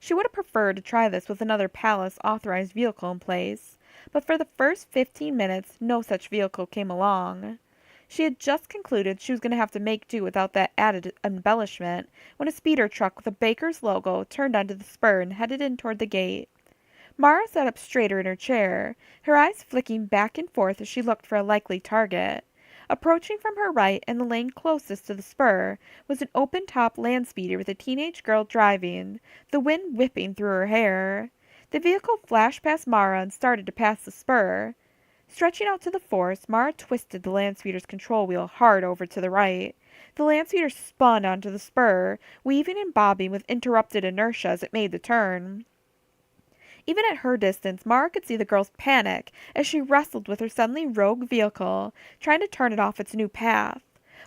She would have preferred to try this with another palace-authorized vehicle in place, but for the first 15 minutes no such vehicle came along. She had just concluded she was going to have to make do without that added embellishment when a speeder truck with a baker's logo turned onto the spur and headed in toward the gate. Mara sat up straighter in her chair, her eyes flicking back and forth as she looked for a likely target. Approaching from her right in the lane closest to the spur was an open-top land speeder with a teenage girl driving, the wind whipping through her hair. The vehicle flashed past Mara and started to pass the spur. Stretching out to the force, Mara twisted the land speeder's control wheel hard over to the right. The land speeder spun onto the spur, weaving and bobbing with interrupted inertia as it made the turn. Even at her distance, Mara could see the girl's panic as she wrestled with her suddenly rogue vehicle, trying to turn it off its new path.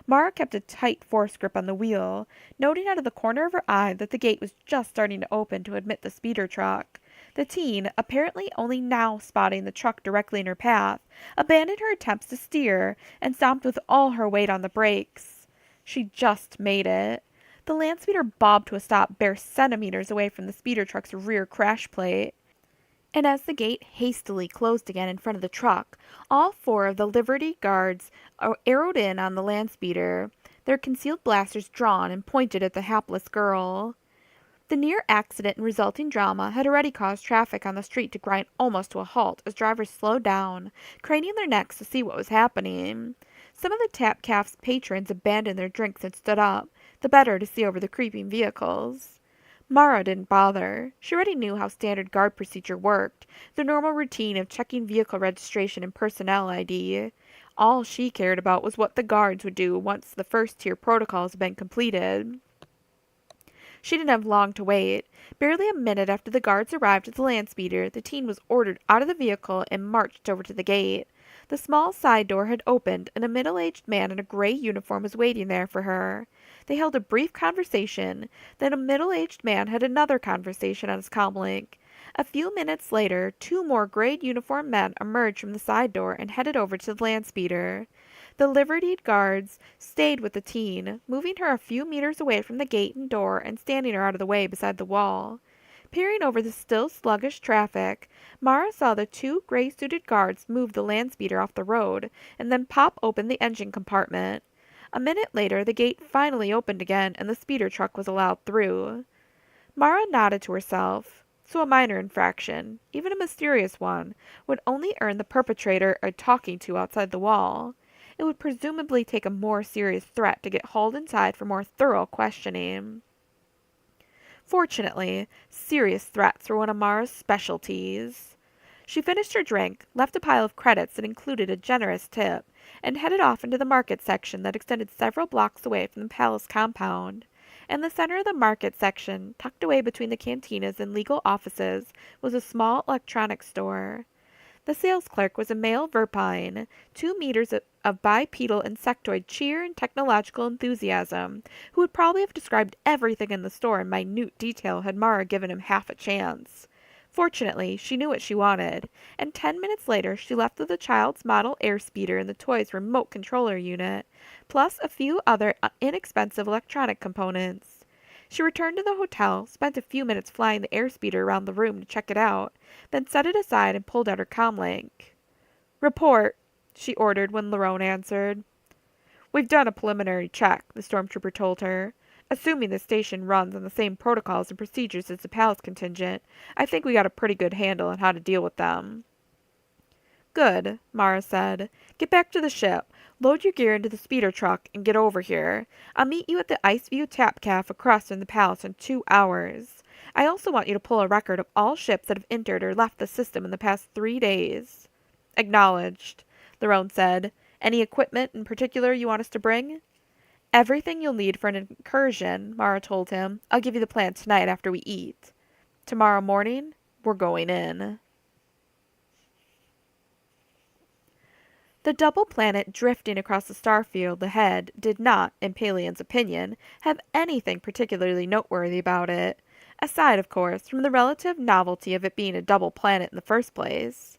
Mara kept a tight force grip on the wheel, noting out of the corner of her eye that the gate was just starting to open to admit the speeder truck. The teen, apparently only now spotting the truck directly in her path, abandoned her attempts to steer and stomped with all her weight on the brakes. She just made it. The land speeder bobbed to a stop bare centimeters away from the speeder truck's rear crash plate. And as the gate hastily closed again in front of the truck, all four of the Liberty guards arrowed in on the land speeder, their concealed blasters drawn and pointed at the hapless girl. The near accident and resulting drama had already caused traffic on the street to grind almost to a halt as drivers slowed down, craning their necks to see what was happening. Some of the Tap Cafe's patrons abandoned their drinks and stood up, the better to see over the creeping vehicles. Mara didn't bother. She already knew how standard guard procedure worked, the normal routine of checking vehicle registration and personnel ID. All she cared about was what the guards would do once the first tier protocols had been completed. She didn't have long to wait. Barely a minute after the guards arrived at the land speeder, the teen was ordered out of the vehicle and marched over to the gate. The small side door had opened, and a middle-aged man in a gray uniform was waiting there for her. They held a brief conversation, then a middle-aged man had another conversation on his comlink. A few minutes later, two more gray uniformed men emerged from the side door and headed over to the land speeder. The liveried guards stayed with the teen, moving her a few meters away from the gate and door and standing her out of the way beside the wall. Peering over the still sluggish traffic, Mara saw the two gray-suited guards move the land speeder off the road and then pop open the engine compartment. A minute later, the gate finally opened again and the speeder truck was allowed through. Mara nodded to herself. So a minor infraction, even a mysterious one, would only earn the perpetrator a talking to outside the wall. It would presumably take a more serious threat to get hauled inside for more thorough questioning. Fortunately, serious threats were one of Mara's specialties. She finished her drink, left a pile of credits that included a generous tip, and headed off into the market section that extended several blocks away from the palace compound. In the center of the market section, tucked away between the cantinas and legal offices, was a small electronics store. The sales clerk was a male Verpine, 2 meters of bipedal insectoid cheer and technological enthusiasm, who would probably have described everything in the store in minute detail had Mara given him half a chance. Fortunately, she knew what she wanted, and 10 minutes later she left with the child's model airspeeder and the toy's remote controller unit, plus a few other inexpensive electronic components. She returned to the hotel, spent a few minutes flying the airspeeder around the room to check it out, then set it aside and pulled out her comlink. "Report," she ordered when Lerone answered. "We've done a preliminary check," the stormtrooper told her. "Assuming the station runs on the same protocols and procedures as the palace contingent, I think we got a pretty good handle on how to deal with them." "Good," Mara said. "Get back to the ship, load your gear into the speeder truck, and get over here. I'll meet you at the Iceview Tap Cafe across from the palace in 2 hours. I also want you to pull a record of all ships that have entered or left the system in the past 3 days." "Acknowledged," Lerone said. "Any equipment in particular you want us to bring?" "Everything you'll need for an incursion," Mara told him. "I'll give you the plan tonight after we eat. Tomorrow morning, we're going in." The double planet drifting across the starfield ahead did not, in Paleon's opinion, have anything particularly noteworthy about it, aside, of course, from the relative novelty of it being a double planet in the first place.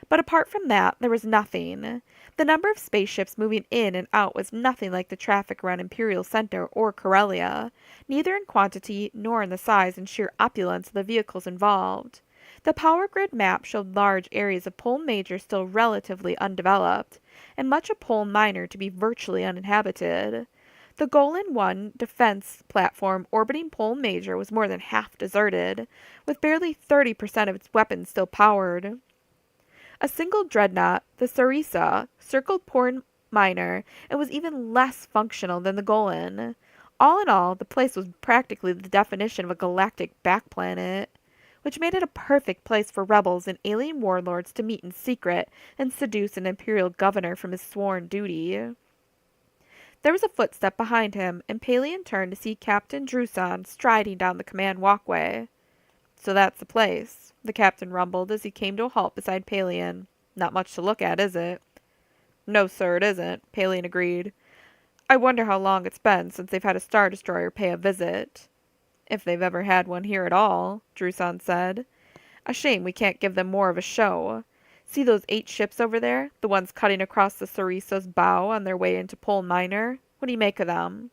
But apart from that, there was nothing. The number of spaceships moving in and out was nothing like the traffic around Imperial Center or Corellia, neither in quantity nor in the size and sheer opulence of the vehicles involved. The power grid map showed large areas of Pole Major still relatively undeveloped, and much of Pole Minor to be virtually uninhabited. The Golan 1 defense platform orbiting Pole Major was more than half deserted, with barely 30% of its weapons still powered. A single dreadnought, the Sarisa, circled Pole Minor and was even less functional than the Golan. All in all, the place was practically the definition of a galactic backplanet, which made it a perfect place for rebels and alien warlords to meet in secret and seduce an imperial governor from his sworn duty. There was a footstep behind him, and Paleon turned to see Captain Druson striding down the command walkway. "So that's the place," the captain rumbled as he came to a halt beside Paleon. "Not much to look at, is it?" "No, sir, it isn't," Paleon agreed. "I wonder how long it's been since they've had a Star Destroyer pay a visit." "If they've ever had one here at all," Druson said. "A shame we can't give them more of a show. See those 8 ships over there? The ones cutting across the Sarisa's bow on their way into Pole Minor? What do you make of them?"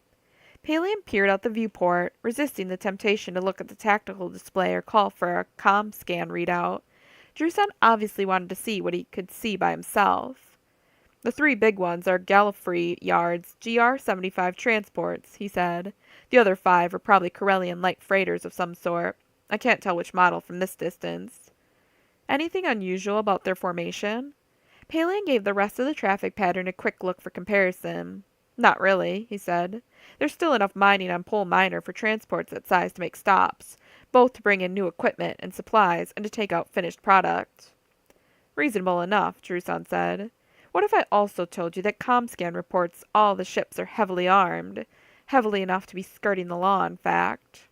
Paleon peered out the viewport, resisting the temptation to look at the tactical display or call for a comm scan readout. Druson obviously wanted to see what he could see by himself. The three big ones are Gallifrey Yard's GR-75 transports, he said. The other five are probably Corellian light freighters of some sort. I can't tell which model from this distance. Anything unusual about their formation? Palian gave the rest of the traffic pattern a quick look for comparison. Not really, he said. There's still enough mining on Pole Minor for transports that size to make stops, both to bring in new equipment and supplies and to take out finished product. Reasonable enough, Druson said. What if I also told you that ComScan reports all the ships are heavily armed? Heavily enough to be skirting the law, in fact.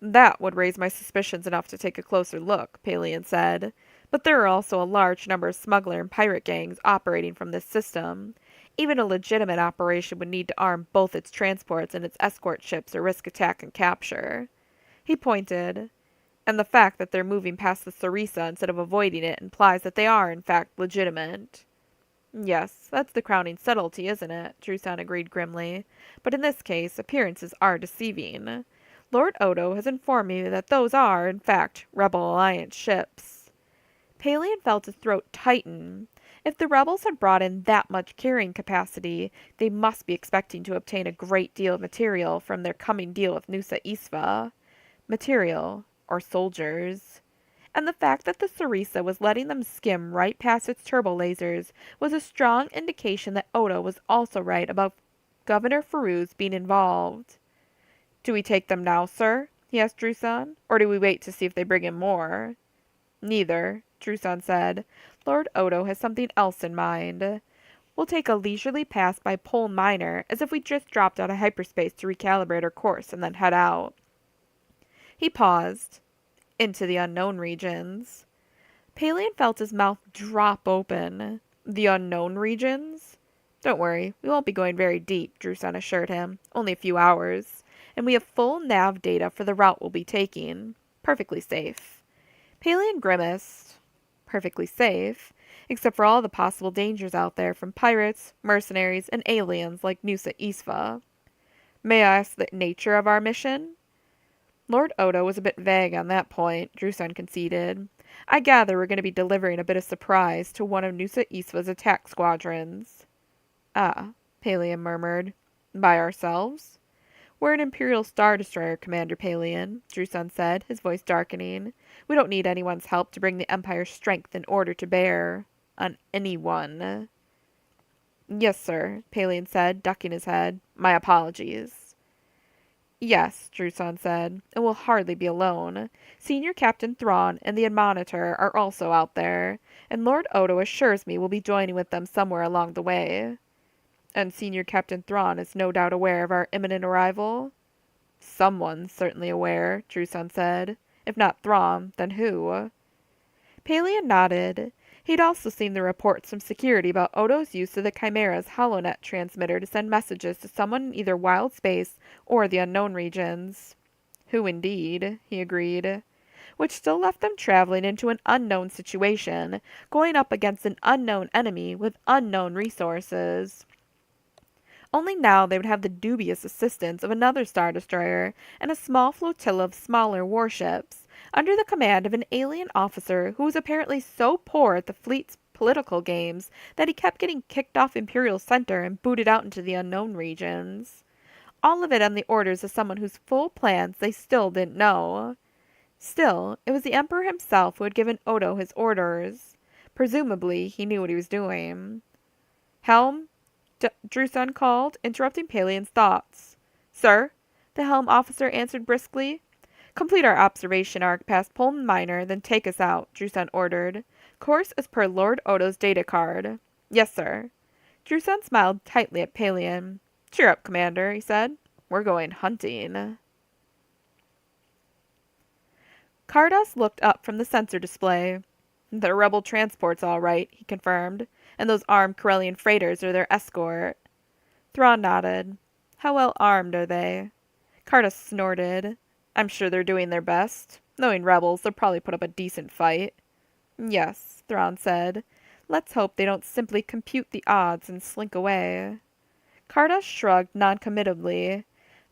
That would raise my suspicions enough to take a closer look, Palian said. But there are also a large number of smuggler and pirate gangs operating from this system. Even a legitimate operation would need to arm both its transports and its escort ships or risk attack and capture. He pointed. And the fact that they're moving past the Sarisa instead of avoiding it implies that they are, in fact, legitimate. Yes, that's the crowning subtlety, isn't it? Druson agreed grimly. But in this case, appearances are deceiving. Lord Odo has informed me that those are, in fact, Rebel Alliance ships. Palian felt his throat tighten. If the rebels had brought in that much carrying capacity, they must be expecting to obtain a great deal of material from their coming deal with Nusa Isva. Material. Or soldiers. And the fact that the Sarisa was letting them skim right past its turbo lasers was a strong indication that Odo was also right about Governor Farouz being involved. Do we take them now, sir? He asked Druson. Or do we wait to see if they bring in more? Neither, Druson said. Lord Odo has something else in mind. We'll take a leisurely pass by Pole Minor, as if we just dropped out of hyperspace to recalibrate our course and then head out. He paused. Into the unknown regions. Palian felt his mouth drop open. The unknown regions? Don't worry, we won't be going very deep, Druson assured him. Only a few hours. And we have full nav data for the route we'll be taking. Perfectly safe. Palian grimaced. Perfectly safe? Except for all the possible dangers out there from pirates, mercenaries, and aliens like Nusa Isva. May I ask the nature of our mission? Lord Odo was a bit vague on that point, Druson conceded. I gather we're going to be delivering a bit of surprise to one of Nusa Isva's attack squadrons. Ah, Palian murmured. By ourselves? We're an Imperial Star Destroyer, Commander Palian, Druson said, his voice darkening. We don't need anyone's help to bring the Empire's strength in order to bear on anyone. Yes, sir, Palian said, ducking his head. My apologies. Yes, Druson said, and we'll hardly be alone. Senior Captain Thrawn and the Admonitor are also out there, and Lord Odo assures me we'll be joining with them somewhere along the way. And Senior Captain Thrawn is no doubt aware of our imminent arrival? Someone's certainly aware, Druson said. If not Thrawn, then who? Palian nodded. He'd also seen the reports from security about Odo's use of the Chimera's holonet transmitter to send messages to someone in either wild space or the unknown regions. Who indeed, he agreed. Which still left them traveling into an unknown situation, going up against an unknown enemy with unknown resources. Only now they would have the dubious assistance of another Star Destroyer and a small flotilla of smaller warships, under the command of an alien officer who was apparently so poor at the fleet's political games that he kept getting kicked off Imperial Center and booted out into the unknown regions. All of it on the orders of someone whose full plans they still didn't know. Still, it was the Emperor himself who had given Odo his orders. Presumably, he knew what he was doing. Helm? Druson called, interrupting Palian's thoughts. Sir? The helm officer answered briskly. Complete our observation arc past Pole Minor, then take us out, Druson ordered. Course as per Lord Odo's data card. Yes, sir. Druson smiled tightly at Palian. Cheer up, Commander, he said. We're going hunting. Cardos looked up from the sensor display. They're rebel transports, all right, he confirmed, and those armed Corellian freighters are their escort. Thrawn nodded. How well armed are they? Cardos snorted. I'm sure they're doing their best. Knowing rebels, they'll probably put up a decent fight. Yes, Thrawn said. Let's hope they don't simply compute the odds and slink away. Cardos shrugged noncommittally.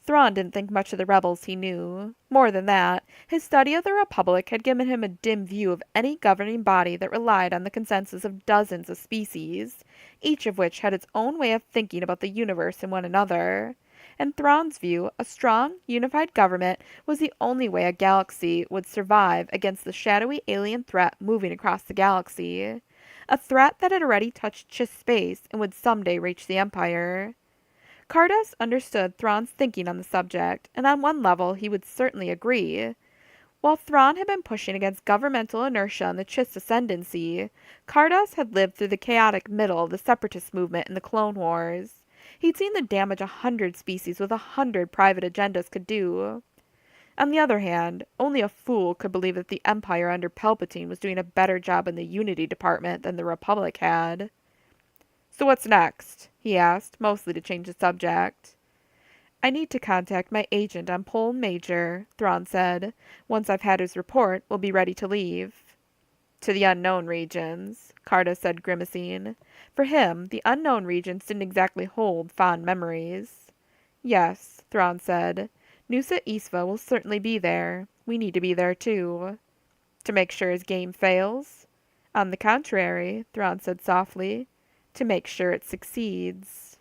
Thrawn didn't think much of the rebels he knew. More than that, his study of the Republic had given him a dim view of any governing body that relied on the consensus of dozens of species, each of which had its own way of thinking about the universe and one another. In Thrawn's view, a strong, unified government was the only way a galaxy would survive against the shadowy alien threat moving across the galaxy. A threat that had already touched Chiss space and would someday reach the Empire. Cardass understood Thrawn's thinking on the subject, and on one level he would certainly agree. While Thrawn had been pushing against governmental inertia in the Chiss ascendancy, Cardass had lived through the chaotic middle of the Separatist movement in the Clone Wars. He'd seen the damage 100 species with 100 private agendas could do. On the other hand, only a fool could believe that the Empire under Palpatine was doing a better job in the Unity Department than the Republic had. "So what's next?" he asked, mostly to change the subject. "I need to contact my agent on Pol Major," Thrawn said. "Once I've had his report, we'll be ready to leave." "To the unknown regions," Carda said, grimacing. For him, the unknown regions didn't exactly hold fond memories. "Yes," Thrawn said. "Nusa Isva will certainly be there. We need to be there, too." "To make sure his game fails?" "On the contrary," Thrawn said softly. "To make sure it succeeds."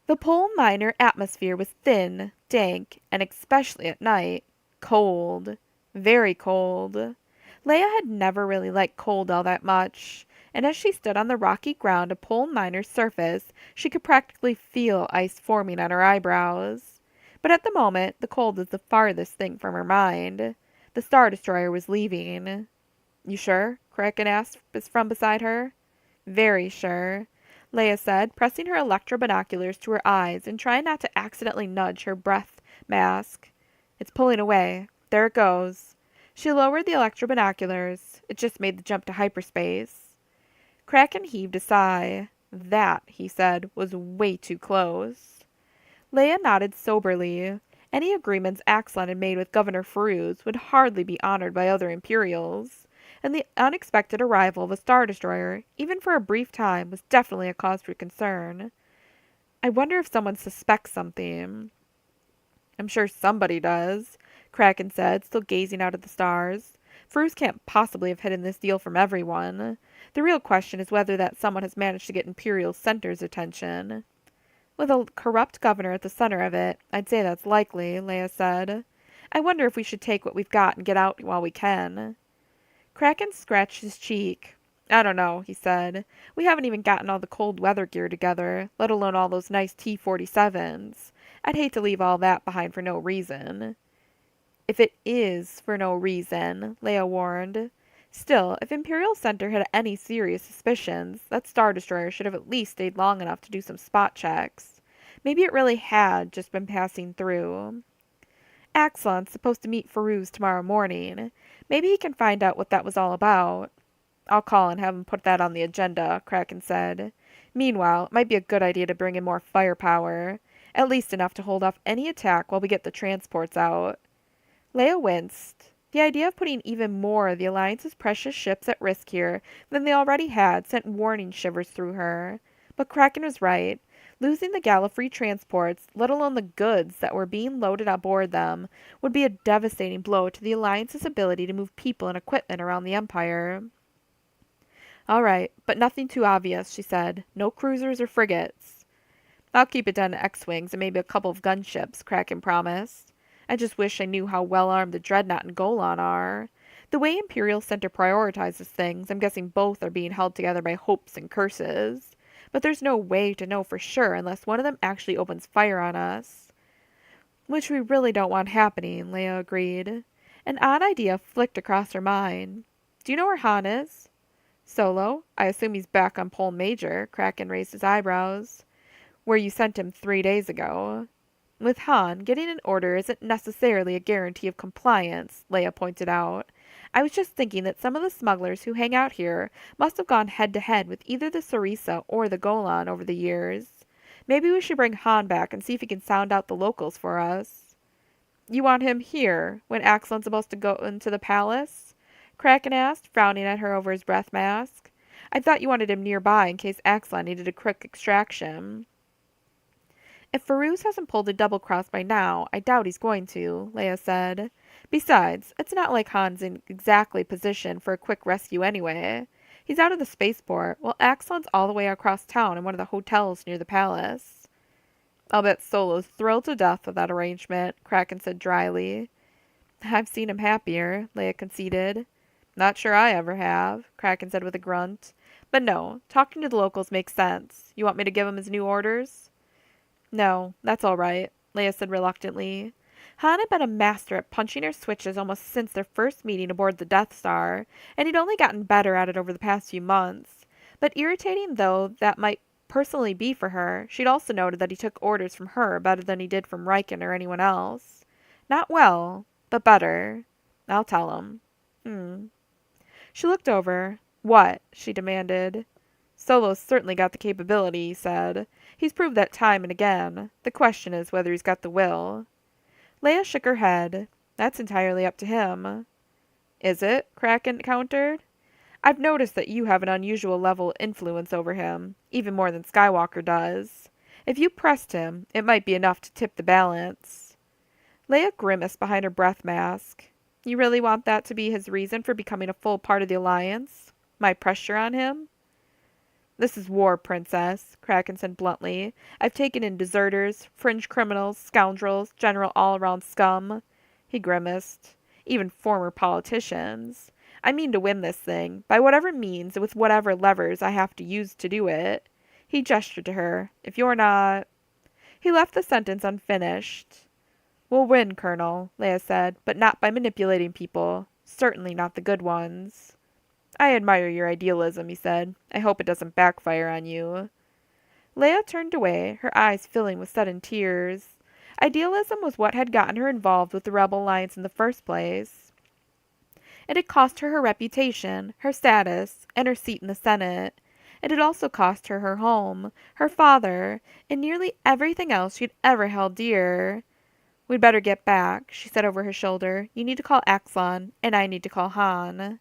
The Pole Minor atmosphere was thin, dank, and especially at night, cold. Very cold. Leia had never really liked cold all that much, and as she stood on the rocky ground of Pole Minor's surface, she could practically feel ice forming on her eyebrows. But at the moment, the cold was the farthest thing from her mind. The Star Destroyer was leaving. "You sure?" Kraken asked from beside her. "Very sure," Leia said, pressing her electro-binoculars to her eyes and trying not to accidentally nudge her breath mask. "It's pulling away. There it goes." She lowered the electro-binoculars. It just made the jump to hyperspace. Kraken heaved a sigh. "That," he said, "was way too close." Leia nodded soberly. Any agreements Axlan had made with Governor Farouz would hardly be honored by other Imperials. And the unexpected arrival of a Star Destroyer, even for a brief time, was definitely a cause for concern. "I wonder if someone suspects something." "I'm sure somebody does," Kraken said, still gazing out at the stars. "Farouz can't possibly have hidden this deal from everyone. The real question is whether that someone has managed to get Imperial Center's attention." "With a corrupt governor at the center of it, I'd say that's likely," Leia said. "I wonder if we should take what we've got and get out while we can." Kraken scratched his cheek. "I don't know," he said. "We haven't even gotten all the cold weather gear together, let alone all those nice T-47s. I'd hate to leave all that behind for no reason." "If it is for no reason," Leia warned. "Still, if Imperial Center had any serious suspicions, that Star Destroyer should have at least stayed long enough to do some spot checks. Maybe it really had just been passing through. Axlan's supposed to meet Farouz tomorrow morning. Maybe he can find out what that was all about." "I'll call and have him put that on the agenda," Kraken said. "Meanwhile, it might be a good idea to bring in more firepower. At least enough to hold off any attack while we get the transports out." Leia winced. The idea of putting even more of the Alliance's precious ships at risk here than they already had sent warning shivers through her. But Kraken was right. Losing the Gallifrey transports, let alone the goods that were being loaded aboard them, would be a devastating blow to the Alliance's ability to move people and equipment around the Empire. "All right, but nothing too obvious," she said. "No cruisers or frigates." "I'll keep it down to X-Wings and maybe a couple of gunships," Kraken promised. "I just wish I knew how well armed the Dreadnought and Golan are. The way Imperial Center prioritizes things, I'm guessing both are being held together by hopes and curses. But there's no way to know for sure unless one of them actually opens fire on us." "Which we really don't want happening," Leia agreed. An odd idea flicked across her mind. "Do you know where Han is?" "Solo? I assume he's back on Pole Major." Kraken raised his eyebrows. "Where you sent him 3 days ago." "With Han, getting an order isn't necessarily a guarantee of compliance," Leia pointed out. "I was just thinking that some of the smugglers who hang out here must have gone head-to-head with either the Sarisa or the Golan over the years. Maybe we should bring Han back and see if he can sound out the locals for us." "You want him here, when Axlan's supposed to go into the palace?" Kraken asked, frowning at her over his breath mask. I thought you wanted him nearby in case Axelon needed a quick extraction." "If Feruz hasn't pulled a double-cross by now, I doubt he's going to," Leia said. "Besides, it's not like Han's in exactly position for a quick rescue anyway. He's out of the spaceport, while Axelon's all the way across town in one of the hotels near the palace." "I'll bet Solo's thrilled to death with that arrangement," Kraken said dryly. "I've seen him happier," Leia conceded. "Not sure I ever have," Kraken said with a grunt. "But no, talking to the locals makes sense. You want me to give him his new orders?" "No, that's all right," Leia said reluctantly. Han had been a master at punching her switches almost since their first meeting aboard the Death Star, and he'd only gotten better at it over the past few months. But irritating though that might personally be for her, she'd also noted that he took orders from her better than he did from Riken or anyone else. Not well, but better. "I'll tell him." She looked over. "What?" she demanded. "Solo's certainly got the capability," he said. "He's proved that time and again. The question is whether he's got the will." Leia shook her head. "That's entirely up to him." "Is it?" Kraken countered. "I've noticed that you have an unusual level of influence over him, even more than Skywalker does. If you pressed him, it might be enough to tip the balance." Leia grimaced behind her breath mask. "You really want that to be his reason for becoming a full part of the Alliance? My pressure on him?" "This is war, Princess," Kraken said bluntly. "I've taken in deserters, fringe criminals, scoundrels, general all-around scum." He grimaced. "Even former politicians. I mean to win this thing, by whatever means and with whatever levers I have to use to do it." He gestured to her. "If you're not—" He left the sentence unfinished. "We'll win, Colonel," Leia said, "but not by manipulating people. Certainly not the good ones." "I admire your idealism," he said. "I hope it doesn't backfire on you." Leia turned away, her eyes filling with sudden tears. Idealism was what had gotten her involved with the Rebel Alliance in the first place. It had cost her her reputation, her status, and her seat in the Senate. It had also cost her her home, her father, and nearly everything else she'd ever held dear. "We'd better get back," she said over her shoulder. "You need to call Axelon, and I need to call Han."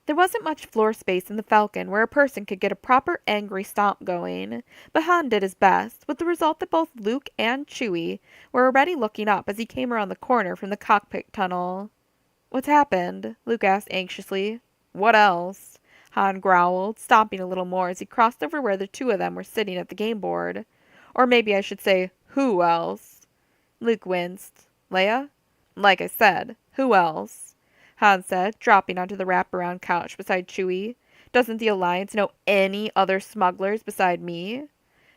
There wasn't much floor space in the Falcon where a person could get a proper angry stomp going, but Han did his best, with the result that both Luke and Chewie were already looking up as he came around the corner from the cockpit tunnel. "What's happened?" Luke asked anxiously. "What else?" Han growled, stomping a little more as he crossed over where the two of them were sitting at the game board. "Or maybe I should say, who else?" Luke winced. "Leia?" "Like I said, who else?" Han said, dropping onto the wraparound couch beside Chewie. "Doesn't the Alliance know any other smugglers beside me?"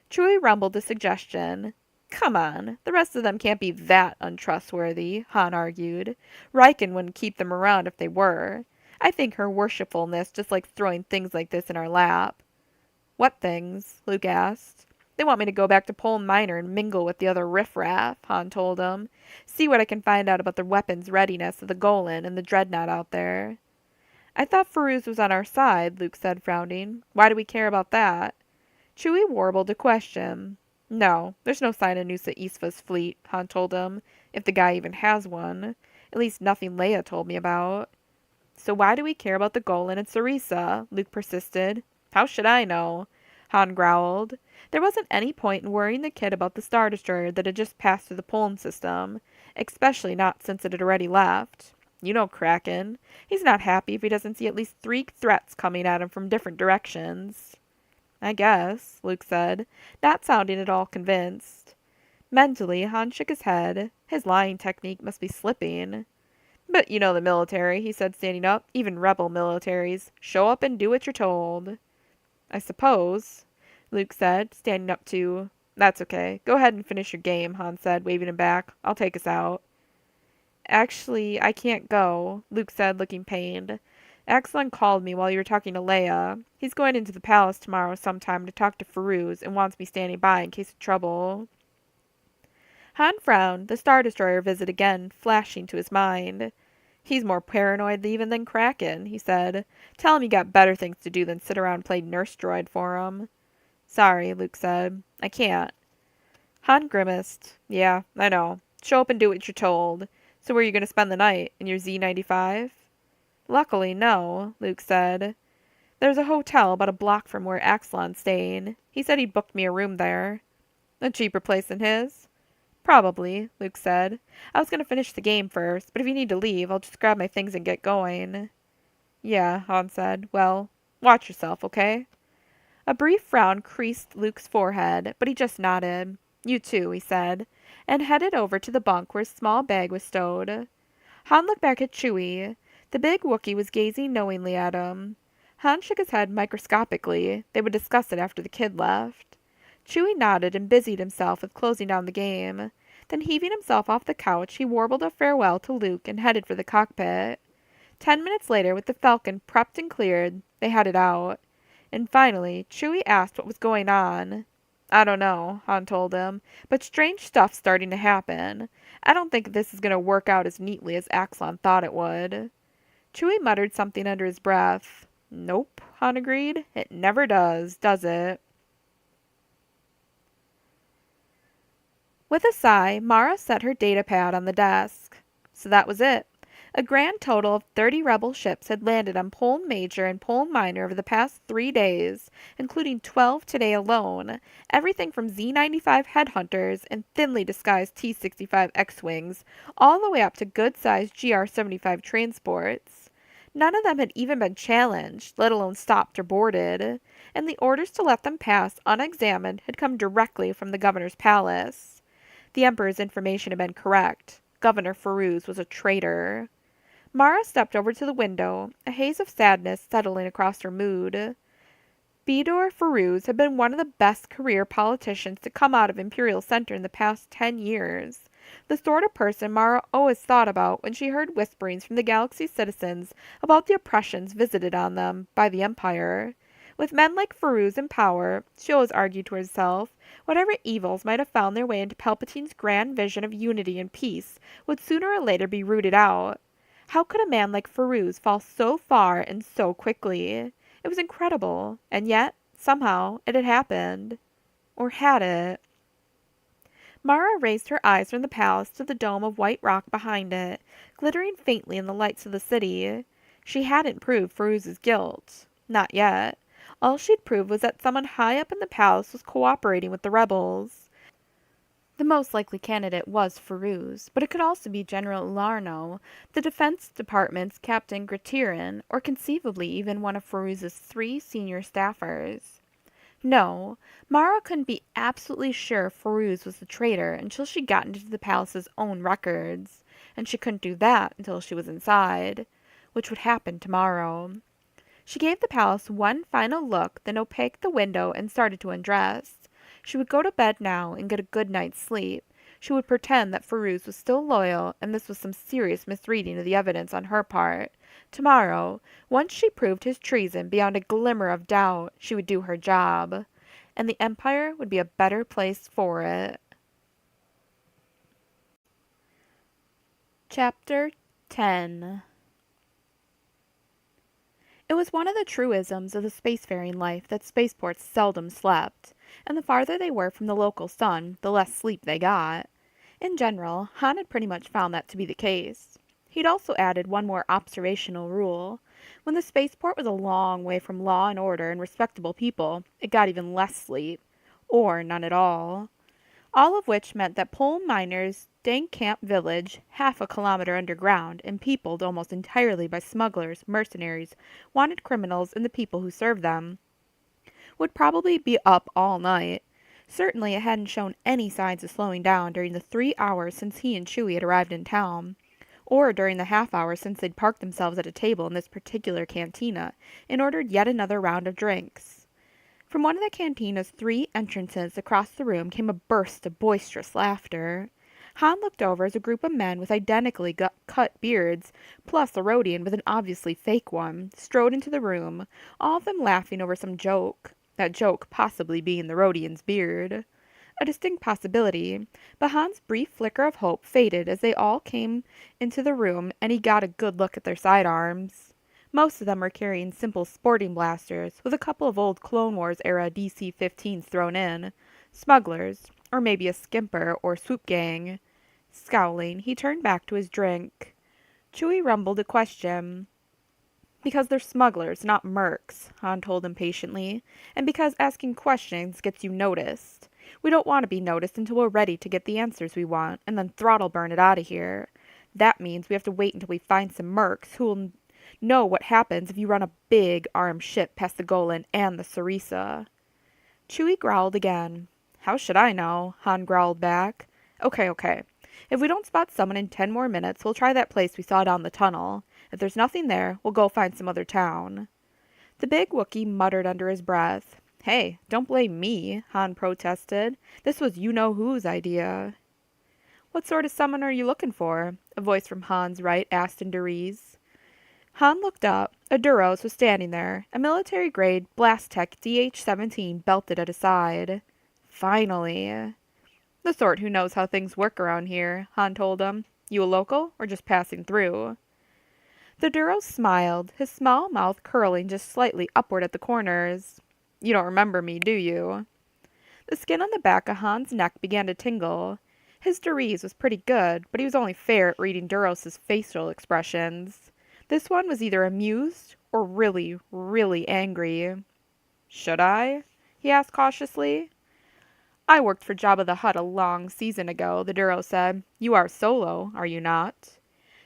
Chewie rumbled a suggestion. "Come on, the rest of them can't be that untrustworthy," Han argued. "Riken wouldn't keep them around if they were. I think her worshipfulness just likes throwing things like this in our lap." "What things?" Luke asked. "They want me to go back to Pol Minor and mingle with the other riffraff," Han told him. "See what I can find out about the weapons readiness of the Golan and the Dreadnought out there." "I thought Feruz was on our side," Luke said, frowning. "Why do we care about that?" Chewie warbled a question. "No, there's no sign of Nusa Isfa's fleet," Han told him, "if the guy even has one. At least nothing Leia told me about." "So why do we care about the Golan and Sarisa?" Luke persisted. "How should I know?" Han growled. There wasn't any point in worrying the kid about the Star Destroyer that had just passed through the Polan system, especially not since it had already left. You know Kraken. He's not happy if he doesn't see at least 3 threats coming at him from different directions. "I guess," Luke said, not sounding at all convinced. Mentally, Han shook his head. His lying technique must be slipping. "But you know the military," he said, standing up. "Even rebel militaries. Show up and do what you're told." "I suppose," Luke said, standing up too. "That's okay. Go ahead and finish your game," Han said, waving him back. "I'll take us out." "Actually, I can't go," Luke said, looking pained. "Axelon called me while you were talking to Leia. He's going into the palace tomorrow sometime to talk to Feruz and wants me standing by in case of trouble." Han frowned, the Star Destroyer visit again flashing to his mind. "He's more paranoid even than Kraken," he said. "Tell him you got better things to do than sit around and play nurse droid for him." "Sorry," Luke said. "I can't." Han grimaced. "Yeah, I know. Show up and do what you're told. So where are you going to spend the night? In your Z-95? Luckily, no, Luke said. There's a hotel about a block from where Axelon's staying. He said he'd booked me a room there. A cheaper place than his? Probably, Luke said. I was going to finish the game first, but if you need to leave, I'll just grab my things and get going. Yeah, Han said. Well, watch yourself, okay? A brief frown creased Luke's forehead, but he just nodded. You too, he said, and headed over to the bunk where his small bag was stowed. Han looked back at Chewie. The big Wookiee was gazing knowingly at him. Han shook his head microscopically. They would discuss it after the kid left. Chewie nodded and busied himself with closing down the game. Then heaving himself off the couch, he warbled a farewell to Luke and headed for the cockpit. 10 minutes later, with the Falcon prepped and cleared, they headed out. And finally, Chewie asked what was going on. I don't know, Han told him, but strange stuff's starting to happen. I don't think this is going to work out as neatly as Axelon thought it would. Chewie muttered something under his breath. Nope, Han agreed. It never does it? With a sigh, Mara set her datapad on the desk. So that was it. A grand total of 30 rebel ships had landed on Pole Major and Pole Minor over the past 3 days, including 12 today alone, everything from Z-95 Headhunters and thinly disguised T-65 X-Wings, all the way up to good-sized GR-75 transports. None of them had even been challenged, let alone stopped or boarded, and the orders to let them pass unexamined had come directly from the governor's palace. The Emperor's information had been correct. Governor Farouz was a traitor. Mara stepped over to the window, a haze of sadness settling across her mood. Bedor Farouz had been one of the best career politicians to come out of Imperial Center in the past 10 years. The sort of person Mara always thought about when she heard whisperings from the galaxy's citizens about the oppressions visited on them by the Empire. With men like Farouz in power, she always argued to herself, whatever evils might have found their way into Palpatine's grand vision of unity and peace would sooner or later be rooted out. How could a man like Farouz fall so far and so quickly? It was incredible, and yet, somehow, it had happened. Or had it? Mara raised her eyes from the palace to the dome of white rock behind it, glittering faintly in the lights of the city. She hadn't proved Farouz's guilt. Not yet. All she'd proved was that someone high up in the palace was cooperating with the rebels. The most likely candidate was Farouz, but it could also be General Larno, the Defense Department's Captain Gratirin, or conceivably even one of Farouz's 3 senior staffers. No, Mara couldn't be absolutely sure Farouz was the traitor until she got into the palace's own records, and she couldn't do that until she was inside, which would happen tomorrow. She gave the palace one final look, then opaqued the window and started to undress. She would go to bed now and get a good night's sleep. She would pretend that Farouz was still loyal, and this was some serious misreading of the evidence on her part. Tomorrow, once she proved his treason beyond a glimmer of doubt, she would do her job, and the Empire would be a better place for it. Chapter 10. It was one of the truisms of the spacefaring life that spaceports seldom slept, and the farther they were from the local sun, the less sleep they got. In general, Han had pretty much found that to be the case. He'd also added one more observational rule. When the spaceport was a long way from law and order and respectable people, it got even less sleep. Or none at all. All of which meant that Pole Miner's dank camp village, half a kilometer underground and peopled almost entirely by smugglers, mercenaries, wanted criminals, and the people who served them, would probably be up all night. Certainly it hadn't shown any signs of slowing down during the 3 hours since he and Chewie had arrived in town, or during the half hour since they'd parked themselves at a table in this particular cantina and ordered yet another round of drinks. From one of the cantina's 3 entrances across the room came a burst of boisterous laughter. Han looked over as a group of men with identically cut beards, plus a Rhodian with an obviously fake one, strode into the room, all of them laughing over some joke, that joke possibly being the Rhodian's beard. A distinct possibility, but Han's brief flicker of hope faded as they all came into the room and he got a good look at their sidearms. Most of them were carrying simple sporting blasters, with a couple of old Clone Wars era DC-15s thrown in. Smugglers, or maybe a skimper or swoop gang. Scowling, he turned back to his drink. Chewie rumbled a question. Because they're smugglers, not mercs, Han told impatiently, and because asking questions gets you noticed. We don't want to be noticed until we're ready to get the answers we want, and then throttle burn it out of here. That means we have to wait until we find some mercs who'll know what happens if you run a big armed ship past the Golan and the Sarisa. Chewie growled again. How should I know? Han growled back. Okay. If we don't spot someone in 10 more minutes, we'll try that place we saw down the tunnel. If there's nothing there, we'll go find some other town. The big Wookiee muttered under his breath. Hey, don't blame me, Han protested. This was you-know-who's idea. What sort of summon are you looking for? A voice from Han's right asked in Deriz. Han looked up. A Duros was standing there, a military-grade Blast-Tech DH-17 belted at his side. Finally. The sort who knows how things work around here, Han told him. You a local, or just passing through? The Duros smiled, his small mouth curling just slightly upward at the corners. You don't remember me, do you? The skin on the back of Han's neck began to tingle. His Deriz was pretty good, but he was only fair at reading Duros's facial expressions. This one was either amused or really, really angry. Should I? He asked cautiously. I worked for Jabba the Hutt a long season ago, the Duro said. You are Solo, are you not?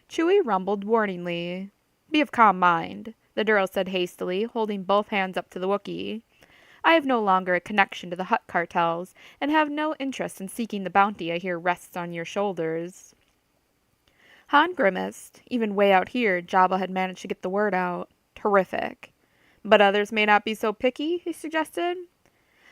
Chewie rumbled warningly. Be of calm mind, the Duro said hastily, holding both hands up to the Wookiee. I have no longer a connection to the Hutt cartels, and have no interest in seeking the bounty I hear rests on your shoulders. Han grimaced. Even way out here, Jabba had managed to get the word out. Terrific. But others may not be so picky, he suggested.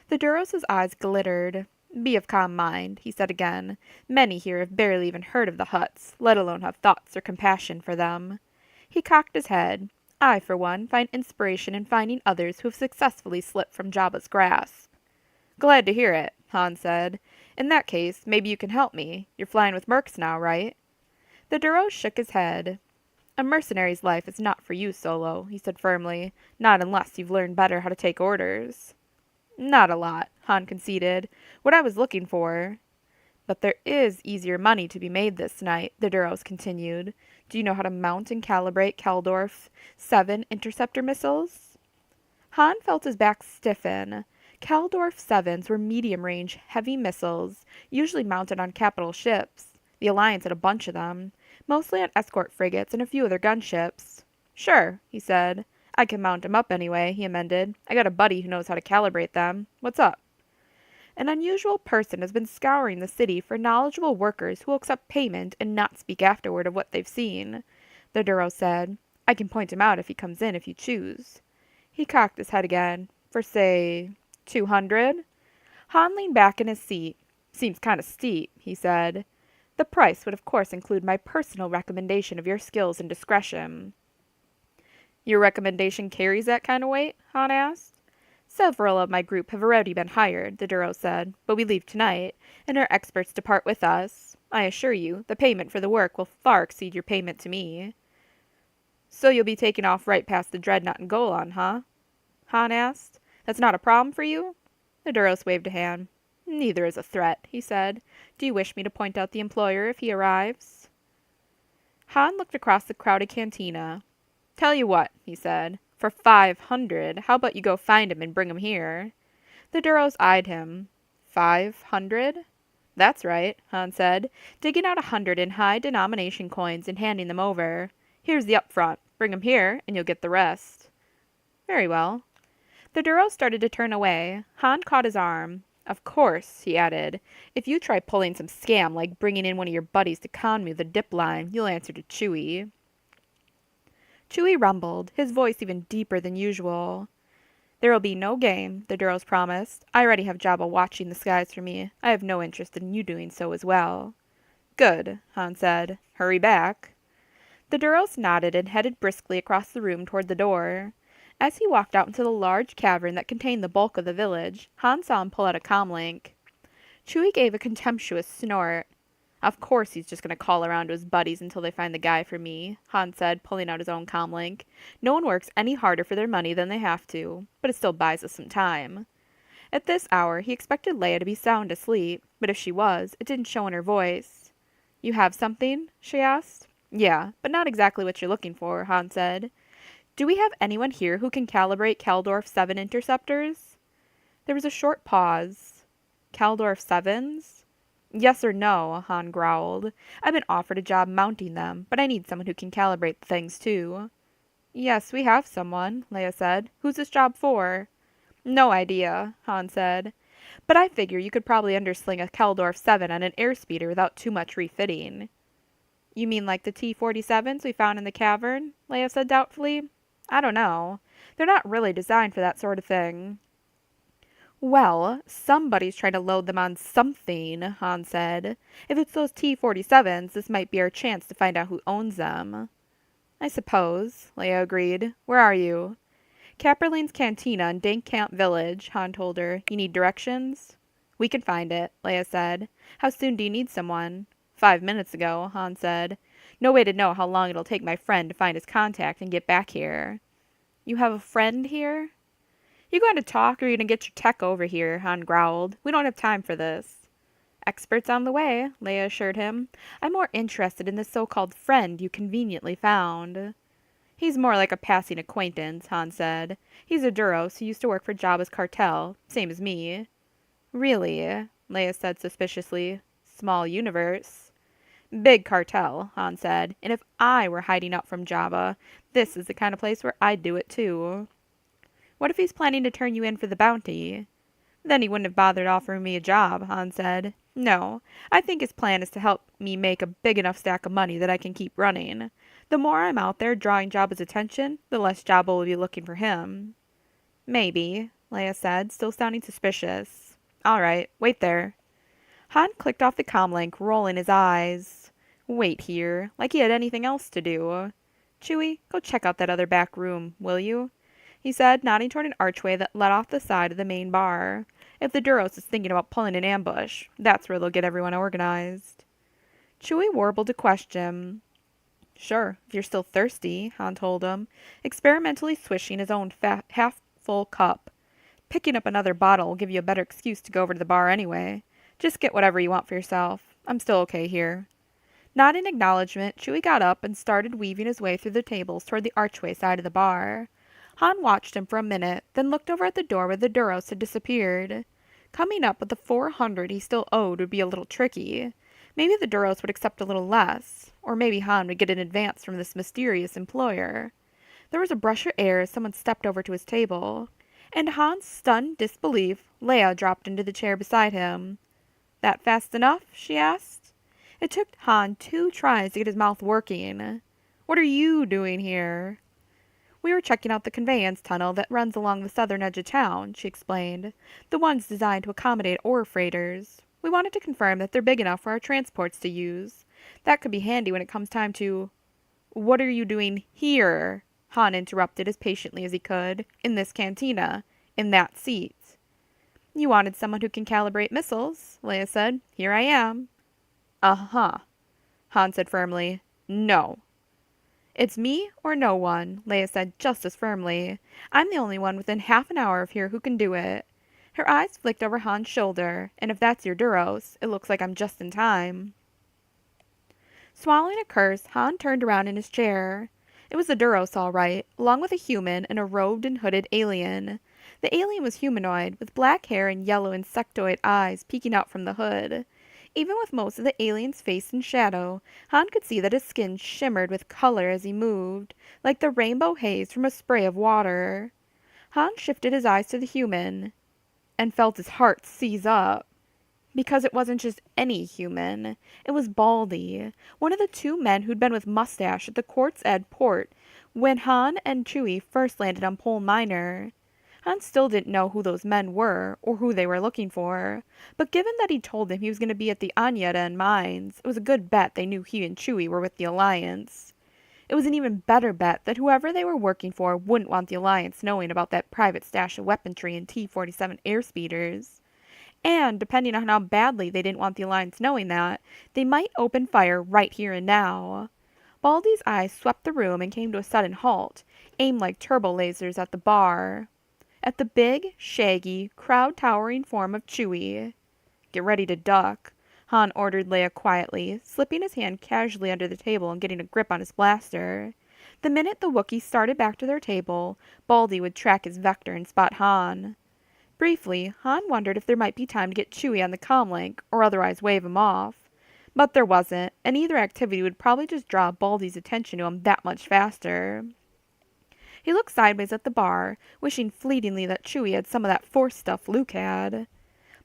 The Duros' eyes glittered. Be of calm mind, he said again. Many here have barely even heard of the Hutts, let alone have thoughts or compassion for them. He cocked his head. I, for one, find inspiration in finding others who have successfully slipped from Jabba's grasp. Glad to hear it, Han said. In that case, maybe you can help me. You're flying with mercs now, right? The Duros shook his head. A mercenary's life is not for you, Solo, he said firmly. Not unless you've learned better how to take orders. Not a lot, Han conceded. What I was looking for. But there is easier money to be made this night, the Duros continued. Do you know how to mount and calibrate Keldorf 7 interceptor missiles? Han felt his back stiffen. Keldorf 7s were medium-range, heavy missiles, usually mounted on capital ships. The Alliance had a bunch of them, mostly on escort frigates and a few other gunships. Sure, he said. I can mount 'em up anyway, he amended. I got a buddy who knows how to calibrate them. What's up? An unusual person has been scouring the city for knowledgeable workers who will accept payment and not speak afterward of what they've seen, the Duro said. I can point him out if he comes in if you choose. He cocked his head again. For, say, 200? Han leaned back in his seat. Seems kind of steep, he said. The price would of course include my personal recommendation of your skills and discretion. Your recommendation carries that kind of weight? Han asked. Several of my group have already been hired, the Duro said, but we leave tonight, and our experts depart with us. I assure you, the payment for the work will far exceed your payment to me. So you'll be taking off right past the Dreadnought and Golan, huh? Han asked. That's not a problem for you? The Duros waved a hand. Neither is a threat, he said. Do you wish me to point out the employer if he arrives? Han looked across the crowded cantina. Tell you what, he said. For 500, how about you go find him and bring him here? The Duros eyed him. 500? That's right, Han said, digging out 100 in high-denomination coins and handing them over. Here's the upfront. Bring him here, and you'll get the rest. Very well. The Duros started to turn away. Han caught his arm. Of course, he added, if you try pulling some scam like bringing in one of your buddies to con me with a dip line, you'll answer to Chewie. Chewie rumbled, his voice even deeper than usual. There will be no game, the Duros promised. I already have Jabba watching the skies for me. I have no interest in you doing so as well. Good, Han said. Hurry back. The Duros nodded and headed briskly across the room toward the door. As he walked out into the large cavern that contained the bulk of the village, Han saw him pull out a comlink. Chewie gave a contemptuous snort. Of course he's just going to call around to his buddies until they find the guy for me, Han said, pulling out his own comlink. No one works any harder for their money than they have to, but it still buys us some time. At this hour, he expected Leia to be sound asleep, but if she was, it didn't show in her voice. You have something? She asked. Yeah, but not exactly what you're looking for, Han said. Do we have anyone here who can calibrate Caldorf 7 interceptors? There was a short pause. Caldorf 7s? Yes or no, Han growled. I've been offered a job mounting them, but I need someone who can calibrate the things too. Yes, we have someone, Leia said. Who's this job for? No idea, Han said. But I figure you could probably undersling a Caldorf 7 on an airspeeder without too much refitting. You mean like the T-47s we found in the cavern? Leia said doubtfully. I don't know. They're not really designed for that sort of thing. Well, somebody's trying to load them on something, Han said. If it's those T-47s, this might be our chance to find out who owns them. I suppose, Leia agreed. Where are you? Capperlane's Cantina in Dank Camp Village, Han told her. You need directions? We can find it, Leia said. How soon do you need someone? 5 minutes ago, Han said. No way to know how long it'll take my friend to find his contact and get back here. You have a friend here? You going to talk or are you going to get your tech over here? Han growled. We don't have time for this. Experts on the way, Leia assured him. I'm more interested in this so-called friend you conveniently found. He's more like a passing acquaintance, Han said. He's a Duros who used to work for Jabba's cartel, same as me. Really? Leia said suspiciously. Small universe. Big cartel, Han said, and if I were hiding out from Jabba, this is the kind of place where I'd do it too. What if he's planning to turn you in for the bounty? Then he wouldn't have bothered offering me a job, Han said. No, I think his plan is to help me make a big enough stack of money that I can keep running. The more I'm out there drawing Jabba's attention, the less Jabba will be looking for him. Maybe, Leia said, still sounding suspicious. All right, wait there. Han clicked off the comlink, rolling his eyes. Wait here, like he had anything else to do. Chewie, go check out that other back room, will you? He said, nodding toward an archway that led off the side of the main bar. If the Duros is thinking about pulling an ambush, that's where they'll get everyone organized. Chewie warbled a question. Sure, if you're still thirsty, Han told him, experimentally swishing his own half-full cup. Picking up another bottle will give you a better excuse to go over to the bar anyway. Just get whatever you want for yourself. I'm still okay here. Not in acknowledgement, Chewie got up and started weaving his way through the tables toward the archway side of the bar. Han watched him for a minute, then looked over at the door where the Duros had disappeared. Coming up with the 400 he still owed would be a little tricky. Maybe the Duros would accept a little less, or maybe Han would get an advance from this mysterious employer. There was a brush of air as someone stepped over to his table. And Han's stunned disbelief, Leia dropped into the chair beside him. That fast enough? She asked. It took Han 2 tries to get his mouth working. What are you doing here? We were checking out the conveyance tunnel that runs along the southern edge of town, she explained. The ones designed to accommodate ore freighters. We wanted to confirm that they're big enough for our transports to use. That could be handy when it comes time to... What are you doing here? Han interrupted as patiently as he could. In this cantina. In that seat. You wanted someone who can calibrate missiles, Leia said. Here I am. Uh-huh, Han said firmly. No. It's me or no one, Leia said just as firmly. I'm the only one within half an hour of here who can do it. Her eyes flicked over Han's shoulder, and if that's your Duros, it looks like I'm just in time. Swallowing a curse, Han turned around in his chair. It was the Duros, all right, along with a human and a robed and hooded alien. The alien was humanoid, with black hair and yellow insectoid eyes peeking out from the hood. Even with most of the alien's face in shadow, Han could see that his skin shimmered with color as he moved, like the rainbow haze from a spray of water. Han shifted his eyes to the human, and felt his heart seize up. Because it wasn't just any human. It was Baldy, one of the 2 men who'd been with Mustache at the Quartz Ed port when Han and Chewie first landed on Pole Minor. Han still didn't know who those men were, or who they were looking for, but given that he'd told them he was going to be at the Anyeta mines, it was a good bet they knew he and Chewie were with the Alliance. It was an even better bet that whoever they were working for wouldn't want the Alliance knowing about that private stash of weaponry and T-47 airspeeders. And, depending on how badly they didn't want the Alliance knowing that, they might open fire right here and now. Baldy's eyes swept the room and came to a sudden halt, aimed like turbo lasers at the bar. At the big, shaggy, crowd-towering form of Chewie. Get ready to duck, Han ordered Leia quietly, slipping his hand casually under the table and getting a grip on his blaster. The minute the Wookiees started back to their table, Baldy would track his vector and spot Han. Briefly, Han wondered if there might be time to get Chewie on the comlink or otherwise wave him off. But there wasn't, and either activity would probably just draw Baldy's attention to him that much faster. He looked sideways at the bar, wishing fleetingly that Chewie had some of that Force stuff Luke had.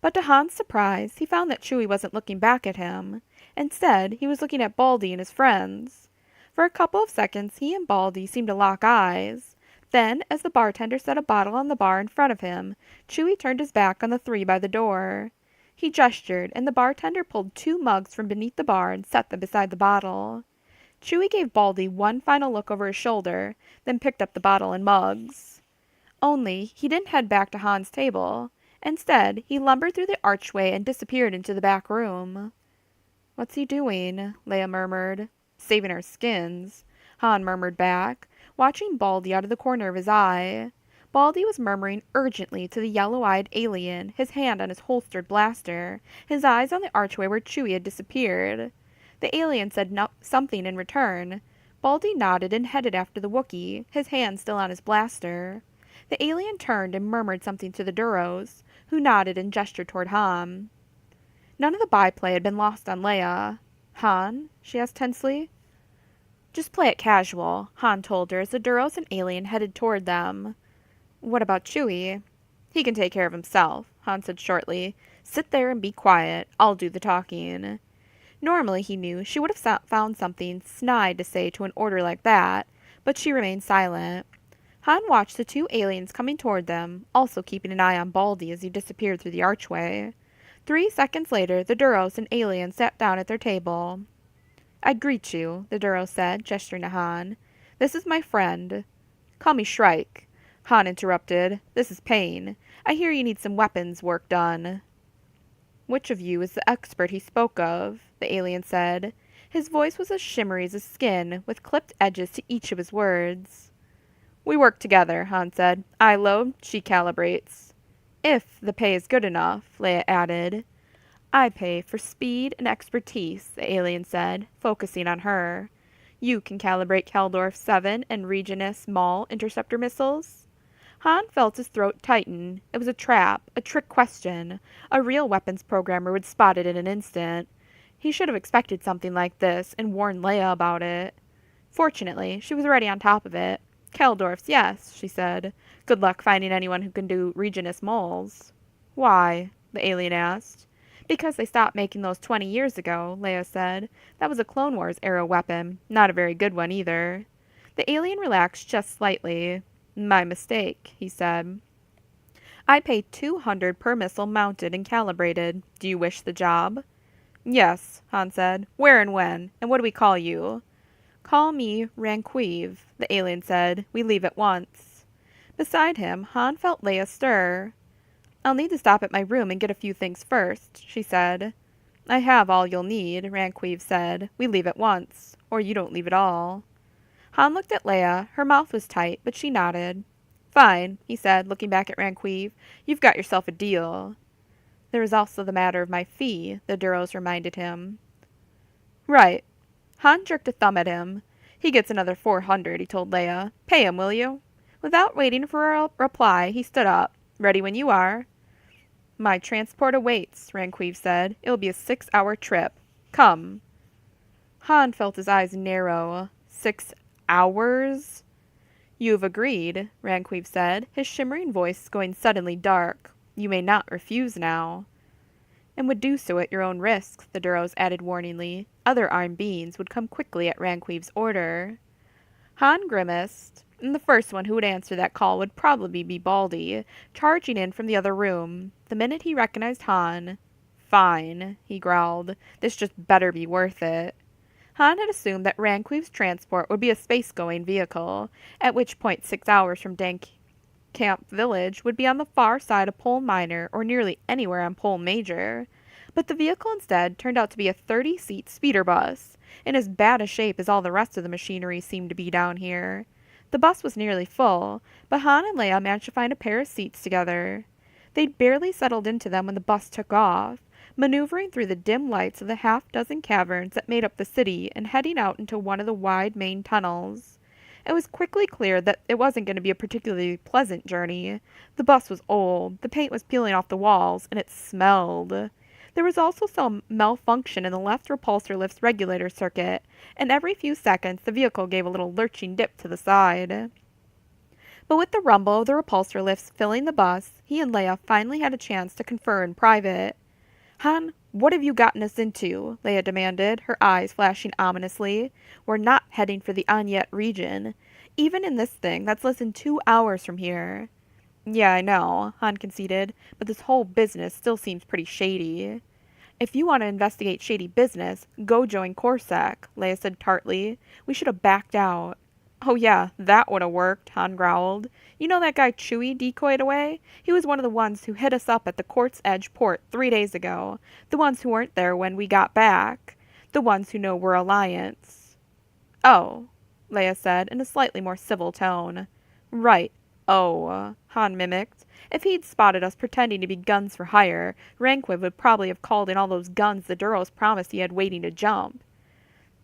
But to Han's surprise, he found that Chewie wasn't looking back at him. Instead, he was looking at Baldy and his friends. For a couple of seconds, he and Baldy seemed to lock eyes. Then, as the bartender set a bottle on the bar in front of him, Chewie turned his back on the three by the door. He gestured, and the bartender pulled 2 mugs from beneath the bar and set them beside the bottle. Chewie gave Baldy one final look over his shoulder, then picked up the bottle and mugs. Only, he didn't head back to Han's table. Instead, he lumbered through the archway and disappeared into the back room. "What's he doing?" Leia murmured. "Saving our skins," Han murmured back, watching Baldy out of the corner of his eye. Baldy was murmuring urgently to the yellow-eyed alien, his hand on his holstered blaster, his eyes on the archway where Chewie had disappeared. The alien said something in return. Baldy nodded and headed after the Wookiee, his hand still on his blaster. The alien turned and murmured something to the Duros, who nodded and gestured toward Han. None of the byplay had been lost on Leia. "Han?" she asked tensely. "Just play it casual," Han told her as the Duros and alien headed toward them. "What about Chewie?" "He can take care of himself," Han said shortly. "Sit there and be quiet. I'll do the talking." Normally, he knew, she would have found something snide to say to an order like that, but she remained silent. Han watched the 2 aliens coming toward them, also keeping an eye on Baldy as he disappeared through the archway. 3 seconds later, the Duros and alien sat down at their table. "I greet you," the Duros said, gesturing to Han. "This is my friend." "Call me Shrike," Han interrupted. "This is Payne. I hear you need some weapons work done." "Which of you is the expert he spoke of?" the alien said. His voice was as shimmery as his skin, with clipped edges to each of his words. "We work together," Han said. "I load, she calibrates." "If the pay is good enough," Leia added. "I pay for speed and expertise," the alien said, focusing on her. "You can calibrate Keldorf 7 and Regis Maul interceptor missiles?" Han felt his throat tighten. It was a trap, a trick question. A real weapons programmer would spot it in an instant. He should have expected something like this and warned Leia about it. Fortunately, she was already on top of it. "Keldorf's, yes," she said. "Good luck finding anyone who can do Regis Moles." "Why?" the alien asked. "Because they stopped making those 20 years ago," Leia said. "That was a Clone Wars era weapon. Not a very good one either." The alien relaxed just slightly. "My mistake," he said. "I pay 200 per missile mounted and calibrated. Do you wish the job?" "Yes," Han said. "Where and when? And what do we call you?" "Call me Ranquive," the alien said. "We leave at once." Beside him, Han felt Leia stir. "I'll need to stop at my room and get a few things first," she said. "I have all you'll need," Ranquive said. "We leave at once. Or you don't leave at all." Han looked at Leia. Her mouth was tight, but she nodded. "Fine," he said, looking back at Ranquive. "You've got yourself a deal." "There is also the matter of my fee," the Duros reminded him. "Right." Han jerked a thumb at him. "He gets another 400, he told Leia. "Pay him, will you?" Without waiting for a reply, he stood up. "Ready when you are." "My transport awaits," Ranquive said. "It'll be a 6-hour trip. Come." Han felt his eyes narrow. 6 hours? "You've agreed," Ranquive said, his shimmering voice going suddenly dark. "You may not refuse now." "And would do so at your own risk," the Duros added warningly. Other armed beings would come quickly at Ranquive's order. Han grimaced, and the first one who would answer that call would probably be Baldy, charging in from the other room. The minute he recognized Han, "Fine," he growled. "This just better be worth it." Han had assumed that Ranquive's transport would be a space-going vehicle, at which point 6 hours from Dank Camp Village would be on the far side of Pole Minor or nearly anywhere on Pole Major. But the vehicle instead turned out to be a 30-seat speeder bus, in as bad a shape as all the rest of the machinery seemed to be down here. The bus was nearly full, but Han and Leia managed to find a pair of seats together. They'd barely settled into them when the bus took off, maneuvering through the dim lights of the half-dozen caverns that made up the city and heading out into one of the wide main tunnels. It was quickly clear that it wasn't going to be a particularly pleasant journey. The bus was old, the paint was peeling off the walls, and it smelled. There was also some malfunction in the left repulsor lift's regulator circuit, and every few seconds the vehicle gave a little lurching dip to the side. But with the rumble of the repulsor lifts filling the bus, he and Leia finally had a chance to confer in private. Han, what have you gotten us into? Leia demanded, her eyes flashing ominously. We're not heading for the Anyet region. Even in this thing, that's less than 2 hours from here. Yeah, I know, Han conceded, but this whole business still seems pretty shady. If you want to investigate shady business, go join Corsac, Leia said tartly. We should have backed out. Oh yeah, that would have worked, Han growled. You know that guy Chewie decoyed away? He was one of the ones who hit us up at the Quartz Edge port 3 days ago. The ones who weren't there when we got back. The ones who know we're Alliance. Oh, Leia said in a slightly more civil tone. Right. Oh, Han mimicked. If he'd spotted us pretending to be guns for hire, Ranquiv would probably have called in all those guns the Duros promised he had waiting to jump.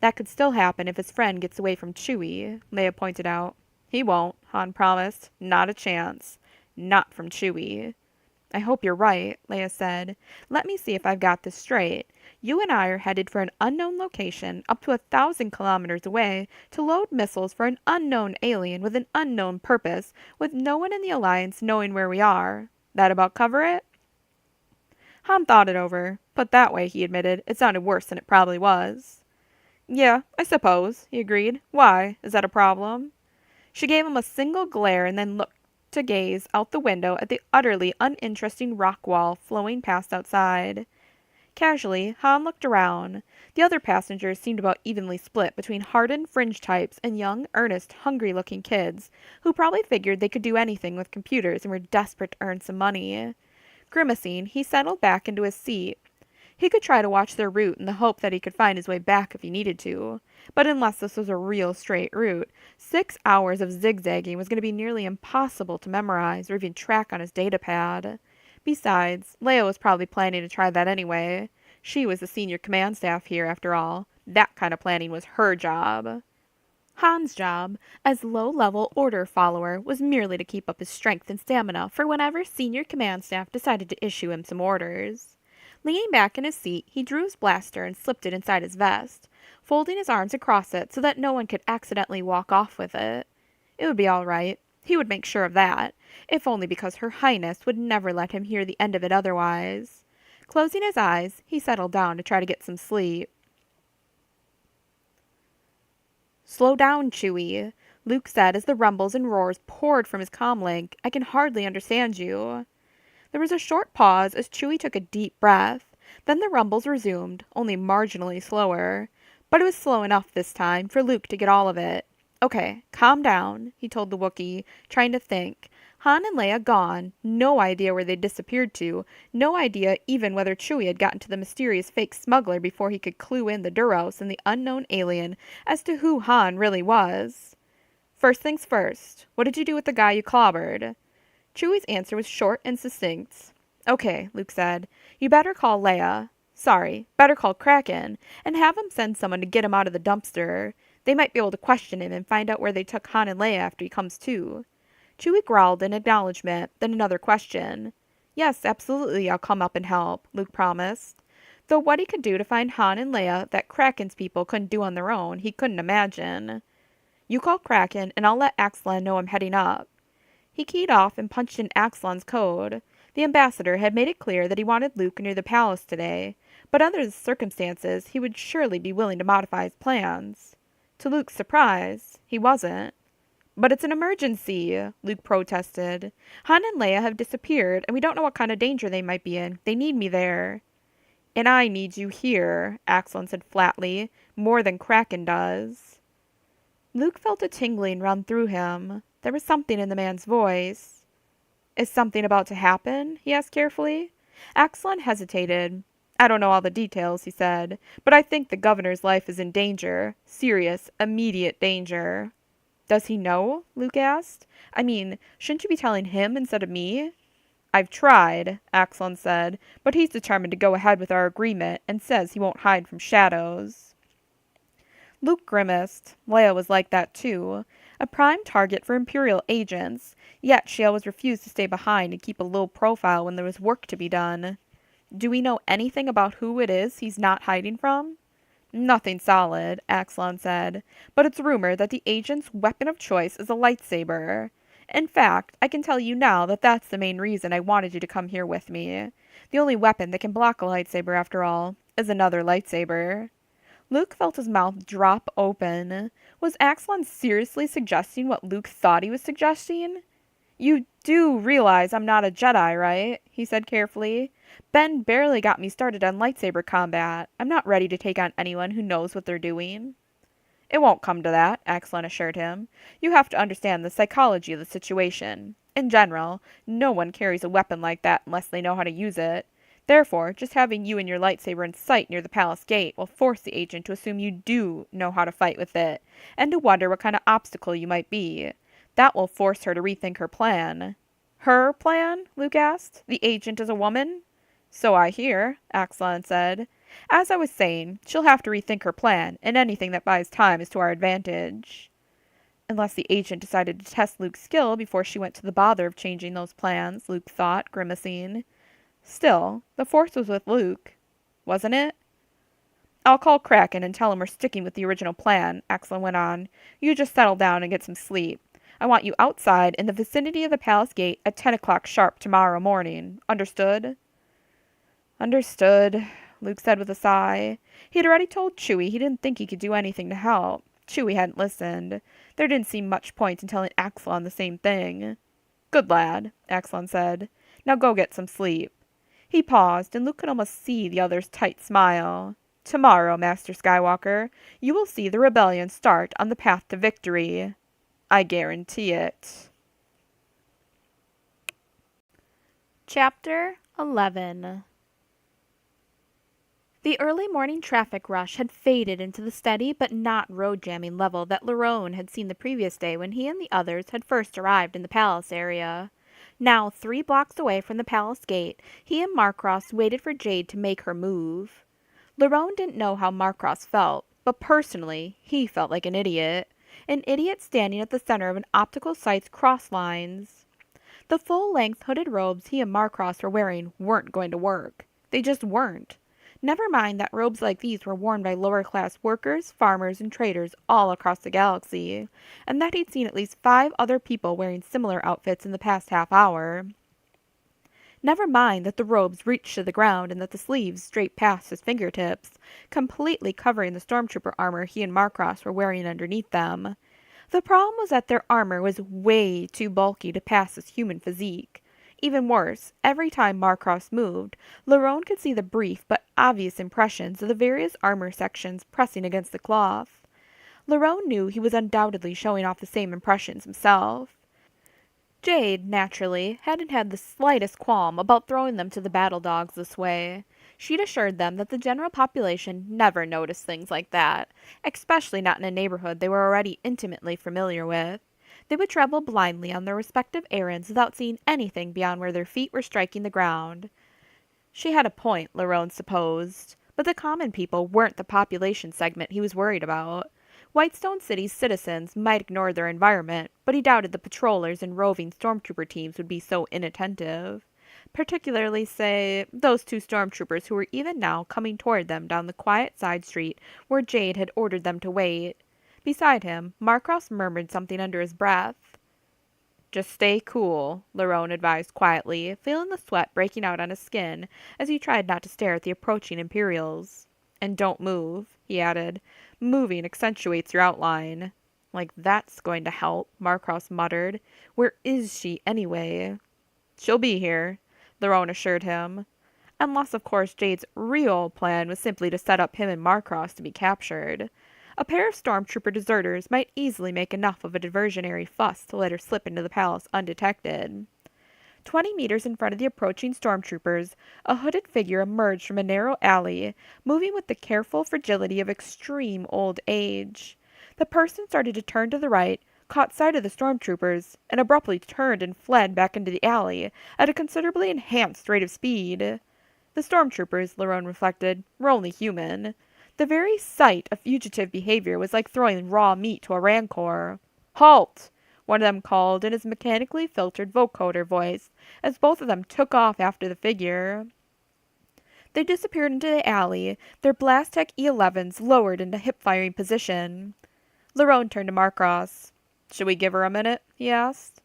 That could still happen if his friend gets away from Chewie, Leia pointed out. He won't, Han promised. Not a chance. Not from Chewie. I hope you're right, Leia said. Let me see if I've got this straight. You and I are headed for an unknown location up to 1,000 kilometers away to load missiles for an unknown alien with an unknown purpose, with no one in the Alliance knowing where we are. That about cover it? Han thought it over. Put that way, he admitted, it sounded worse than it probably was. Yeah, I suppose, he agreed. Why? Is that a problem? She gave him a single glare and then looked to gaze out the window at the utterly uninteresting rock wall flowing past outside. Casually, Han looked around. The other passengers seemed about evenly split between hardened fringe types and young, earnest, hungry-looking kids, who probably figured they could do anything with computers and were desperate to earn some money. Grimacing, he settled back into his seat. He could try to watch their route in the hope that he could find his way back if he needed to. But unless this was a real straight route, 6 hours of zigzagging was going to be nearly impossible to memorize or even track on his datapad. Besides, Leia was probably planning to try that anyway. She was the senior command staff here, after all. That kind of planning was her job. Han's job, as low-level order follower, was merely to keep up his strength and stamina for whenever senior command staff decided to issue him some orders. Leaning back in his seat, he drew his blaster and slipped it inside his vest, folding his arms across it so that no one could accidentally walk off with it. It would be all right. He would make sure of that, if only because Her Highness would never let him hear the end of it otherwise. Closing his eyes, he settled down to try to get some sleep. Slow down, Chewie, Luke said as the rumbles and roars poured from his comlink. I can hardly understand you. There was a short pause as Chewie took a deep breath. Then the rumbles resumed, only marginally slower. But it was slow enough this time for Luke to get all of it. Okay, calm down, he told the Wookiee, trying to think. Han and Leia gone, no idea where they'd disappeared to, no idea even whether Chewie had gotten to the mysterious fake smuggler before he could clue in the Duros and the unknown alien as to who Han really was. First things first, what did you do with the guy you clobbered? Chewie's answer was short and succinct. Okay, Luke said. You better call Leia. Sorry, better call Kraken, and have him send someone to get him out of the dumpster. They might be able to question him and find out where they took Han and Leia after he comes to. Chewie growled in acknowledgement, then another question. Yes, absolutely, I'll come up and help, Luke promised. Though what he could do to find Han and Leia that Kraken's people couldn't do on their own, he couldn't imagine. You call Kraken, and I'll let Axelan know I'm heading up. He keyed off and punched in Axelan's code. The ambassador had made it clear that he wanted Luke near the palace today, but under the circumstances he would surely be willing to modify his plans. To Luke's surprise, he wasn't. But it's an emergency, Luke protested. Han and Leia have disappeared, and we don't know what kind of danger they might be in. They need me there. And I need you here, Axelan said flatly, more than Kraken does. Luke felt a tingling run through him. There was something in the man's voice. Is something about to happen? He asked carefully. Axelan hesitated. I don't know all the details, he said, but I think the governor's life is in danger. Serious, immediate danger. Does he know? Luke asked. I mean, shouldn't you be telling him instead of me? I've tried, Axelan said, but he's determined to go ahead with our agreement and says he won't hide from shadows. Luke grimaced. Leia was like that too. A prime target for Imperial agents, yet she always refused to stay behind and keep a low profile when there was work to be done. Do we know anything about who it is he's not hiding from? Nothing solid, Axelon said, but it's rumored that the agent's weapon of choice is a lightsaber. In fact, I can tell you now that that's the main reason I wanted you to come here with me. The only weapon that can block a lightsaber, after all, is another lightsaber. Luke felt his mouth drop open. Was Axelon seriously suggesting what Luke thought he was suggesting? You do realize I'm not a Jedi, right? He said carefully. Ben barely got me started on lightsaber combat. I'm not ready to take on anyone who knows what they're doing. It won't come to that, Axelon assured him. You have to understand the psychology of the situation. In general, no one carries a weapon like that unless they know how to use it. Therefore, just having you and your lightsaber in sight near the palace gate will force the agent to assume you do know how to fight with it, and to wonder what kind of obstacle you might be. That will force her to rethink her plan. Her plan? Luke asked. The agent is a woman? So I hear, Axelon said. As I was saying, she'll have to rethink her plan, and anything that buys time is to our advantage. Unless the agent decided to test Luke's skill before she went to the bother of changing those plans, Luke thought, grimacing. Still, the Force was with Luke, wasn't it? I'll call Kraken and tell him we're sticking with the original plan, Axelon went on. You just settle down and get some sleep. I want you outside in the vicinity of the palace gate at 10 o'clock sharp tomorrow morning. Understood? Understood, Luke said with a sigh. He had already told Chewie he didn't think he could do anything to help. Chewie hadn't listened. There didn't seem much point in telling Axelon the same thing. Good lad, Axelon said. Now go get some sleep. He paused, and Luke could almost see the other's tight smile. Tomorrow, Master Skywalker, you will see the rebellion start on the path to victory. I guarantee it. Chapter 11. The early morning traffic rush had faded into the steady but not road-jamming level that Lerone had seen the previous day when he and the others had first arrived in the palace area. Now 3 blocks away from the palace gate, he and Marcross waited for Jade to make her move. Lerone didn't know how Marcross felt, but personally, he felt like an idiot. An idiot standing at the center of an optical site's cross lines. The full-length hooded robes he and Marcross were wearing weren't going to work. They just weren't. Never mind that robes like these were worn by lower-class workers, farmers, and traders all across the galaxy, and that he'd seen at least 5 other people wearing similar outfits in the past half hour. Never mind that the robes reached to the ground and that the sleeves draped past his fingertips, completely covering the stormtrooper armor he and Marcross were wearing underneath them. The problem was that their armor was way too bulky to pass his human physique. Even worse, every time Marcross moved, Lerone could see the brief but obvious impressions of the various armor sections pressing against the cloth. Lerone knew he was undoubtedly showing off the same impressions himself. Jade, naturally, hadn't had the slightest qualm about throwing them to the battle dogs this way. She'd assured them that the general population never noticed things like that, especially not in a neighborhood they were already intimately familiar with. They would travel blindly on their respective errands without seeing anything beyond where their feet were striking the ground. She had a point, Lerone supposed, but the common people weren't the population segment he was worried about. Whitestone City's citizens might ignore their environment, but he doubted the patrollers and roving stormtrooper teams would be so inattentive. Particularly, say, those 2 stormtroopers who were even now coming toward them down the quiet side street where Jade had ordered them to wait. Beside him, Marcross murmured something under his breath. Just stay cool, Lerone advised quietly, feeling the sweat breaking out on his skin as he tried not to stare at the approaching Imperials. And don't move, he added. Moving accentuates your outline. Like that's going to help, Marcross muttered. Where is she, anyway? She'll be here, Lerone assured him. Unless, of course, Jade's real plan was simply to set up him and Marcross to be captured. A pair of stormtrooper deserters might easily make enough of a diversionary fuss to let her slip into the palace undetected. 20 meters in front of the approaching stormtroopers, a hooded figure emerged from a narrow alley, moving with the careful fragility of extreme old age. The person started to turn to the right, caught sight of the stormtroopers, and abruptly turned and fled back into the alley at a considerably enhanced rate of speed. The stormtroopers, Lerone reflected, were only human. The very sight of fugitive behavior was like throwing raw meat to a rancor. "Halt!" one of them called in his mechanically filtered vocoder voice, as both of them took off after the figure. They disappeared into the alley, their Blastech E11s lowered into hip-firing position. Lerone turned to Marcross. "Should we give her a minute?" he asked.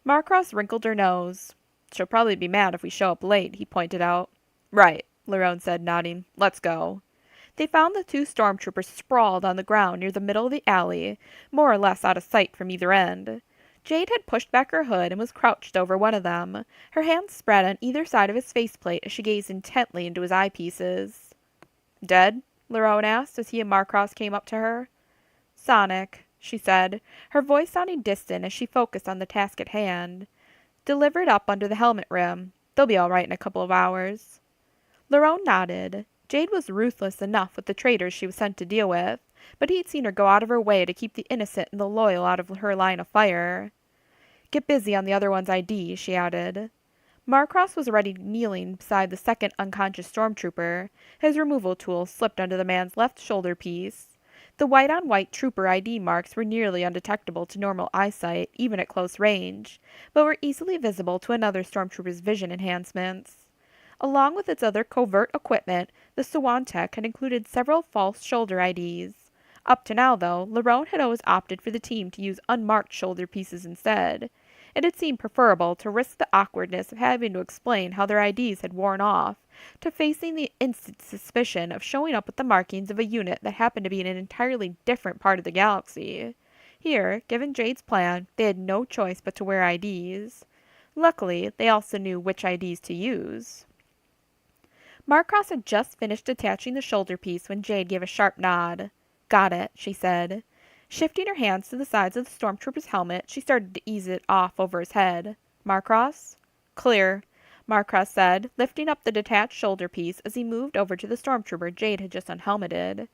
Marcross wrinkled her nose. "She'll probably be mad if we show up late," he pointed out. "Right," Lerone said, nodding. "Let's go." They found the two stormtroopers sprawled on the ground near the middle of the alley, more or less out of sight from either end. Jade had pushed back her hood and was crouched over one of them, her hands spread on either side of his faceplate as she gazed intently into his eyepieces. "Dead?" Lerone asked as he and Marcross came up to her. "Sonic," she said, her voice sounding distant as she focused on the task at hand. "Delivered up under the helmet rim. They'll be all right in a couple of hours." Lerone nodded. Jade was ruthless enough with the traitors she was sent to deal with, but he'd seen her go out of her way to keep the innocent and the loyal out of her line of fire. "Get busy on the other one's ID," she added. Marcross was already kneeling beside the second unconscious stormtrooper, his removal tool slipped under the man's left shoulder piece. The white-on-white trooper ID marks were nearly undetectable to normal eyesight, even at close range, but were easily visible to another stormtrooper's vision enhancements. Along with its other covert equipment, the Sawantech had included several false shoulder IDs. Up to now, though, Lerone had always opted for the team to use unmarked shoulder pieces instead. It had seemed preferable to risk the awkwardness of having to explain how their IDs had worn off, to facing the instant suspicion of showing up with the markings of a unit that happened to be in an entirely different part of the galaxy. Here, given Jade's plan, they had no choice but to wear IDs. Luckily, they also knew which IDs to use. Marcross had just finished attaching the shoulder piece when Jade gave a sharp nod. "Got it," she said. Shifting her hands to the sides of the stormtrooper's helmet, she started to ease it off over his head. "Marcross?" "Clear," Marcross said, lifting up the detached shoulder piece as he moved over to the stormtrooper Jade had just unhelmeted.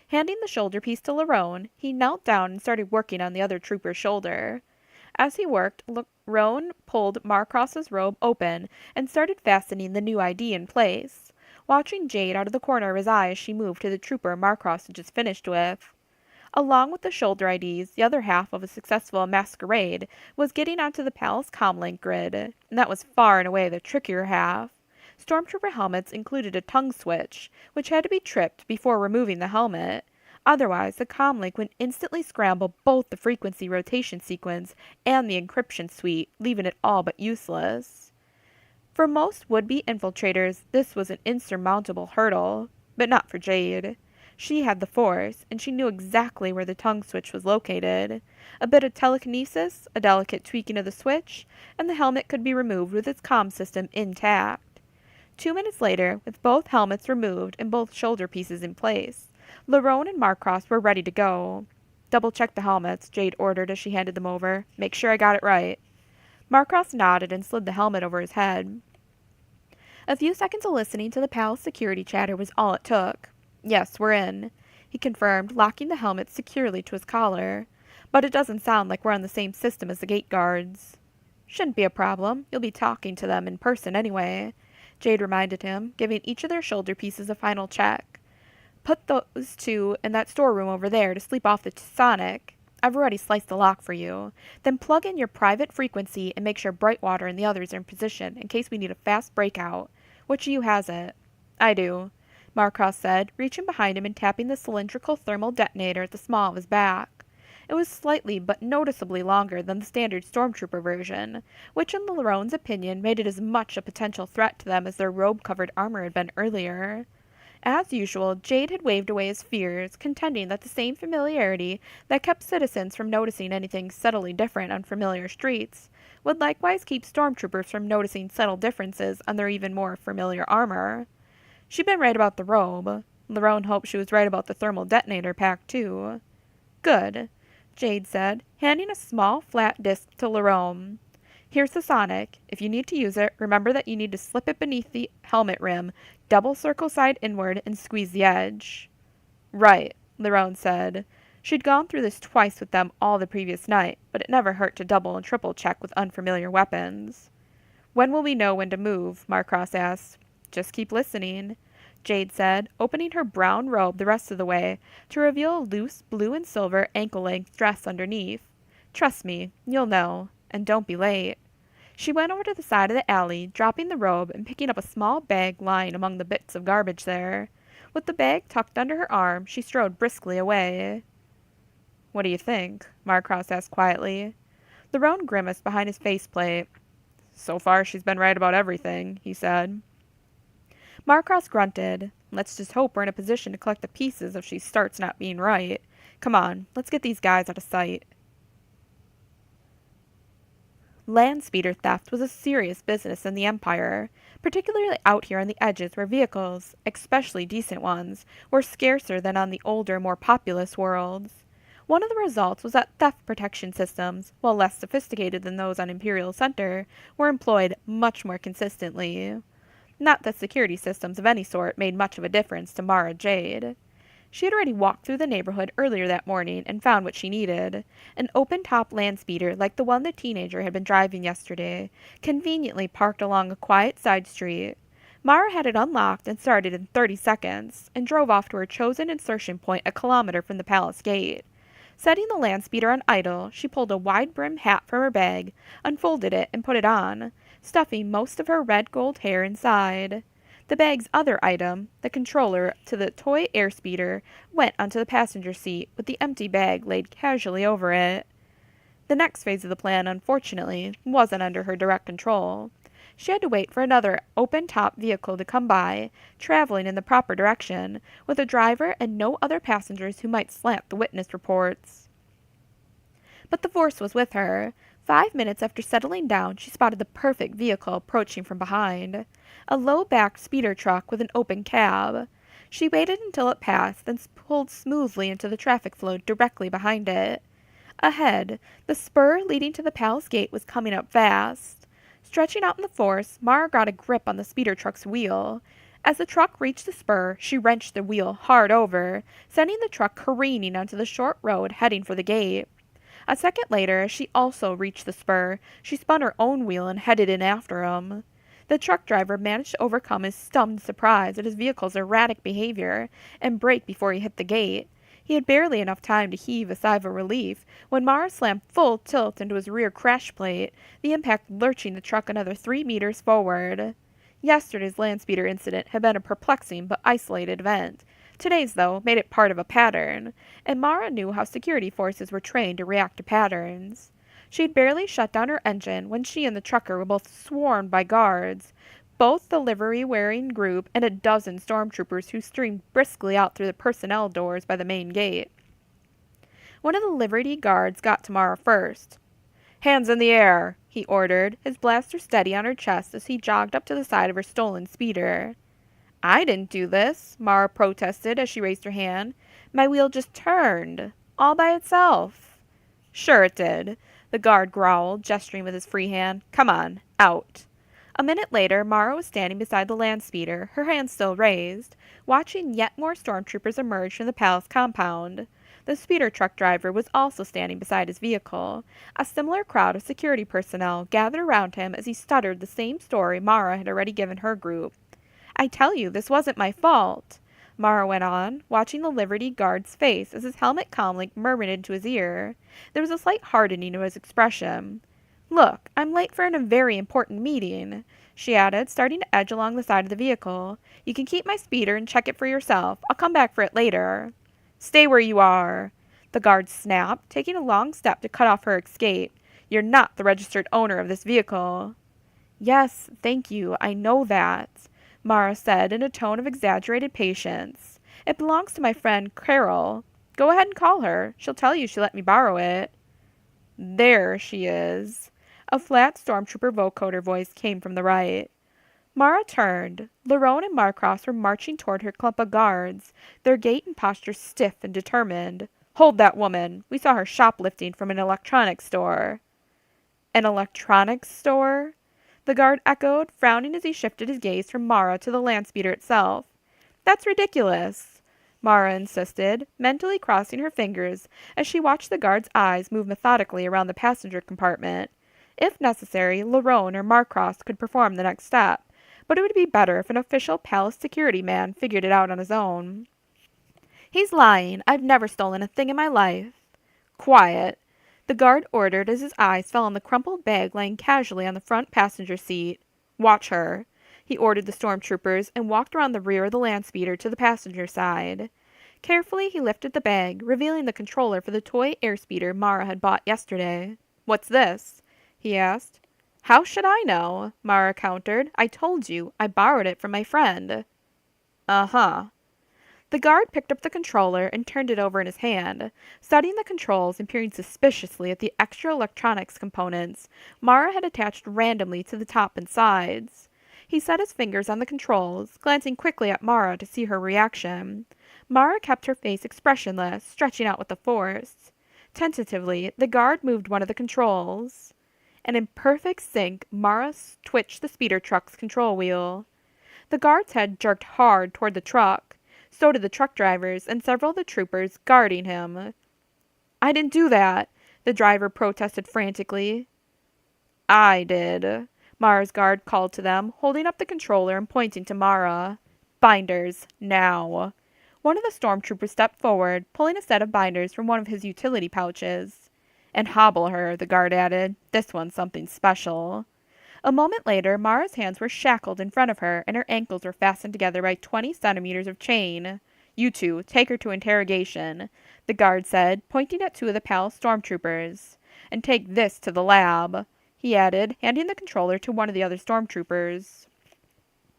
Handing the shoulder piece to Lerone, he knelt down and started working on the other trooper's shoulder. As he worked, Lerone pulled Marcross's robe open and started fastening the new ID in place, watching Jade out of the corner of his eye as she moved to the trooper Marcross had just finished with. Along with the shoulder IDs, the other half of a successful masquerade was getting onto the palace comlink grid, and that was far and away the trickier half. Stormtrooper helmets included a tongue switch, which had to be tripped before removing the helmet. Otherwise, the comlink would instantly scramble both the frequency rotation sequence and the encryption suite, leaving it all but useless. For most would-be infiltrators, this was an insurmountable hurdle, but not for Jade. She had the Force, and she knew exactly where the tongue switch was located. A bit of telekinesis, a delicate tweaking of the switch, and the helmet could be removed with its comm system intact. 2 minutes later, with both helmets removed and both shoulder pieces in place, Lerone and Marcross were ready to go. "Double-check the helmets," Jade ordered as she handed them over. "Make sure I got it right." Marcross nodded and slid the helmet over his head. A few seconds of listening to the palace security chatter was all it took. "Yes, we're in," he confirmed, locking the helmet securely to his collar. "But it doesn't sound like we're on the same system as the gate guards." "Shouldn't be a problem. You'll be talking to them in person anyway," Jade reminded him, giving each of their shoulder pieces a final check. "Put those two in that storeroom over there to sleep off the Sonic. I've already sliced the lock for you. Then plug in your private frequency and make sure Brightwater and the others are in position in case we need a fast breakout. Which of you has it?" "I do," Marcross said, reaching behind him and tapping the cylindrical thermal detonator at the small of his back. It was slightly but noticeably longer than the standard stormtrooper version, which in Lerone's opinion made it as much a potential threat to them as their robe-covered armor had been earlier. As usual, Jade had waved away his fears, contending that the same familiarity that kept citizens from noticing anything subtly different on familiar streets would likewise keep stormtroopers from noticing subtle differences on their even more familiar armor. She'd been right about the robe. Lerone hoped she was right about the thermal detonator pack, too. "Good," Jade said, handing a small, flat disc to Lerone. "Here's the Sonic. If you need to use it, remember that you need to slip it beneath the helmet rim, double circle side inward, and squeeze the edge." "Right," Lerone said. She'd gone through this twice with them all the previous night, but it never hurt to double and triple check with unfamiliar weapons. "When will we know when to move?" Marcross asked. "Just keep listening," Jade said, opening her brown robe the rest of the way to reveal a loose blue and silver ankle-length dress underneath. Trust me, you'll know. And don't be late. She went over to the side of the alley, dropping the robe and picking up a small bag lying among the bits of garbage there. With the bag tucked under her arm, she strode briskly away. What do you think? Marcross asked quietly. Lerone grimaced behind his faceplate. So far, she's been right about everything, he said. Marcross grunted. Let's just hope we're in a position to collect the pieces if she starts not being right. Come on, let's get these guys out of sight. Land speeder theft was a serious business in the Empire, particularly out here on the edges where vehicles, especially decent ones, were scarcer than on the older, more populous worlds. One of the results was that theft protection systems, while less sophisticated than those on Imperial Center, were employed much more consistently. Not that security systems of any sort made much of a difference to Mara Jade. She had already walked through the neighborhood earlier that morning and found what she needed. An open-top land speeder like the one the teenager had been driving yesterday, conveniently parked along a quiet side street. Mara had it unlocked and started in 30 seconds, and drove off to her chosen insertion point a kilometer from the palace gate. Setting the land speeder on idle, she pulled a wide-brimmed hat from her bag, unfolded it, and put it on, stuffing most of her red-gold hair inside. The bag's other item, the controller to the toy airspeeder, went onto the passenger seat, with the empty bag laid casually over it. The next phase of the plan, unfortunately, wasn't under her direct control. She had to wait for another open-top vehicle to come by, traveling in the proper direction, with a driver and no other passengers who might slant the witness reports. But the force was with her. 5 minutes after settling down, she spotted the perfect vehicle approaching from behind. A low-backed speeder truck with an open cab. She waited until it passed, then pulled smoothly into the traffic flow directly behind it. Ahead, the spur leading to the palace gate was coming up fast. Stretching out in the force, Mara got a grip on the speeder truck's wheel. As the truck reached the spur, she wrenched the wheel hard over, sending the truck careening onto the short road heading for the gate. A second later, as she also reached the spur, she spun her own wheel and headed in after him. The truck driver managed to overcome his stunned surprise at his vehicle's erratic behavior and brake before he hit the gate. He had barely enough time to heave a sigh of relief when Mara slammed full tilt into his rear crash plate, the impact lurching the truck another 3 meters forward. Yesterday's land speeder incident had been a perplexing but isolated event. Today's, though, made it part of a pattern, and Mara knew how security forces were trained to react to patterns. She'd barely shut down her engine when she and the trucker were both swarmed by guards, both the livery-wearing group and a dozen stormtroopers who streamed briskly out through the personnel doors by the main gate. One of the Liberty guards got to Mara first. "Hands in the air," he ordered, his blaster steady on her chest as he jogged up to the side of her stolen speeder. "I didn't do this," Mara protested as she raised her hand. "My wheel just turned. All by itself." "Sure it did," the guard growled, gesturing with his free hand. "Come on, out." A minute later, Mara was standing beside the land speeder, her hand still raised, watching yet more stormtroopers emerge from the palace compound. The speeder truck driver was also standing beside his vehicle. A similar crowd of security personnel gathered around him as he stuttered the same story Mara had already given her group. "I tell you, this wasn't my fault," Mara went on, watching the Liberty guard's face as his helmet comlink murmured into his ear. There was a slight hardening to his expression. "Look, I'm late for a very important meeting," she added, starting to edge along the side of the vehicle. "You can keep my speeder and check it for yourself. I'll come back for it later." "Stay where you are," the guard snapped, taking a long step to cut off her escape. "You're not the registered owner of this vehicle." "Yes, thank you, I know that," Mara said in a tone of exaggerated patience. "It belongs to my friend Carol. Go ahead and call her. She'll tell you she let me borrow it." "There she is." A flat stormtrooper vocoder voice came from the right. Mara turned. Lerone and Marcross were marching toward her clump of guards, their gait and posture stiff and determined. "Hold that woman. We saw her shoplifting from an electronics store." "An electronics store?" the guard echoed, frowning as he shifted his gaze from Mara to the land speeder itself. "That's ridiculous," Mara insisted, mentally crossing her fingers as she watched the guard's eyes move methodically around the passenger compartment. If necessary, Lerone or Marcross could perform the next step, but it would be better if an official palace security man figured it out on his own. "He's lying. I've never stolen a thing in my life." "Quiet." The guard ordered as his eyes fell on the crumpled bag lying casually on the front passenger seat. "Watch her," he ordered the stormtroopers and walked around the rear of the land speeder to the passenger side. Carefully he lifted the bag, revealing the controller for the toy airspeeder Mara had bought yesterday. "What's this?" he asked. "How should I know?" Mara countered. "I told you, I borrowed it from my friend." "Uh-huh." The guard picked up the controller and turned it over in his hand, studying the controls and peering suspiciously at the extra electronics components Mara had attached randomly to the top and sides. He set his fingers on the controls, glancing quickly at Mara to see her reaction. Mara kept her face expressionless, stretching out with the force. Tentatively, the guard moved one of the controls, and in perfect sync, Mara twitched the speeder truck's control wheel. The guard's head jerked hard toward the truck. So did the truck drivers and several of the troopers guarding him. "I didn't do that," the driver protested frantically. "I did," Mara's guard called to them, holding up the controller and pointing to Mara. "Binders, now." One of the stormtroopers stepped forward, pulling a set of binders from one of his utility pouches. "And hobble her," the guard added. "This one's something special." A moment later, Mara's hands were shackled in front of her, and her ankles were fastened together by 20 centimeters of chain. "You two, take her to interrogation," the guard said, pointing at two of the palace stormtroopers. "And take this to the lab," he added, handing the controller to one of the other stormtroopers.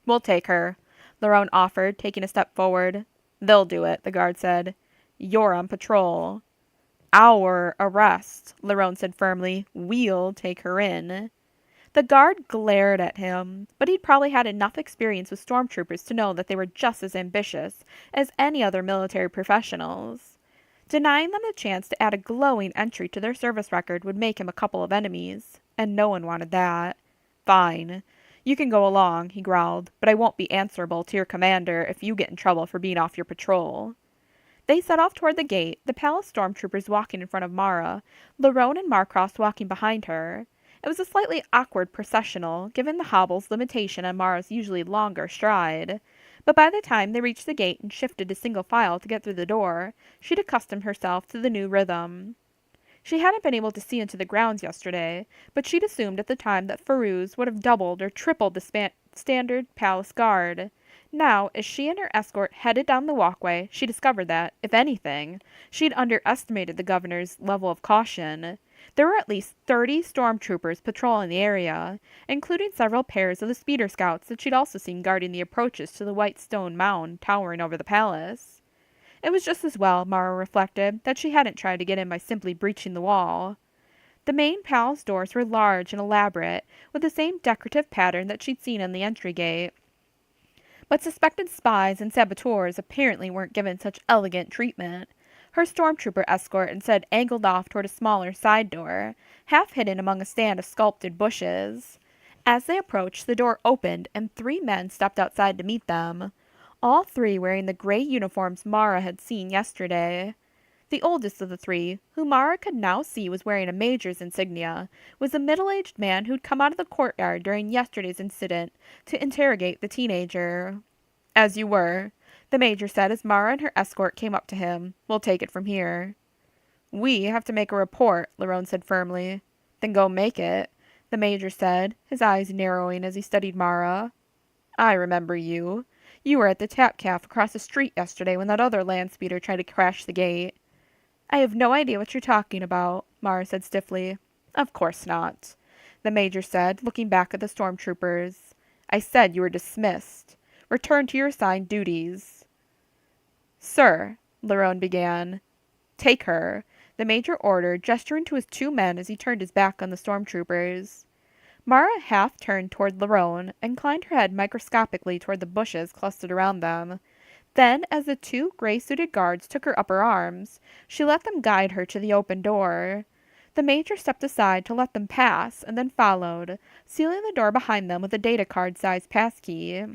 "We'll take her," Lerone offered, taking a step forward. "They'll do it," the guard said. "You're on patrol." "Our arrest," Lerone said firmly. "We'll take her in." The guard glared at him, but he'd probably had enough experience with stormtroopers to know that they were just as ambitious as any other military professionals. Denying them the chance to add a glowing entry to their service record would make him a couple of enemies, and no one wanted that. "Fine. You can go along," he growled, "but I won't be answerable to your commander if you get in trouble for being off your patrol." They set off toward the gate, the palace stormtroopers walking in front of Mara, Lerone and Marcross walking behind her. It was a slightly awkward processional, given the hobble's limitation on Mara's usually longer stride. But by the time they reached the gate and shifted to single file to get through the door, she'd accustomed herself to the new rhythm. She hadn't been able to see into the grounds yesterday, but she'd assumed at the time that Farouz would have doubled or tripled the standard palace guard. Now, as she and her escort headed down the walkway, she discovered that, if anything, she'd underestimated the governor's level of caution. There were at least 30 stormtroopers patrolling the area, including several pairs of the speeder scouts that she'd also seen guarding the approaches to the white stone mound towering over the palace. It was just as well, Mara reflected, that she hadn't tried to get in by simply breaching the wall. The main palace doors were large and elaborate, with the same decorative pattern that she'd seen on the entry gate. But suspected spies and saboteurs apparently weren't given such elegant treatment. Her stormtrooper escort instead angled off toward a smaller side door, half hidden among a stand of sculpted bushes. As they approached, the door opened and 3 men stepped outside to meet them, all 3 wearing the gray uniforms Mara had seen yesterday. The oldest of the 3, who Mara could now see was wearing a major's insignia, was a middle-aged man who'd come out of the courtyard during yesterday's incident to interrogate the teenager. "As you were," the major said as Mara and her escort came up to him. "We'll take it from here." "We have to make a report," Lerone said firmly. "Then go make it," the major said, his eyes narrowing as he studied Mara. "I remember you. You were at the Tap Caf across the street yesterday when that other land speeder tried to crash the gate." "I have no idea what you're talking about," Mara said stiffly. "Of course not," the major said, looking back at the stormtroopers. "I said you were dismissed. Return to your assigned duties." "Sir," Lerone began. "Take her," the major ordered, gesturing to his 2 men as he turned his back on the stormtroopers. Mara half turned toward Lerone, and inclined her head microscopically toward the bushes clustered around them. Then, as the 2 gray-suited guards took her up her arms, she let them guide her to the open door. The major stepped aside to let them pass, and then followed, sealing the door behind them with a data card-sized passkey.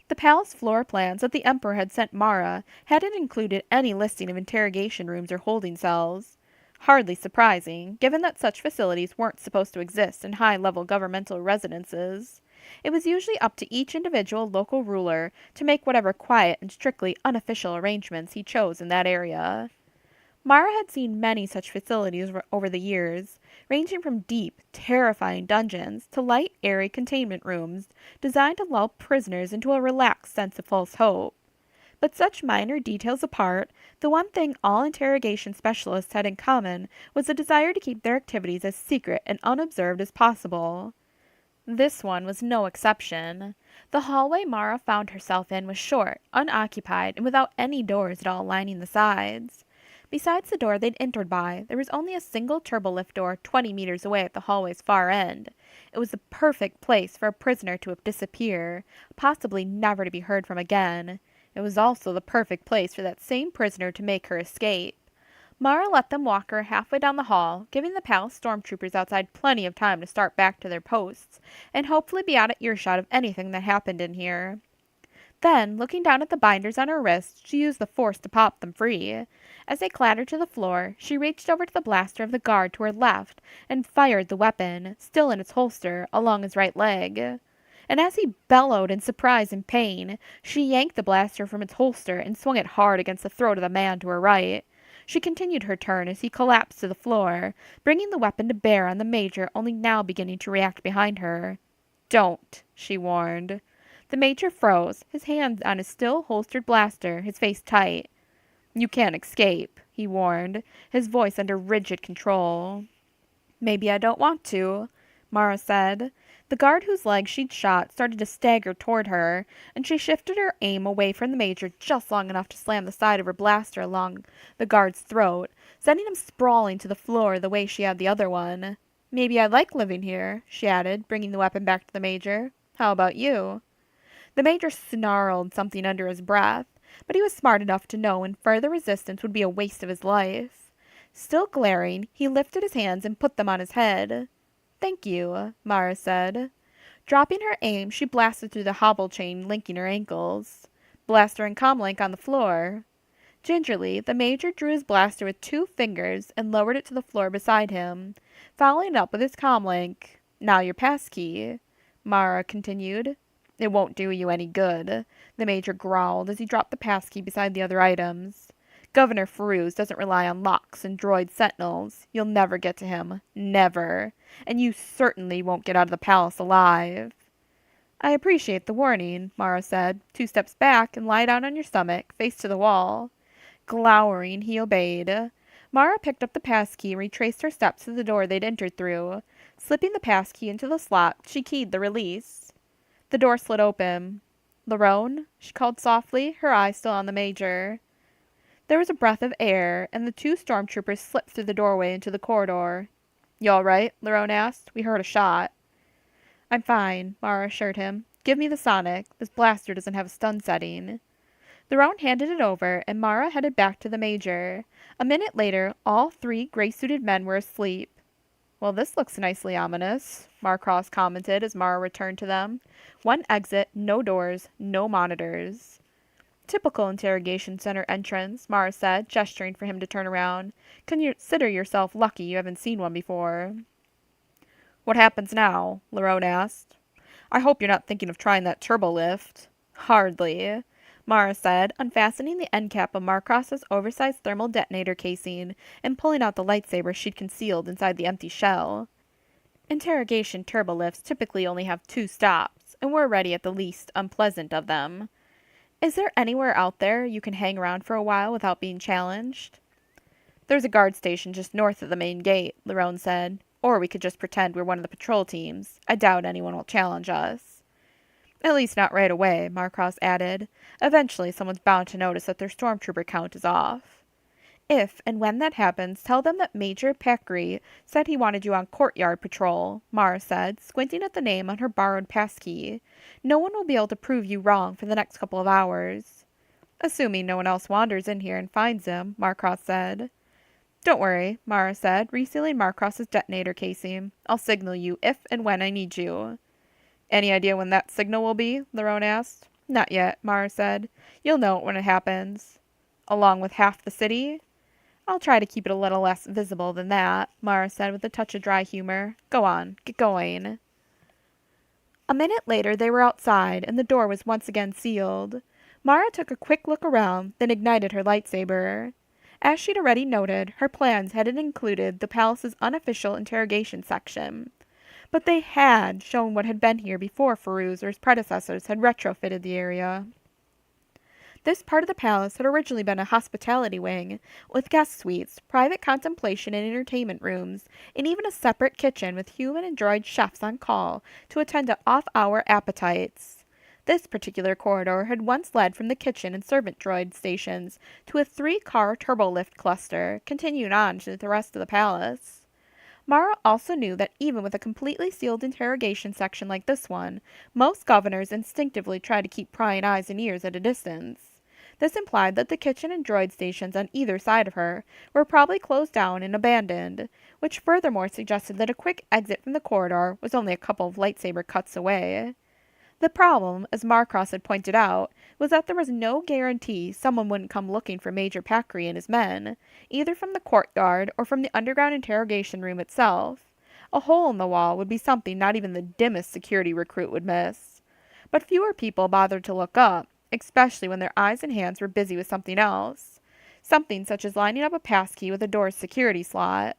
The palace floor plans that the Emperor had sent Mara hadn't included any listing of interrogation rooms or holding cells. Hardly surprising, given that such facilities weren't supposed to exist in high-level governmental residences. It was usually up to each individual local ruler to make whatever quiet and strictly unofficial arrangements he chose in that area. Mara had seen many such facilities over the years, ranging from deep, terrifying dungeons to light, airy containment rooms designed to lull prisoners into a relaxed sense of false hope. But such minor details apart, the one thing all interrogation specialists had in common was a desire to keep their activities as secret and unobserved as possible. This one was no exception. The hallway Mara found herself in was short, unoccupied, and without any doors at all lining the sides. Besides the door they'd entered by, there was only a single turbolift door 20 meters away at the hallway's far end. It was the perfect place for a prisoner to disappear, possibly never to be heard from again. It was also the perfect place for that same prisoner to make her escape. Mara let them walk her halfway down the hall, giving the palace stormtroopers outside plenty of time to start back to their posts, and hopefully be out of earshot of anything that happened in here. Then, looking down at the binders on her wrists, she used the force to pop them free. As they clattered to the floor, she reached over to the blaster of the guard to her left and fired the weapon, still in its holster, along his right leg. And as he bellowed in surprise and pain, she yanked the blaster from its holster and swung it hard against the throat of the man to her right. She continued her turn as he collapsed to the floor, bringing the weapon to bear on the Major only now beginning to react behind her. "Don't," she warned. The Major froze, his hand on his still holstered blaster, his face tight. "You can't escape," he warned, his voice under rigid control. "Maybe I don't want to," Mara said. The guard whose leg she'd shot started to stagger toward her, and she shifted her aim away from the Major just long enough to slam the side of her blaster along the guard's throat, sending him sprawling to the floor the way she had the other one. "Maybe I like living here," she added, bringing the weapon back to the Major. "How about you?" The Major snarled something under his breath, but he was smart enough to know when further resistance would be a waste of his life. Still glaring, he lifted his hands and put them on his head. "Thank you," Mara said. Dropping her aim, she blasted through the hobble chain linking her ankles. Blaster and comlink on the floor. Gingerly, the Major drew his blaster with 2 fingers and lowered it to the floor beside him, following it up with his comlink. "Now your passkey," Mara continued. "It won't do you any good," the Major growled as he dropped the passkey beside the other items. "Governor Feroz doesn't rely on locks and droid sentinels. You'll never get to him. Never. And you certainly won't get out of the palace alive." "I appreciate the warning," Mara said. "2 steps back and lie down on your stomach, face to the wall." Glowering, he obeyed. Mara picked up the passkey and retraced her steps to the door they'd entered through. Slipping the passkey into the slot, she keyed the release. The door slid open. "Lerone?" she called softly, her eyes still on the Major. There was a breath of air, and the 2 stormtroopers slipped through the doorway into the corridor. "You all right?" Lerone asked. "We heard a shot." "I'm fine," Mara assured him. "Give me the sonic. This blaster doesn't have a stun setting." Lerone handed it over, and Mara headed back to the Major. A minute later, all 3 gray-suited men were asleep. "Well, this looks nicely ominous," Marcross commented as Mara returned to them. "One exit, no doors, no monitors." "Typical interrogation center entrance," Mara said, gesturing for him to turn around. "Consider yourself lucky you haven't seen one before." "What happens now?" Lerone asked. "I hope you're not thinking of trying that turbolift." "Hardly," Mara said, unfastening the end cap of Marcross's oversized thermal detonator casing and pulling out the lightsaber she'd concealed inside the empty shell. Interrogation turbolifts typically only have 2 stops, and we're ready at the least unpleasant of them. "Is there anywhere out there you can hang around for a while without being challenged?" "There's a guard station just north of the main gate," Lerone said. "Or we could just pretend we're one of the patrol teams. I doubt anyone will challenge us." "At least not right away," Marcross added. "Eventually someone's bound to notice that their stormtrooper count is off." "If and when that happens, tell them that Major Packery said he wanted you on courtyard patrol," Mara said, squinting at the name on her borrowed passkey. "No one will be able to prove you wrong for the next couple of hours." "Assuming no one else wanders in here and finds him," Marcross said. "Don't worry," Mara said, resealing Marcross's detonator casing. "I'll signal you if and when I need you." "Any idea when that signal will be?" Lerone asked. "Not yet," Mara said. "You'll know it when it happens." "Along with half the city?" "I'll try to keep it a little less visible than that," Mara said with a touch of dry humor. "Go on, get going." A minute later they were outside, and the door was once again sealed. Mara took a quick look around, then ignited her lightsaber. As she'd already noted, her plans hadn't included the palace's unofficial interrogation section, but they had shown what had been here before Firouz or his predecessors had retrofitted the area. This part of the palace had originally been a hospitality wing, with guest suites, private contemplation and entertainment rooms, and even a separate kitchen with human and droid chefs on call to attend to off-hour appetites. This particular corridor had once led from the kitchen and servant droid stations to a 3-car turbolift cluster, continuing on to the rest of the palace. Mara also knew that even with a completely sealed interrogation section like this one, most governors instinctively try to keep prying eyes and ears at a distance. This implied that the kitchen and droid stations on either side of her were probably closed down and abandoned, which furthermore suggested that a quick exit from the corridor was only a couple of lightsaber cuts away. The problem, as Marcross had pointed out, was that there was no guarantee someone wouldn't come looking for Major Packery and his men, either from the courtyard or from the underground interrogation room itself. A hole in the wall would be something not even the dimmest security recruit would miss. But fewer people bothered to look up, especially when their eyes and hands were busy with something else. Something such as lining up a passkey with a door's security slot.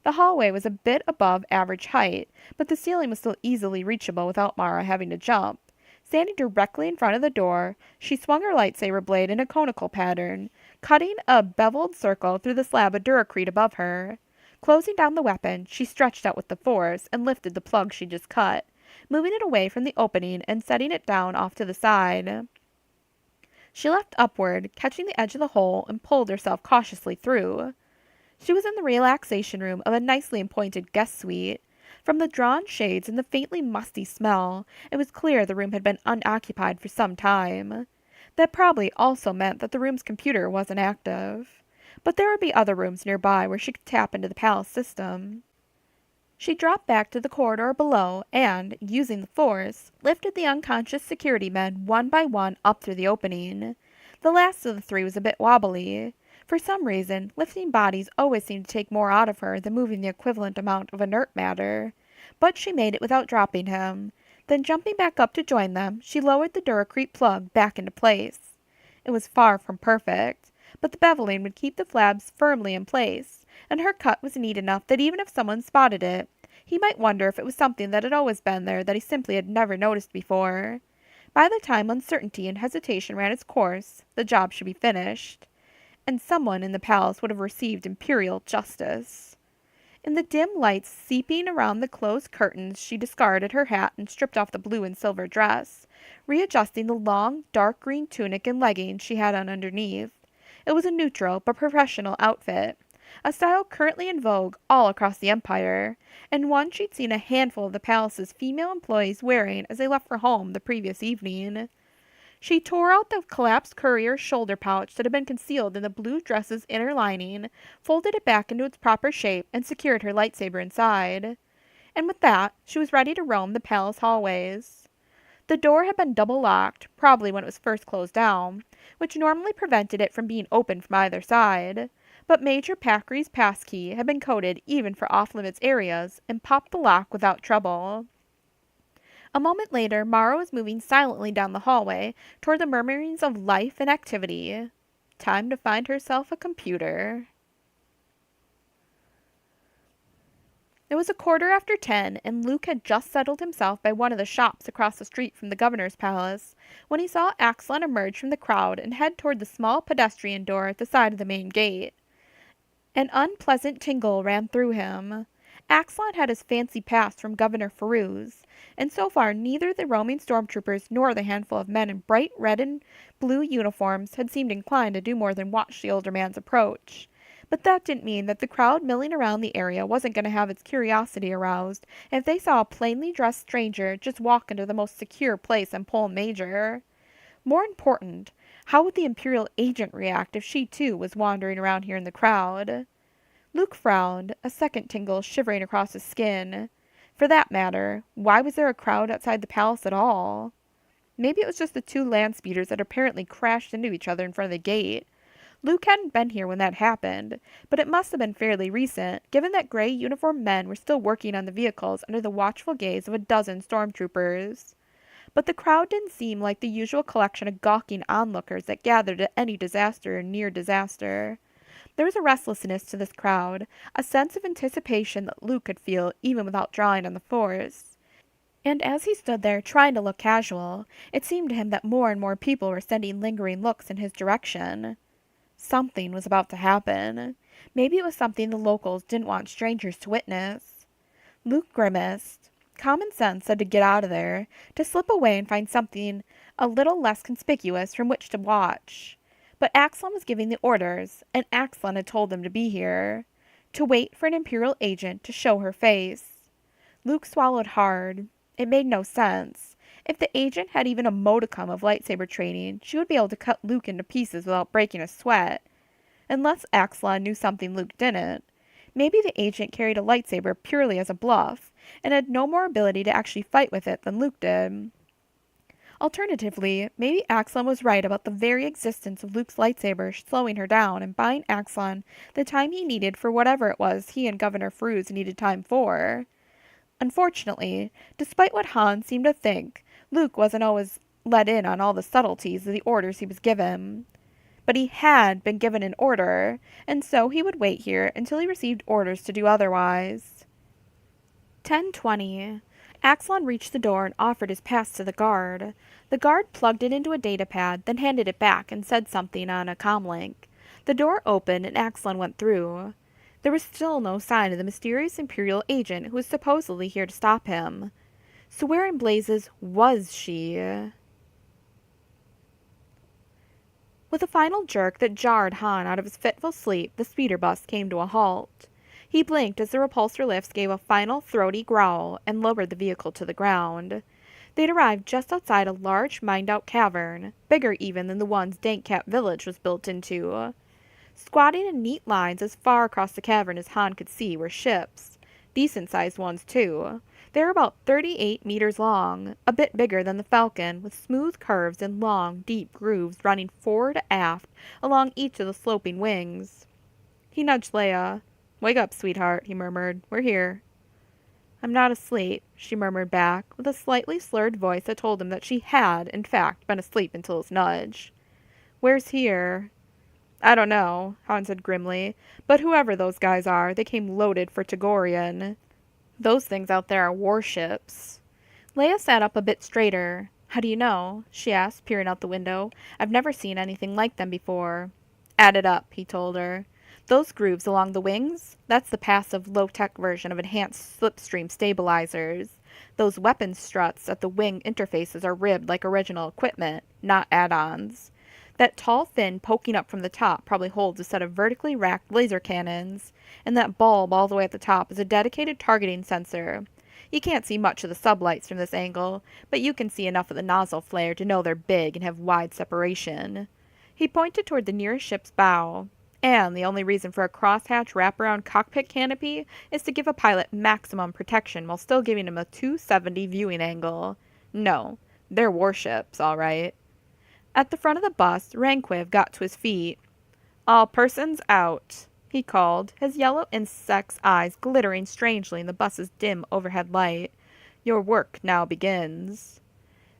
The hallway was a bit above average height, but the ceiling was still easily reachable without Mara having to jump. Standing directly in front of the door, she swung her lightsaber blade in a conical pattern, cutting a beveled circle through the slab of duracrete above her. Closing down the weapon, she stretched out with the force and lifted the plug she just cut, moving it away from the opening and setting it down off to the side. She leapt upward, catching the edge of the hole, and pulled herself cautiously through. She was in the relaxation room of a nicely appointed guest suite. From the drawn shades and the faintly musty smell, it was clear the room had been unoccupied for some time. That probably also meant that the room's computer wasn't active. But there would be other rooms nearby where she could tap into the palace system. She dropped back to the corridor below and, using the force, lifted the unconscious security men one by one up through the opening. The last of the 3 was a bit wobbly. For some reason, lifting bodies always seemed to take more out of her than moving the equivalent amount of inert matter. But she made it without dropping him. Then jumping back up to join them, she lowered the duracrete plug back into place. It was far from perfect, but the beveling would keep the flabs firmly in place, and her cut was neat enough that even if someone spotted it, he might wonder if it was something that had always been there that he simply had never noticed before. By the time uncertainty and hesitation ran its course, the job should be finished, and someone in the palace would have received imperial justice. In the dim lights seeping around the closed curtains, she discarded her hat and stripped off the blue and silver dress, readjusting the long, dark green tunic and leggings she had on underneath. It was a neutral but professional outfit, a style currently in vogue all across the empire, and one she'd seen a handful of the palace's female employees wearing as they left for home the previous evening. She tore out the collapsed courier's shoulder pouch that had been concealed in the blue dress's inner lining, folded it back into its proper shape, and secured her lightsaber inside. And with that, she was ready to roam the palace hallways. The door had been double locked, probably when it was first closed down, which normally prevented it from being opened from either side. But Major Packery's passkey had been coded even for off-limits areas and popped the lock without trouble. A moment later, Mara was moving silently down the hallway toward the murmurings of life and activity. Time to find herself a computer. It was 10:15, and Luke had just settled himself by one of the shops across the street from the governor's palace, when he saw Axelon emerge from the crowd and head toward the small pedestrian door at the side of the main gate. An unpleasant tingle ran through him. Axelon had his fancy pass from Governor Firouz, and so far neither the roaming stormtroopers nor the handful of men in bright red and blue uniforms had seemed inclined to do more than watch the older man's approach. But that didn't mean that the crowd milling around the area wasn't going to have its curiosity aroused if they saw a plainly dressed stranger just walk into the most secure place in Pole Major. More important, how would the Imperial agent react if she too was wandering around here in the crowd? Luke frowned, a second tingle shivering across his skin. For that matter, why was there a crowd outside the palace at all? Maybe it was just the 2 land speeders that apparently crashed into each other in front of the gate. Luke hadn't been here when that happened, but it must have been fairly recent, given that gray uniformed men were still working on the vehicles under the watchful gaze of a dozen stormtroopers. But the crowd didn't seem like the usual collection of gawking onlookers that gathered at any disaster or near disaster. There was a restlessness to this crowd, a sense of anticipation that Luke could feel even without drawing on the force. And as he stood there trying to look casual, it seemed to him that more and more people were sending lingering looks in his direction. Something was about to happen. Maybe it was something the locals didn't want strangers to witness. Luke grimaced. Common sense said to get out of there, to slip away and find something a little less conspicuous from which to watch. But Axelon was giving the orders, and Axelon had told them to be here, to wait for an Imperial agent to show her face. Luke swallowed hard. It made no sense. If the agent had even a modicum of lightsaber training, she would be able to cut Luke into pieces without breaking a sweat. Unless Axelon knew something Luke didn't. Maybe the agent carried a lightsaber purely as a bluff, and had no more ability to actually fight with it than Luke did. Alternatively, maybe Axelon was right about the very existence of Luke's lightsaber slowing her down and buying Axelon the time he needed for whatever it was he and Governor Fruz needed time for. Unfortunately, despite what Han seemed to think, Luke wasn't always let in on all the subtleties of the orders he was given. But he had been given an order, and so he would wait here until he received orders to do otherwise. 10:20. Axelon reached the door and offered his pass to the guard. The guard plugged it into a datapad, then handed it back and said something on a comlink. The door opened and Axelon went through. There was still no sign of the mysterious Imperial agent who was supposedly here to stop him. So where in blazes was she? With a final jerk that jarred Han out of his fitful sleep, the speeder bus came to a halt. He blinked as the repulsor lifts gave a final throaty growl and lowered the vehicle to the ground. They'd arrived just outside a large mined-out cavern, bigger even than the ones Dankcat Village was built into. Squatting in neat lines as far across the cavern as Han could see were ships. Decent-sized ones, too. They were about 38 meters long, a bit bigger than the Falcon, with smooth curves and long, deep grooves running fore to aft along each of the sloping wings. He nudged Leia. "Wake up, sweetheart," he murmured. "We're here." "I'm not asleep," she murmured back, with a slightly slurred voice that told him that she had, in fact, been asleep until his nudge. "Where's here?" "I don't know," Han said grimly, "but whoever those guys are, they came loaded for Togorian. Those things out there are warships." Leia sat up a bit straighter. "How do you know?" she asked, peering out the window. "I've never seen anything like them before." "Add it up," he told her. "Those grooves along the wings? That's the passive, low-tech version of enhanced slipstream stabilizers. Those weapon struts at the wing interfaces are ribbed like original equipment, not add-ons. That tall fin poking up from the top probably holds a set of vertically racked laser cannons, and that bulb all the way at the top is a dedicated targeting sensor. You can't see much of the sublights from this angle, but you can see enough of the nozzle flare to know they're big and have wide separation." He pointed toward the nearest ship's bow. "And the only reason for a crosshatch wraparound cockpit canopy is to give a pilot maximum protection while still giving him a 270 viewing angle. No, they're warships, all right." At the front of the bus, Ranquiv got to his feet. "All persons out," he called, his yellow insect's eyes glittering strangely in the bus's dim overhead light. "Your work now begins."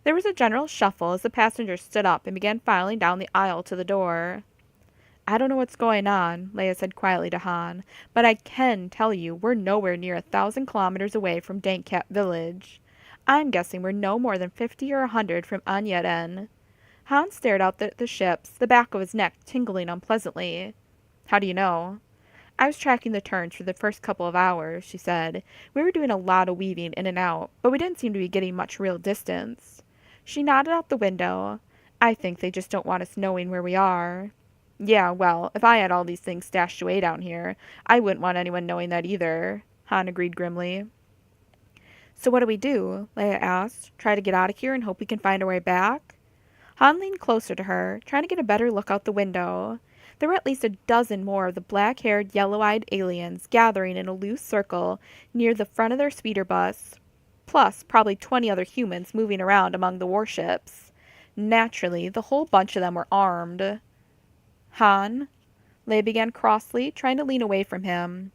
There was a general shuffle as the passengers stood up and began filing down the aisle to the door. "I don't know what's going on," Leia said quietly to Han, "but I can tell you we're nowhere near 1,000 kilometers away from Dankcat Village. I'm guessing we're no more than 50 or 100 from Anyet-En." Han stared out at the ships, the back of his neck tingling unpleasantly. "How do you know?" "I was tracking the turns for the first couple of hours," she said. "We were doing a lot of weaving in and out, but we didn't seem to be getting much real distance." She nodded out the window. "I think they just don't want us knowing where we are." "Yeah, well, if I had all these things stashed away down here, I wouldn't want anyone knowing that either," Han agreed grimly. "So what do we do?" Leia asked. "Try to get out of here and hope we can find our way back?" Han leaned closer to her, trying to get a better look out the window. There were at least a dozen more of the black-haired, yellow-eyed aliens gathering in a loose circle near the front of their speeder bus, plus probably 20 other humans moving around among the warships. Naturally, the whole bunch of them were armed. "Han?" Leia began crossly, trying to lean away from him.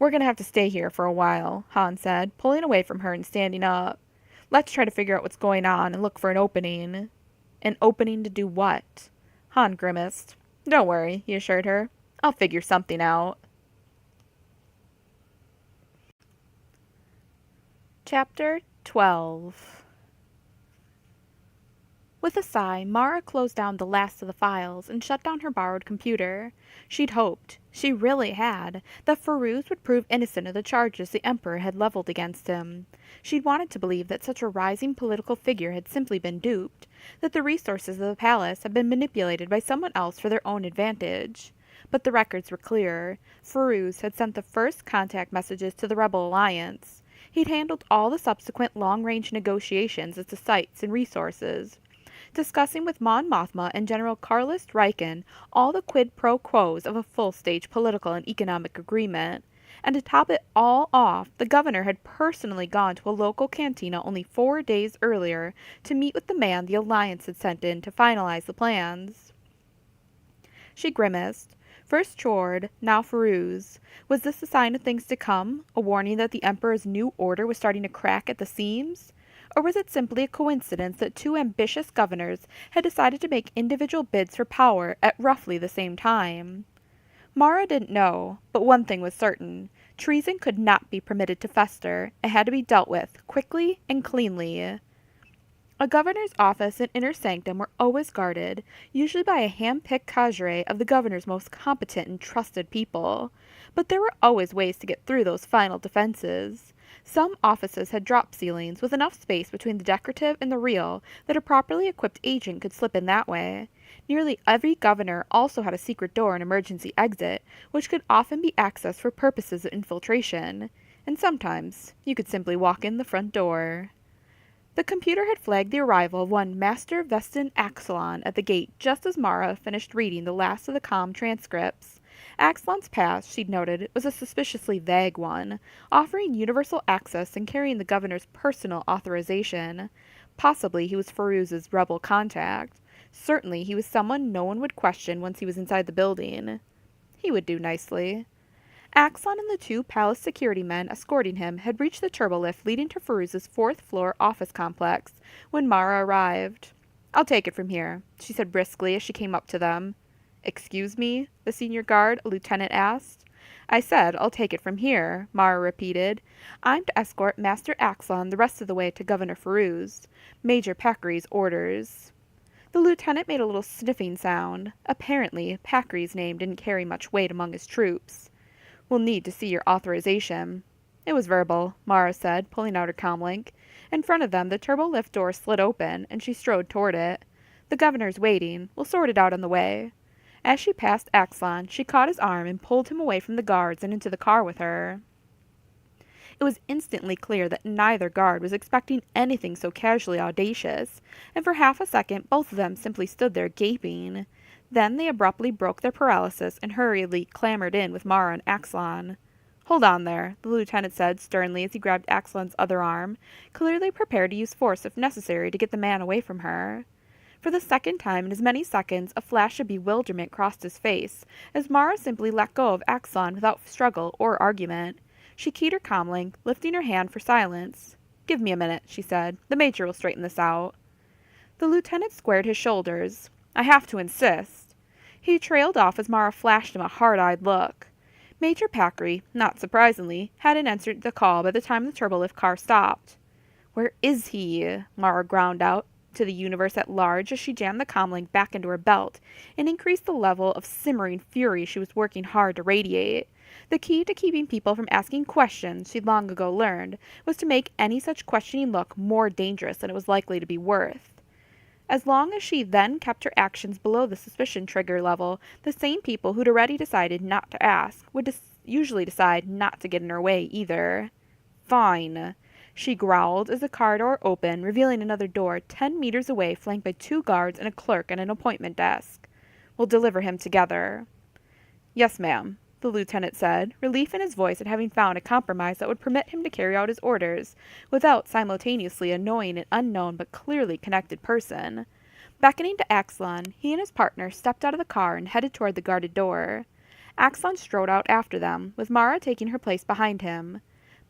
"We're going to have to stay here for a while," Han said, pulling away from her and standing up. "Let's try to figure out what's going on and look for an opening." "An opening to do what?" Han grimaced. "Don't worry," he assured her. I'll figure something out. Chapter 12. With a sigh, Mara closed down the last of the files and shut down her borrowed computer. She'd hoped, she really had, that Firuz would prove innocent of the charges the Emperor had leveled against him. She'd wanted to believe that such a rising political figure had simply been duped, that the resources of the palace had been manipulated by someone else for their own advantage. But the records were clear. Firuz had sent the first contact messages to the Rebel Alliance. He'd handled all the subsequent long-range negotiations as to sites and resources, discussing with Mon Mothma and General Carlist Raiken all the quid pro quos of a full-stage political and economic agreement. And to top it all off, the governor had personally gone to a local cantina only 4 days earlier to meet with the man the Alliance had sent in to finalize the plans. She grimaced. First Chord, now Firuz. Was this a sign of things to come? A warning that the Emperor's new order was starting to crack at the seams? Or was it simply a coincidence that two ambitious governors had decided to make individual bids for power at roughly the same time? Mara didn't know, but one thing was certain. Treason could not be permitted to fester. It had to be dealt with, quickly and cleanly. A governor's office and inner sanctum were always guarded, usually by a hand-picked cadre of the governor's most competent and trusted people. But there were always ways to get through those final defenses. Some offices had drop ceilings with enough space between the decorative and the real that a properly equipped agent could slip in that way. Nearly every governor also had a secret door and emergency exit, which could often be accessed for purposes of infiltration. And sometimes you could simply walk in the front door. The computer had flagged the arrival of one Master Vestin Axelon at the gate just as Mara finished reading the last of the comm transcripts. Axelon's past, she'd noted, was a suspiciously vague one, offering universal access and carrying the governor's personal authorization. Possibly he was Firuz's rebel contact. Certainly he was someone no one would question once he was inside the building. He would do nicely. Axon and the two palace security men escorting him had reached the turbolift leading to Firuz's fourth-floor office complex when Mara arrived. "I'll take it from here," she said briskly as she came up to them. "Excuse me?" the senior guard, a lieutenant, asked. "I said I'll take it from here," Mara repeated. "I'm to escort Master Axon the rest of the way to Governor Firuz. Major Packery's orders." The lieutenant made a little sniffing sound. Apparently, Packery's name didn't carry much weight among his troops. "We'll need to see your authorization." It was verbal, Mara said, pulling out her comlink. In front of them, the turbo-lift door slid open, and she strode toward it. "The governor's waiting. We'll sort it out on the way." As she passed Axelon, she caught his arm and pulled him away from the guards and into the car with her. It was instantly clear that neither guard was expecting anything so casually audacious, and for half a second both of them simply stood there gaping. Then they abruptly broke their paralysis and hurriedly clambered in with Mara and Axelon. "Hold on there," the lieutenant said sternly as he grabbed Axelon's other arm, clearly prepared to use force if necessary to get the man away from her. For the second time in as many seconds, a flash of bewilderment crossed his face, as Mara simply let go of Axelon without struggle or argument. She keyed her comlink, lifting her hand for silence. "Give me a minute," she said. "The major will straighten this out." The lieutenant squared his shoulders. "I have to insist." He trailed off as Mara flashed him a hard-eyed look. Major Packery, not surprisingly, hadn't answered the call by the time the turbolift car stopped. "Where is he?" Mara ground out to the universe at large as she jammed the comlink back into her belt and increased the level of simmering fury she was working hard to radiate. The key to keeping people from asking questions, she'd long ago learned, was to make any such questioning look more dangerous than it was likely to be worth. As long as she then kept her actions below the suspicion trigger level, the same people who'd already decided not to ask would usually decide not to get in her way either. "Fine," she growled as the car door opened, revealing another door 10 meters away flanked by 2 guards and a clerk at an appointment desk. "We'll deliver him together." "Yes, ma'am," the lieutenant said, relief in his voice at having found a compromise that would permit him to carry out his orders without simultaneously annoying an unknown but clearly connected person. Beckoning to Axelon, he and his partner stepped out of the car and headed toward the guarded door. Axelon strode out after them, with Mara taking her place behind him.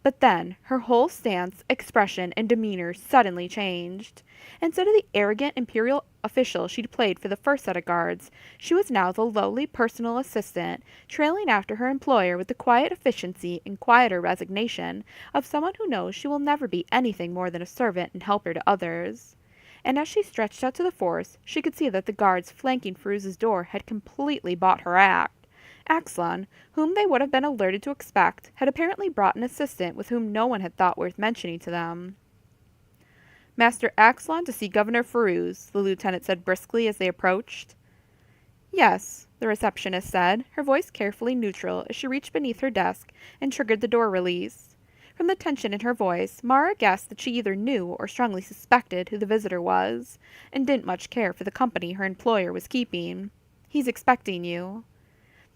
But then her whole stance, expression, and demeanor suddenly changed. Instead of the arrogant imperial official she'd played for the first set of guards, she was now the lowly personal assistant, trailing after her employer with the quiet efficiency and quieter resignation of someone who knows she will never be anything more than a servant and helper to others. And as she stretched out to the force, she could see that the guards flanking Feruz's door had completely bought her act. Axlon, whom they would have been alerted to expect, had apparently brought an assistant with whom no one had thought worth mentioning to them. Master Axlon to see Governor Feruz, the lieutenant said briskly as they approached. Yes, the receptionist said, her voice carefully neutral as she reached beneath her desk and triggered the door release. From the tension in her voice, Mara guessed that she either knew or strongly suspected who the visitor was, and didn't much care for the company her employer was keeping. He's expecting you.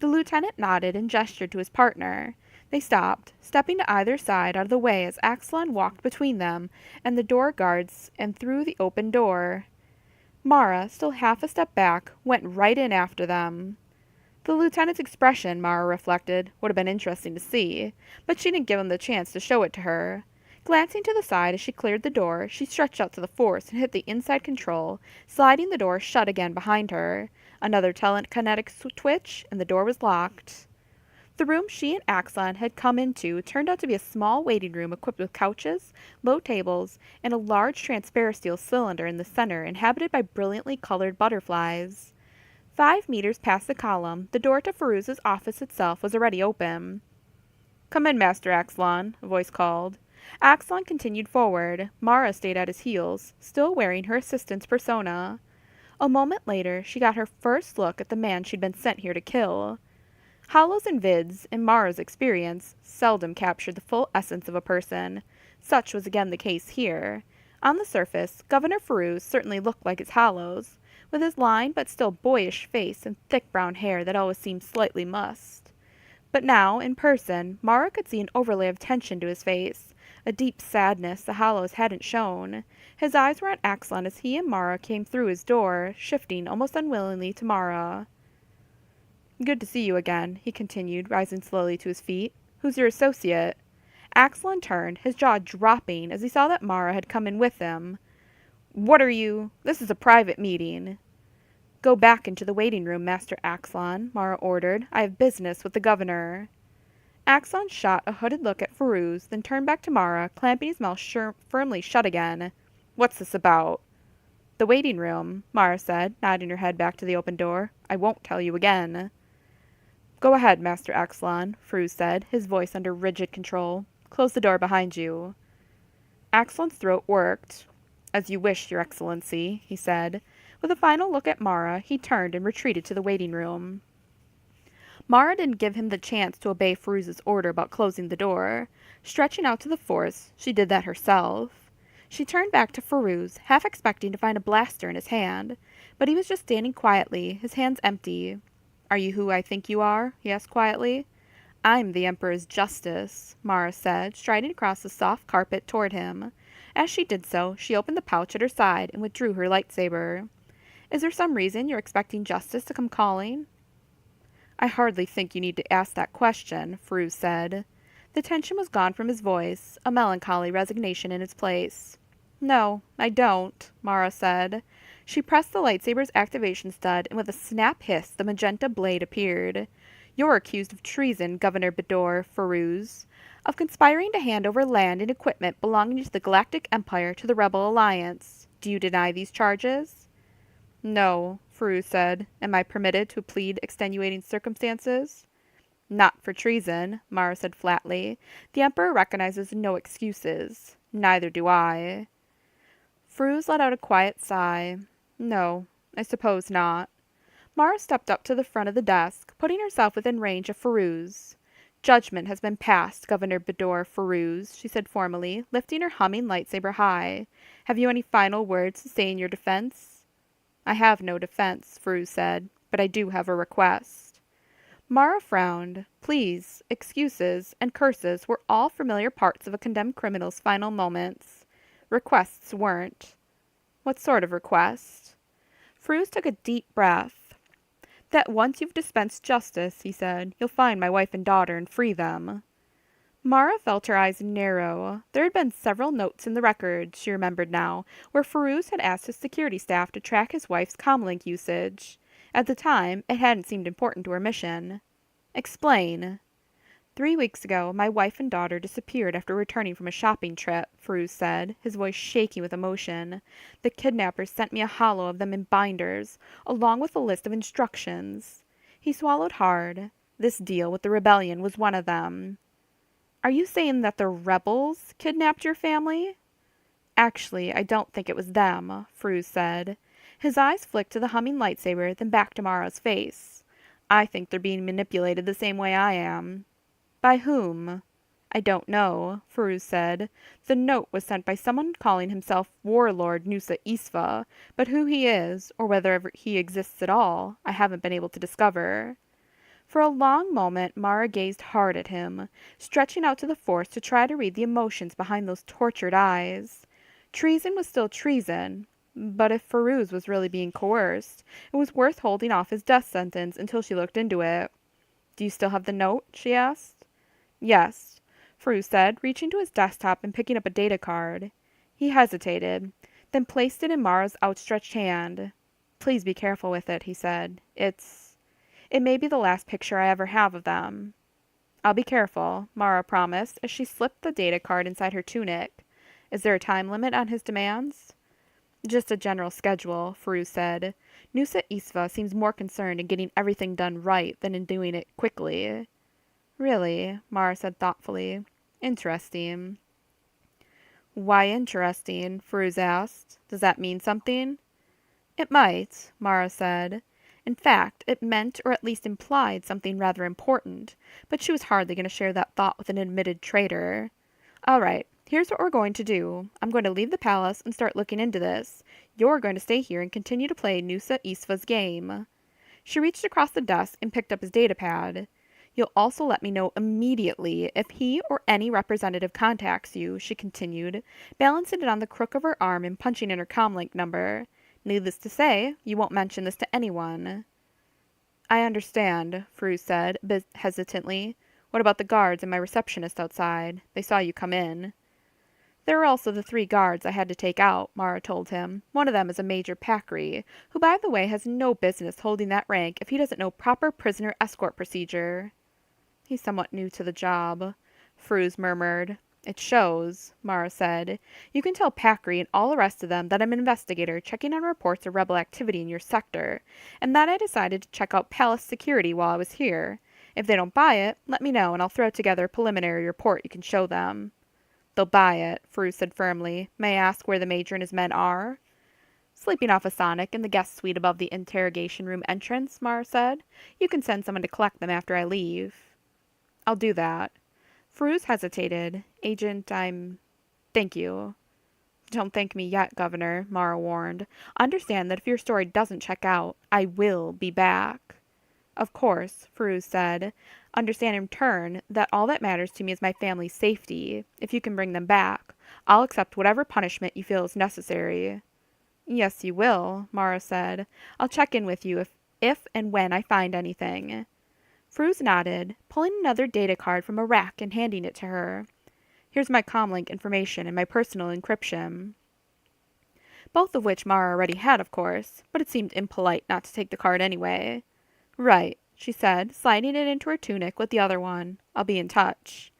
The lieutenant nodded and gestured to his partner. They stopped, stepping to either side out of the way as Axelon walked between them and the door guards and through the open door. Mara, still half a step back, went right in after them. The lieutenant's expression, Mara reflected, would have been interesting to see, but she didn't give him the chance to show it to her. Glancing to the side as she cleared the door, she stretched out to the force and hit the inside control, sliding the door shut again behind her. Another telekinetic twitch, and the door was locked. The room she and Axon had come into turned out to be a small waiting room equipped with couches, low tables, and a large transparent steel cylinder in the center inhabited by brilliantly colored butterflies. 5 meters past the column, the door to Feruz's office itself was already open. "Come in, Master Axlon," a voice called. Axlon continued forward. Mara stayed at his heels, still wearing her assistant's persona. A moment later, she got her first look at the man she'd been sent here to kill. Hollows and vids, in Mara's experience, seldom captured the full essence of a person. Such was again the case here. On the surface, Governor Feruz certainly looked like his hollows, with his lined but still boyish face and thick brown hair that always seemed slightly mussed. But now, in person, Mara could see an overlay of tension to his face, a deep sadness the hollows hadn't shown. His eyes were on Axlon as he and Mara came through his door, shifting almost unwillingly to Mara. "Good to see you again," he continued, rising slowly to his feet. "Who's your associate?" Axlon turned, his jaw dropping as he saw that Mara had come in with him. "What are you? This is a private meeting." "Go back into the waiting room, Master Axlon," Mara ordered. "I have business with the governor." Axlon shot a hooded look at Feruz, then turned back to Mara, clamping his mouth firmly shut again. "What's this about?" "The waiting room," Mara said, nodding her head back to the open door. "I won't tell you again." "Go ahead, Master Axlon," Feruz said, his voice under rigid control. "Close the door behind you." Axlon's throat worked. "As you wish, Your Excellency," he said. With a final look at Mara, he turned and retreated to the waiting room. Mara didn't give him the chance to obey Feruz's order about closing the door. Stretching out to the force, she did that herself. She turned back to Feruz, half expecting to find a blaster in his hand, but he was just standing quietly, his hands empty. "Are you who I think you are?" he asked quietly. "I'm the Emperor's Justice," Mara said, striding across the soft carpet toward him. As she did so, she opened the pouch at her side and withdrew her lightsaber. "Is there some reason you're expecting Justice to come calling?" "I hardly think you need to ask that question," Feruz said. The tension was gone from his voice, a melancholy resignation in its place. "No, I don't," Mara said. She pressed the lightsaber's activation stud, and with a snap hiss, the magenta blade appeared. "You're accused of treason, Governor Bedor Feruz, of conspiring to hand over land and equipment belonging to the Galactic Empire to the Rebel Alliance. Do you deny these charges?" "No," Feruz said. "Am I permitted to plead extenuating circumstances?" "Not for treason," Mara said flatly. "The Emperor recognizes no excuses. Neither do I." Feruz let out a quiet sigh. "No, I suppose not." Mara stepped up to the front of the desk, putting herself within range of Feruz. "Judgment has been passed, Governor Bedor Feruz," she said formally, lifting her humming lightsaber high. "Have you any final words to say in your defense?" "I have no defense," Feruz said, "but I do have a request." Mara frowned. Pleas, excuses, and curses were all familiar parts of a condemned criminal's final moments. Requests weren't. "What sort of request?" Feruz took a deep breath. "That once you've dispensed justice," he said, "you'll find my wife and daughter and free them." Mara felt her eyes narrow. There had been several notes in the records, she remembered now, where Feruz had asked his security staff to track his wife's comlink usage. At the time, it hadn't seemed important to her mission. Explain. 3 weeks ago, my wife and daughter disappeared after returning from a shopping trip, Feruz said, his voice shaking with emotion. The kidnappers sent me a holo of them in binders, along with a list of instructions. He swallowed hard. This deal with the rebellion was one of them. Are you saying that the rebels kidnapped your family? Actually, I don't think it was them, Feruz said. His eyes flicked to the humming lightsaber, then back to Mara's face. I think they're being manipulated the same way I am. By whom? I don't know, Feruz said. The note was sent by someone calling himself Warlord Nusa Isfa, but who he is, or whether he exists at all, I haven't been able to discover. For a long moment Mara gazed hard at him, stretching out to the Force to try to read the emotions behind those tortured eyes. Treason was still treason, but if Feruz was really being coerced, it was worth holding off his death sentence until she looked into it. Do you still have the note? She asked. Yes, Feruz said, reaching to his desktop and picking up a data card. He hesitated, then placed it in Mara's outstretched hand. Please be careful with it, he said. It may be the last picture I ever have of them. I'll be careful, Mara promised as she slipped the data card inside her tunic. Is there a time limit on his demands? Just a general schedule, Feruz said. Nusa Isfa seems more concerned in getting everything done right than in doing it quickly. Really, Mara said thoughtfully. Interesting. Why interesting? Feruz asked. Does that mean something? It might, Mara said. In fact, it meant or at least implied something rather important, but she was hardly going to share that thought with an admitted traitor. All right, here's what we're going to do. I'm going to leave the palace and start looking into this. You're going to stay here and continue to play Nusa Isfa's game. She reached across the desk and picked up his datapad. You'll also let me know immediately if he or any representative contacts you, she continued, balancing it on the crook of her arm and punching in her comlink number. Needless to say, you won't mention this to anyone. I understand, Feruz said, hesitantly. What about the guards and my receptionist outside? They saw you come in. There are also the 3 guards I had to take out, Mara told him. One of them is a Major Pakri, who by the way has no business holding that rank if he doesn't know proper prisoner escort procedure. He's somewhat new to the job, Feruz murmured. It shows, Mara said. You can tell Pakri and all the rest of them that I'm an investigator checking on reports of rebel activity in your sector, and that I decided to check out palace security while I was here. If they don't buy it, let me know and I'll throw together a preliminary report you can show them. They'll buy it, Feruz said firmly. May I ask where the Major and his men are? Sleeping off a Sonic in the guest suite above the interrogation room entrance, Mara said. You can send someone to collect them after I leave. I'll do that. Feruz hesitated. Agent, Thank you. Don't thank me yet, Governor, Mara warned. Understand that if your story doesn't check out, I will be back. Of course, Feruz said. Understand in turn that all that matters to me is my family's safety. If you can bring them back, I'll accept whatever punishment you feel is necessary. Yes, you will, Mara said. I'll check in with you if and when I find anything. Feruz nodded, pulling another data card from a rack and handing it to her. Here's my comlink information and my personal encryption. Both of which Mara already had, of course, but it seemed impolite not to take the card anyway. Right, she said, sliding it into her tunic with the other one. I'll be in touch.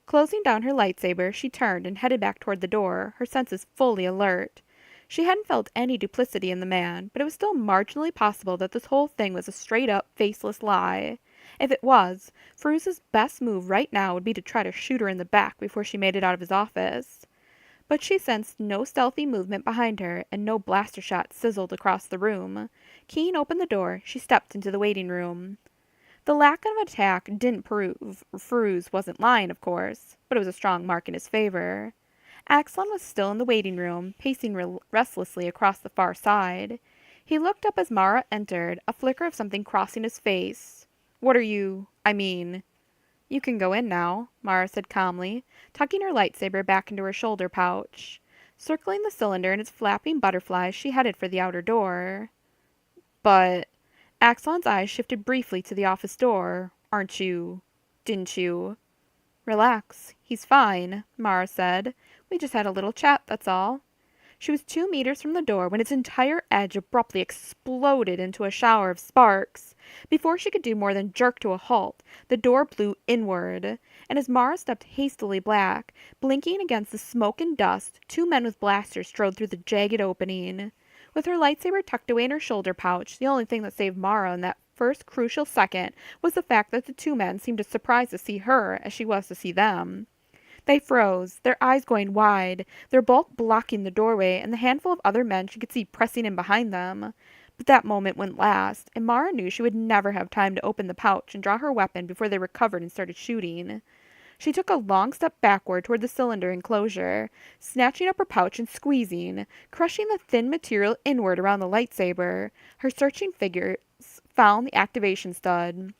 Closing down her lightsaber, she turned and headed back toward the door, her senses fully alert. She hadn't felt any duplicity in the man, but it was still marginally possible that this whole thing was a straight-up, faceless lie. If it was, Feruz's best move right now would be to try to shoot her in the back before she made it out of his office. But she sensed no stealthy movement behind her, and no blaster shot sizzled across the room. Keying open the door, she stepped into the waiting room. The lack of attack didn't prove Feruz wasn't lying, of course, but it was a strong mark in his favor. Axelon was still in the waiting room, pacing restlessly across the far side. He looked up as Mara entered, a flicker of something crossing his face. What are you... You can go in now, Mara said calmly, tucking her lightsaber back into her shoulder pouch. Circling the cylinder and its flapping butterflies, she headed for the outer door. But... Axelon's eyes shifted briefly to the office door. Didn't you... Relax. He's fine, Mara said. We just had a little chat, that's all. She was 2 meters from the door when its entire edge abruptly exploded into a shower of sparks. Before she could do more than jerk to a halt, the door blew inward, and as Mara stepped hastily back, blinking against the smoke and dust, 2 men with blasters strode through the jagged opening. With her lightsaber tucked away in her shoulder pouch, the only thing that saved Mara in that first crucial second was the fact that the 2 men seemed as surprised to see her as she was to see them. They froze, their eyes going wide, their bulk blocking the doorway and the handful of other men she could see pressing in behind them. But that moment wouldn't last, and Mara knew she would never have time to open the pouch and draw her weapon before they recovered and started shooting. She took a long step backward toward the cylinder enclosure, snatching up her pouch and squeezing, crushing the thin material inward around the lightsaber. Her searching fingers found the activation stud.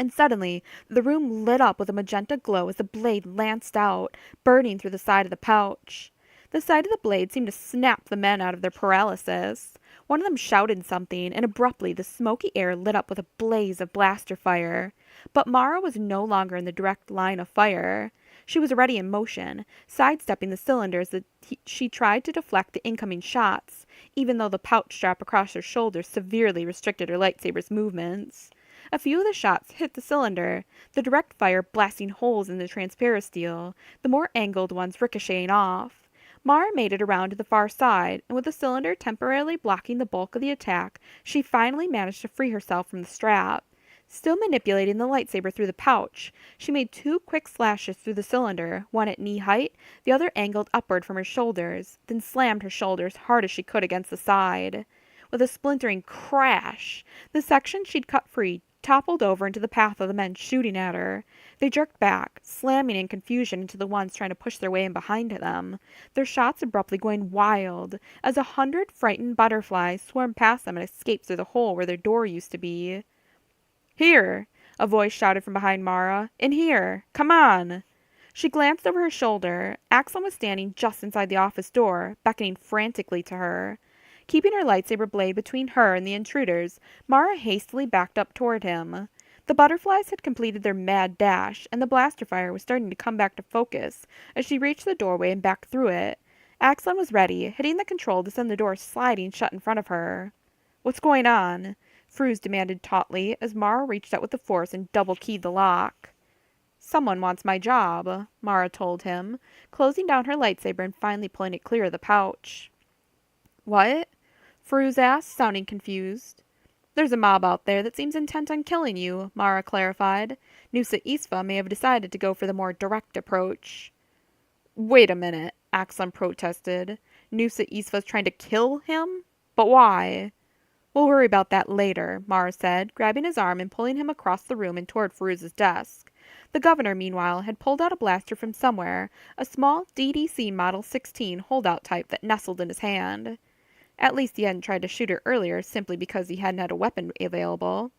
And suddenly, the room lit up with a magenta glow as the blade lanced out, burning through the side of the pouch. The side of the blade seemed to snap the men out of their paralysis. One of them shouted something, and abruptly the smoky air lit up with a blaze of blaster fire. But Mara was no longer in the direct line of fire. She was already in motion, sidestepping the cylinders as she tried to deflect the incoming shots, even though the pouch strap across her shoulder severely restricted her lightsaber's movements. A few of the shots hit the cylinder, the direct fire blasting holes in the transparent steel, the more angled ones ricocheting off. Mara made it around to the far side, and with the cylinder temporarily blocking the bulk of the attack, she finally managed to free herself from the strap. Still manipulating the lightsaber through the pouch, she made 2 quick slashes through the cylinder, one at knee height, the other angled upward from her shoulders, then slammed her shoulders hard as she could against the side. With a splintering crash, the section she'd cut free toppled over into the path of the men shooting at her. They jerked back, slamming in confusion into the ones trying to push their way in behind them, their shots abruptly going wild as 100 frightened butterflies swarmed past them and escaped through the hole where their door used to be. "Here!" a voice shouted from behind Mara. "In here! Come on!" She glanced over her shoulder. Axon was standing just inside the office door, beckoning frantically to her. Keeping her lightsaber blade between her and the intruders, Mara hastily backed up toward him. The butterflies had completed their mad dash, and the blaster fire was starting to come back to focus as she reached the doorway and backed through it. Axon was ready, hitting the control to send the door sliding shut in front of her. "What's going on?" Fruz demanded tautly as Mara reached out with the force and double-keyed the lock. "Someone wants my job," Mara told him, closing down her lightsaber and finally pulling it clear of the pouch. "What?" Fruz asked, sounding confused. "There's a mob out there that seems intent on killing you," Mara clarified. "Nusa Isfa may have decided to go for the more direct approach." "Wait a minute," Axon protested. "Nusa Isfa's trying to kill him? But why?" "We'll worry about that later," Mara said, grabbing his arm and pulling him across the room and toward Fruz's desk. The governor, meanwhile, had pulled out a blaster from somewhere, a small DDC Model 16 holdout type that nestled in his hand. At least he hadn't tried to shoot her earlier simply because he hadn't had a weapon available.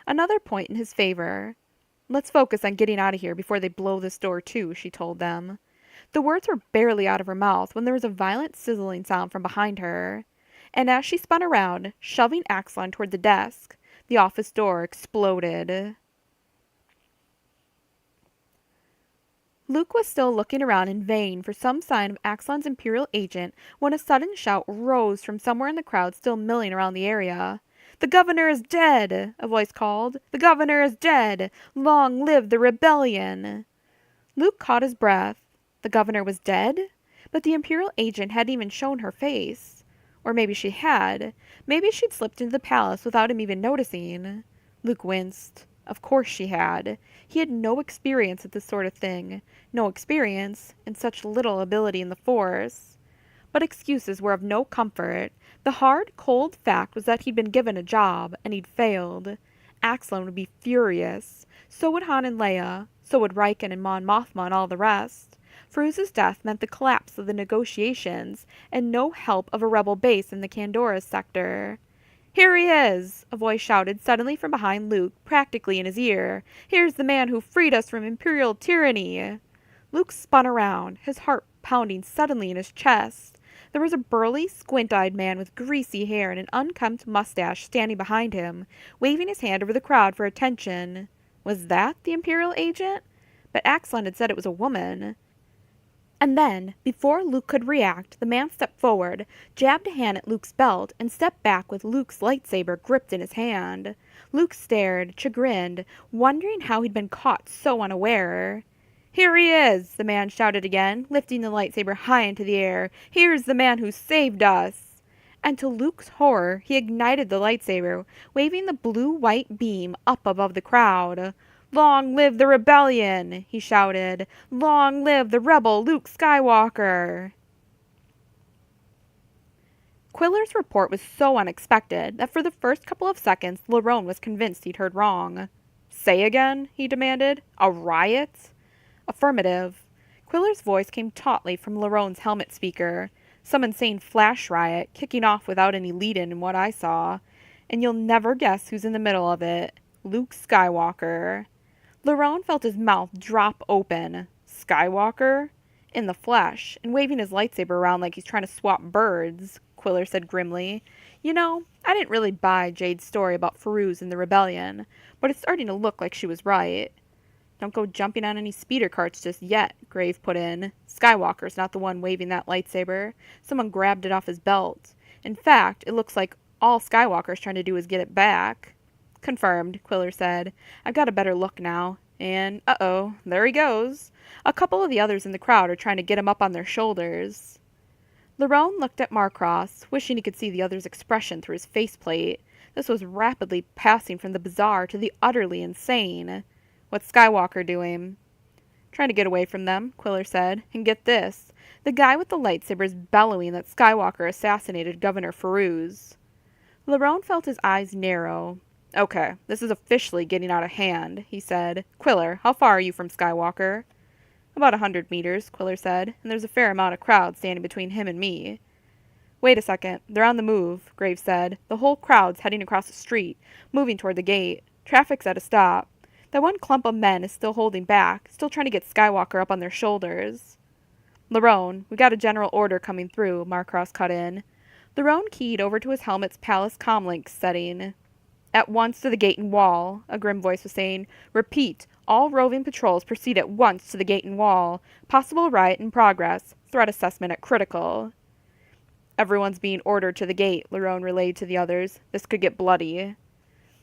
Another point in his favor. "Let's focus on getting out of here before they blow this door too," she told them. The words were barely out of her mouth when there was a violent sizzling sound from behind her. And as she spun around, shoving Axon toward the desk, the office door exploded. Luke was still looking around in vain for some sign of Axon's Imperial agent when a sudden shout rose from somewhere in the crowd still milling around the area. "The governor is dead!" a voice called. "The governor is dead! Long live the rebellion!" Luke caught his breath. The governor was dead? But the Imperial agent hadn't even shown her face. Or maybe she had. Maybe she'd slipped into the palace without him even noticing. Luke winced. Of course she had. He had no experience at this sort of thing. No experience, and such little ability in the Force. But excuses were of no comfort. The hard, cold fact was that he'd been given a job, and he'd failed. Axlan would be furious. So would Han and Leia. So would Riken and Mon Mothma and all the rest. Fruz's death meant the collapse of the negotiations, and no help of a rebel base in the Candoras sector. "Here he is!" a voice shouted suddenly from behind Luke, practically in his ear. "Here's the man who freed us from Imperial tyranny!" Luke spun around, his heart pounding suddenly in his chest. There was a burly, squint-eyed man with greasy hair and an unkempt mustache standing behind him, waving his hand over the crowd for attention. Was that the Imperial agent? but Axelon had said it was a woman. And then, before Luke could react, the man stepped forward, jabbed a hand at Luke's belt, and stepped back with Luke's lightsaber gripped in his hand. Luke stared, chagrined, wondering how he'd been caught so unaware. "Here he is!" the man shouted again, lifting the lightsaber high into the air. "Here's the man who saved us!" And to Luke's horror, he ignited the lightsaber, waving the blue-white beam up above the crowd. "Long live the rebellion!" he shouted. "Long live the rebel Luke Skywalker!" Quiller's report was so unexpected that for the first couple of seconds Lerone was convinced he'd heard wrong. "Say again?" he demanded. "A riot?" "Affirmative." Quiller's voice came tautly from Lerone's helmet speaker. "Some insane flash riot, kicking off without any lead-in in what I saw. And you'll never guess who's in the middle of it. Luke Skywalker." Lerone felt his mouth drop open. "Skywalker?" "In the flesh, and waving his lightsaber around like he's trying to swap birds," Quiller said grimly. "You know, I didn't really buy Jade's story about Feruz and the rebellion, but it's starting to look like she was right." "Don't go jumping on any speeder carts just yet," Grave put in. "Skywalker's not the one waving that lightsaber. Someone grabbed it off his belt. In fact, it looks like all Skywalker's trying to do is get it back." "Confirmed," Quiller said. "I've got a better look now. And, uh-oh, there he goes. A couple of the others in the crowd are trying to get him up on their shoulders." Lerone looked at Marcross, wishing he could see the other's expression through his faceplate. This was rapidly passing from the bizarre to the utterly insane. "What's Skywalker doing?" "Trying to get away from them," Quiller said. "And get this. The guy with the lightsaber's bellowing that Skywalker assassinated Governor Feruz." Lerone felt his eyes narrow. "Okay, this is officially getting out of hand," he said. "Quiller, how far are you from Skywalker?" "About 100 meters, Quiller said, "and there's a fair amount of crowd standing between him and me." "Wait a second. They're on the move," Graves said. "The whole crowd's heading across the street, moving toward the gate. Traffic's at a stop. That one clump of men is still holding back, still trying to get Skywalker up on their shoulders." "Lerone, we got a general order coming through," Marcross cut in. Lerone keyed over to his helmet's Palace comlink setting. "At once to the gate and wall," a grim voice was saying. "Repeat, all roving patrols proceed at once to the gate and wall. Possible riot in progress. Threat assessment at critical." "Everyone's being ordered to the gate," Lerone relayed to the others. "This could get bloody."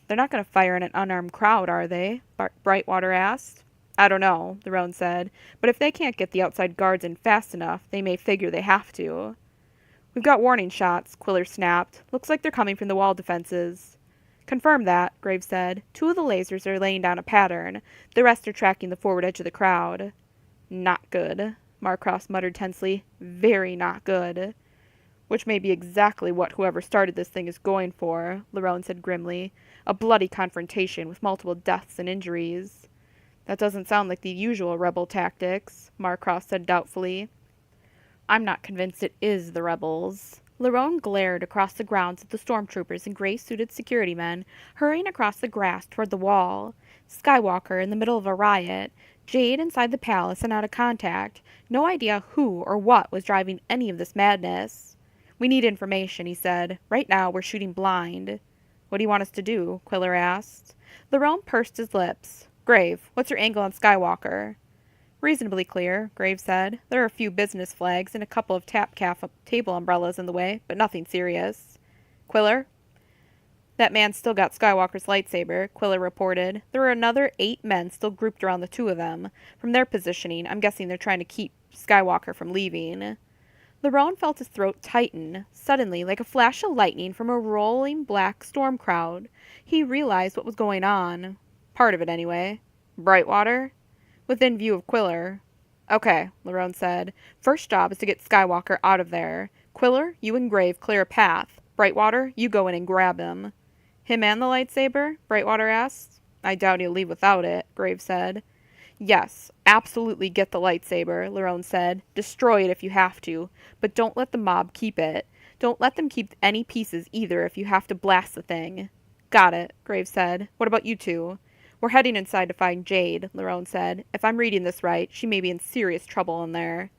"They're not going to fire in an unarmed crowd, are they?" Brightwater asked. "I don't know," Lerone said. "But if they can't get the outside guards in fast enough, they may figure they have to." "We've got warning shots," Quiller snapped. "Looks like they're coming from the wall defenses." "Confirm that," Graves said. "2 of the lasers are laying down a pattern. The rest are tracking the forward edge of the crowd." "Not good," Marcross muttered tensely. "Very not good." "Which may be exactly what whoever started this thing is going for," Lerone said grimly. "A bloody confrontation with multiple deaths and injuries." "That doesn't sound like the usual rebel tactics," Marcross said doubtfully. "I'm not convinced it is the rebels." Lerone glared across the grounds at the stormtroopers and gray-suited security men hurrying across the grass toward the wall. Skywalker in the middle of a riot, Jade inside the palace and out of contact. No idea who or what was driving any of this madness. "We need information," he said. "Right now we're shooting blind." "What do you want us to do?" Quiller asked. Lerone pursed his lips. "Grave, what's your angle on Skywalker?" "Reasonably clear," Graves said. "There are a few business flags and a couple of table umbrellas in the way, but nothing serious." "Quiller?" "That man's still got Skywalker's lightsaber," Quiller reported. "There are another 8 men still grouped around the 2 of them. From their positioning, I'm guessing they're trying to keep Skywalker from leaving." Lerone felt his throat tighten. Suddenly, like a flash of lightning from a rolling black storm cloud, he realized what was going on. Part of it, anyway. "Brightwater?" "Within view of Quiller." "Okay," Lerone said. "First job is to get Skywalker out of there. Quiller, you and Grave clear a path. Brightwater, you go in and grab him." "Him and the lightsaber?" Brightwater asked. "I doubt he'll leave without it," Grave said. "Yes, absolutely get the lightsaber," Lerone said. "Destroy it if you have to, but don't let the mob keep it. Don't let them keep any pieces either if you have to blast the thing." "Got it," Graves said. "What about you 2? "We're heading inside to find Jade," Lerone said. "If I'm reading this right, she may be in serious trouble in there."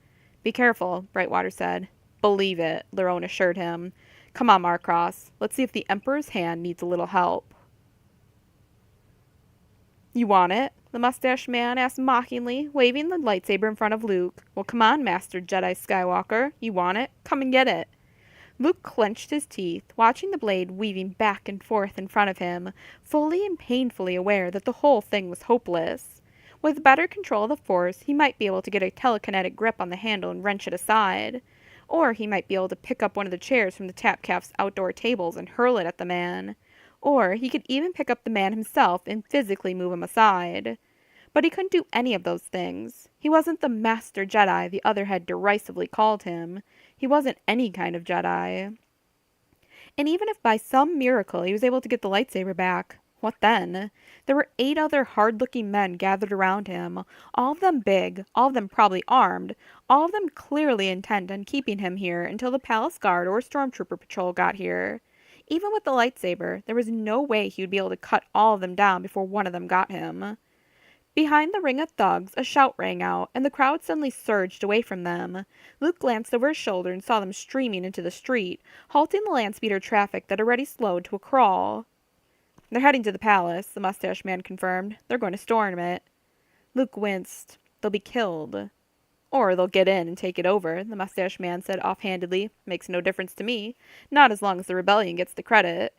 "Be careful," Brightwater said. "Believe it," Lerone assured him. "Come on, Marcross. Let's see if the Emperor's hand needs a little help." You want it? The mustache man asked mockingly, waving the lightsaber in front of Luke. Well, come on, Master Jedi Skywalker. You want it? Come and get it. Luke clenched his teeth, watching the blade weaving back and forth in front of him, fully and painfully aware that the whole thing was hopeless. With better control of the Force, he might be able to get a telekinetic grip on the handle and wrench it aside. Or he might be able to pick up one of the chairs from the Tapcaf's outdoor tables and hurl it at the man. Or he could even pick up the man himself and physically move him aside. But he couldn't do any of those things. He wasn't the Master Jedi the other had derisively called him. He wasn't any kind of Jedi. And even if by some miracle he was able to get the lightsaber back, what then? There were 8 other hard-looking men gathered around him, all of them big, all of them probably armed, all of them clearly intent on keeping him here until the palace guard or stormtrooper patrol got here. Even with the lightsaber, there was no way he would be able to cut all of them down before one of them got him. Behind the ring of thugs, a shout rang out, and the crowd suddenly surged away from them. Luke glanced over his shoulder and saw them streaming into the street, halting the landspeeder traffic that already slowed to a crawl. They're heading to the palace, the mustache man confirmed. They're going to storm it. Luke winced. They'll be killed. Or they'll get in and take it over, the mustache man said offhandedly. Makes no difference to me. Not as long as the rebellion gets the credit.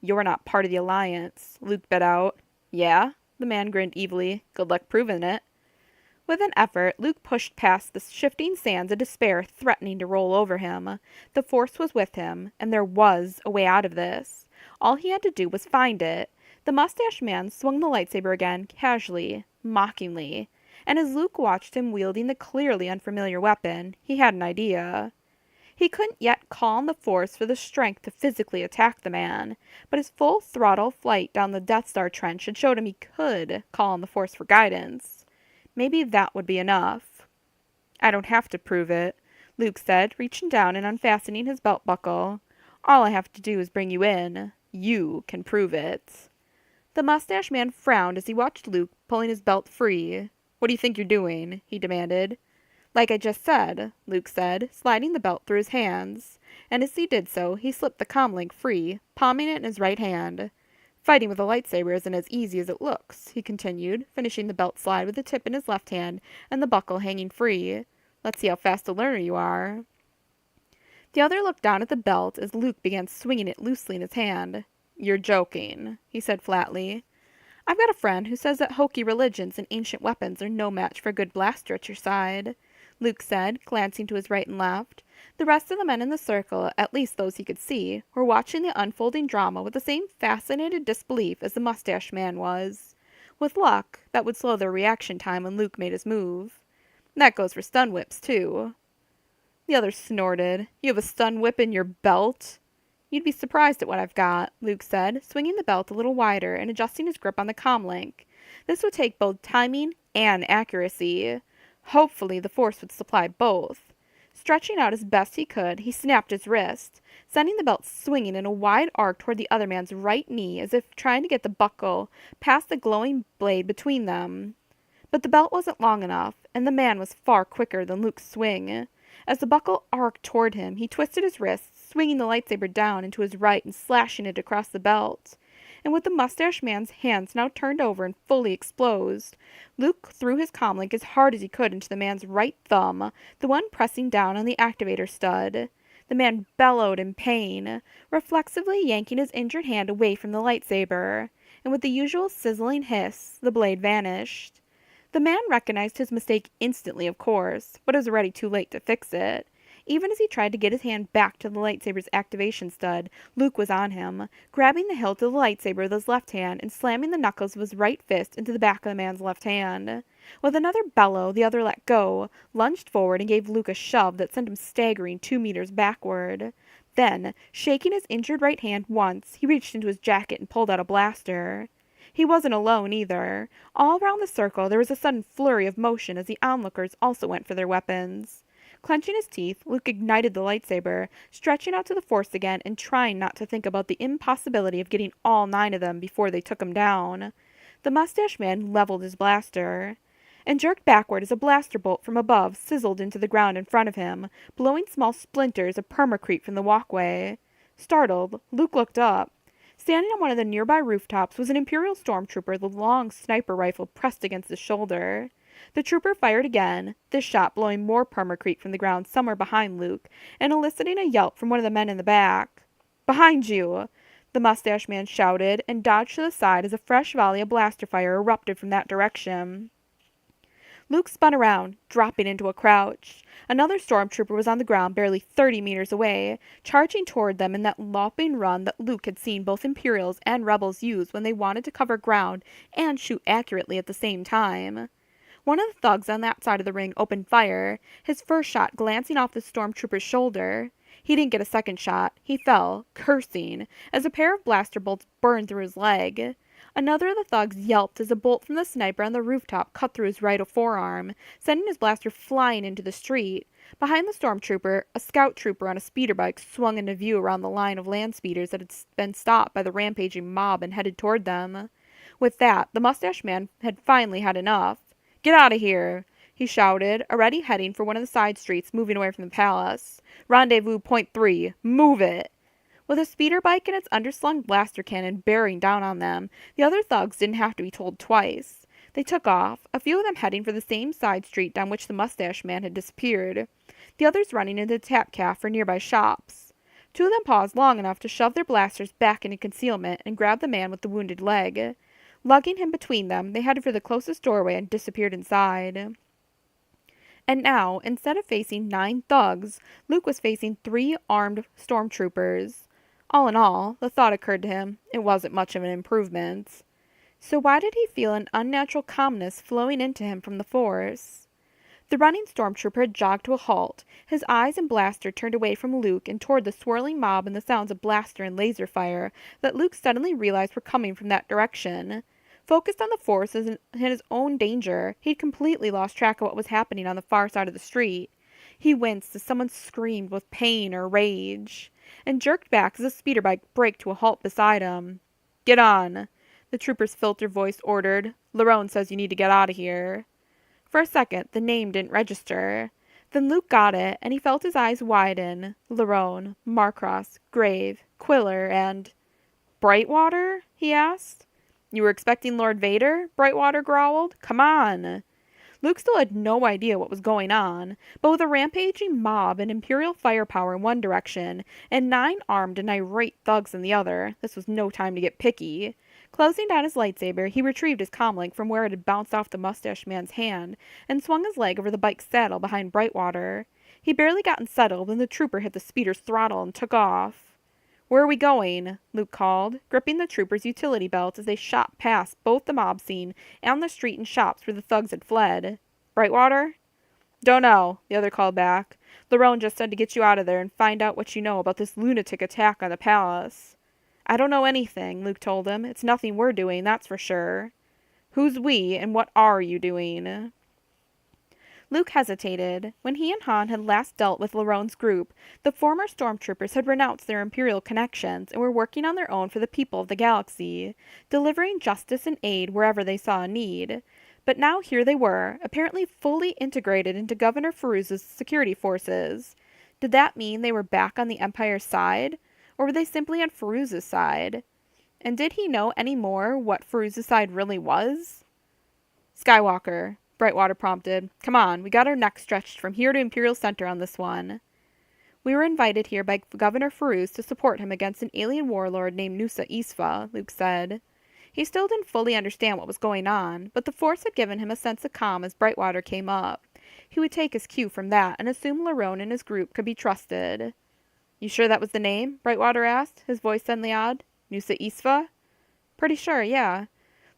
You're not part of the alliance, Luke bit out. Yeah? The man grinned evilly. Good luck proving it. With an effort, Luke pushed past the shifting sands of despair threatening to roll over him. The Force was with him, and there was a way out of this. All he had to do was find it. The mustache man swung the lightsaber again, casually, mockingly, and as Luke watched him wielding the clearly unfamiliar weapon, he had an idea. He couldn't yet call on the Force for the strength to physically attack the man, but his full throttle flight down the Death Star trench had showed him he could call on the Force for guidance. Maybe that would be enough. I don't have to prove it, Luke said, reaching down and unfastening his belt buckle. All I have to do is bring you in. You can prove it. The mustache man frowned as he watched Luke pulling his belt free. What do you think you're doing? He demanded. Like I just said, Luke said, sliding the belt through his hands, and as he did so, he slipped the comlink free, palming it in his right hand. Fighting with a lightsaber isn't as easy as it looks, he continued, finishing the belt slide with the tip in his left hand and the buckle hanging free. Let's see how fast a learner you are. The other looked down at the belt as Luke began swinging it loosely in his hand. You're joking, he said flatly. I've got a friend who says that hokey religions and ancient weapons are no match for a good blaster at your side, Luke said, glancing to his right and left. The rest of the men in the circle, at least those he could see, were watching the unfolding drama with the same fascinated disbelief as the mustache man was. With luck, that would slow their reaction time when Luke made his move. That goes for stun whips, too. The other snorted. You have a stun whip in your belt? You'd be surprised at what I've got, Luke said, swinging the belt a little wider and adjusting his grip on the comlink. This would take both timing and accuracy. Hopefully the Force would supply both. Stretching out as best he could, he snapped his wrist, sending the belt swinging in a wide arc toward the other man's right knee as if trying to get the buckle past the glowing blade between them. But the belt wasn't long enough, and the man was far quicker than Luke's swing. As the buckle arced toward him, he twisted his wrist, swinging the lightsaber down into his right and slashing it across the belt. And with the mustache man's hands now turned over and fully exposed, Luke threw his comlink as hard as he could into the man's right thumb, the one pressing down on the activator stud. The man bellowed in pain, reflexively yanking his injured hand away from the lightsaber, and with the usual sizzling hiss, the blade vanished. The man recognized his mistake instantly, of course, but it was already too late to fix it. Even as he tried to get his hand back to the lightsaber's activation stud, Luke was on him, grabbing the hilt of the lightsaber with his left hand and slamming the knuckles of his right fist into the back of the man's left hand. With another bellow, the other let go, lunged forward, and gave Luke a shove that sent him staggering 2 meters backward. Then, shaking his injured right hand once, he reached into his jacket and pulled out a blaster. He wasn't alone, either. All around the circle there was a sudden flurry of motion as the onlookers also went for their weapons. Clenching his teeth, Luke ignited the lightsaber, stretching out to the Force again and trying not to think about the impossibility of getting all 9 of them before they took him down. The mustache man leveled his blaster, and jerked backward as a blaster bolt from above sizzled into the ground in front of him, blowing small splinters of permacrete from the walkway. Startled, Luke looked up. Standing on one of the nearby rooftops was an Imperial stormtrooper with a long sniper rifle pressed against his shoulder. The trooper fired again, this shot blowing more permacrete from the ground somewhere behind Luke, and eliciting a yelp from one of the men in the back. "Behind you!" the mustache man shouted, and dodged to the side as a fresh volley of blaster fire erupted from that direction. Luke spun around, dropping into a crouch. Another stormtrooper was on the ground barely 30 meters away, charging toward them in that lopping run that Luke had seen both Imperials and Rebels use when they wanted to cover ground and shoot accurately at the same time. One of the thugs on that side of the ring opened fire, his first shot glancing off the stormtrooper's shoulder. He didn't get a second shot. He fell, cursing, as a pair of blaster bolts burned through his leg. Another of the thugs yelped as a bolt from the sniper on the rooftop cut through his right forearm, sending his blaster flying into the street. Behind the stormtrooper, a scout trooper on a speeder bike swung into view around the line of land speeders that had been stopped by the rampaging mob and headed toward them. With that, the mustache man had finally had enough. "Get out of here!" he shouted, already heading for one of the side streets moving away from the palace. "Rendezvous point 3. Move it!" With a speeder bike and its underslung blaster cannon bearing down on them, the other thugs didn't have to be told twice. They took off, a few of them heading for the same side street down which the mustache man had disappeared, the others running into the tap cafe or nearby shops. Two of them paused long enough to shove their blasters back into concealment and grab the man with the wounded leg. Lugging him between them, they headed for the closest doorway and disappeared inside. And now, instead of facing 9 thugs, Luke was facing 3 armed stormtroopers. All in all, the thought occurred to him, it wasn't much of an improvement. So why did he feel an unnatural calmness flowing into him from the Force? The running stormtrooper had jogged to a halt, his eyes and blaster turned away from Luke and toward the swirling mob and the sounds of blaster and laser fire that Luke suddenly realized were coming from that direction. Focused on the Force and his own danger, he'd completely lost track of what was happening on the far side of the street. He winced as someone screamed with pain or rage, and jerked back as a speeder bike braked to a halt beside him. "Get on," the trooper's filtered voice ordered. "Lerone says you need to get out of here." For a second, the name didn't register. Then Luke got it, and he felt his eyes widen. Lerone, Marcross, Grave, Quiller, and... "Brightwater?" he asked. "You were expecting Lord Vader?" Brightwater growled. "Come on." Luke still had no idea what was going on, but with a rampaging mob and Imperial firepower in one direction, and 9 armed and irate thugs in the other, this was no time to get picky. Closing down his lightsaber, he retrieved his comlink from where it had bounced off the mustache man's hand, and swung his leg over the bike's saddle behind Brightwater. He barely gotten settled when the trooper hit the speeder's throttle and took off. "Where are we going?" Luke called, gripping the trooper's utility belt as they shot past both the mob scene and the street and shops where the thugs had fled. "Brightwater?" "Don't know," the other called back. "Lerone just said to get you out of there and find out what you know about this lunatic attack on the palace." "I don't know anything," Luke told him. "It's nothing we're doing, that's for sure." "Who's we, and what are you doing?" Luke hesitated. When he and Han had last dealt with Lerone's group, the former stormtroopers had renounced their Imperial connections and were working on their own for the people of the galaxy, delivering justice and aid wherever they saw a need. But now here they were, apparently fully integrated into Governor Farouz's security forces. Did that mean they were back on the Empire's side? Or were they simply on Farouz's side? And did he know any more what Farouz's side really was? "Skywalker," Brightwater prompted. "Come on, we got our necks stretched from here to Imperial Center on this one." "We were invited here by Governor Farouz to support him against an alien warlord named Nusa Isfa," Luke said. He still didn't fully understand what was going on, but the Force had given him a sense of calm as Brightwater came up. He would take his cue from that and assume Lerone and his group could be trusted. "You sure that was the name?" Brightwater asked, his voice suddenly odd. "Nusa Isfa?" "Pretty sure, yeah,"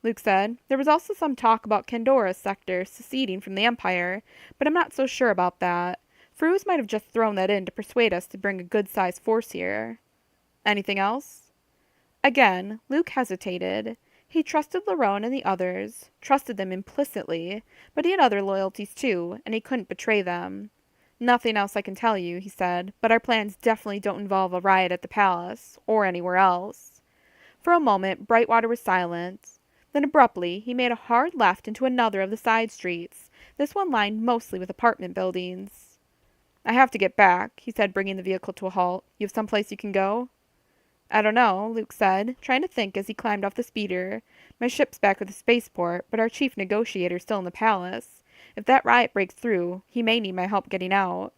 Luke said. "There was also some talk about Kandora's sector seceding from the Empire, but I'm not so sure about that. Farouz might have just thrown that in to persuade us to bring a good-sized force here." "Anything else?" Again, Luke hesitated. He trusted Lerone and the others, trusted them implicitly, but he had other loyalties too, and he couldn't betray them. "Nothing else I can tell you," he said, "but our plans definitely don't involve a riot at the palace, or anywhere else." For a moment, Brightwater was silent. Then abruptly, he made a hard left into another of the side streets, this one lined mostly with apartment buildings. "I have to get back," he said, bringing the vehicle to a halt. "You have someplace you can go?" I don't know, Luke said, trying to think as he climbed off the speeder. My ship's back at the spaceport, but our chief negotiator's still in the palace. If that riot breaks through, he may need my help getting out.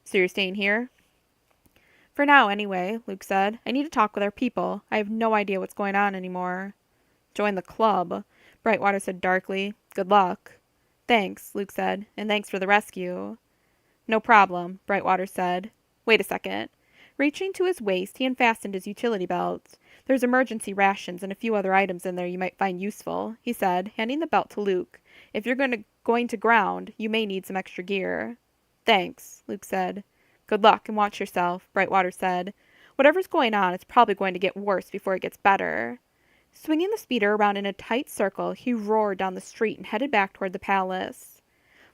So you're staying here? For now, anyway, Luke said. I need to talk with our people. I have no idea what's going on anymore. Join the club, Brightwater said darkly. Good luck. Thanks, Luke said, and thanks for the rescue. No problem, Brightwater said. Wait a second. Reaching to his waist, he unfastened his utility belt. There's emergency rations and a few other items in there you might find useful, he said, handing the belt to Luke. If you're going to ground, you may need some extra gear. Thanks, Luke said. Good luck and watch yourself, Brightwater said. Whatever's going on, it's probably going to get worse before it gets better. Swinging the speeder around in a tight circle, he roared down the street and headed back toward the palace.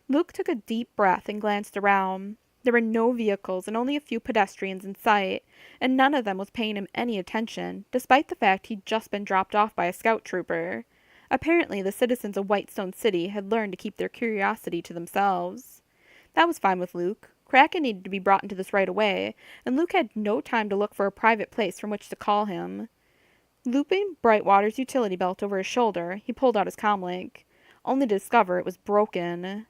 Luke took a deep breath and glanced around. There were no vehicles and only a few pedestrians in sight, and none of them was paying him any attention, despite the fact he'd just been dropped off by a scout trooper. Apparently, the citizens of Whitestone City had learned to keep their curiosity to themselves. That was fine with Luke. Kraken needed to be brought into this right away, and Luke had no time to look for a private place from which to call him. Looping Brightwater's utility belt over his shoulder, he pulled out his comlink, only to discover it was broken.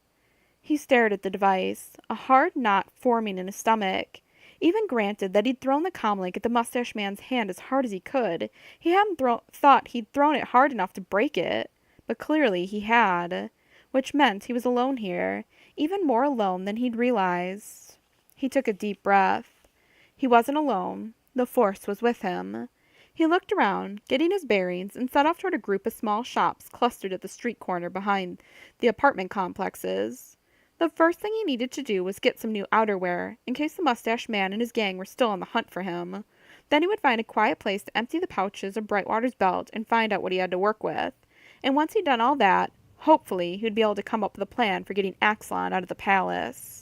He stared at the device, a hard knot forming in his stomach. Even granted that he'd thrown the comlink at the mustache man's hand as hard as he could, he hadn't thought he'd thrown it hard enough to break it. But clearly he had, which meant he was alone here, even more alone than he'd realized. He took a deep breath. He wasn't alone. The Force was with him. He looked around, getting his bearings, and set off toward a group of small shops clustered at the street corner behind the apartment complexes. The first thing he needed to do was get some new outerwear, in case the mustache man and his gang were still on the hunt for him. Then he would find a quiet place to empty the pouches of Brightwater's belt and find out what he had to work with. And once he'd done all that, hopefully he'd be able to come up with a plan for getting Axelon out of the palace.